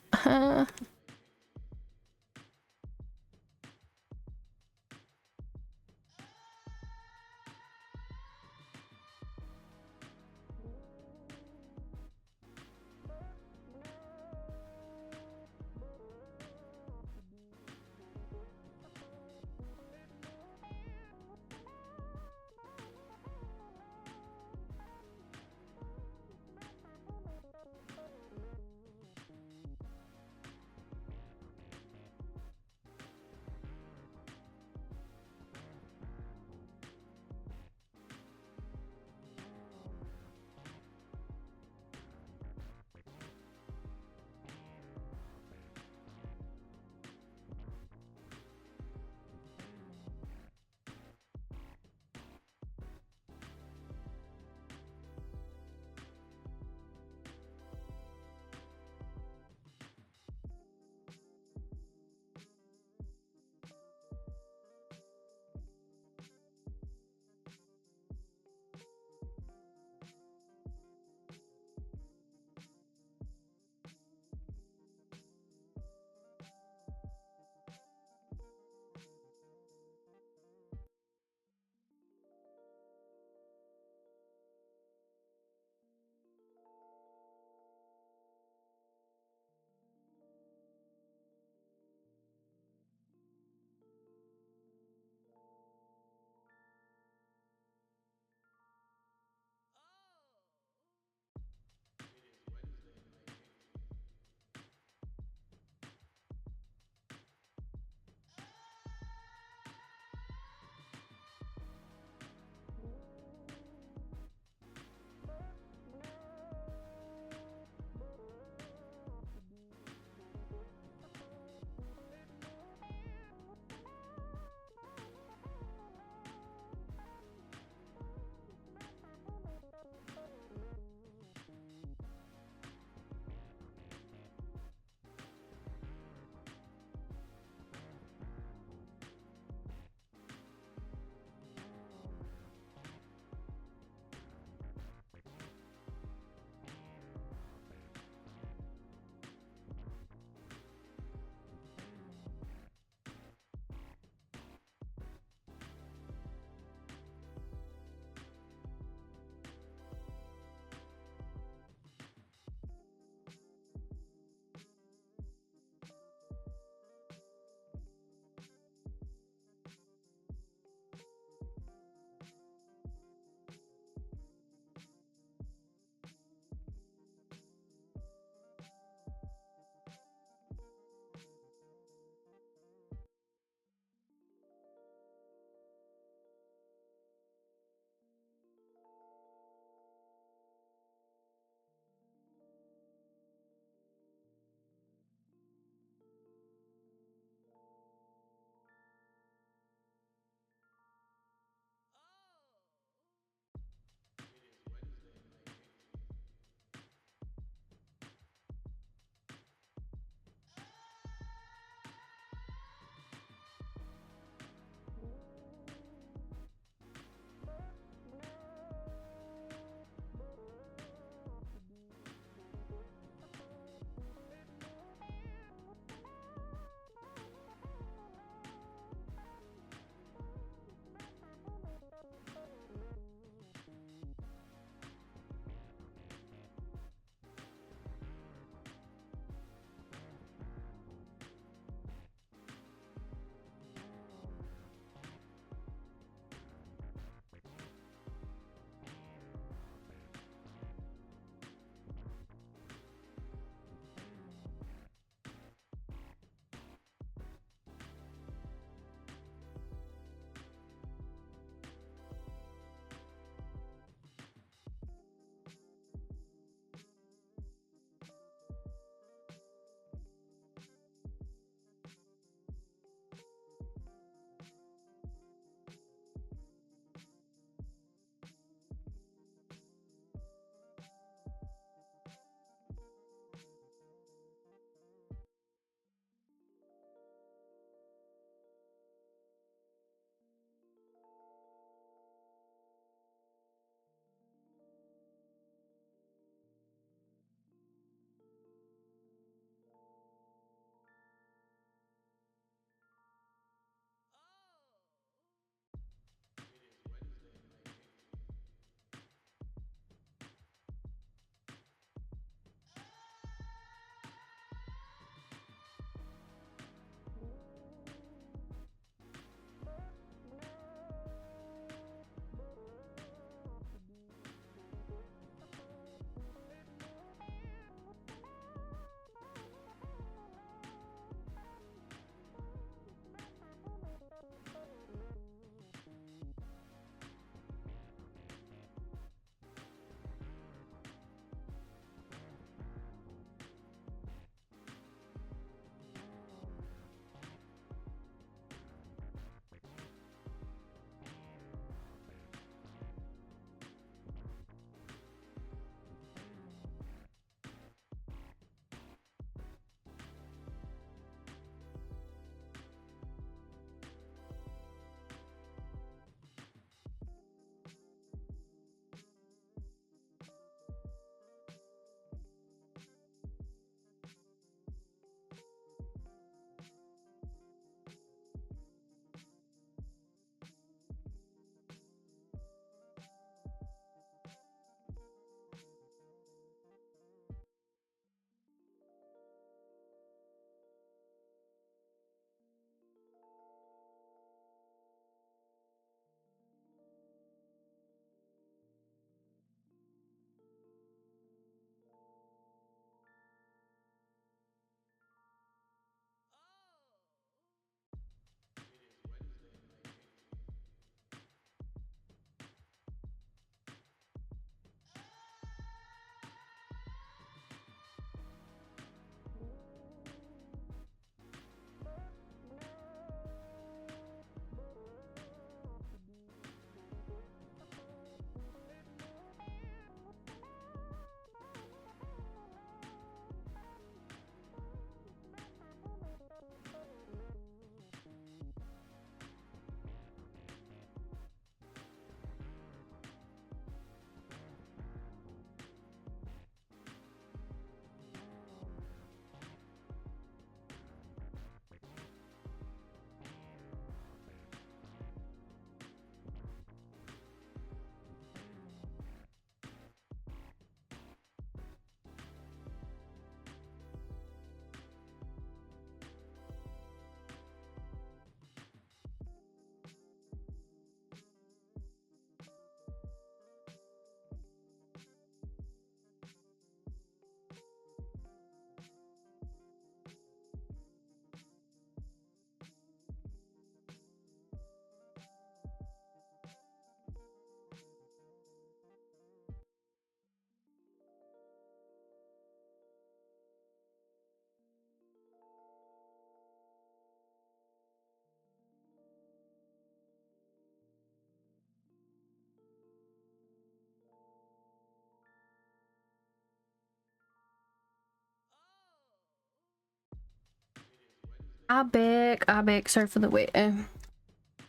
I beg. Sorry for the wait.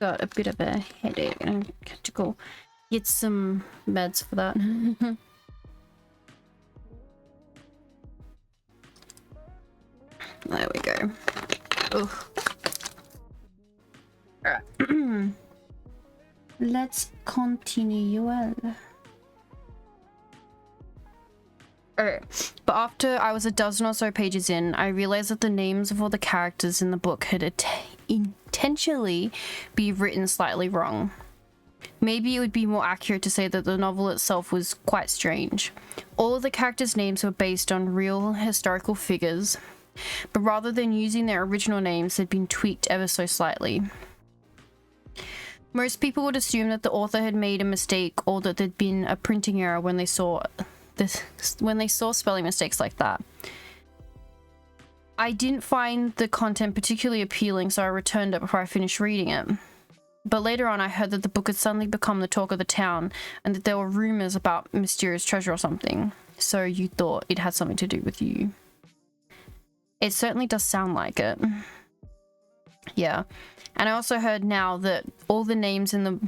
Got a bit of a headache and I have to go get some meds for that. There we go. Ugh. Alright. Let's continue. Alright, but after I was a dozen or so pages in, I realized that the names of all the characters in the book had intentionally been written slightly wrong. Maybe it would be more accurate to say that the novel itself was quite strange. All of the characters' names were based on real historical figures, but rather than using their original names, they'd been tweaked ever so slightly. Most people would assume that the author had made a mistake or that there'd been a printing error when they saw spelling mistakes like that. I didn't find the content particularly appealing, so I returned it before I finished reading it. But later on I heard that the book had suddenly become the talk of the town and that there were rumors about mysterious treasure or something, so you thought it had something to do with you. It certainly does sound like it. Yeah. And I also heard now that all the names in the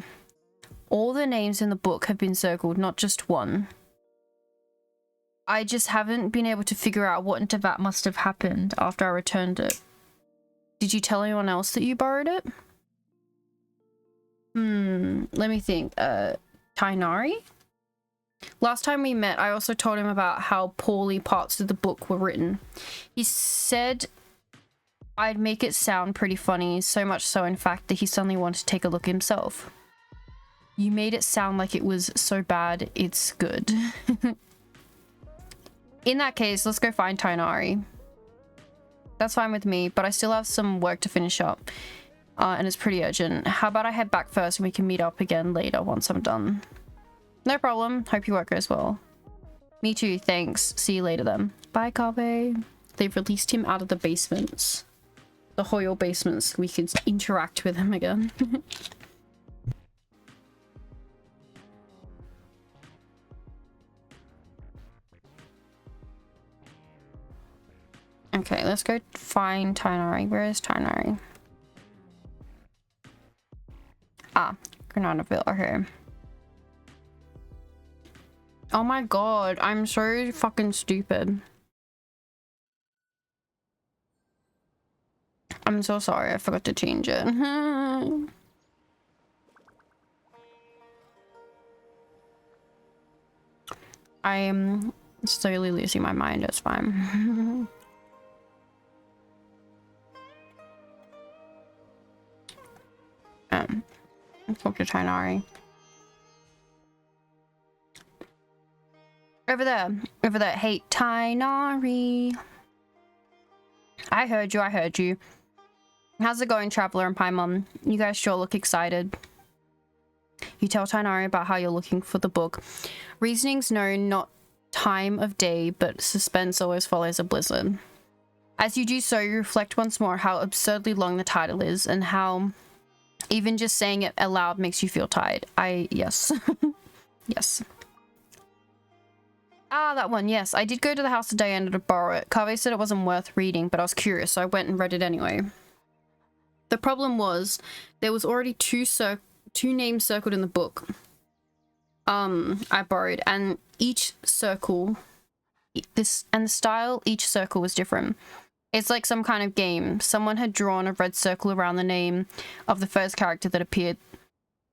book have been circled, not just one. I just haven't been able to figure out what into that must have happened after I returned it. Did you tell anyone else that you borrowed it? Let me think. Tainari? Last time we met, I also told him about how poorly parts of the book were written. He said I'd make it sound pretty funny, so much so in fact that he suddenly wanted to take a look himself. You made it sound like it was so bad, it's good. In that case, let's go find Tainari. That's fine with me, but I still have some work to finish up. And it's pretty urgent. How about I head back first and we can meet up again later once I'm done? No problem. Hope your work goes well. Me too, thanks. See you later then. Bye, Kave. They've released him out of the basements. The Hoyle basements. We could interact with him again. Okay, let's go find Tainari. Where is Tainari? Ah, Granadaville, okay. Oh my god, I'm so fucking stupid. I'm so sorry, I forgot to change it. I am slowly losing my mind, it's fine. Let's talk to Tainari. Over there. Hey, Tainari. I heard you. How's it going, Traveler and Paimon? You guys sure look excited. You tell Tainari about how you're looking for the book. Reasonings no, not time of day, but suspense always follows a blizzard. As you do so, you reflect once more how absurdly long the title is and how even just saying it aloud makes you feel tired. Yes. Yes. Ah, that one, yes. I did go to the house of Diana to borrow it. Kave said it wasn't worth reading, but I was curious, so I went and read it anyway. The problem was, there was already two names circled in the book. I borrowed, and each circle, the style, each circle was different. It's like some kind of game. Someone had drawn a red circle around the name of the first character that appeared.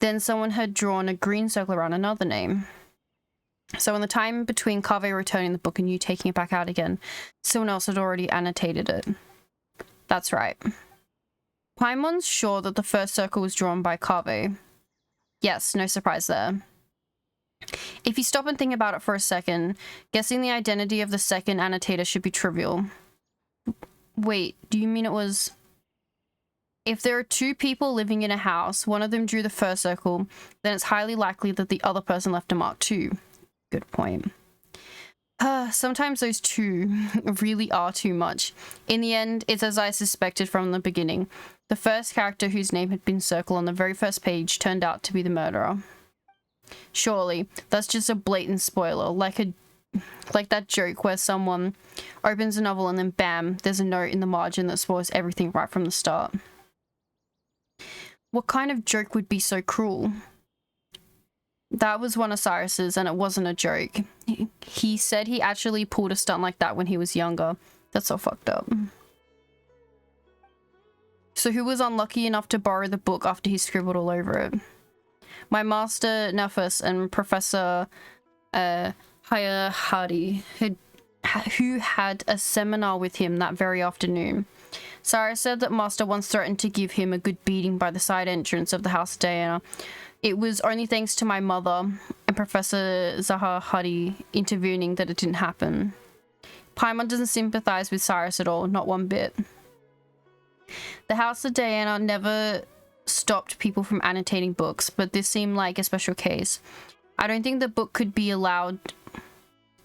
Then someone had drawn a green circle around another name. So in the time between Kave returning the book and you taking it back out again, someone else had already annotated it. That's right. Paimon's sure that the first circle was drawn by Kave. Yes, no surprise there. If you stop and think about it for a second, guessing the identity of the second annotator should be trivial. Wait, do you mean it was... If there are two people living in a house, one of them drew the first circle, then it's highly likely that the other person left a mark too. Good point. Sometimes those two really are too much. In the end, it's as I suspected from the beginning. The first character whose name had been circled on the very first page turned out to be the murderer. Surely, that's just a blatant spoiler, like a like that joke where someone opens a novel and then bam, there's a note in the margin that spoils everything right from the start. What kind of joke would be so cruel? That was one of Cyrus's, and it wasn't a joke. He said he actually pulled a stunt like that when he was younger. That's so fucked up. So who was unlucky enough to borrow the book after he scribbled all over it? My master Nefus and Professor Hayahadi, who had a seminar with him that very afternoon. Cyrus said that Master once threatened to give him a good beating by the side entrance of the House of Diana. It was only thanks to my mother and Professor Zahahadi intervening that it didn't happen. Paimon doesn't sympathize with Cyrus at all, not one bit. The House of Diana never stopped people from annotating books, but this seemed like a special case. I don't think the book could be allowed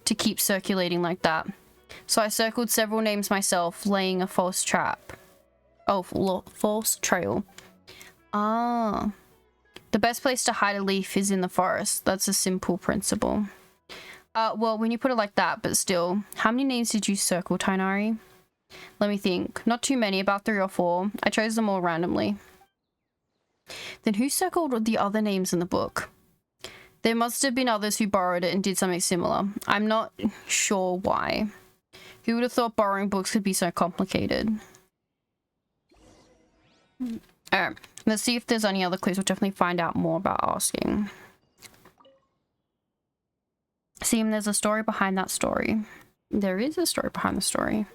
to keep circulating like that. So I circled several names myself, laying a false trap. Oh, false trail. Ah. The best place to hide a leaf is in the forest. That's a simple principle. Well, when you put it like that, but still. How many names did you circle, Tainari? Let me think. Not too many, about 3 or 4. I chose them all randomly. Then who circled the other names in the book? There must have been others who borrowed it and did something similar. I'm not sure why. Who would have thought borrowing books could be so complicated? Alright, let's see if there's any other clues. We'll definitely find out more about asking. See, there's a story behind that story. There is a story behind the story.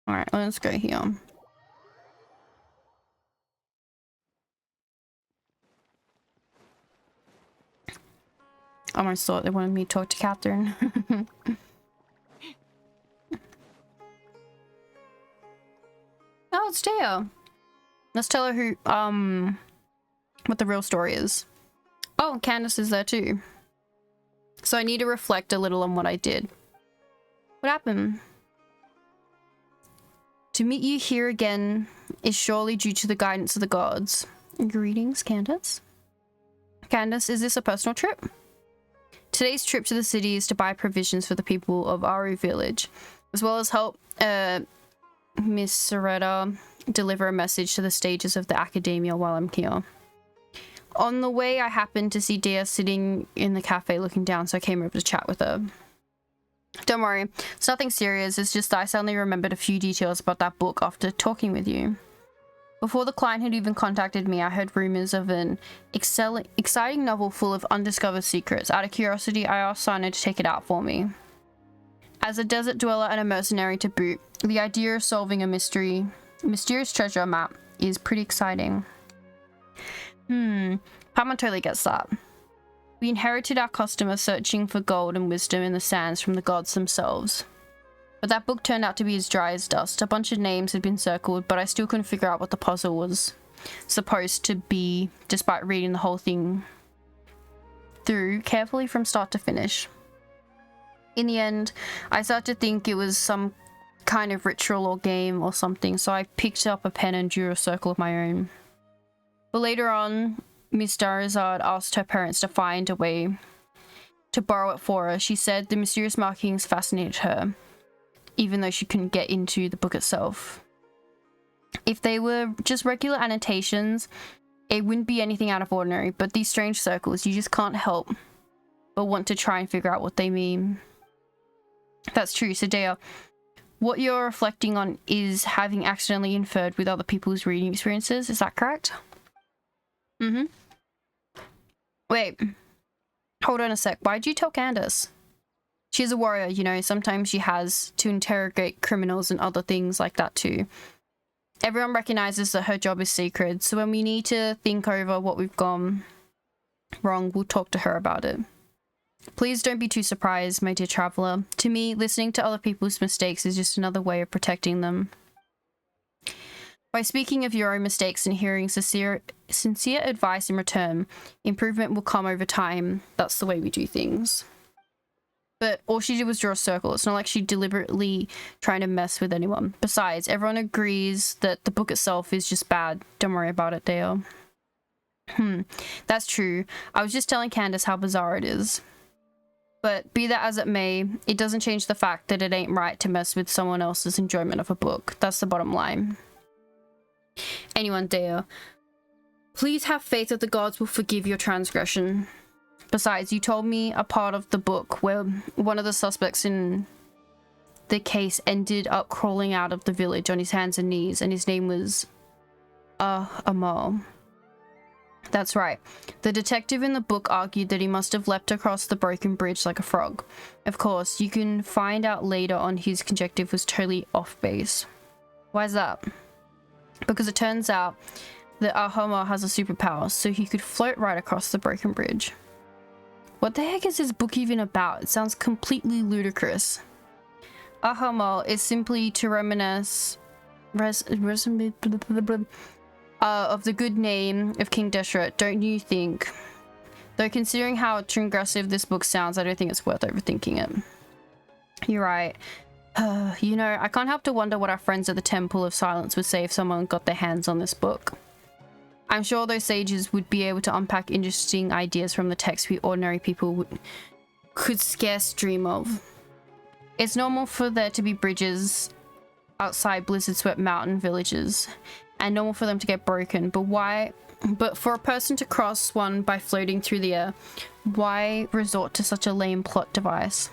Alright, let's go here. I almost thought they wanted me to talk to Catherine. Oh, it's Dea. Let's tell her who, what the real story is. Oh, Candace is there too. So I need to reflect a little on what I did. What happened? To meet you here again is surely due to the guidance of the gods. Greetings, Candace. Candace, is this a personal trip? Today's trip to the city is to buy provisions for the people of Aru village, as well as help Miss Soretta deliver a message to the stages of the academia while I'm here. On the way, I happened to see Dea sitting in the cafe looking down, so I came over to chat with her. Don't worry, it's nothing serious, it's just that I suddenly remembered a few details about that book after talking with you. Before the client had even contacted me, I heard rumors of an exciting novel full of undiscovered secrets. Out of curiosity, I asked Sana to take it out for me. As a desert dweller and a mercenary to boot, the idea of solving a mysterious treasure map is pretty exciting. Paimon totally gets that. We inherited our custom of searching for gold and wisdom in the sands from the gods themselves. But that book turned out to be as dry as dust. A bunch of names had been circled, but I still couldn't figure out what the puzzle was supposed to be, despite reading the whole thing through carefully from start to finish. In the end, I started to think it was some kind of ritual or game or something, so I picked up a pen and drew a circle of my own. But later on, Miss Darazard asked her parents to find a way to borrow it for her. She said the mysterious markings fascinated her, even though she couldn't get into the book itself. If they were just regular annotations, it wouldn't be anything out of ordinary, but these strange circles, you just can't help but want to try and figure out what they mean. That's true, so Dea, what you're reflecting on is having accidentally inferred with other people's reading experiences, is that correct? Wait, hold on a sec, why'd you tell Candace? She's a warrior, you know, sometimes she has to interrogate criminals and other things like that too. Everyone recognizes that her job is sacred, so when we need to think over what we've gone wrong, we'll talk to her about it. Please don't be too surprised, my dear traveler. To me, listening to other people's mistakes is just another way of protecting them. By speaking of your own mistakes and hearing sincere advice in return, improvement will come over time. That's the way we do things. But all she did was draw a circle. It's not like she deliberately trying to mess with anyone. Besides, everyone agrees that the book itself is just bad. Don't worry about it, Dale. That's true. I was just telling Candace how bizarre it is. But be that as it may, it doesn't change the fact that it ain't right to mess with someone else's enjoyment of a book. That's the bottom line. Anyone dare. Please have faith that the gods will forgive your transgression. Besides, you told me a part of the book where one of the suspects in the case ended up crawling out of the village on his hands and knees, and his name was Amal. That's right. The detective in the book argued that he must have leapt across the broken bridge like a frog. Of course, you can find out later on his conjecture was totally off base. Why is that? Because it turns out that Ahoma has a superpower, so he could float right across the broken bridge. What the heck is this book even about? It sounds completely ludicrous. Ahoma is simply to reminisce of the good name of King Deshret, don't you think? Though considering how transgressive this book sounds, I don't think it's worth overthinking it. You're right. You know, I can't help to wonder what our friends at the Temple of Silence would say if someone got their hands on this book. I'm sure those sages would be able to unpack interesting ideas from the text we ordinary people could scarce dream of. It's normal for there to be bridges outside blizzard-swept mountain villages, and normal for them to get broken, but for a person to cross one by floating through the air, why resort to such a lame plot device?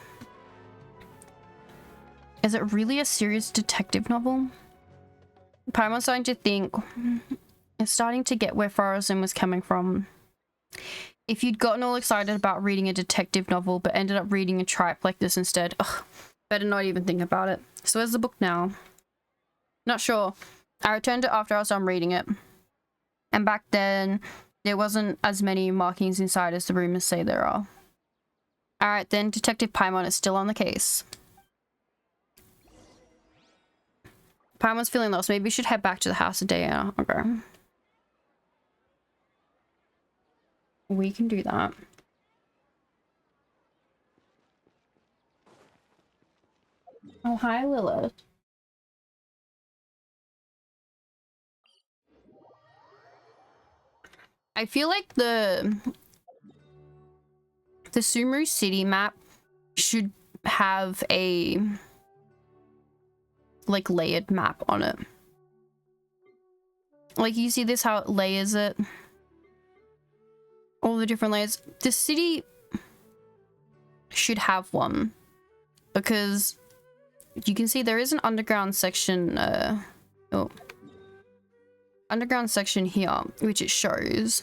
Is it really a serious detective novel? Paimon's starting to think, it's starting to get where Farazin was coming from. If you'd gotten all excited about reading a detective novel but ended up reading a tripe like this instead, better not even think about it. So where's the book now? Not sure. I returned it after I was done reading it. And back then, there wasn't as many markings inside as the rumors say there are. Alright then, Detective Paimon is still on the case. Paimon's feeling lost. Maybe we should head back to the house of Daya. Okay. We can do that. Oh, hi, Lilith. I feel like the Sumeru city map should have a like layered map on it. Like you see this, how it layers it, all the different layers. The city should have one because you can see there is an underground section. Underground section here, which it shows.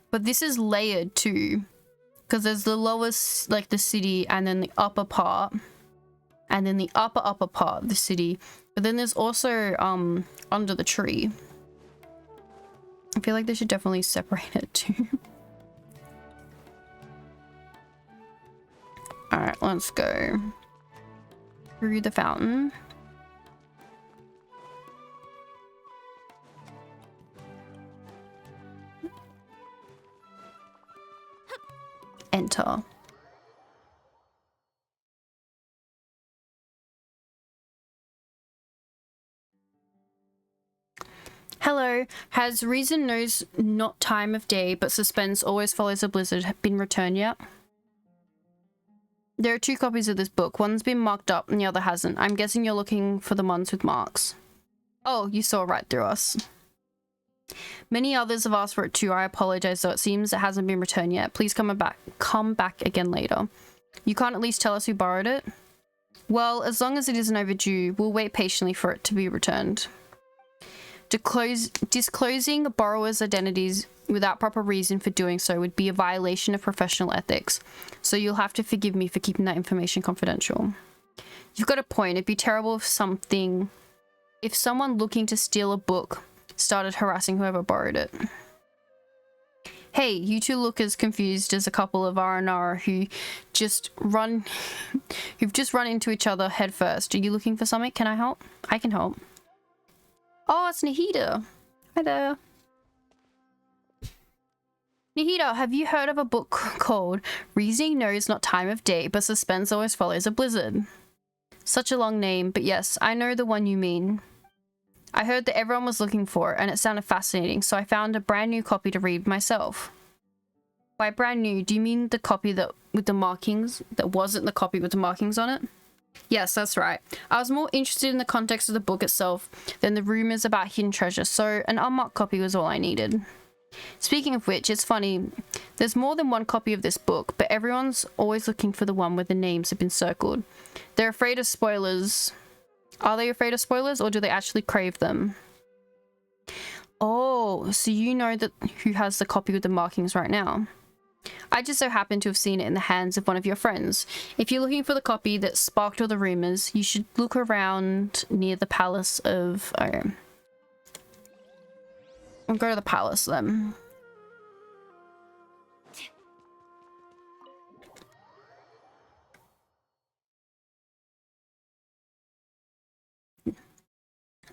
But this is layered too, because there's the lowest, like the city, and then the upper part, and then the upper part of the city. But then there's also under the tree. I feel like they should definitely separate it too. Alright, let's go through the fountain. Enter. Hello. Has Reason Knows Not Time of Day, but Suspense Always Follows a Blizzard been returned yet? There are 2 copies of this book. One's been marked up and the other hasn't. I'm guessing you're looking for the ones with marks. Oh, you saw right through us. Many others have asked for it too. I apologize, though it seems it hasn't been returned yet. Please come back again later. You can't at least tell us who borrowed it? Well, as long as it isn't overdue, we'll wait patiently for it to be returned. Disclosing borrowers' identities without proper reason for doing so would be a violation of professional ethics, so you'll have to forgive me for keeping that information confidential. You've got a point. It'd be terrible if someone looking to steal a book started harassing whoever borrowed it. Hey, you two look as confused as a couple of Aranara who've just run into each other head first. Are you looking for something? Can I help? I can help. Oh, it's Nahida. Hi there. Nahida, have you heard of a book called Reasoning Knows Not Time of Day, but Suspense Always Follows a Blizzard? Such a long name, but yes, I know the one you mean. I heard that everyone was looking for it and it sounded fascinating, so I found a brand new copy to read myself. By brand new, do you mean the copy that with the markings that wasn't the copy with the markings on it? Yes, that's right. I was more interested in the context of the book itself than the rumors about hidden treasure, so an unmarked copy was all I needed. Speaking of which, it's funny, there's more than one copy of this book, but everyone's always looking for the one where the names have been circled. They're afraid of spoilers. Are they afraid of spoilers, or do they actually crave them? Oh, so you know that who has the copy with the markings right now? I just so happen to have seen it in the hands of one of your friends. If you're looking for the copy that sparked all the rumors, you should look around near the palace of... Okay. I'll go to the palace then.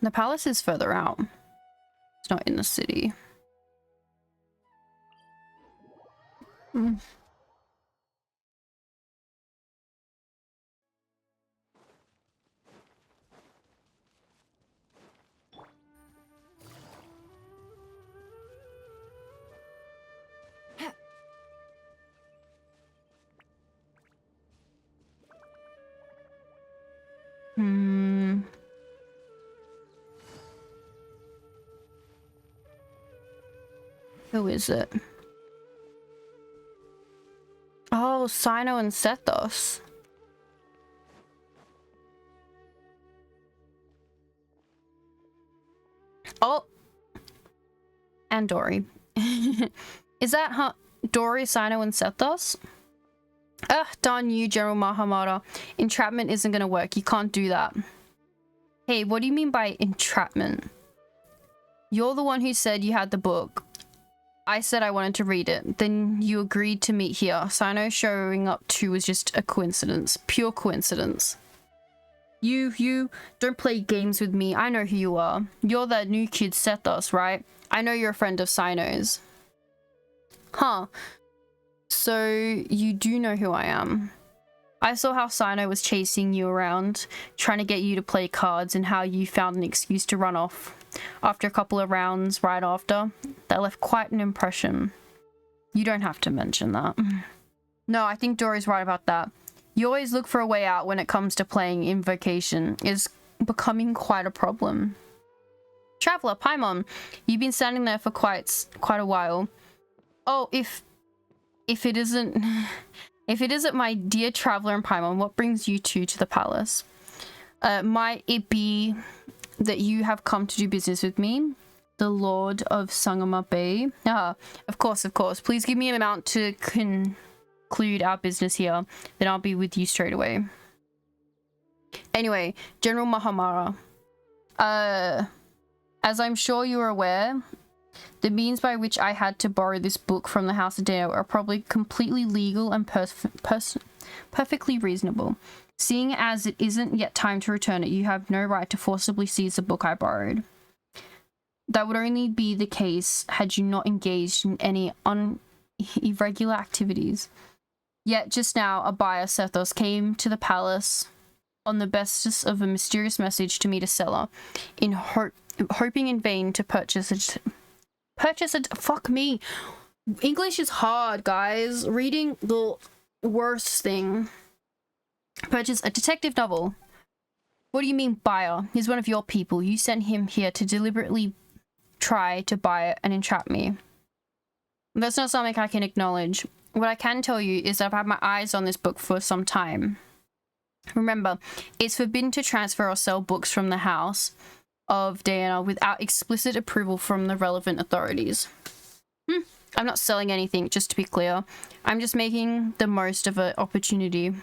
The palace is further out. It's not in the city. Mm. Hmm. Who is it? Oh, Sino and Sethos. Oh. And Dory. Is that Dory, Sino, and Sethos? Ugh, darn you, General Mahamata. Entrapment isn't gonna work. You can't do that. Hey, what do you mean by entrapment? You're the one who said you had the book. I said I wanted to read it. Then you agreed to meet here. Sino showing up too was just a coincidence. Pure coincidence. You don't play games with me. I know who you are. You're that new kid Sethos, right? I know you're a friend of Sino's. Huh. So you do know who I am. I saw how Sino was chasing you around, trying to get you to play cards, and how you found an excuse to run off after a couple of rounds right after. That left quite an impression. You don't have to mention that. No, I think Dory's right about that. You always look for a way out when it comes to playing Invocation. It's becoming quite a problem. Traveler, Paimon, you've been standing there for quite a while. Oh, if it isn't my dear Traveler and Paimon, what brings you two to the palace? Might it be that you have come to do business with me, the Lord of Sangama Bay? Ah, of course. Please give me an amount to conclude our business here, then I'll be with you straight away. Anyway, General Mahamara, as I'm sure you're aware, the means by which I had to borrow this book from the House of Deo are probably completely legal and perfectly reasonable. Seeing as it isn't yet time to return it, you have no right to forcibly seize the book I borrowed. That would only be the case had you not engaged in any irregular activities. Yet just now, a buyer, Sethos, came to the palace on the basis of a mysterious message to meet a seller, hoping in vain to purchase it. Fuck me. English is hard, guys. Reading the worst thing. Purchase a detective novel. What do you mean, buyer? He's one of your people. You sent him here to deliberately try to buy it and entrap me. That's not something I can acknowledge. What I can tell you is that I've had my eyes on this book for some time. Remember, it's forbidden to transfer or sell books from the House of Diana without explicit approval from the relevant authorities. I'm not selling anything, just to be clear. I'm just making the most of an opportunity.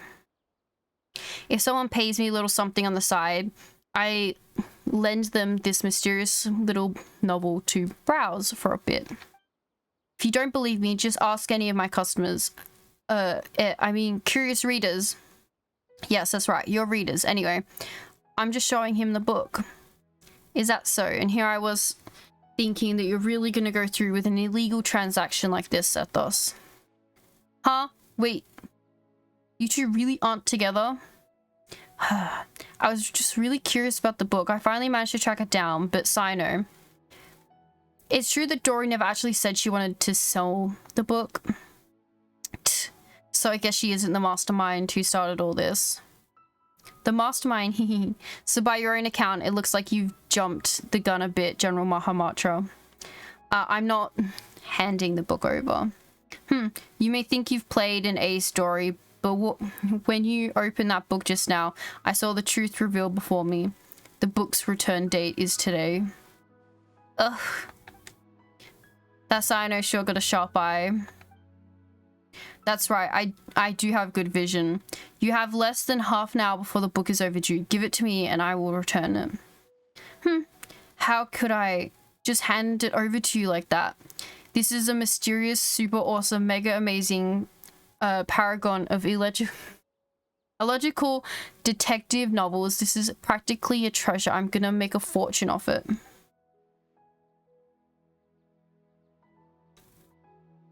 If someone pays me a little something on the side, I lend them this mysterious little novel to browse for a bit. If you don't believe me, just ask any of my customers. Curious readers. Yes, that's right, your readers. Anyway, I'm just showing him the book. Is that so? And here I was thinking that you're really gonna go through with an illegal transaction like this, Sethos. Huh? Wait. You two really aren't together? I was just really curious about the book. I finally managed to track it down, but Sino. It's true that Dory never actually said she wanted to sell the book. So I guess she isn't the mastermind who started all this. The mastermind, So by your own account, it looks like you've jumped the gun a bit, General Mahamatra. I'm not handing the book over. You may think you've played an A story, but when you opened that book just now, I saw the truth revealed before me. The book's return date is today. Ugh. That Sino sure got a sharp eye. That's right, I do have good vision. You have less than half an hour before the book is overdue. Give it to me and I will return it. How could I just hand it over to you like that? This is a mysterious, super awesome, mega amazing paragon of illogical detective novels. This is practically a treasure. I'm gonna make a fortune off it.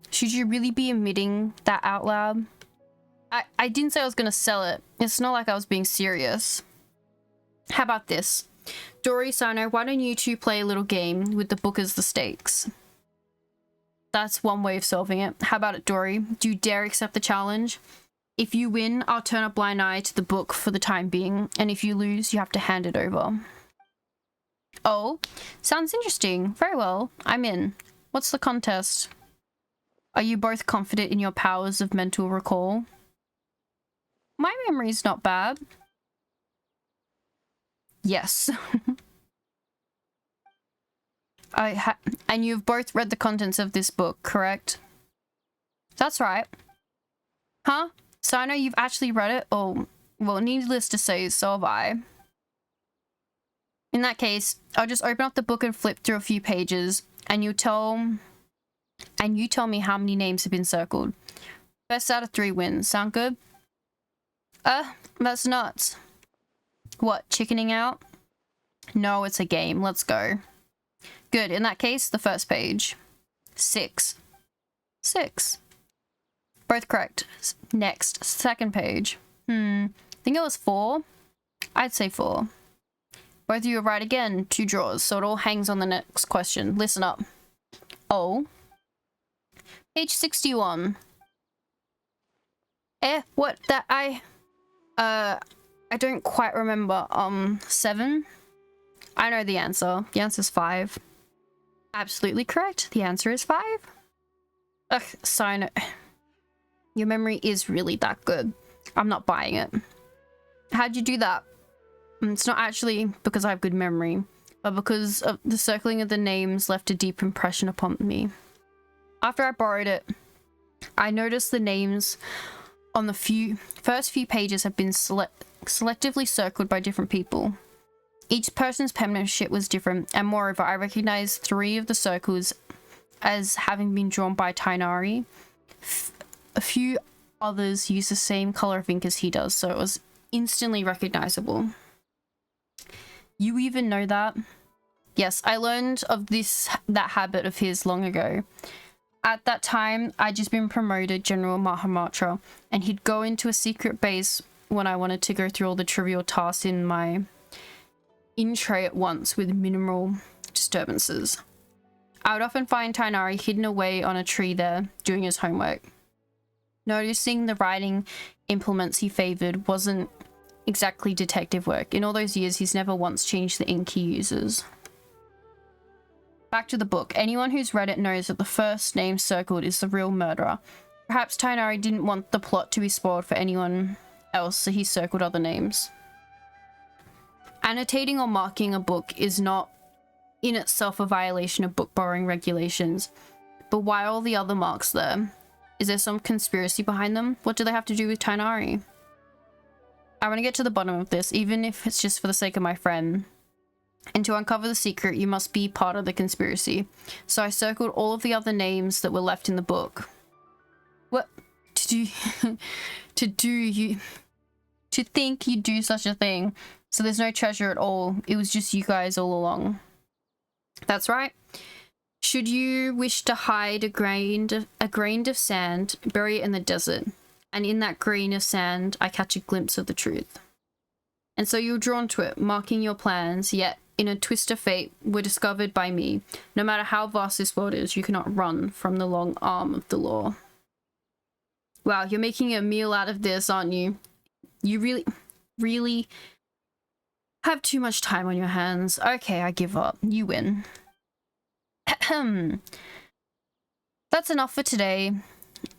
Should you really be admitting that out loud? I didn't say I was gonna sell it. It's not like I was being serious. How about this? Dory, Sino, why don't you two play a little game with the book as the stakes? That's one way of solving it. How about it, Dory? Do you dare accept the challenge? If you win, I'll turn a blind eye to the book for the time being, and if you lose, you have to hand it over. Oh, sounds interesting. Very well, I'm in. What's the contest? Are you both confident in your powers of mental recall? My memory's not bad. Yes. And you've both read the contents of this book, correct? That's right. Huh? So I know you've actually read it? Oh, well, needless to say, so have I. In that case, I'll just open up the book and flip through a few pages, and you tell me how many names have been circled. Best out of 3 wins. Sound good? That's nuts. What, chickening out? No, it's a game. Let's go. Good. In that case, the first page. 6. 6. Both correct. Next. Second page. Think it was 4? I'd say 4. Both of you are right again. 2 draws, so it all hangs on the next question. Listen up. Oh. Page 61. What? That I don't quite remember. 7? I know the answer. The answer's 5. Absolutely correct. The answer is 5. Ugh, Sino. Your memory is really that good. I'm not buying it. How'd you do that? It's not actually because I have good memory, but because of the circling of the names left a deep impression upon me. After I borrowed it, I noticed the names on the first few pages have been selectively circled by different people. Each person's penmanship was different, and moreover, I recognized 3 of the circles as having been drawn by Tainari. A few others use the same color of ink as he does, so it was instantly recognizable. You even know that? Yes, I learned of that habit of his long ago. At that time, I'd just been promoted General Mahamatra, and he'd go into a secret base when I wanted to go through all the trivial tasks in my tray at once with minimal disturbances. I would often find Tainari hidden away on a tree there, doing his homework. Noticing the writing implements he favored wasn't exactly detective work. In all those years, he's never once changed the ink he uses. Back to the book. Anyone who's read it knows that the first name circled is the real murderer. Perhaps Tainari didn't want the plot to be spoiled for anyone else, so he circled other names. Annotating or marking a book is not in itself a violation of book borrowing regulations, but why are all the other marks there? Is there some conspiracy behind them? What do they have to do with Tainari? I want to get to the bottom of this, even if it's just for the sake of my friend. And to uncover the secret, you must be part of the conspiracy. So I circled all of the other names that were left in the book. What? To think you'd do such a thing. So there's no treasure at all. It was just you guys all along. That's right. Should you wish to hide a grain of sand, bury it in the desert. And in that grain of sand, I catch a glimpse of the truth. And so you were drawn to it, marking your plans, yet in a twist of fate were discovered by me. No matter how vast this world is, you cannot run from the long arm of the law. Wow, you're making a meal out of this, aren't you? You really have too much time on your hands. Okay, I give up. You win. That's enough for today.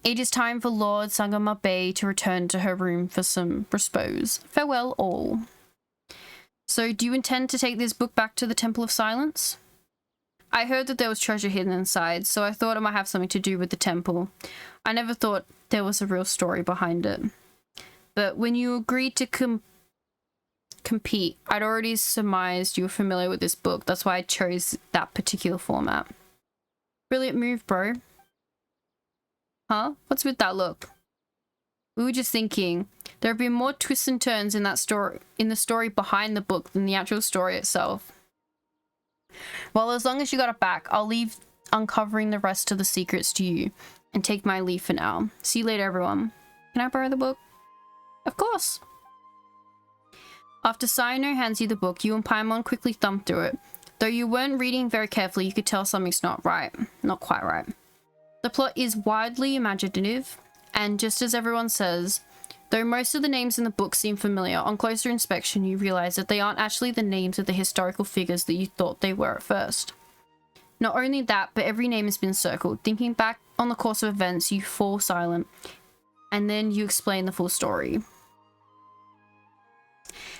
It is time for Lord Sangama Bay to return to her room for some repose. Farewell all. So, do you intend to take this book back to the Temple of Silence? I heard that there was treasure hidden inside, so I thought it might have something to do with the temple. I never thought there was a real story behind it. But when you agreed to compete, I'd already surmised you were familiar with this book. That's why I chose that particular format. Brilliant move, bro. Huh? What's with that look? We were just thinking, there have been more twists and turns in that story, in the story behind the book than the actual story itself. Well, as long as you got it back, I'll leave uncovering the rest of the secrets to you and take my leave for now. See you later, everyone. Can I borrow the book? Of course. After Sayano hands you the book, you and Paimon quickly thumb through it. Though you weren't reading very carefully, you could tell something's not right. Not quite right. The plot is wildly imaginative, and just as everyone says, though most of the names in the book seem familiar, on closer inspection you realize that they aren't actually the names of the historical figures that you thought they were at first. Not only that, but every name has been circled. Thinking back on the course of events, you fall silent, and then you explain the full story.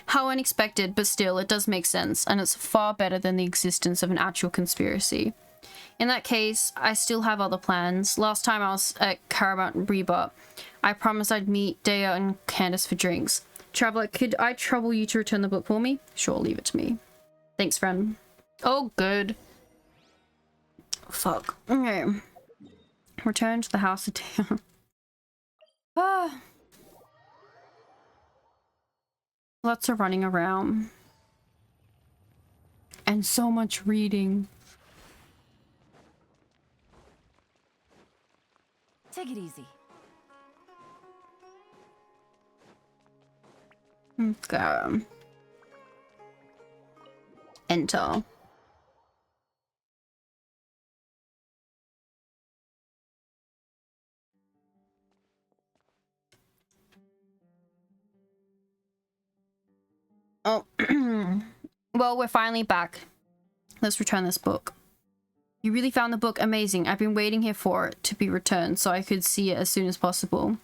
How unexpected, but still, it does make sense, and it's far better than the existence of an actual conspiracy. In that case, I still have other plans. Last time I was at Caramount Reba, I promised I'd meet Dea and Candace for drinks. Traveler, could I trouble you to return the book for me? Sure, leave it to me. Thanks, friend. Oh, good. Fuck. Okay. Return to the house of Dea. Ah. Lots of running around. And so much reading. Take it easy. Okay. Enter. Oh. Well, we're finally back. Let's return this book. You really found the book amazing. I've been waiting here for it to be returned so I could see it as soon as possible.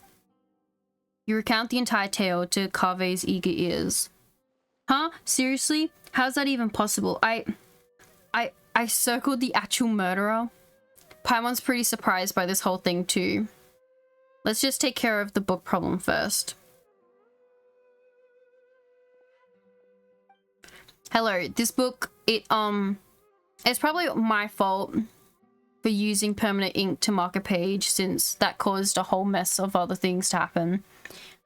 You recount the entire tale to Kave's eager ears. Huh? Seriously? How's that even possible? I circled the actual murderer. Paimon's pretty surprised by this whole thing too. Let's just take care of the book problem first. Hello, this book, it's probably my fault for using permanent ink to mark a page, since that caused a whole mess of other things to happen.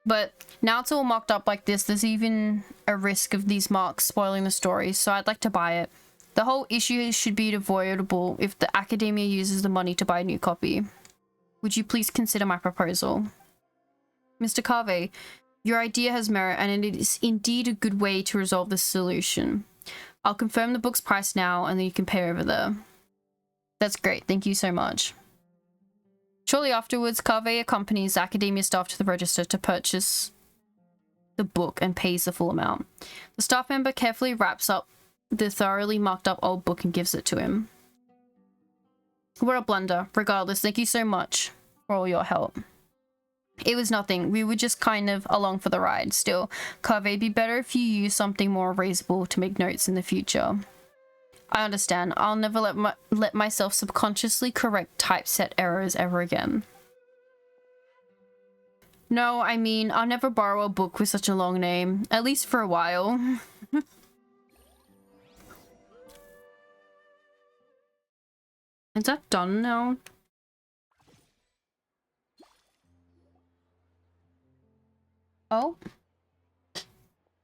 But now it's all marked up like this, there's even a risk of these marks spoiling the story, so I'd like to buy it. The whole issue should be avoidable if the Academia uses the money to buy a new copy. Would you please consider my proposal? Mr. Carvey, your idea has merit, and it is indeed a good way to resolve this solution. I'll confirm the book's price now, and then you can pay over there. That's great, thank you so much. Shortly afterwards, Carvey accompanies Academia staff to the register to purchase the book and pays the full amount. The staff member carefully wraps up the thoroughly marked up old book and gives it to him. What a blunder. Regardless, thank you so much for all your help. It was nothing. We were just kind of along for the ride. Still, Carvey, it'd be better if you use something more reasonable to make notes in the future. I understand. I'll never let myself subconsciously correct typeset errors ever again. No, I mean, I'll never borrow a book with such a long name. At least for a while. Is that done now? Oh?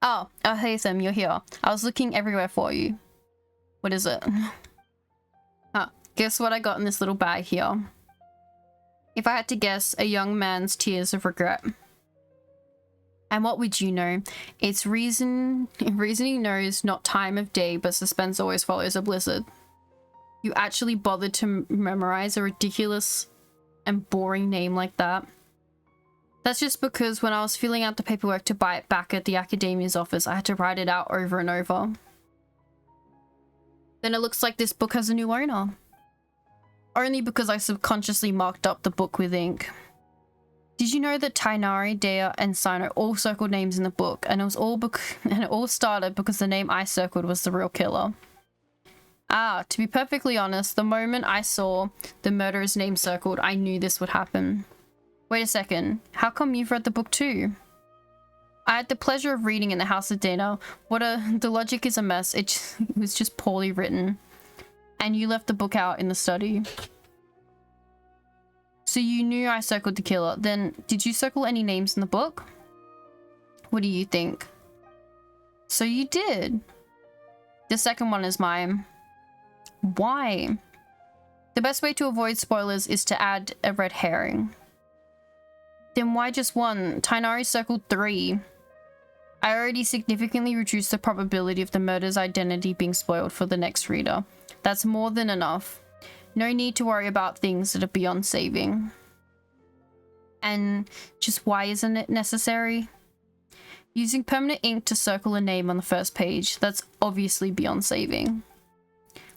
Oh, hey Sam, you're here. I was looking everywhere for you. What is it? Huh, guess what I got in this little bag here? If I had to guess, a young man's tears of regret. And what would you know? It's reasoning knows not time of day, but suspense always follows a blizzard. You actually bothered to memorize a ridiculous and boring name like that? That's just because when I was filling out the paperwork to buy it back at the academia's office, I had to write it out over and over. Then it looks like this book has a new owner. Only because I subconsciously marked up the book with ink. Did you know that Tainari, Dea, and Sino all circled names in the book, and it all started because the name I circled was the real killer? Ah, to be perfectly honest, the moment I saw the murderer's name circled, I knew this would happen. Wait a second, how come you've read the book too? I had the pleasure of reading in the house of Dana. The logic is a mess, it was just poorly written. And you left the book out in the study. So you knew I circled the killer. Then, did you circle any names in the book? What do you think? So you did. The second one is mine. Why? The best way to avoid spoilers is to add a red herring. Then why just one? Tainari circled 3. I already significantly reduced the probability of the murder's identity being spoiled for the next reader. That's more than enough. No need to worry about things that are beyond saving. And just why isn't it necessary? Using permanent ink to circle a name on the first page, that's obviously beyond saving.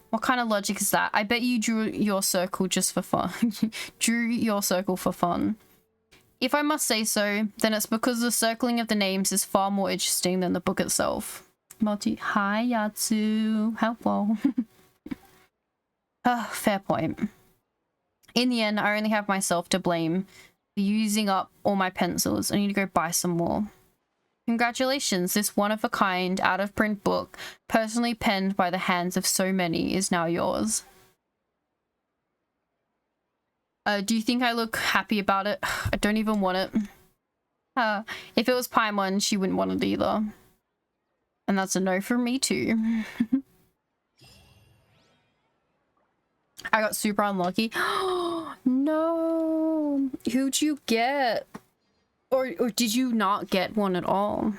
What kind of logic is that? I bet you drew your circle just for fun. Drew your circle for fun. If I must say so, then it's because the circling of the names is far more interesting than the book itself. Hi, Yatsu. Helpful. Fair point. In the end, I only have myself to blame for using up all my pencils. I need to go buy some more. Congratulations, this one-of-a-kind, out-of-print book, personally penned by the hands of so many, is now yours. Do you think I look happy about it? I don't even want it. If it was Paimon, she wouldn't want it either. And that's a no from me too. I got super unlucky. No! Who'd you get? Or did you not get one at all?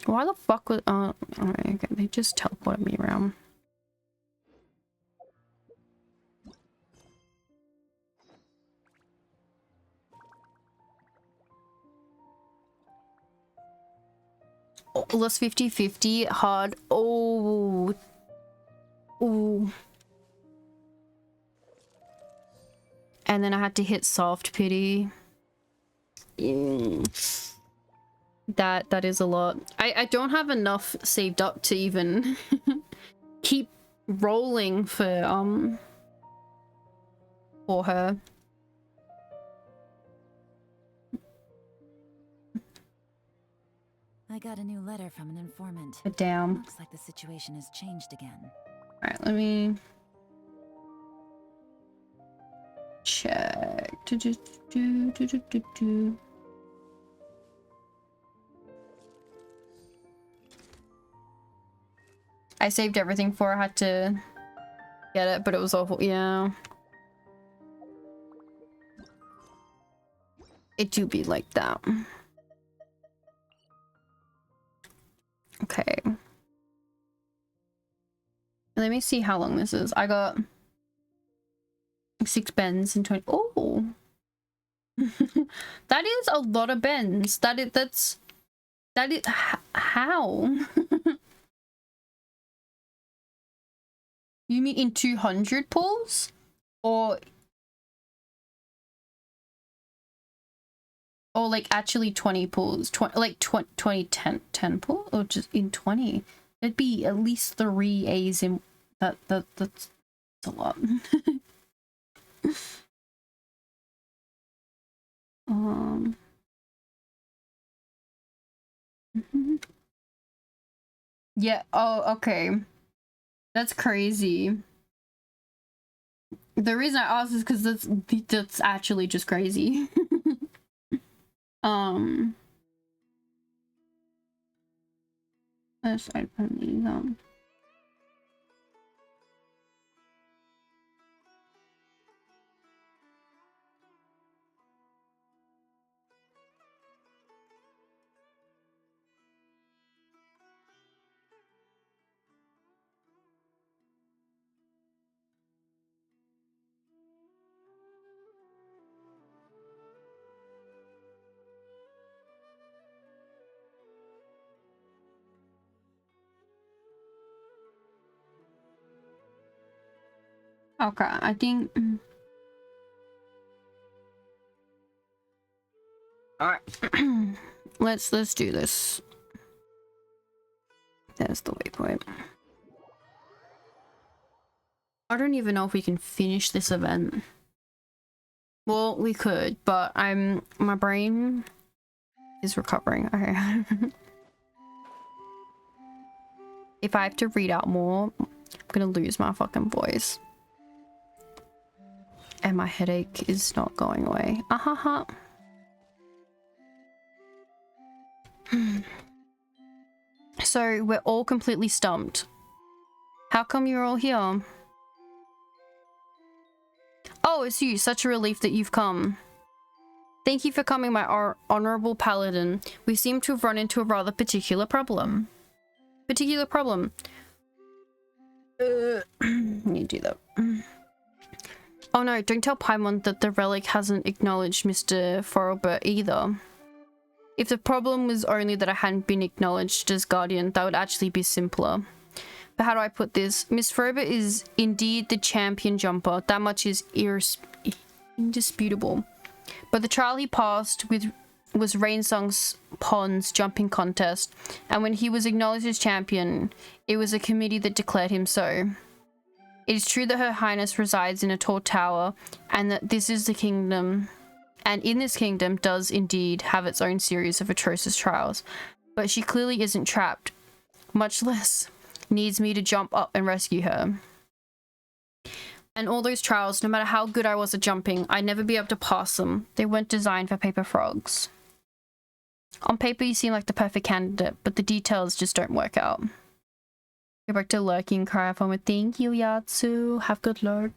Why the fuck was... alright, okay, they just teleported me around. Oh, less 50-50, hard. Oh. Ooh. And then I had to hit soft pity. That is a lot. I don't have enough saved up to even keep rolling for her. I got a new letter from an informant. Damn. Looks like the situation has changed again. Alright, let me check. I saved everything for I had to get it, but it was awful. Yeah. It do be like that. Okay. Let me see how long this is. I got 6 bends and 20. Oh, that is a lot of bends. That is how? You mean in 200 pulls, or like actually 20 pulls, 20 10 pulls, or just in 20? It'd be at least 3 A's in that's a lot. Yeah, oh, okay. That's crazy. The reason I asked is because that's actually just crazy. Let's open these up. Okay, I think... Alright. let's do this. There's the waypoint. I don't even know if we can finish this event. Well, we could, but my brain is recovering. Okay. If I have to read out more, I'm gonna lose my fucking voice. And my headache is not going away. Ahaha. So we're all completely stumped. How come you're all here? Oh, it's you. Such a relief that you've come. Thank you for coming, my honorable paladin. We seem to have run into a rather particular problem. Let me do that. Oh no, don't tell Paimon that the relic hasn't acknowledged Mr. Forrobert either. If the problem was only that I hadn't been acknowledged as guardian, that would actually be simpler. But how do I put this? Miss Forrobert is indeed the champion jumper. That much is indisputable. But the trial he passed was Rainsong's Pond's jumping contest, and when he was acknowledged as champion, it was a committee that declared him so. It is true that Her Highness resides in a tall tower, and that this is the kingdom, and in this kingdom does indeed have its own series of atrocious trials, but she clearly isn't trapped, much less needs me to jump up and rescue her. And all those trials, no matter how good I was at jumping, I'd never be able to pass them. They weren't designed for paper frogs. On paper, you seem like the perfect candidate, but the details just don't work out. Go back to lurking, cry for me. Thank you, Yatsu. Have good luck.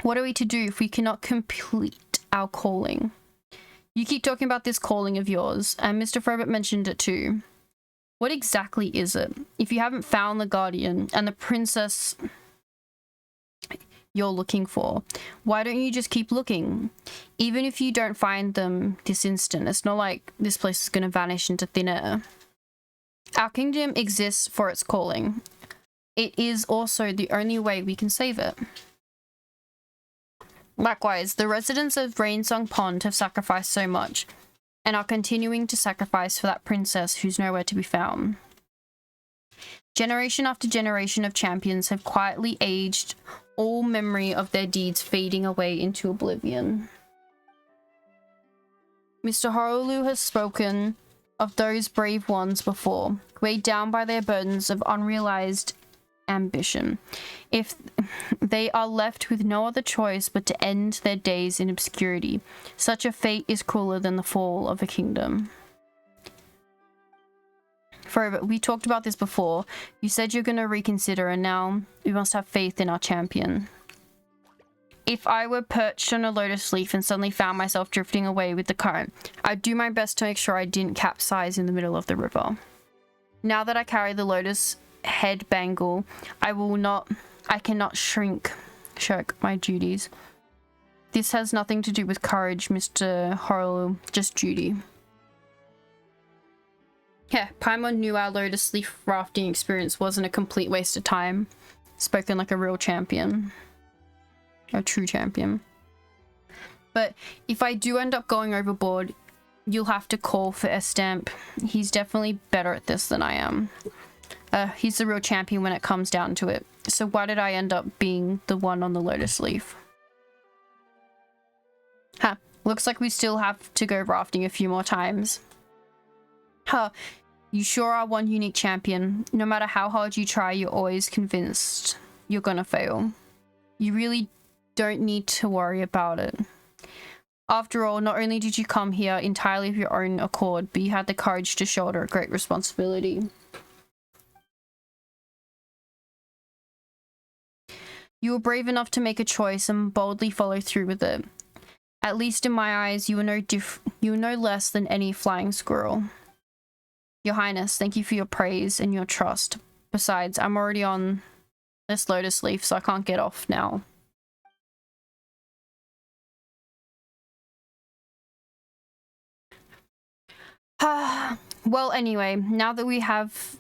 What are we to do if we cannot complete our calling? You keep talking about this calling of yours, and Mr. Frobert mentioned it too. What exactly is it? If you haven't found the Guardian and the princess you're looking for, why don't you just keep looking? Even if you don't find them this instant, it's not like this place is going to vanish into thin air. Our kingdom exists for its calling. It is also the only way we can save it. Likewise, the residents of Rainsong Pond have sacrificed so much, and are continuing to sacrifice for that princess who's nowhere to be found. Generation after generation of champions have quietly aged, all memory of their deeds fading away into oblivion. Mr. Horolu has spoken of those brave ones before, weighed down by their burdens of unrealized ambition. If they are left with no other choice but to end their days in obscurity, such a fate is crueler than the fall of a kingdom. Forever, we talked about this before. You said you're going to reconsider, and now we must have faith in our champion. If I were perched on a lotus leaf and suddenly found myself drifting away with the current, I'd do my best to make sure I didn't capsize in the middle of the river. Now that I carry the lotus head bangle, I cannot shirk my duties. This has nothing to do with courage, Mr. Horrell, just duty. Yeah, Paimon knew our lotus leaf rafting experience wasn't a complete waste of time. Spoken like a real champion. A true champion. But if I do end up going overboard, you'll have to call for Estamp. He's definitely better at this than I am. He's the real champion when it comes down to it. So why did I end up being the one on the lotus leaf? Huh, looks like we still have to go rafting a few more times. Huh, you sure are one unique champion. No matter how hard you try, you're always convinced you're gonna fail. You really don't need to worry about it. After all, not only did you come here entirely of your own accord, but you had the courage to shoulder a great responsibility. You were brave enough to make a choice and boldly follow through with it. At least in my eyes, you were no less than any flying squirrel. Your Highness, thank you for your praise and your trust. Besides, I'm already on this lotus leaf, so I can't get off now. Well, anyway, now that we have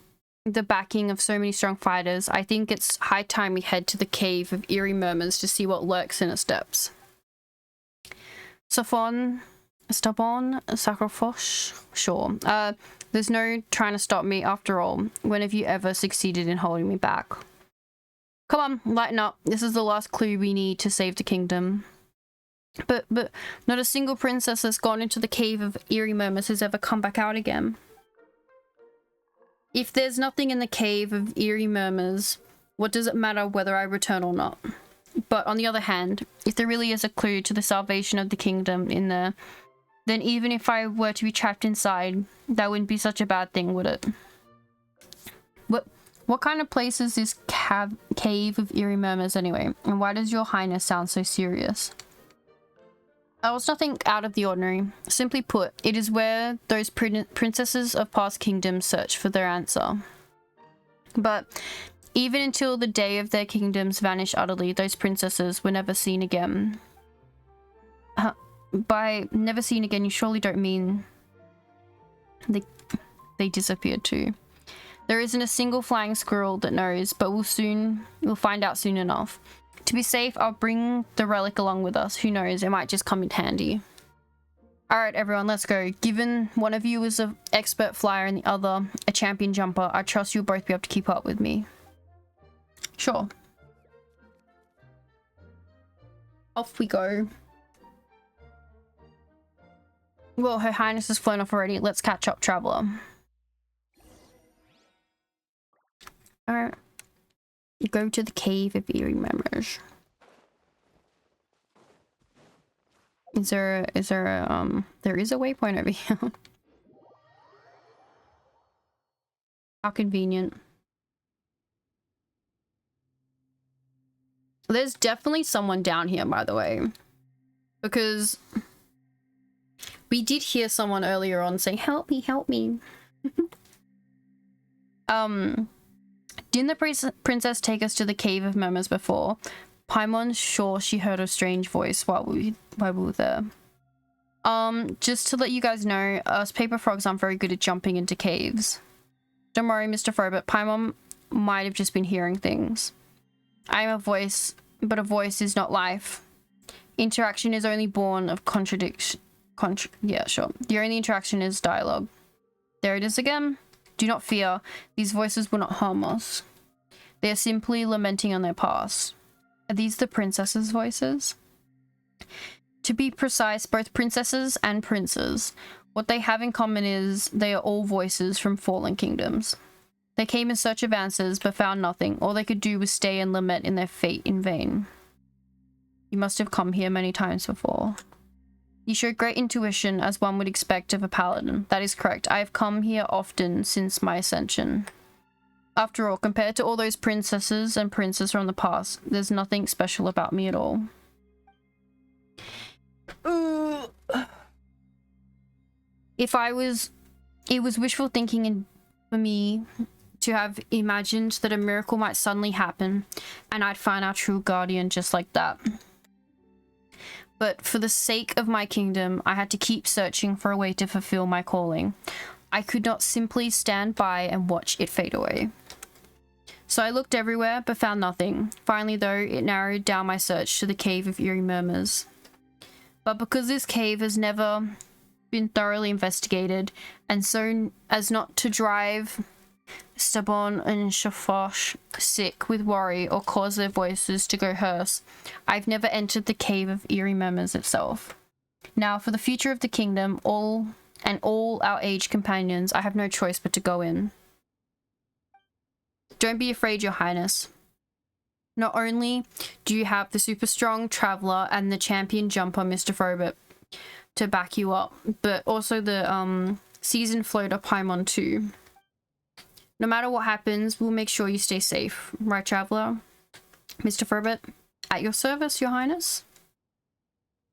the backing of so many strong fighters, I think it's high time we head to the Cave of Eerie Murmurs to see what lurks in its depths. Stubborn sacrifice? Sure. There's no trying to stop me after all. When have you ever succeeded in holding me back? Come on, lighten up. This is the last clue we need to save the kingdom. But not a single princess has gone into the Cave of Eerie Murmurs has ever come back out again. If there's nothing in the Cave of Eerie Murmurs, what does it matter whether I return or not? But on the other hand, if there really is a clue to the salvation of the kingdom in there, then even if I were to be trapped inside, that wouldn't be such a bad thing, would it? What kind of place is this Cave of Eerie Murmurs anyway? And why does your highness sound so serious? Oh, it's nothing out of the ordinary. Simply put, it is where those princesses of past kingdoms search for their answer. But even until the day of their kingdoms vanish utterly, those princesses were never seen again. By never seen again, you surely don't mean they disappeared too. There isn't a single flying squirrel that knows, but we'll find out soon enough. To be safe, I'll bring the relic along with us. Who knows, it might just come in handy. Alright everyone, let's go. Given one of you is an expert flyer and the other a champion jumper, I trust you'll both be able to keep up with me. Sure. Off we go. Well, Her Highness has flown off already. Let's catch up, traveler. Alright. Go to the Cave of Eerie Murmurs. There is a waypoint over here. How convenient. There's definitely someone down here, by the way. Because we did hear someone earlier on saying, help me, help me. Didn't the princess take us to the Cave of Murmurs before? Paimon's sure she heard a strange voice while we were there. Just to let you guys know, us paper frogs aren't very good at jumping into caves. Don't worry, Mr. Frobert, Paimon might have just been hearing things. I am a voice, but a voice is not life. Interaction is only born of contradiction. Yeah, sure. The only interaction is dialogue. There it is again. Do not fear. These voices will not harm us. They are simply lamenting on their past. Are these the princesses' voices? To be precise, both princesses and princes. What they have in common is they are all voices from fallen kingdoms. They came in search of answers, but found nothing. All they could do was stay and lament in their fate in vain. You must have come here many times before. You show great intuition, as one would expect of a paladin. That is correct. I have come here often since my ascension. After all, compared to all those princesses and princes from the past, there's nothing special about me at all. It was wishful thinking for me to have imagined that a miracle might suddenly happen and I'd find our true guardian just like that. But for the sake of my kingdom, I had to keep searching for a way to fulfill my calling. I could not simply stand by and watch it fade away. So I looked everywhere, but found nothing. Finally, though, it narrowed down my search to the Cave of Eerie Murmurs. But because this cave has never been thoroughly investigated, and so as not to drive Stubborn and Shafosh sick with worry or cause their voices to go hoarse, I've never entered the Cave of Eerie Murmurs itself. Now, for the future of the kingdom, all our aged companions, I have no choice but to go in. Don't be afraid, Your Highness. Not only do you have the super strong traveler and the champion jumper, Mr. Frobert, to back you up, but also the seasoned floater Paimon too. No matter what happens, we'll make sure you stay safe. Right, traveler? Mr. Frobert, at your service, Your Highness.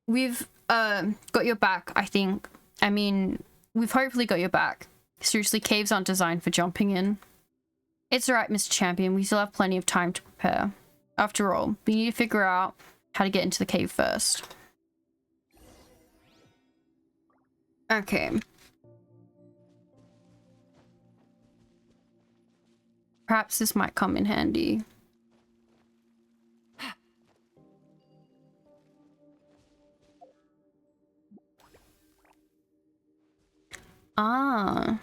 We've got your back, I think. I mean, we've hopefully got your back. Seriously, caves aren't designed for jumping in. It's alright, Mr. Champion. We still have plenty of time to prepare. After all, we need to figure out how to get into the cave first. Okay. Perhaps this might come in handy. Ah.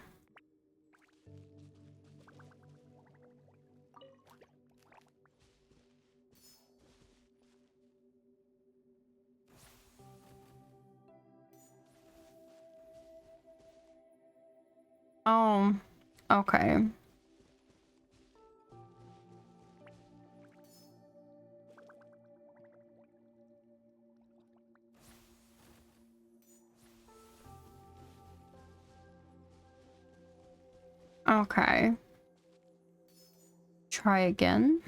Oh, okay. Okay. Try again.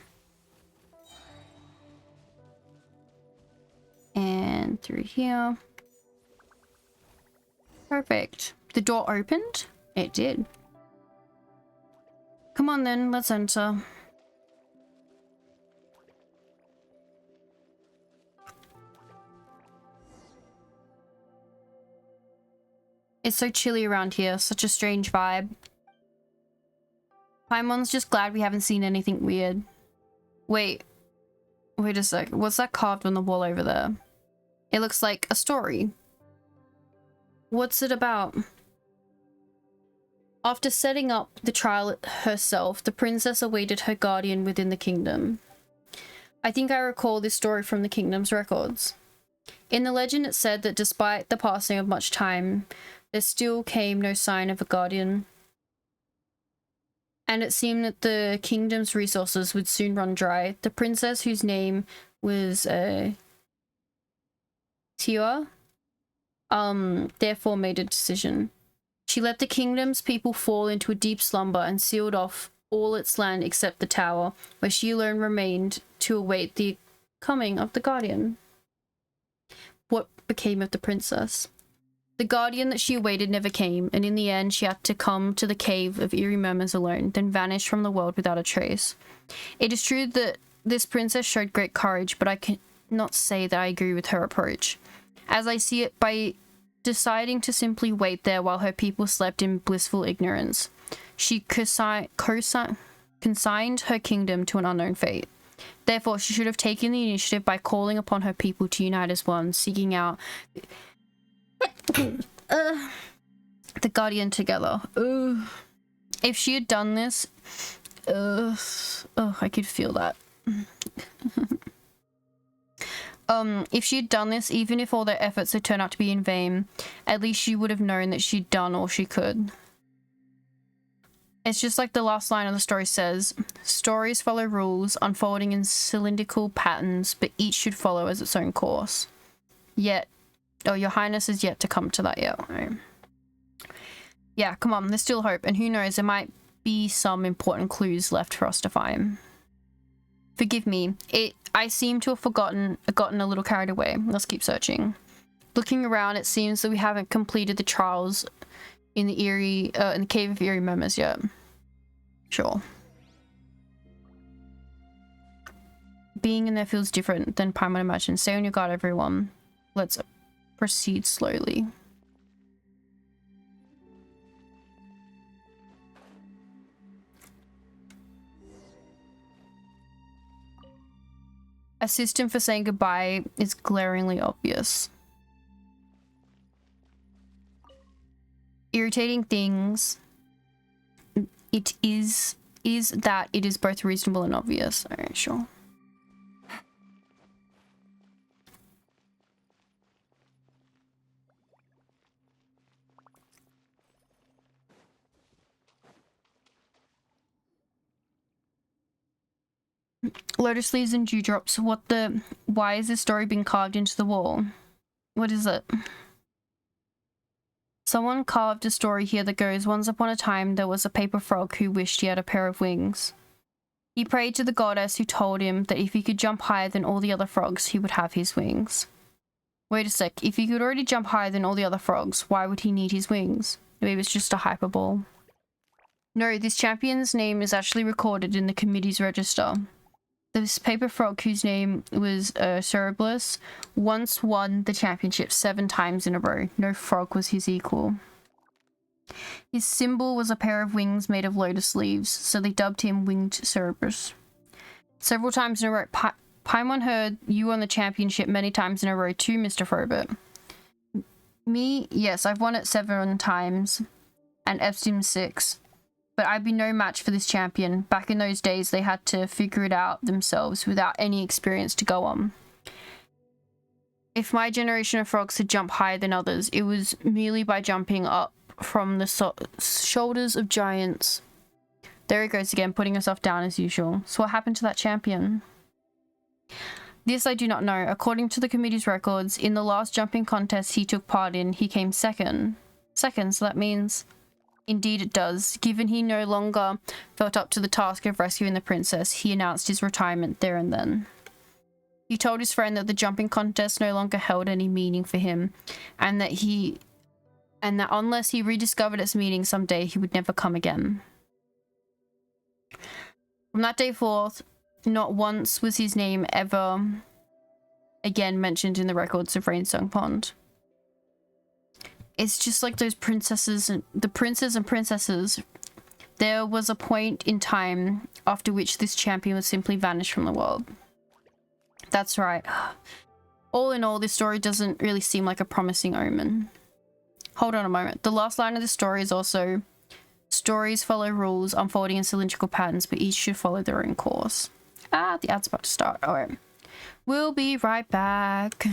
And through here. Perfect. The door opened? It did. Come on then, let's enter. It's so chilly around here, such a strange vibe. Paimon's just glad we haven't seen anything weird. Wait a sec. What's that carved on the wall over there? It looks like a story. What's it about? After setting up the trial herself, the princess awaited her guardian within the kingdom. I think I recall this story from the kingdom's records. In the legend it said that despite the passing of much time, there still came no sign of a guardian. And it seemed that the kingdom's resources would soon run dry. The princess, whose name was Tiwa, therefore made a decision. She let the kingdom's people fall into a deep slumber and sealed off all its land except the tower, where she alone remained to await the coming of the guardian. What became of the princess? The guardian that she awaited never came, and in the end she had to come to the cave of eerie murmurs alone, then vanish from the world without a trace. It is true that this princess showed great courage, but I cannot say that I agree with her approach. As I see it, by deciding to simply wait there while her people slept in blissful ignorance, she consigned her kingdom to an unknown fate. Therefore, she should have taken the initiative by calling upon her people to unite as one, seeking out the guardian together. If she had done this, I could feel that. If she had done this, even if all their efforts had turned out to be in vain, at least she would have known that she'd done all she could. It's just like the last line of the story says, stories follow rules, unfolding in cylindrical patterns, but each should follow as its own course. Yet, oh, your highness is yet to come to that yet. Right. Yeah, come on, there's still hope, and who knows, there might be some important clues left for us to find. Forgive me, I seem to have gotten a little carried away. Let's keep searching. Looking around, it seems that we haven't completed the trials in the cave of eerie murmurs yet. Sure. Being in there feels different than Paimon imagined. Stay on your guard, everyone. Let's proceed slowly. A system for saying goodbye is glaringly obvious. Irritating things, it is that it is both reasonable and obvious. Alright, sure. Lotus leaves and dewdrops. Why is this story being carved into the wall? What is it? Someone carved a story here that goes, once upon a time there was a paper frog who wished he had a pair of wings. He prayed to the goddess who told him that if he could jump higher than all the other frogs, he would have his wings. Wait a sec, if he could already jump higher than all the other frogs, why would he need his wings? Maybe it's just a hyperbole. No, this champion's name is actually recorded in the committee's register. This paper frog, whose name was Cerberus, once won the championship 7 times in a row. No frog was his equal. His symbol was a pair of wings made of lotus leaves, so they dubbed him Winged Cerberus. Several times in a row, Paimon heard you won the championship many times in a row too, Mr. Frobert. Me, yes, I've won it 7 times, and Epstein 6. But I'd be no match for this champion. Back in those days, they had to figure it out themselves without any experience to go on. If my generation of frogs had jumped higher than others, it was merely by jumping up from the shoulders of giants. There he goes again, putting herself down as usual. So what happened to that champion? This I do not know. According to the committee's records, in the last jumping contest he took part in, he came second. Second, so that means... Indeed it does. Given he no longer felt up to the task of rescuing the princess, he announced his retirement there and then. He told his friend that the jumping contest no longer held any meaning for him, and that unless he rediscovered its meaning someday, he would never come again. From that day forth, not once was his name ever again mentioned in the records of Rainsong Pond. It's just like those princesses and the princes and princesses. There was a point in time after which this champion would simply vanish from the world. That's right. All in all, this story doesn't really seem like a promising omen. Hold on a moment. The last line of the story is also, stories follow rules unfolding in cylindrical patterns, but each should follow their own course. Ah, the ad's about to start. All right. We'll be right back.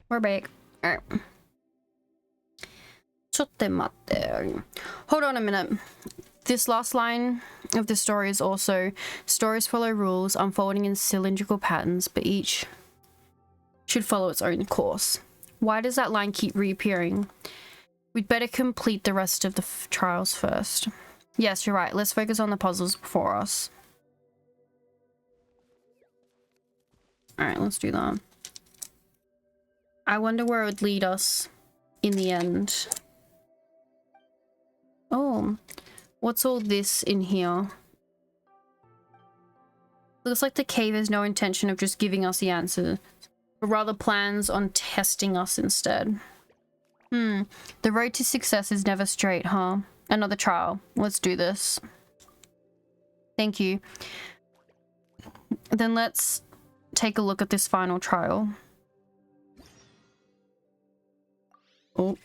We're back. Alright. Hold on a minute. This last line of the story is also, stories follow rules unfolding in cylindrical patterns, but each should follow its own course. Why does that line keep reappearing? We'd better complete the rest of the trials first. Yes, you're right. Let's focus on the puzzles before us. Alright, let's do that. I wonder where it would lead us in the end. Oh, what's all this in here? Looks like the cave has no intention of just giving us the answer, but rather plans on testing us instead. The road to success is never straight, huh? Another trial. Let's do this. Thank you. Then let's take a look at this final trial. Oh.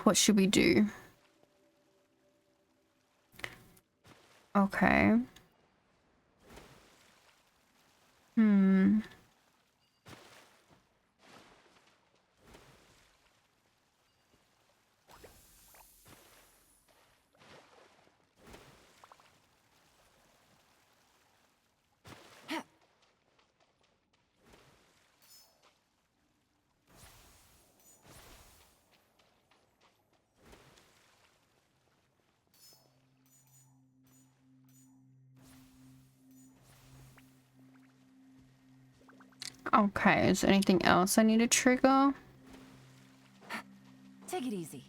What should we do? Okay. Okay, is there anything else I need to trigger? Take it easy.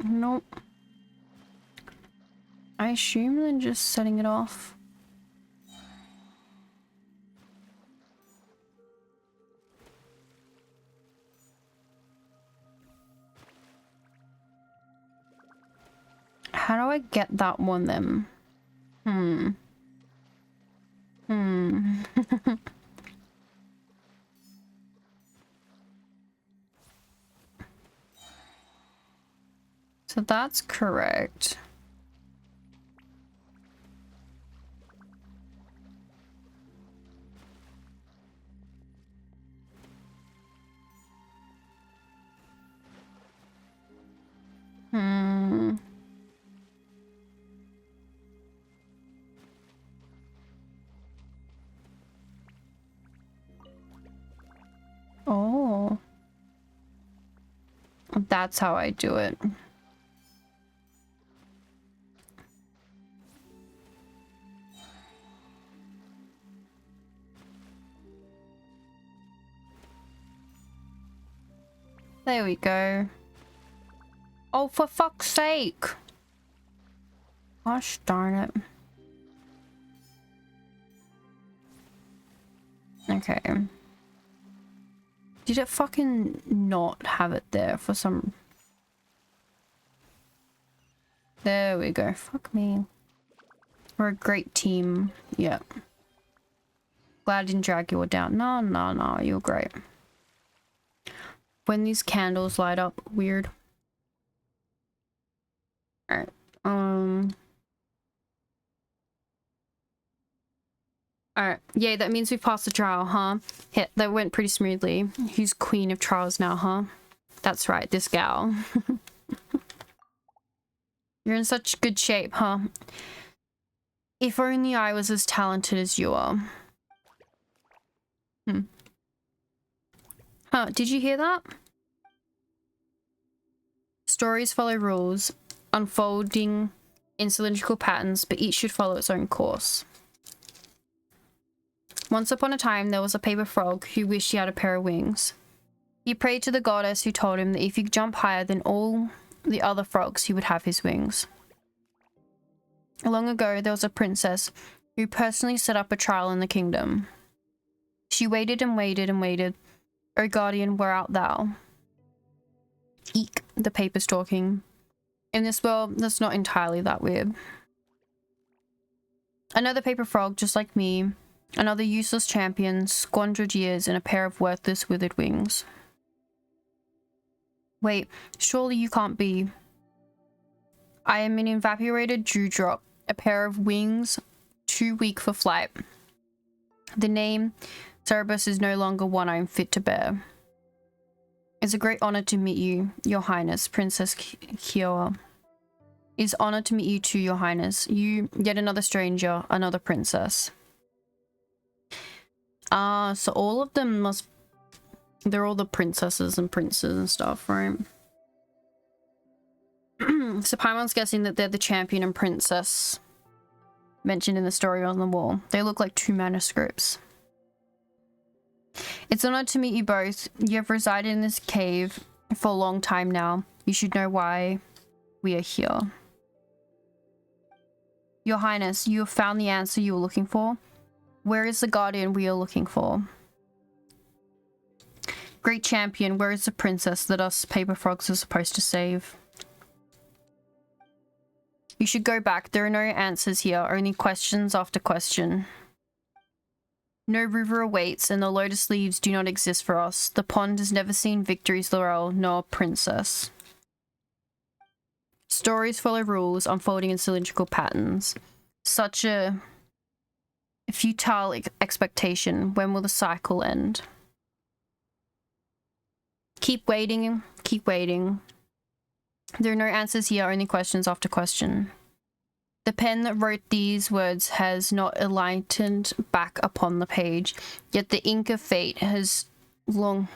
Nope. I assume they're just setting it off. How do I get that one then? So that's correct. Oh. That's how I do it. There we go. Oh, for fuck's sake. Gosh darn it. Okay. Did it fucking not have it there for some... There we go. Fuck me. We're a great team. Yep. Glad I didn't drag you all down. No. You're great. When these candles light up, weird. Alright. Alright. Yay, that means we've passed the trial, huh? Yeah, that went pretty smoothly. Who's queen of trials now, huh? That's right, this gal. You're in such good shape, huh? If only I was as talented as you are. Huh, did you hear that? Stories follow rules, unfolding in cylindrical patterns, but each should follow its own course. Once upon a time, there was a paper frog who wished he had a pair of wings. He prayed to the goddess who told him that if he could jump higher than all the other frogs, he would have his wings. Long ago, there was a princess who personally set up a trial in the kingdom. She waited and waited and waited. O guardian, where art thou? Eek, the paper's talking. In this world, that's not entirely that weird. Another paper frog, just like me. Another useless champion, squandered years, and a pair of worthless withered wings. Wait, surely you can't be. I am an evaporated dewdrop, a pair of wings too weak for flight. The name Cerebus is no longer one I am fit to bear. It's a great honor to meet you, Your Highness, Princess Kioa. It's honor to meet you too, Your Highness. You, yet another stranger, another princess. So all of them must... They're all the princesses and princes and stuff, right? So Paimon's guessing that they're the champion and princess mentioned in the story on the wall. They look like two manuscripts. It's an honor to meet you both. You have resided in this cave for a long time now. You should know why we are here. Your Highness, you have found the answer you were looking for. Where is the guardian we are looking for? Great champion, where is the princess that us paper frogs are supposed to save? You should go back. There are no answers here, only questions after question. No river awaits, and the lotus leaves do not exist for us. The pond has never seen Victory's laurel, nor princess. Stories follow rules, unfolding in cylindrical patterns. Such a futile expectation. When will the cycle end? Keep waiting, keep waiting. There are no answers here, only questions after question. The pen that wrote these words has not enlightened back upon the page, yet the ink of fate has long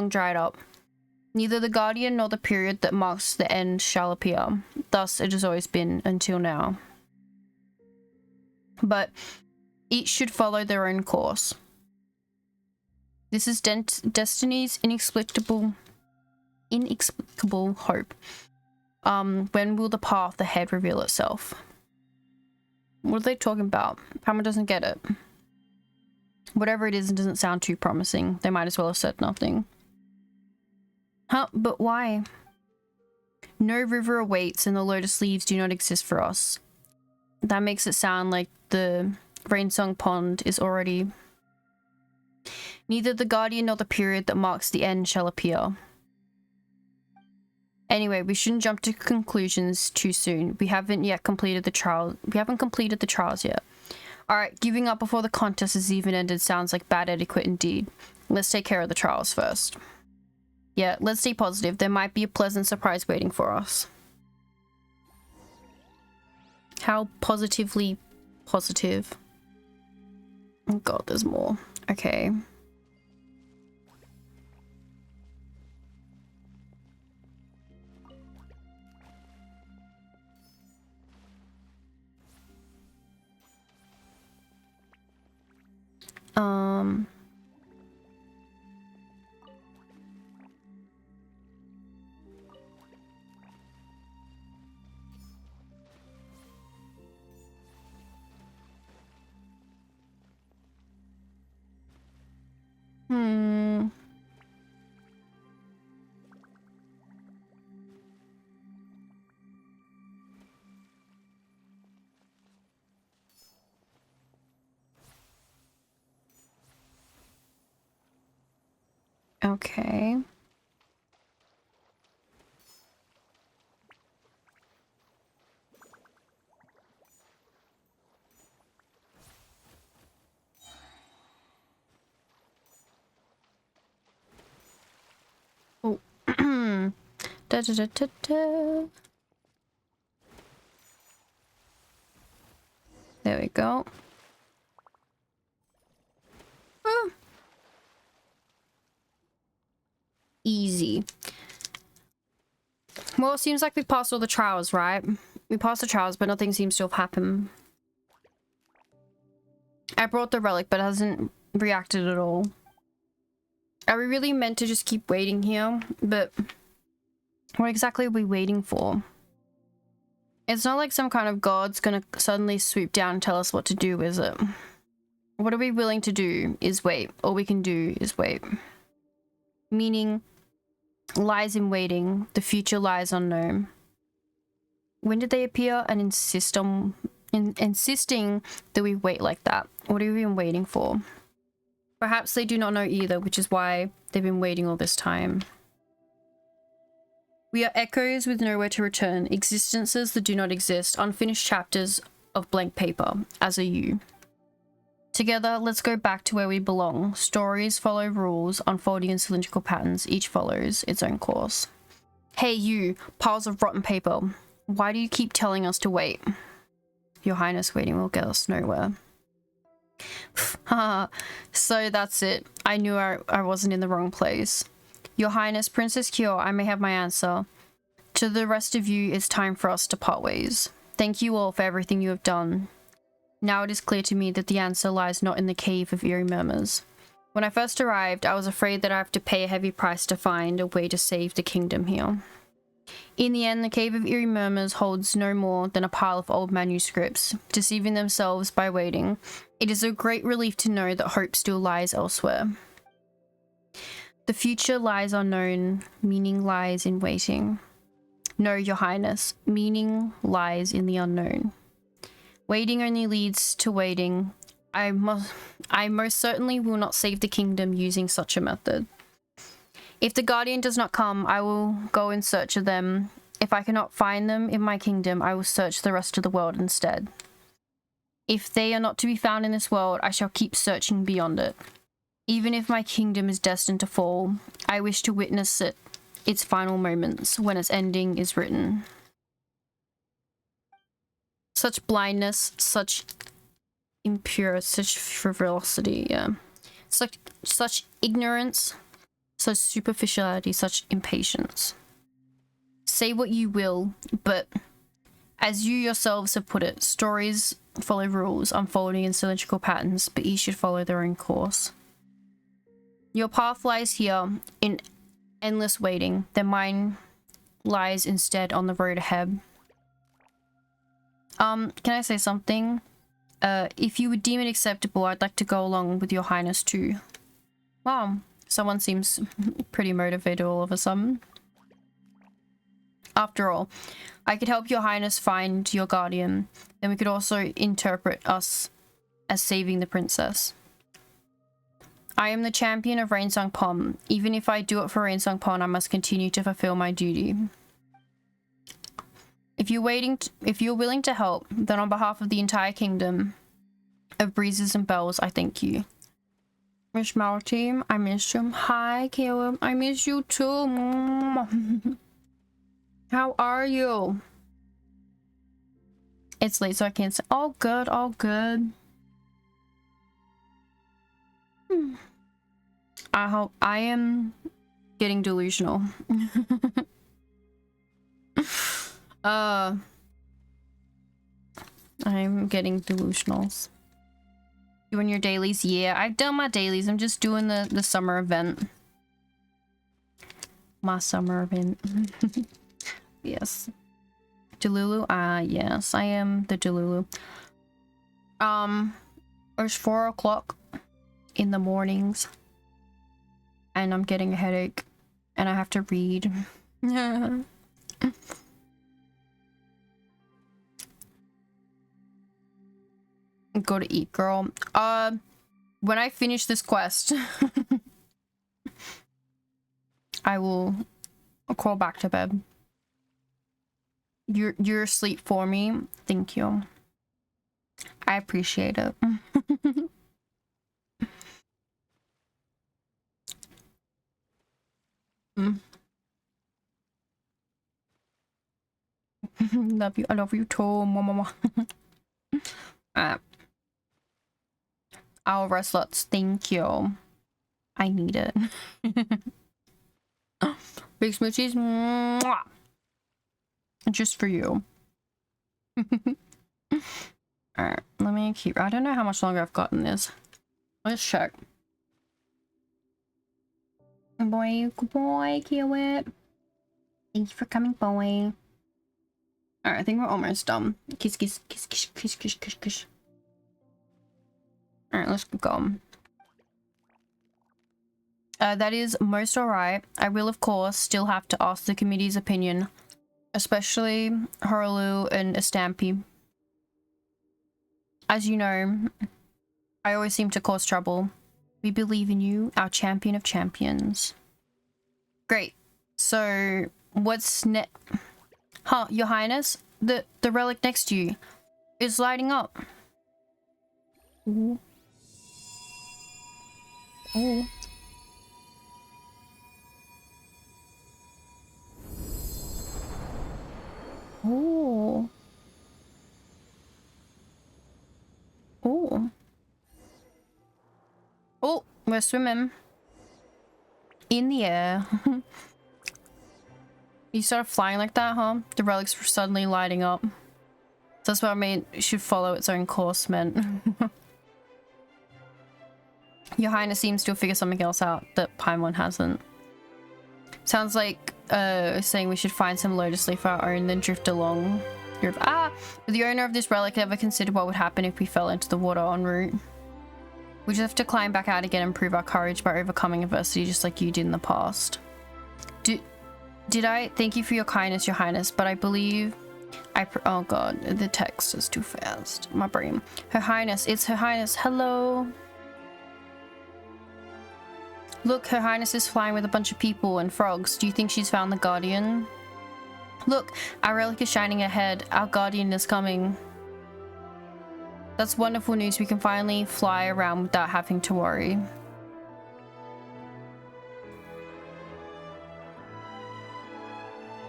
dried up. Neither the guardian nor the period that marks the end shall appear. Thus it has always been until now. But each should follow their own course. This is destiny's inexplicable hope. When will the path ahead reveal itself? What are they talking about? Paimon doesn't get it. Whatever it is, it doesn't sound too promising. They might as well have said nothing. Huh, but why? No river awaits and the lotus leaves do not exist for us. That makes it sound like the Rainsong Pond is already... Neither the guardian nor the period that marks the end shall appear. Anyway, we shouldn't jump to conclusions too soon. We haven't completed the trials yet. Alright, giving up before the contest has even ended sounds like bad etiquette indeed. Let's take care of the trials first. Yeah, let's stay positive. There might be a pleasant surprise waiting for us. How positively positive? Oh god, there's more. Okay. Okay. Oh. Da, da, da, da, da. There we go. Oh. Easy. Well, it seems like we passed all the trials, right? We passed the trials, but nothing seems to have happened. I brought the relic, but it hasn't reacted at all. Are we really meant to just keep waiting here? But what exactly are we waiting for? It's not like some kind of god's gonna suddenly swoop down and tell us what to do, is it? What are we willing to do is wait. All we can do is wait. Meaning, lies in waiting. The future lies unknown. When did they appear and insist on insisting that we wait like that. What have we been waiting for? Perhaps they do not know either, which is why they've been waiting all this time. We are echoes with nowhere to return, existences that do not exist, unfinished chapters of blank paper, as are you. Together, let's go back to where we belong. Stories follow rules, unfolding in cylindrical patterns. Each follows its own course. Hey you, piles of rotten paper. Why do you keep telling us to wait? Your Highness, waiting will get us nowhere. Haha, so that's it. I knew I wasn't in the wrong place. Your Highness, Princess Kyo, I may have my answer. To the rest of you, it's time for us to part ways. Thank you all for everything you have done. Now it is clear to me that the answer lies not in the Cave of Eerie Murmurs. When I first arrived, I was afraid that I have to pay a heavy price to find a way to save the kingdom here. In the end, the Cave of Eerie Murmurs holds no more than a pile of old manuscripts, deceiving themselves by waiting. It is a great relief to know that hope still lies elsewhere. The future lies unknown, meaning lies in waiting. No, Your Highness, meaning lies in the unknown. Waiting only leads to waiting. I most certainly will not save the kingdom using such a method. If the Guardian does not come, I will go in search of them. If I cannot find them in my kingdom, I will search the rest of the world instead. If they are not to be found in this world, I shall keep searching beyond it. Even if my kingdom is destined to fall, I wish to witness its final moments when its ending is written. Such blindness, such impurity, such frivolity, yeah. Such ignorance, such superficiality, such impatience. Say what you will, but as you yourselves have put it, stories follow rules, unfolding in cylindrical patterns, but each should follow their own course. Your path lies here in endless waiting, then mine lies instead on the road ahead. Can I say something? If you would deem it acceptable, I'd like to go along with Your Highness too. Wow, someone seems pretty motivated all of a sudden. After all, I could help Your Highness find your guardian. Then we could also interpret us as saving the princess. I am the champion of Rainsong Pom. Even if I do it for Rainsong Pom, I must continue to fulfill my duty. If you're willing to help, then on behalf of the entire kingdom of breezes and bells, I thank you. Miss Malteam, I miss you. Hi, Caleb. I miss you too. How are you? It's late, so I can't say. All good, all good. I hope I am getting delusional. I'm getting delusionals. Doing your dailies? Yeah, I've done my dailies. I'm just doing the summer event. My summer event. Yes. Delulu? Yes, I am the Delulu. It's 4 o'clock in the mornings. And I'm getting a headache. And I have to read. Go to eat, girl. When I finish this quest, I will crawl back to bed. You're asleep for me. Thank you. I appreciate it. Love you. I love you too, mama. I'll rest lots. Thank you. I need it. Big smoochies. Mwah. Just for you. Alright, let me keep. I don't know how much longer I've gotten this. Let's check. Boy, good boy, Kiwit. Thank you for coming, boy. Alright, I think we're almost done. Kiss, kiss, kiss, kiss, kiss, kiss, kiss, kiss. Alright, let's go. That is most alright. I will, of course, still have to ask the committee's opinion. Especially Horolu and Estampy. as you know, I always seem to cause trouble. We believe in you, our champion of champions. Great. So, what's next? Huh, Your Highness? The relic next to you is lighting up. Ooh. Ooh. Ooh. Ooh. Oh, we're swimming. In the air. You started flying like that, huh? The relics were suddenly lighting up. That's what I mean. It should follow its own course, meant. Your Highness seems to have figured something else out that Paimon hasn't. Sounds like saying we should find some lotus leaf of our own, then drift along. Would the owner of this relic ever consider what would happen if we fell into the water en route? We just have to climb back out again and prove our courage by overcoming adversity just like you did in the past. Did I? Thank you for your kindness, Your Highness, but I believe oh god, the text is too fast. My brain. Her Highness, it's Her Highness. Hello. Look, Her Highness is flying with a bunch of people and frogs. Do you think she's found the Guardian? Look, our relic is shining ahead. Our Guardian is coming. That's wonderful news. We can finally fly around without having to worry.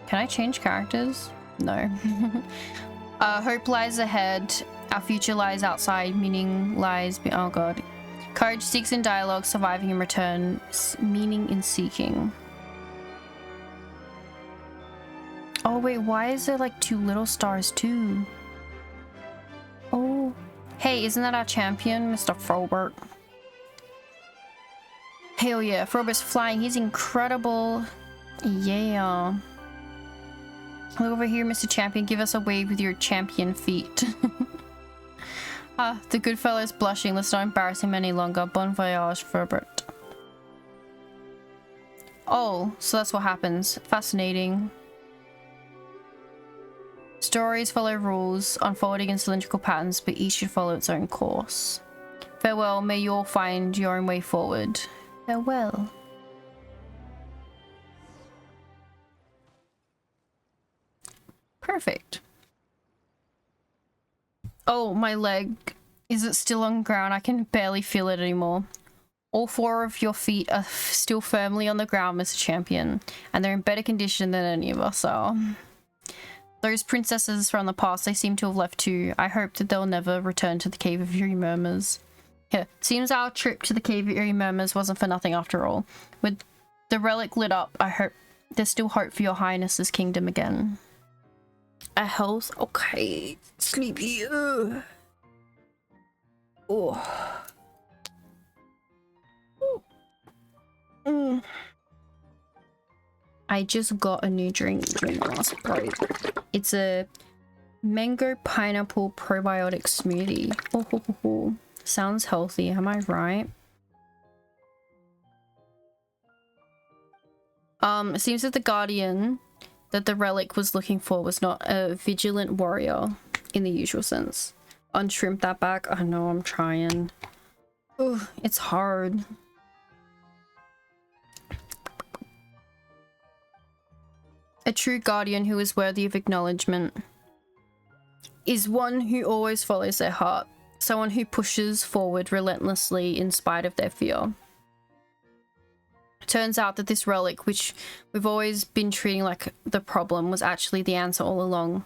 Can I change characters? No. Hope lies ahead. Our future lies outside. Meaning lies oh god. Courage seeks in dialogue, surviving in return. Meaning in seeking. Oh wait, why is there like 2 little stars too? Oh. Hey, isn't that our champion, Mr. Frobert? Hell yeah, Frobert's flying. He's incredible. Yeah. Look over here, Mr. Champion. Give us a wave with your champion feet. The good fellow is blushing. Let's not embarrass him any longer. Bon voyage, Frobert. Oh, so that's what happens. Fascinating. Stories follow rules, unfolding in cylindrical patterns, but each should follow its own course. Farewell, may you all find your own way forward. Farewell. Perfect. Oh, my leg. Is it still on ground? I can barely feel it anymore. All 4 of your feet are still firmly on the ground, Mr. Champion, and they're in better condition than any of us are. Those princesses from the past, they seem to have left too. I hope that they'll never return to the Cave of Eerie Murmurs. Yeah, seems our trip to the Cave of Eerie Murmurs wasn't for nothing after all. With the relic lit up, I hope there's still hope for Your Highness's kingdom again. A house? Okay. Sleepy. Ugh. Oh. I just got a new drink during the last break. It's a mango pineapple probiotic smoothie. Oh. Sounds healthy, am I right? It seems that the Guardian that the relic was looking for was not a vigilant warrior in the usual sense. Unshrimp that back. I know I'm trying. Ugh, it's hard. A true guardian who is worthy of acknowledgement is one who always follows their heart. Someone who pushes forward relentlessly in spite of their fear. Turns out that this relic, which we've always been treating like the problem, was actually the answer all along.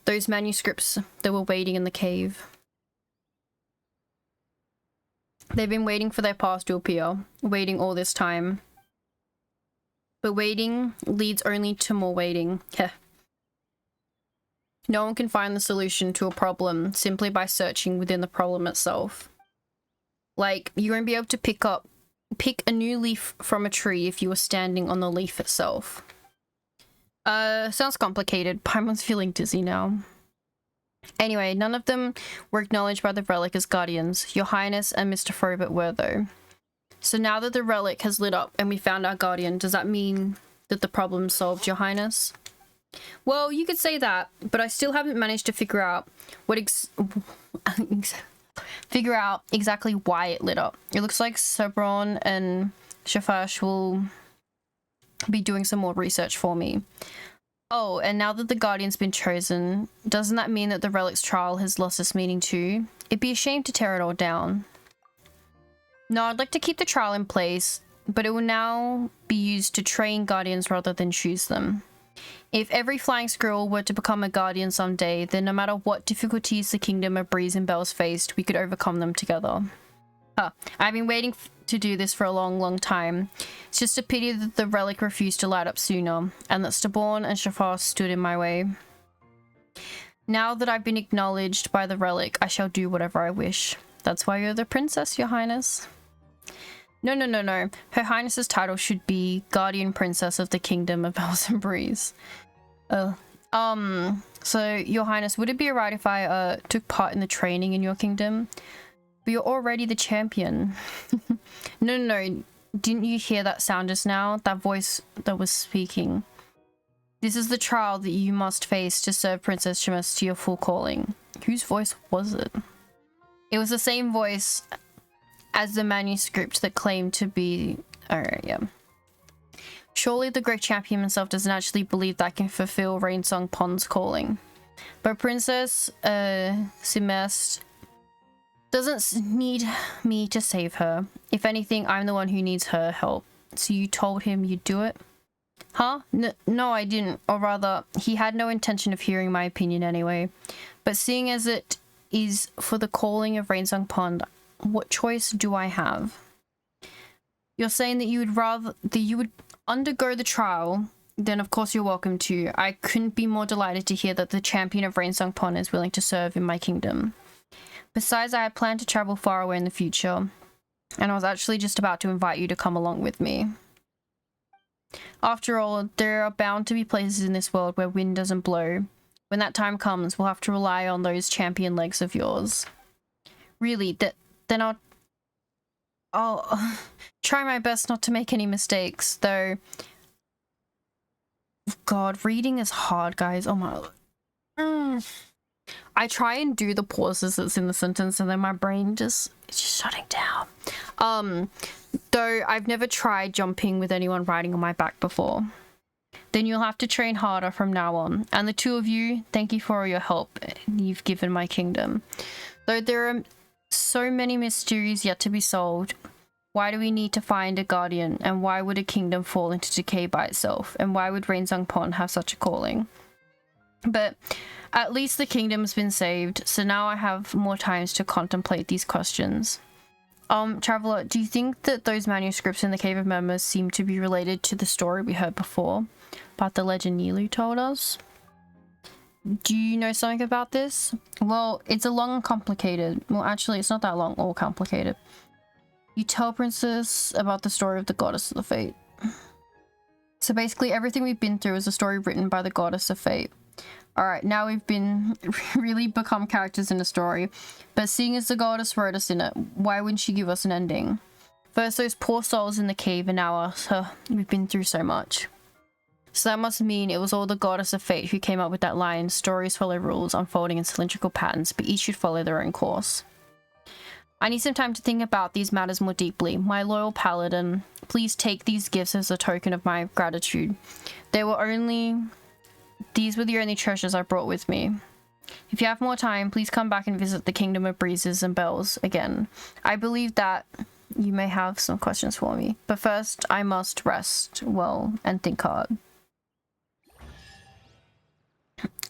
Those manuscripts that were waiting in the cave. They've been waiting for their past to appear, waiting all this time. But waiting leads only to more waiting. Heh. No one can find the solution to a problem simply by searching within the problem itself. Like, you won't be able to pick a new leaf from a tree if you were standing on the leaf itself. Sounds complicated. Paimon's feeling dizzy now. Anyway, none of them were acknowledged by the relic as guardians. Your Highness and Mr. Frobert were, though. So now that the relic has lit up and we found our guardian, does that mean that the problem's solved, Your Highness? Well, you could say that, but I still haven't managed to figure out what figure out exactly why it lit up. It looks like Sabron and Shafash will be doing some more research for me. Oh, and now that the Guardian's been chosen, doesn't that mean that the Relic's trial has lost its meaning too? It'd be a shame to tear it all down. No, I'd like to keep the trial in place, but it will now be used to train Guardians rather than choose them. If every flying squirrel were to become a Guardian someday, then no matter what difficulties the Kingdom of Breeze and Bells faced, we could overcome them together. I've been waiting to do this for a long time. It's just a pity that the Relic refused to light up sooner, and that Staborn and Shafar stood in my way. Now that I've been acknowledged by the Relic, I shall do whatever I wish. That's why you're the princess, Your Highness. No. Her Highness's title should be Guardian Princess of the Kingdom of Bells and Breeze. So, Your Highness, would it be alright if I took part in the training in your kingdom? But you're already the champion. No. Didn't you hear that sound just now? That voice that was speaking. This is the trial that you must face to serve Princess Shemus to your full calling. Whose voice was it? It was the same voice as the manuscript that claimed to be... Alright, yeah. Surely the great champion himself doesn't actually believe that I can fulfill Rainsong Pond's calling. But Princess Shemus doesn't need me to save her. If anything, I'm the one who needs her help. So you told him you'd do it? Huh? No, I didn't. Or rather, he had no intention of hearing my opinion anyway. But seeing as it is for the calling of Rainsong Pond, what choice do I have? You're saying that you would undergo the trial, then of course you're welcome to. I couldn't be more delighted to hear that the champion of Rainsong Pond is willing to serve in my kingdom. Besides, I had planned to travel far away in the future, and I was actually just about to invite you to come along with me. After all, there are bound to be places in this world where wind doesn't blow. When that time comes, we'll have to rely on those champion legs of yours. Really, then I'll try my best not to make any mistakes, though. God, reading is hard, guys. Oh my... I try and do the pauses that's in the sentence and then my brain it's just shutting down. Though I've never tried jumping with anyone riding on my back before. Then you'll have to train harder from now on. And the two of you, thank you for all your help you've given my kingdom. Though there are so many mysteries yet to be solved, why do we need to find a guardian? And why would a kingdom fall into decay by itself? And why would Rainsong Pond have such a calling? But at least the kingdom's been saved, so now I have more times to contemplate these questions. Traveler, do you think that those manuscripts in the Cave of Murmurs seem to be related to the story we heard before about the legend Nilu told us? Do you know something about this? Well, it's a long and complicated... Well, actually, it's not that long or complicated. You tell Princess about the story of the Goddess of the Fate. So basically, everything we've been through is a story written by the Goddess of Fate. Alright, now we've been really become characters in a story, but seeing as the goddess wrote us in it, why wouldn't she give us an ending? First those poor souls in the cave and now us, we've been through so much. So that must mean it was all the Goddess of Fate who came up with that line, stories follow rules, unfolding in cylindrical patterns, but each should follow their own course. I need some time to think about these matters more deeply. My loyal paladin, please take these gifts as a token of my gratitude. These were the only treasures I brought with me. If you have more time, please come back and visit the Kingdom of Breezes and Bells again. I believe that you may have some questions for me, but first I must rest well and think hard.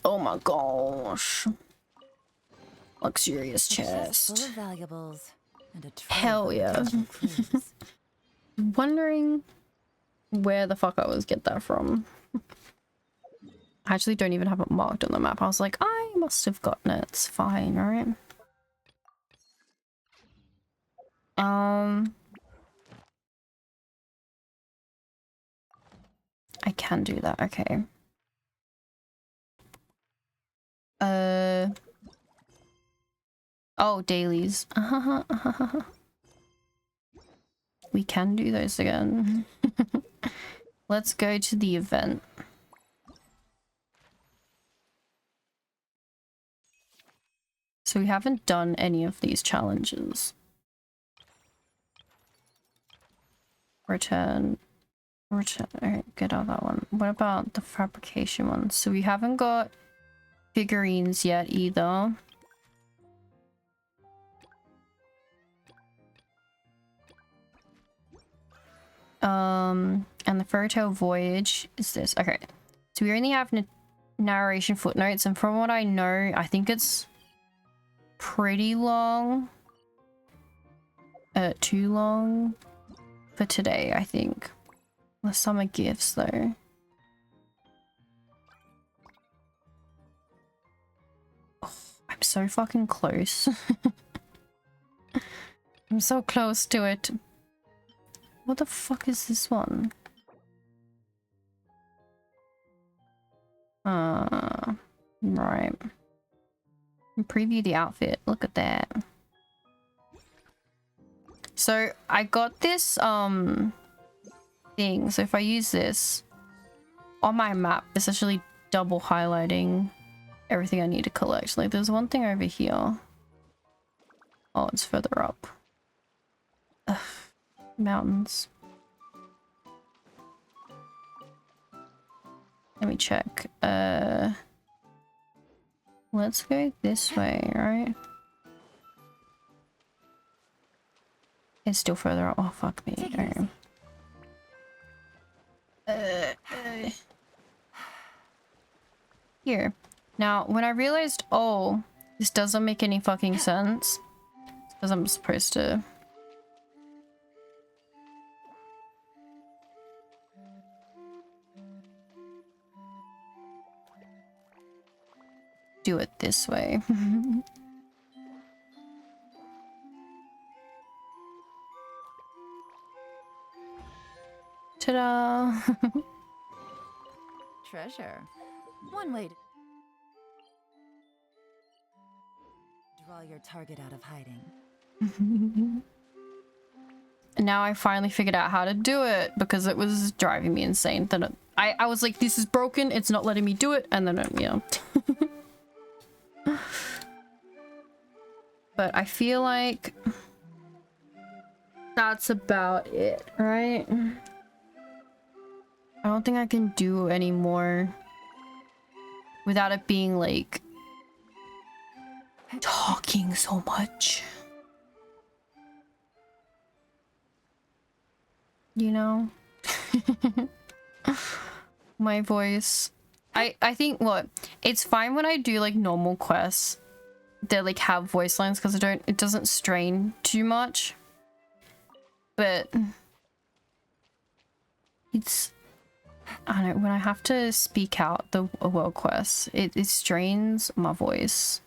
Oh my gosh. Luxurious chest. Full of valuables and a hell yeah. Wondering where the fuck I was get that from. I actually don't even have it marked on the map. I was like, I must have gotten it. It's fine, right? I can do that. Okay. Oh, dailies. We can do those again. Let's go to the event. So we haven't done any of these challenges. Return. Alright, get out of that one. What about the fabrication one? So we haven't got figurines yet either. And the fairy tale voyage is this. Okay, so we only have narration footnotes, and from what I know, I think it's pretty long. Too long for today, I think. The summer gifts, though. Oh, I'm so fucking close. I'm so close to it. What the fuck is this one? Right. Preview the outfit. Look at that. So I got this thing. So if I use this on my map, it's actually double highlighting everything I need to collect. Like there's one thing over here. Oh, it's further up. Ugh. Mountains. Let me check. Let's go this way, right? It's still further up. Oh, fuck me. Alright. Here. Now, when I realized, oh, this doesn't make any fucking sense. It's because I'm supposed to... do it this way. Ta-da! Treasure. One way to draw your target out of hiding. And now I finally figured out how to do it because it was driving me insane. Then I was like, this is broken, it's not letting me do it, and then yeah. But I feel like that's about it, right? I don't think I can do any more without it being like talking so much. You know? My voice. I think what? It's fine when I do like normal quests that like have voice lines because it doesn't strain too much. But it's, I don't know, when I have to speak out the world quests, it strains my voice.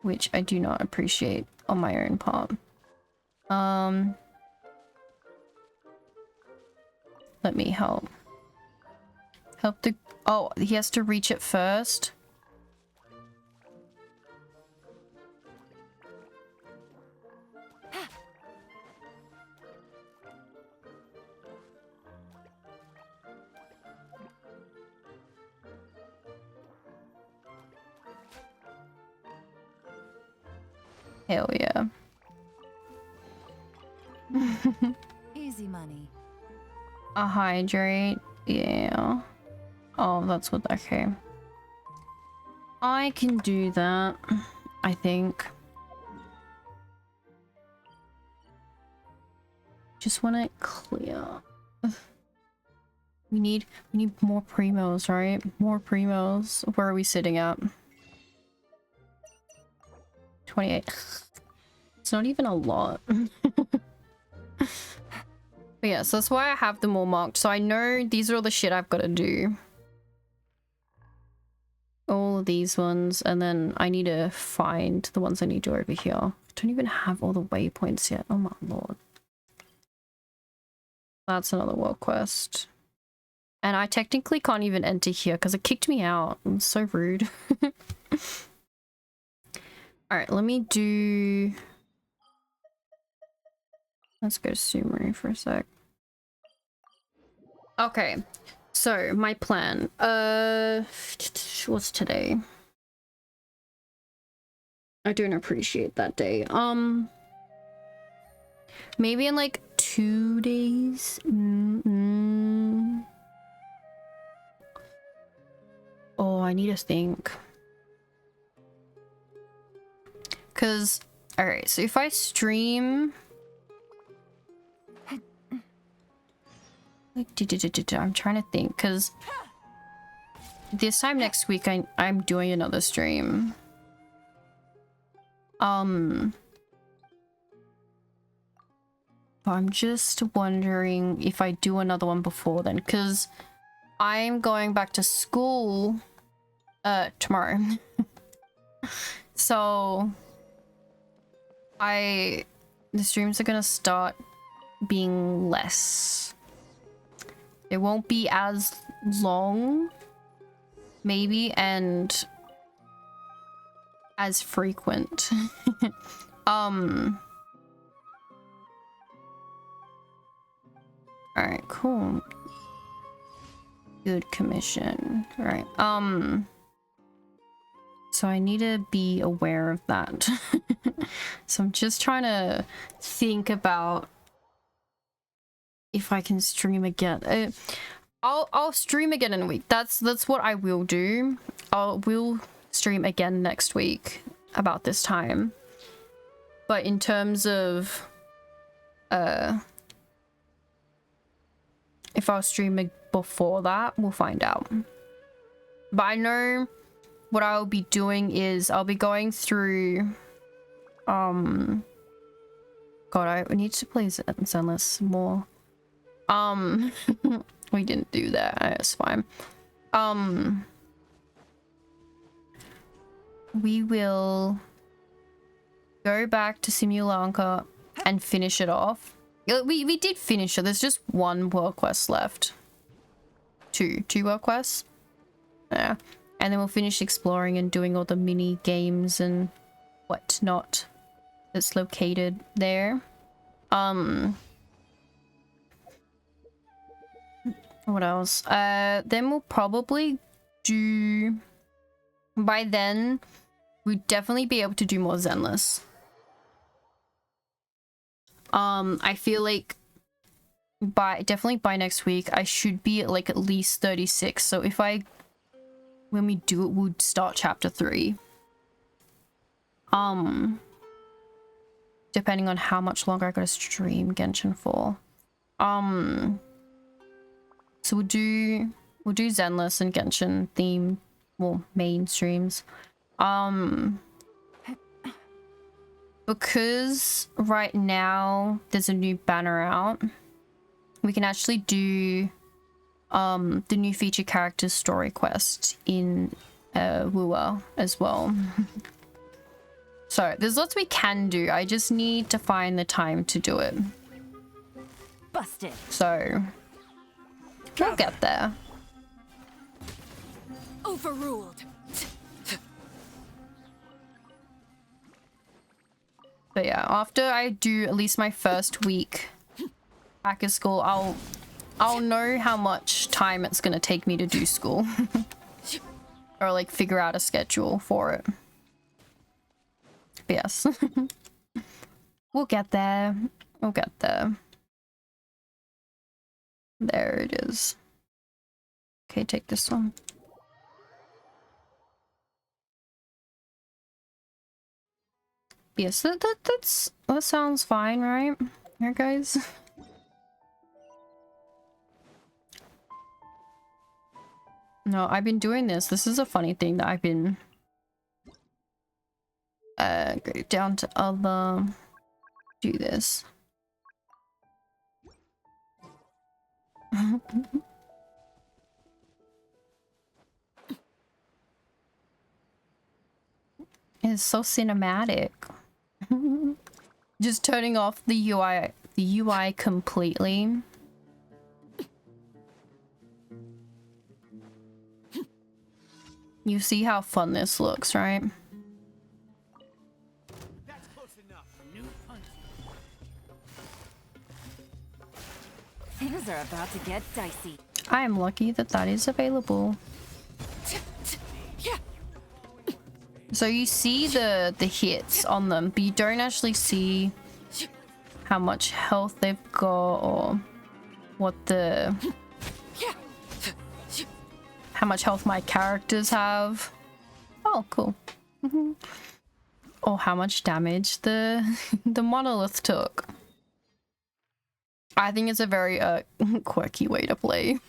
Which I do not appreciate on my own part. Let me help. Help the... Oh, he has to reach it first. Hell yeah. Easy money. A hydrate. Yeah. Oh, that's what... Okay. I can do that, I think. Just want it clear. We need more primos, right? More primos. Where are we sitting at? 28. It's not even a lot. But yeah, so that's why I have them all marked. So I know these are all the shit I've got to do. All of these ones, and then I need to find the ones I need to do over here. I don't even have all the waypoints yet. Oh my lord. That's another world quest. And I technically can't even enter here because it kicked me out. I'm so rude. Alright, let me do... Let's go to Sumeru for a sec. Okay, So, my plan. What's today? I don't appreciate that day. Maybe in like 2 days. Oh, I need to think. Cause, alright, so if I stream... I'm trying to think, because this time next week I'm doing another stream. I'm just wondering if I do another one before then, because I'm going back to school tomorrow. So the streams are gonna start being less. It won't be as long, maybe, and as frequent. Alright, cool. Good commission. Alright, so I need to be aware of that. So I'm just trying to think about if I can stream again. I'll stream again in a week. That's what I will do. We'll stream again next week about this time. But in terms of if I'll stream before that, we'll find out. But I know what I'll be doing is I'll be going through God, I need to play Zenless more. We didn't do that. It's fine. We will go back to Simulanka and finish it off. We did finish it. There's just one world quest left. Two world quests. Yeah. And then we'll finish exploring and doing all the mini games and whatnot that's located there. What else? Then we'll probably do... By then, we'd definitely be able to do more Zenless. I feel like definitely by next week, I should be at like at least 36. So if when we do it, we'll start chapter 3. Depending on how much longer I gotta stream Genshin for. So we'll do Zenless and Genshin theme, well, main streams. Because right now there's a new banner out, we can actually do the new feature characters story quest in Wua as well. So there's lots we can do. I just need to find the time to do it. Busted. So we'll get there. Overruled. But yeah, after I do at least my first week back at school, I'll know how much time it's gonna take me to do school. Or like figure out a schedule for it. But yes. We'll get there. We'll get there. There it is. Okay, take this one. Yes, that sounds fine, right? Here, guys. No, I've been doing this. This is a funny thing that I've been go down to other, do this. It's so cinematic. Just turning off the UI completely. You see how fun this looks, right? That's close enough. New punch. Things are about to get dicey. I am lucky that that is available. So you see the hits on them, but you don't actually see how much health they've got or what the... how much health my characters have. Oh, cool. Or how much damage the monolith took. I think it's a very quirky way to play.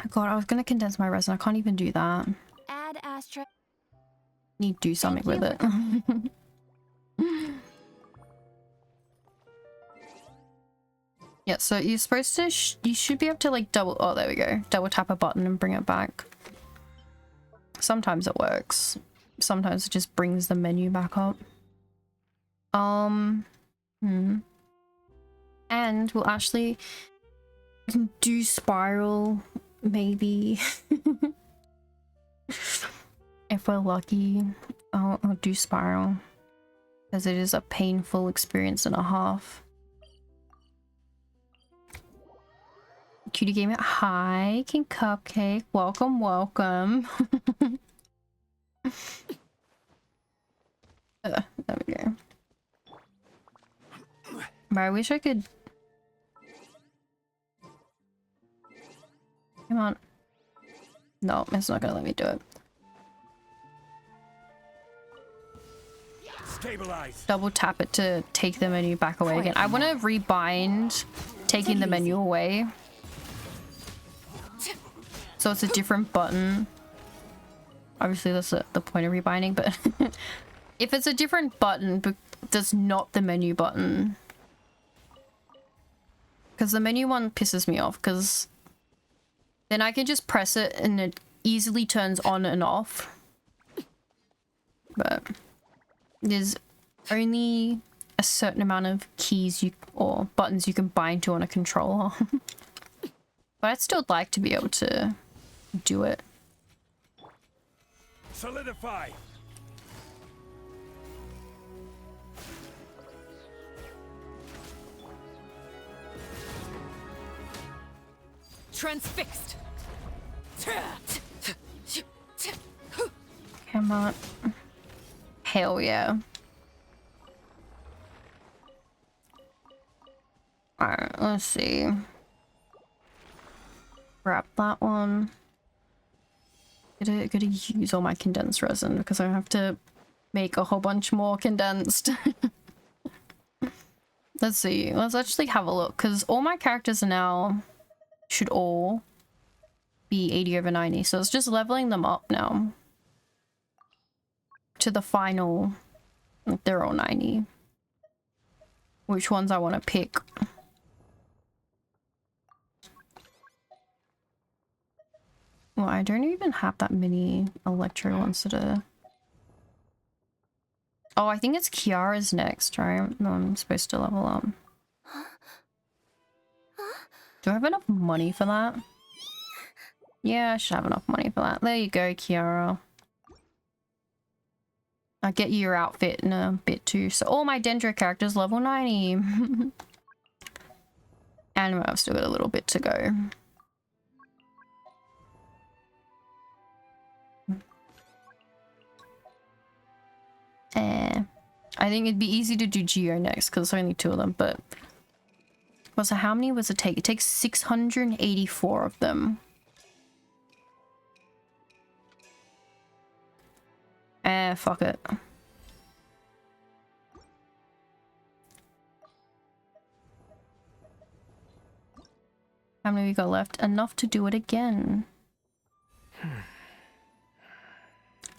God, I was gonna condense my resin. I can't even do that. Add astra. Need to do something with it. Yeah, so you're supposed to, you should be able to like double, oh there we go, double tap a button and bring it back. Sometimes it works. Sometimes it just brings the menu back up. And we'll actually do spiral, maybe. If we're lucky, I'll do spiral. Because it is a painful experience and a half. Cutie Gamer, hi, King Cupcake, welcome, welcome. There we go. But I wish I could... Come on. No, it's not gonna let me do it. Stabilize. Double tap it to take the menu back away again. I want to rebind taking the menu away. So it's a different button. Obviously that's the point of rebinding, but if it's a different button but that's not the menu button, because the menu one pisses me off, because then I can just press it and it easily turns on and off. But there's only a certain amount of keys or buttons you can bind to on a controller. But I'd still like to be able to do it. Solidify. Transfixed. Come on. Hell yeah. Alright, let's see. Grab that one. Gotta use all my condensed resin because I have to make a whole bunch more condensed. Let's see. Let's actually have a look because all my characters are now should all be 80/90. So it's just leveling them up now to the final. They're all 90. Which ones I want to pick? Well, I don't even have that many Electro ones that are... Oh, I think it's Kiara's next, right? No, I'm supposed to level up. Do I have enough money for that? Yeah, I should have enough money for that. There you go, Kiara. I'll get you your outfit in a bit too. So all my Dendro characters level 90. And I've still got a little bit to go. I think it'd be easy to do Geo next because there's only 2 of them, but... Well, so how many was it take? It takes 684 of them. Fuck it. How many we got left? Enough to do it again.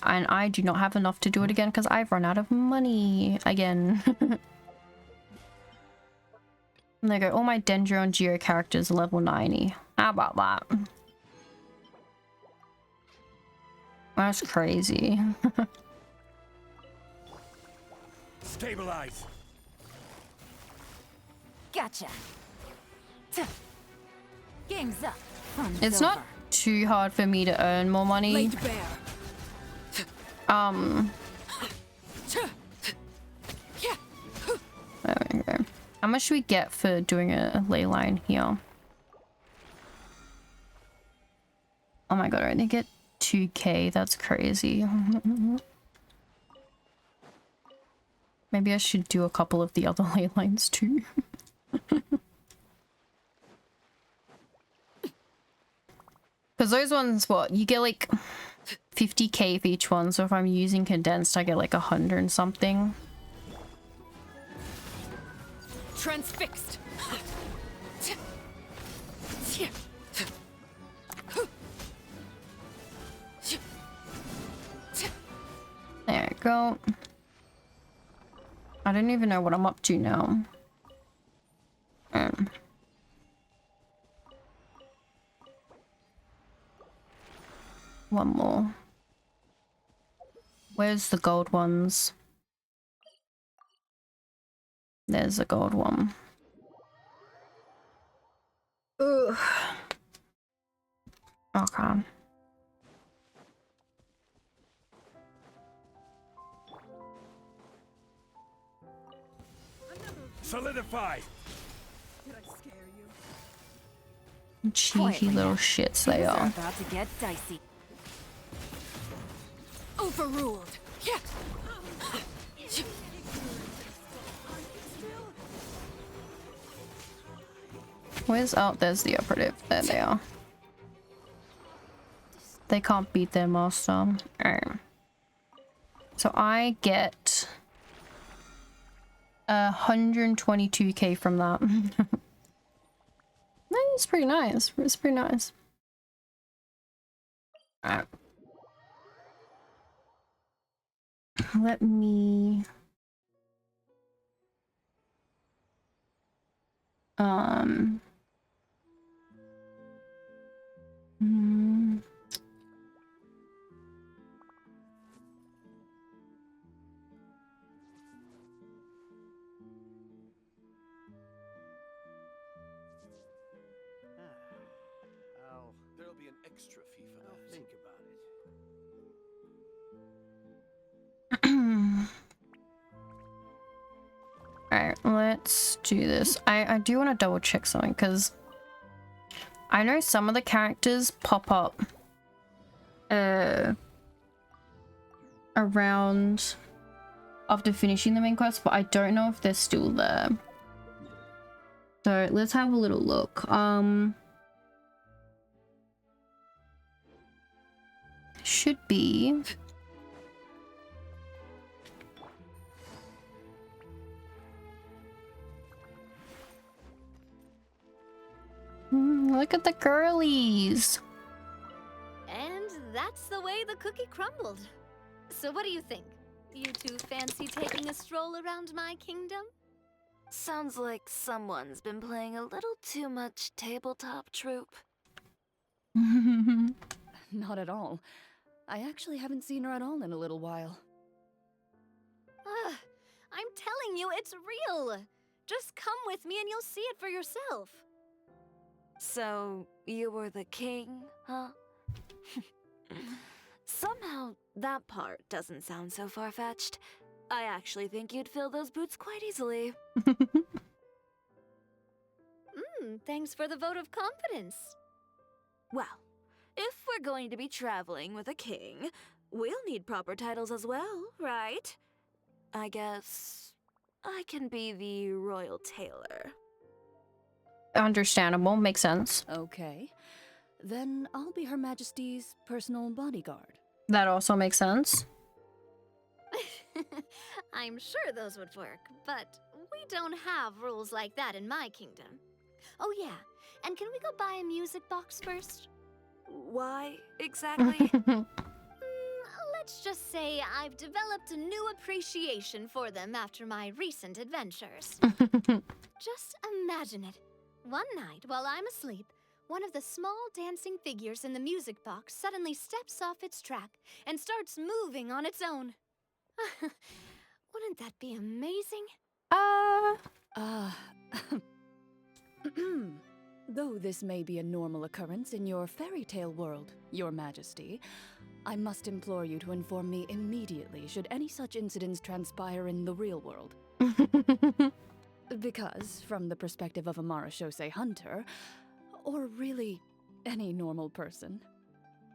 And I do not have enough to do it again because I've run out of money again. There you go. All my Dendro and Geo characters are level 90. How about that? That's crazy. Stabilize. Gotcha. Game's up. It's not too hard for me to earn more money. Laid bare. How much should we get for doing a ley line here? Oh my god, I only get 2k. That's crazy. Maybe I should do a couple of the other ley lines too. Because those ones, what? You get like 50k for each one. So if I'm using condensed, I get like 100 and something. Transfixed. There we go. I don't even know what I'm up to now. One more. Where's the gold ones? There's a gold one. Ugh. Okay. Solidify. Did I scare you? Cheeky little shits they are. About to get dicey. Overruled. Yeah. Where's oh, there's the operative. There they are. They can't beat their master. Alright. So I get 122k from that. It's pretty nice. It's pretty nice. Alright. Let me There'll be an extra fee for that. Think about it. Alright, let's do this. I do want to double check something because I know some of the characters pop up around after finishing the main quest, but I don't know if they're still there. So let's have a little look. Should be. Look at the girlies. And that's the way the cookie crumbled. So what do you think? You two fancy taking a stroll around my kingdom? Sounds like someone's been playing a little too much tabletop troop. Not at all. I actually haven't seen her at all in a little while. I'm telling you, it's real. Just come with me and you'll see it for yourself. So, you were the king, huh? Somehow, that part doesn't sound so far-fetched. I actually think you'd fill those boots quite easily. Thanks for the vote of confidence. Well, if we're going to be traveling with a king, we'll need proper titles as well, right? I guess I can be the royal tailor. Understandable, makes sense. Okay. Then I'll be Her Majesty's personal bodyguard. That also makes sense. I'm sure those would work, but we don't have rules like that in my kingdom. Oh yeah, and can we go buy a music box first? Why, exactly? Let's just say I've developed a new appreciation for them after my recent adventures. Just imagine it. One night, while I'm asleep, one of the small dancing figures in the music box suddenly steps off its track and starts moving on its own. Wouldn't that be amazing? Though this may be a normal occurrence in your fairy tale world, Your Majesty, I must implore you to inform me immediately should any such incidents transpire in the real world. Because, from the perspective of a Marashose hunter, or really any normal person,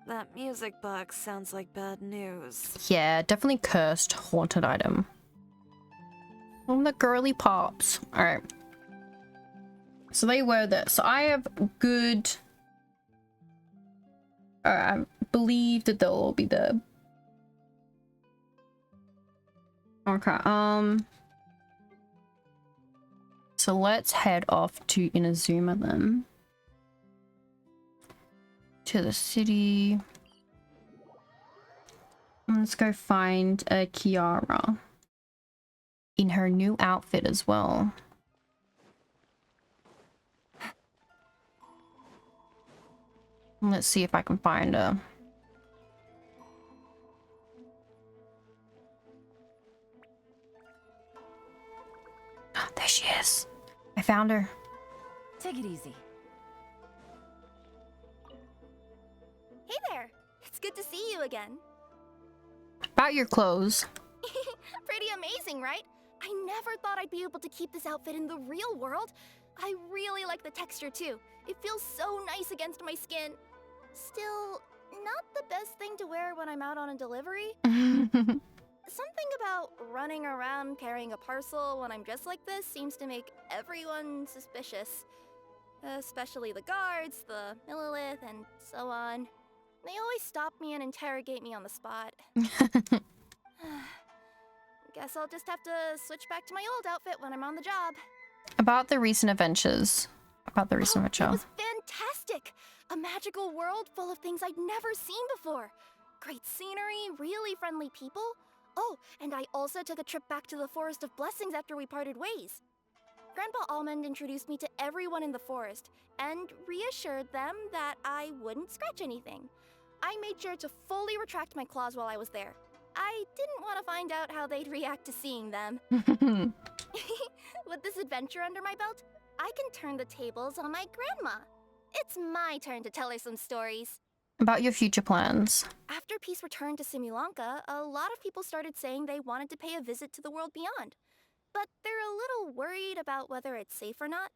That music box sounds like bad news. Yeah, definitely cursed haunted item. On the girly pops. Alright. So they were this. So I have good... I believe that they'll all be there. Okay, so let's head off to Inazuma then. To the city. Let's go find Kiara. In her new outfit as well. Let's see if I can find her. There she is. I found her. Take it easy. Hey there. It's good to see you again. About your clothes. Pretty amazing, right? I never thought I'd be able to keep this outfit in the real world. I really like the texture too. It feels so nice against my skin. Still, not the best thing to wear when I'm out on a delivery. Something about running around carrying a parcel when I'm dressed like this seems to make everyone suspicious. Especially the guards, the Millilith, and so on. They always stop me and interrogate me on the spot. Guess I'll just have to switch back to my old outfit when I'm on the job. About the recent adventures. About the recent adventure. It was fantastic! A magical world full of things I'd never seen before. Great scenery, really friendly people. Oh, and I also took a trip back to the Forest of Blessings after we parted ways. Grandpa Almond introduced me to everyone in the forest and reassured them that I wouldn't scratch anything. I made sure to fully retract my claws while I was there. I didn't want to find out how they'd react to seeing them. With this adventure under my belt, I can turn the tables on my grandma. It's my turn to tell her some stories. About your future plans. After peace returned to Simulanka, a lot of people started saying they wanted to pay a visit to the world beyond. But they're a little worried about whether it's safe or not.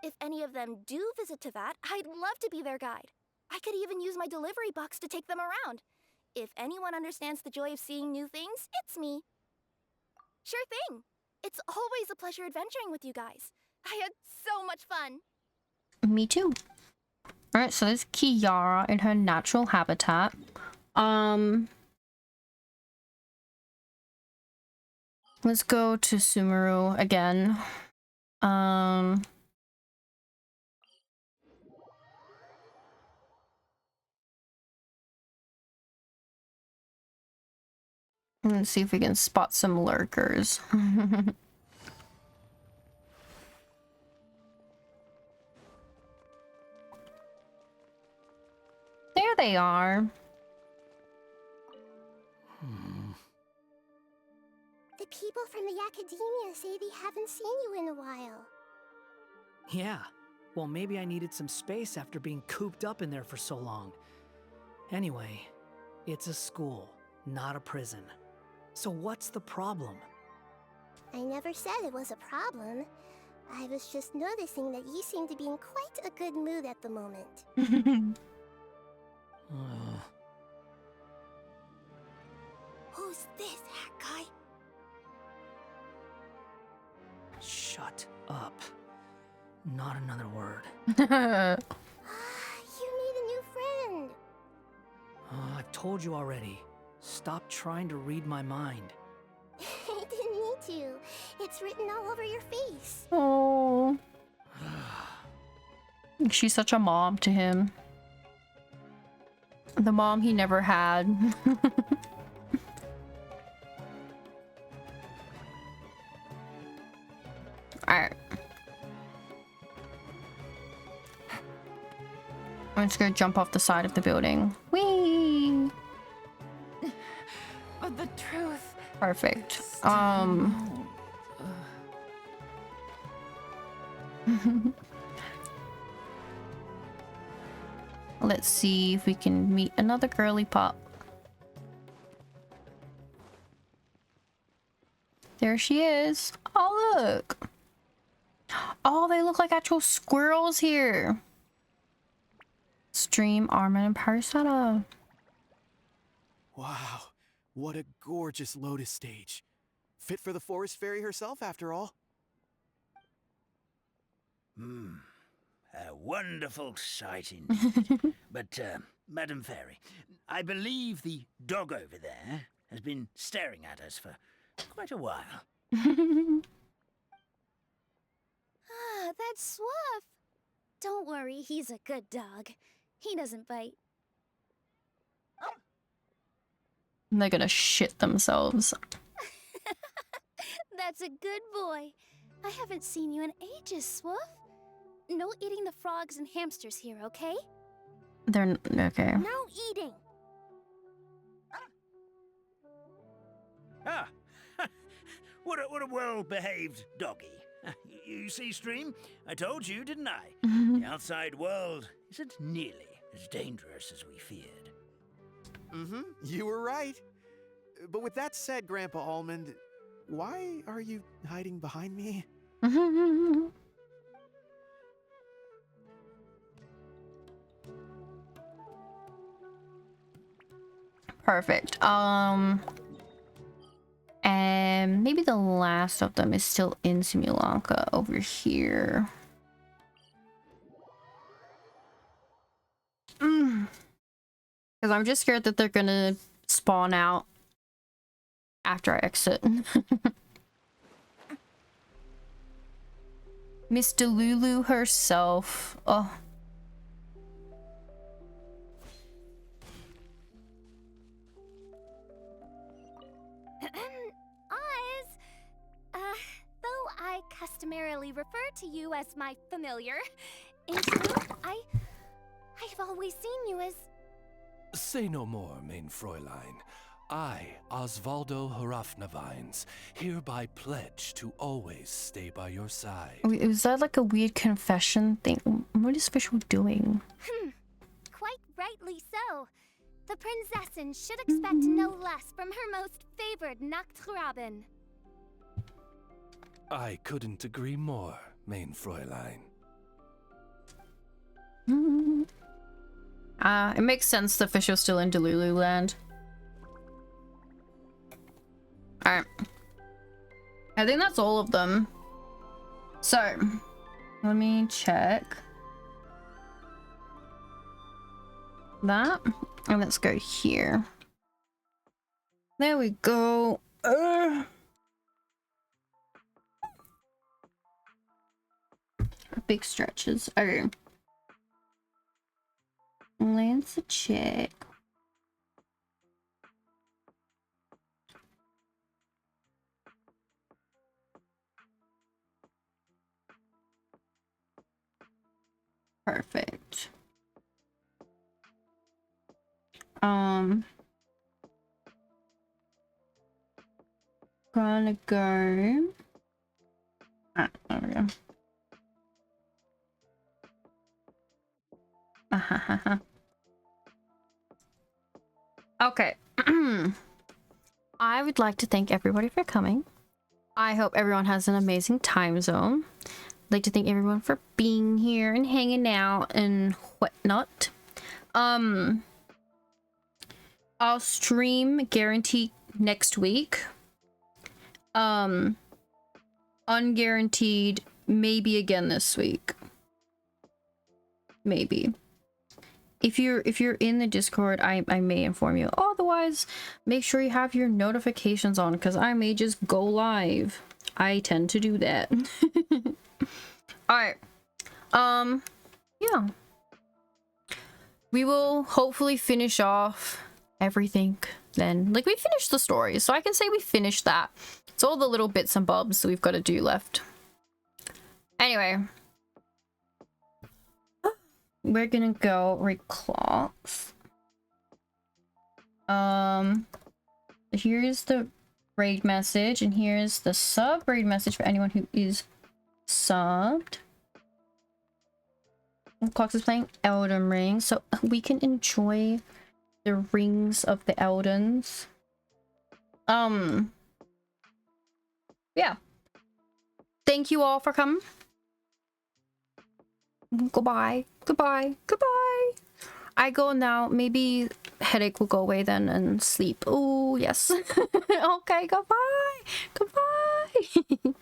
If any of them do visit to that, I'd love to be their guide. I could even use my delivery box to take them around. If anyone understands the joy of seeing new things, it's me. Sure thing. It's always a pleasure adventuring with you guys. I had so much fun. Me too. Alright, so there's Kiara in her natural habitat. Let's go to Sumeru again. Let's see if we can spot some lurkers. There they are. The people from the academia say they haven't seen you in a while. Yeah. Well, maybe I needed some space after being cooped up in there for so long. Anyway, it's a school, not a prison. So what's the problem? I never said it was a problem. I was just noticing that you seem to be in quite a good mood at the moment. Who's this, hat guy? Shut up. Not another word. You made a new friend. I've told you already. Stop trying to read my mind. I didn't need to. It's written all over your face. Oh. She's such a mom to him. The mom he never had. Alright. I'm just gonna jump off the side of the building. Whee! But the truth. Perfect. Let's see if we can meet another girly pop. There she is. Oh, look. Oh, they look like actual squirrels here. Stream, Armin, and Parisata. Wow, what a gorgeous lotus stage. Fit for the forest fairy herself, after all. A wonderful sight indeed. But, Madam Fairy, I believe the dog over there has been staring at us for quite a while. Ah, that's Swuff. Don't worry, he's a good dog. He doesn't bite. And they're gonna shit themselves. That's a good boy. I haven't seen you in ages, Swuff. No eating the frogs and hamsters here, okay? They're okay. No eating. Ah, what a well-behaved doggy. You see, Stream, I told you, didn't I? The outside world isn't nearly as dangerous as we feared. You were right. But with that said, Grandpa Almond, why are you hiding behind me? Perfect. And maybe the last of them is still in Simulanka over here. Because I'm just scared that they're gonna spawn out after I exit. Miss Delulu herself. Oh. Though I customarily refer to you as my familiar, in truth, I've always seen you as... Say no more, main Fräulein. I, Osvaldo Hrafnavines, hereby pledge to always stay by your side. Was that like a weird confession thing? What is Fischl doing? Quite rightly so. The Prinzessin should expect no less from her most favored Nachtgraben. I couldn't agree more, main Fräulein. It makes sense the fish was still in Delulu land. Alright. I think that's all of them. So, let me check that. And let's go here. There we go. Big stretches. Okay. Let's check. Perfect. Gonna go. There we go. Okay. I would like to thank everybody for coming. I hope everyone has an amazing time zone. I'd like to thank everyone for being here and hanging out and whatnot. I'll stream guaranteed next week. Unguaranteed maybe again this week. Maybe. If you're in the Discord, I may inform you. Otherwise, make sure you have your notifications on because I may just go live. I tend to do that. Alright. Yeah. We will hopefully finish off everything then. Like, we finished the story, so I can say we finished that. It's all the little bits and bobs that we've got to do left. Anyway. We're gonna go read clocks. Here's the raid message, and here's the sub raid message for anyone who is subbed. Clocks is playing Elden Ring, so we can enjoy the rings of the Eldens. Yeah. Thank you all for coming. Goodbye. Goodbye. Goodbye. I go now. Maybe headache will go away then and sleep. Oh, yes. Okay, goodbye. Goodbye.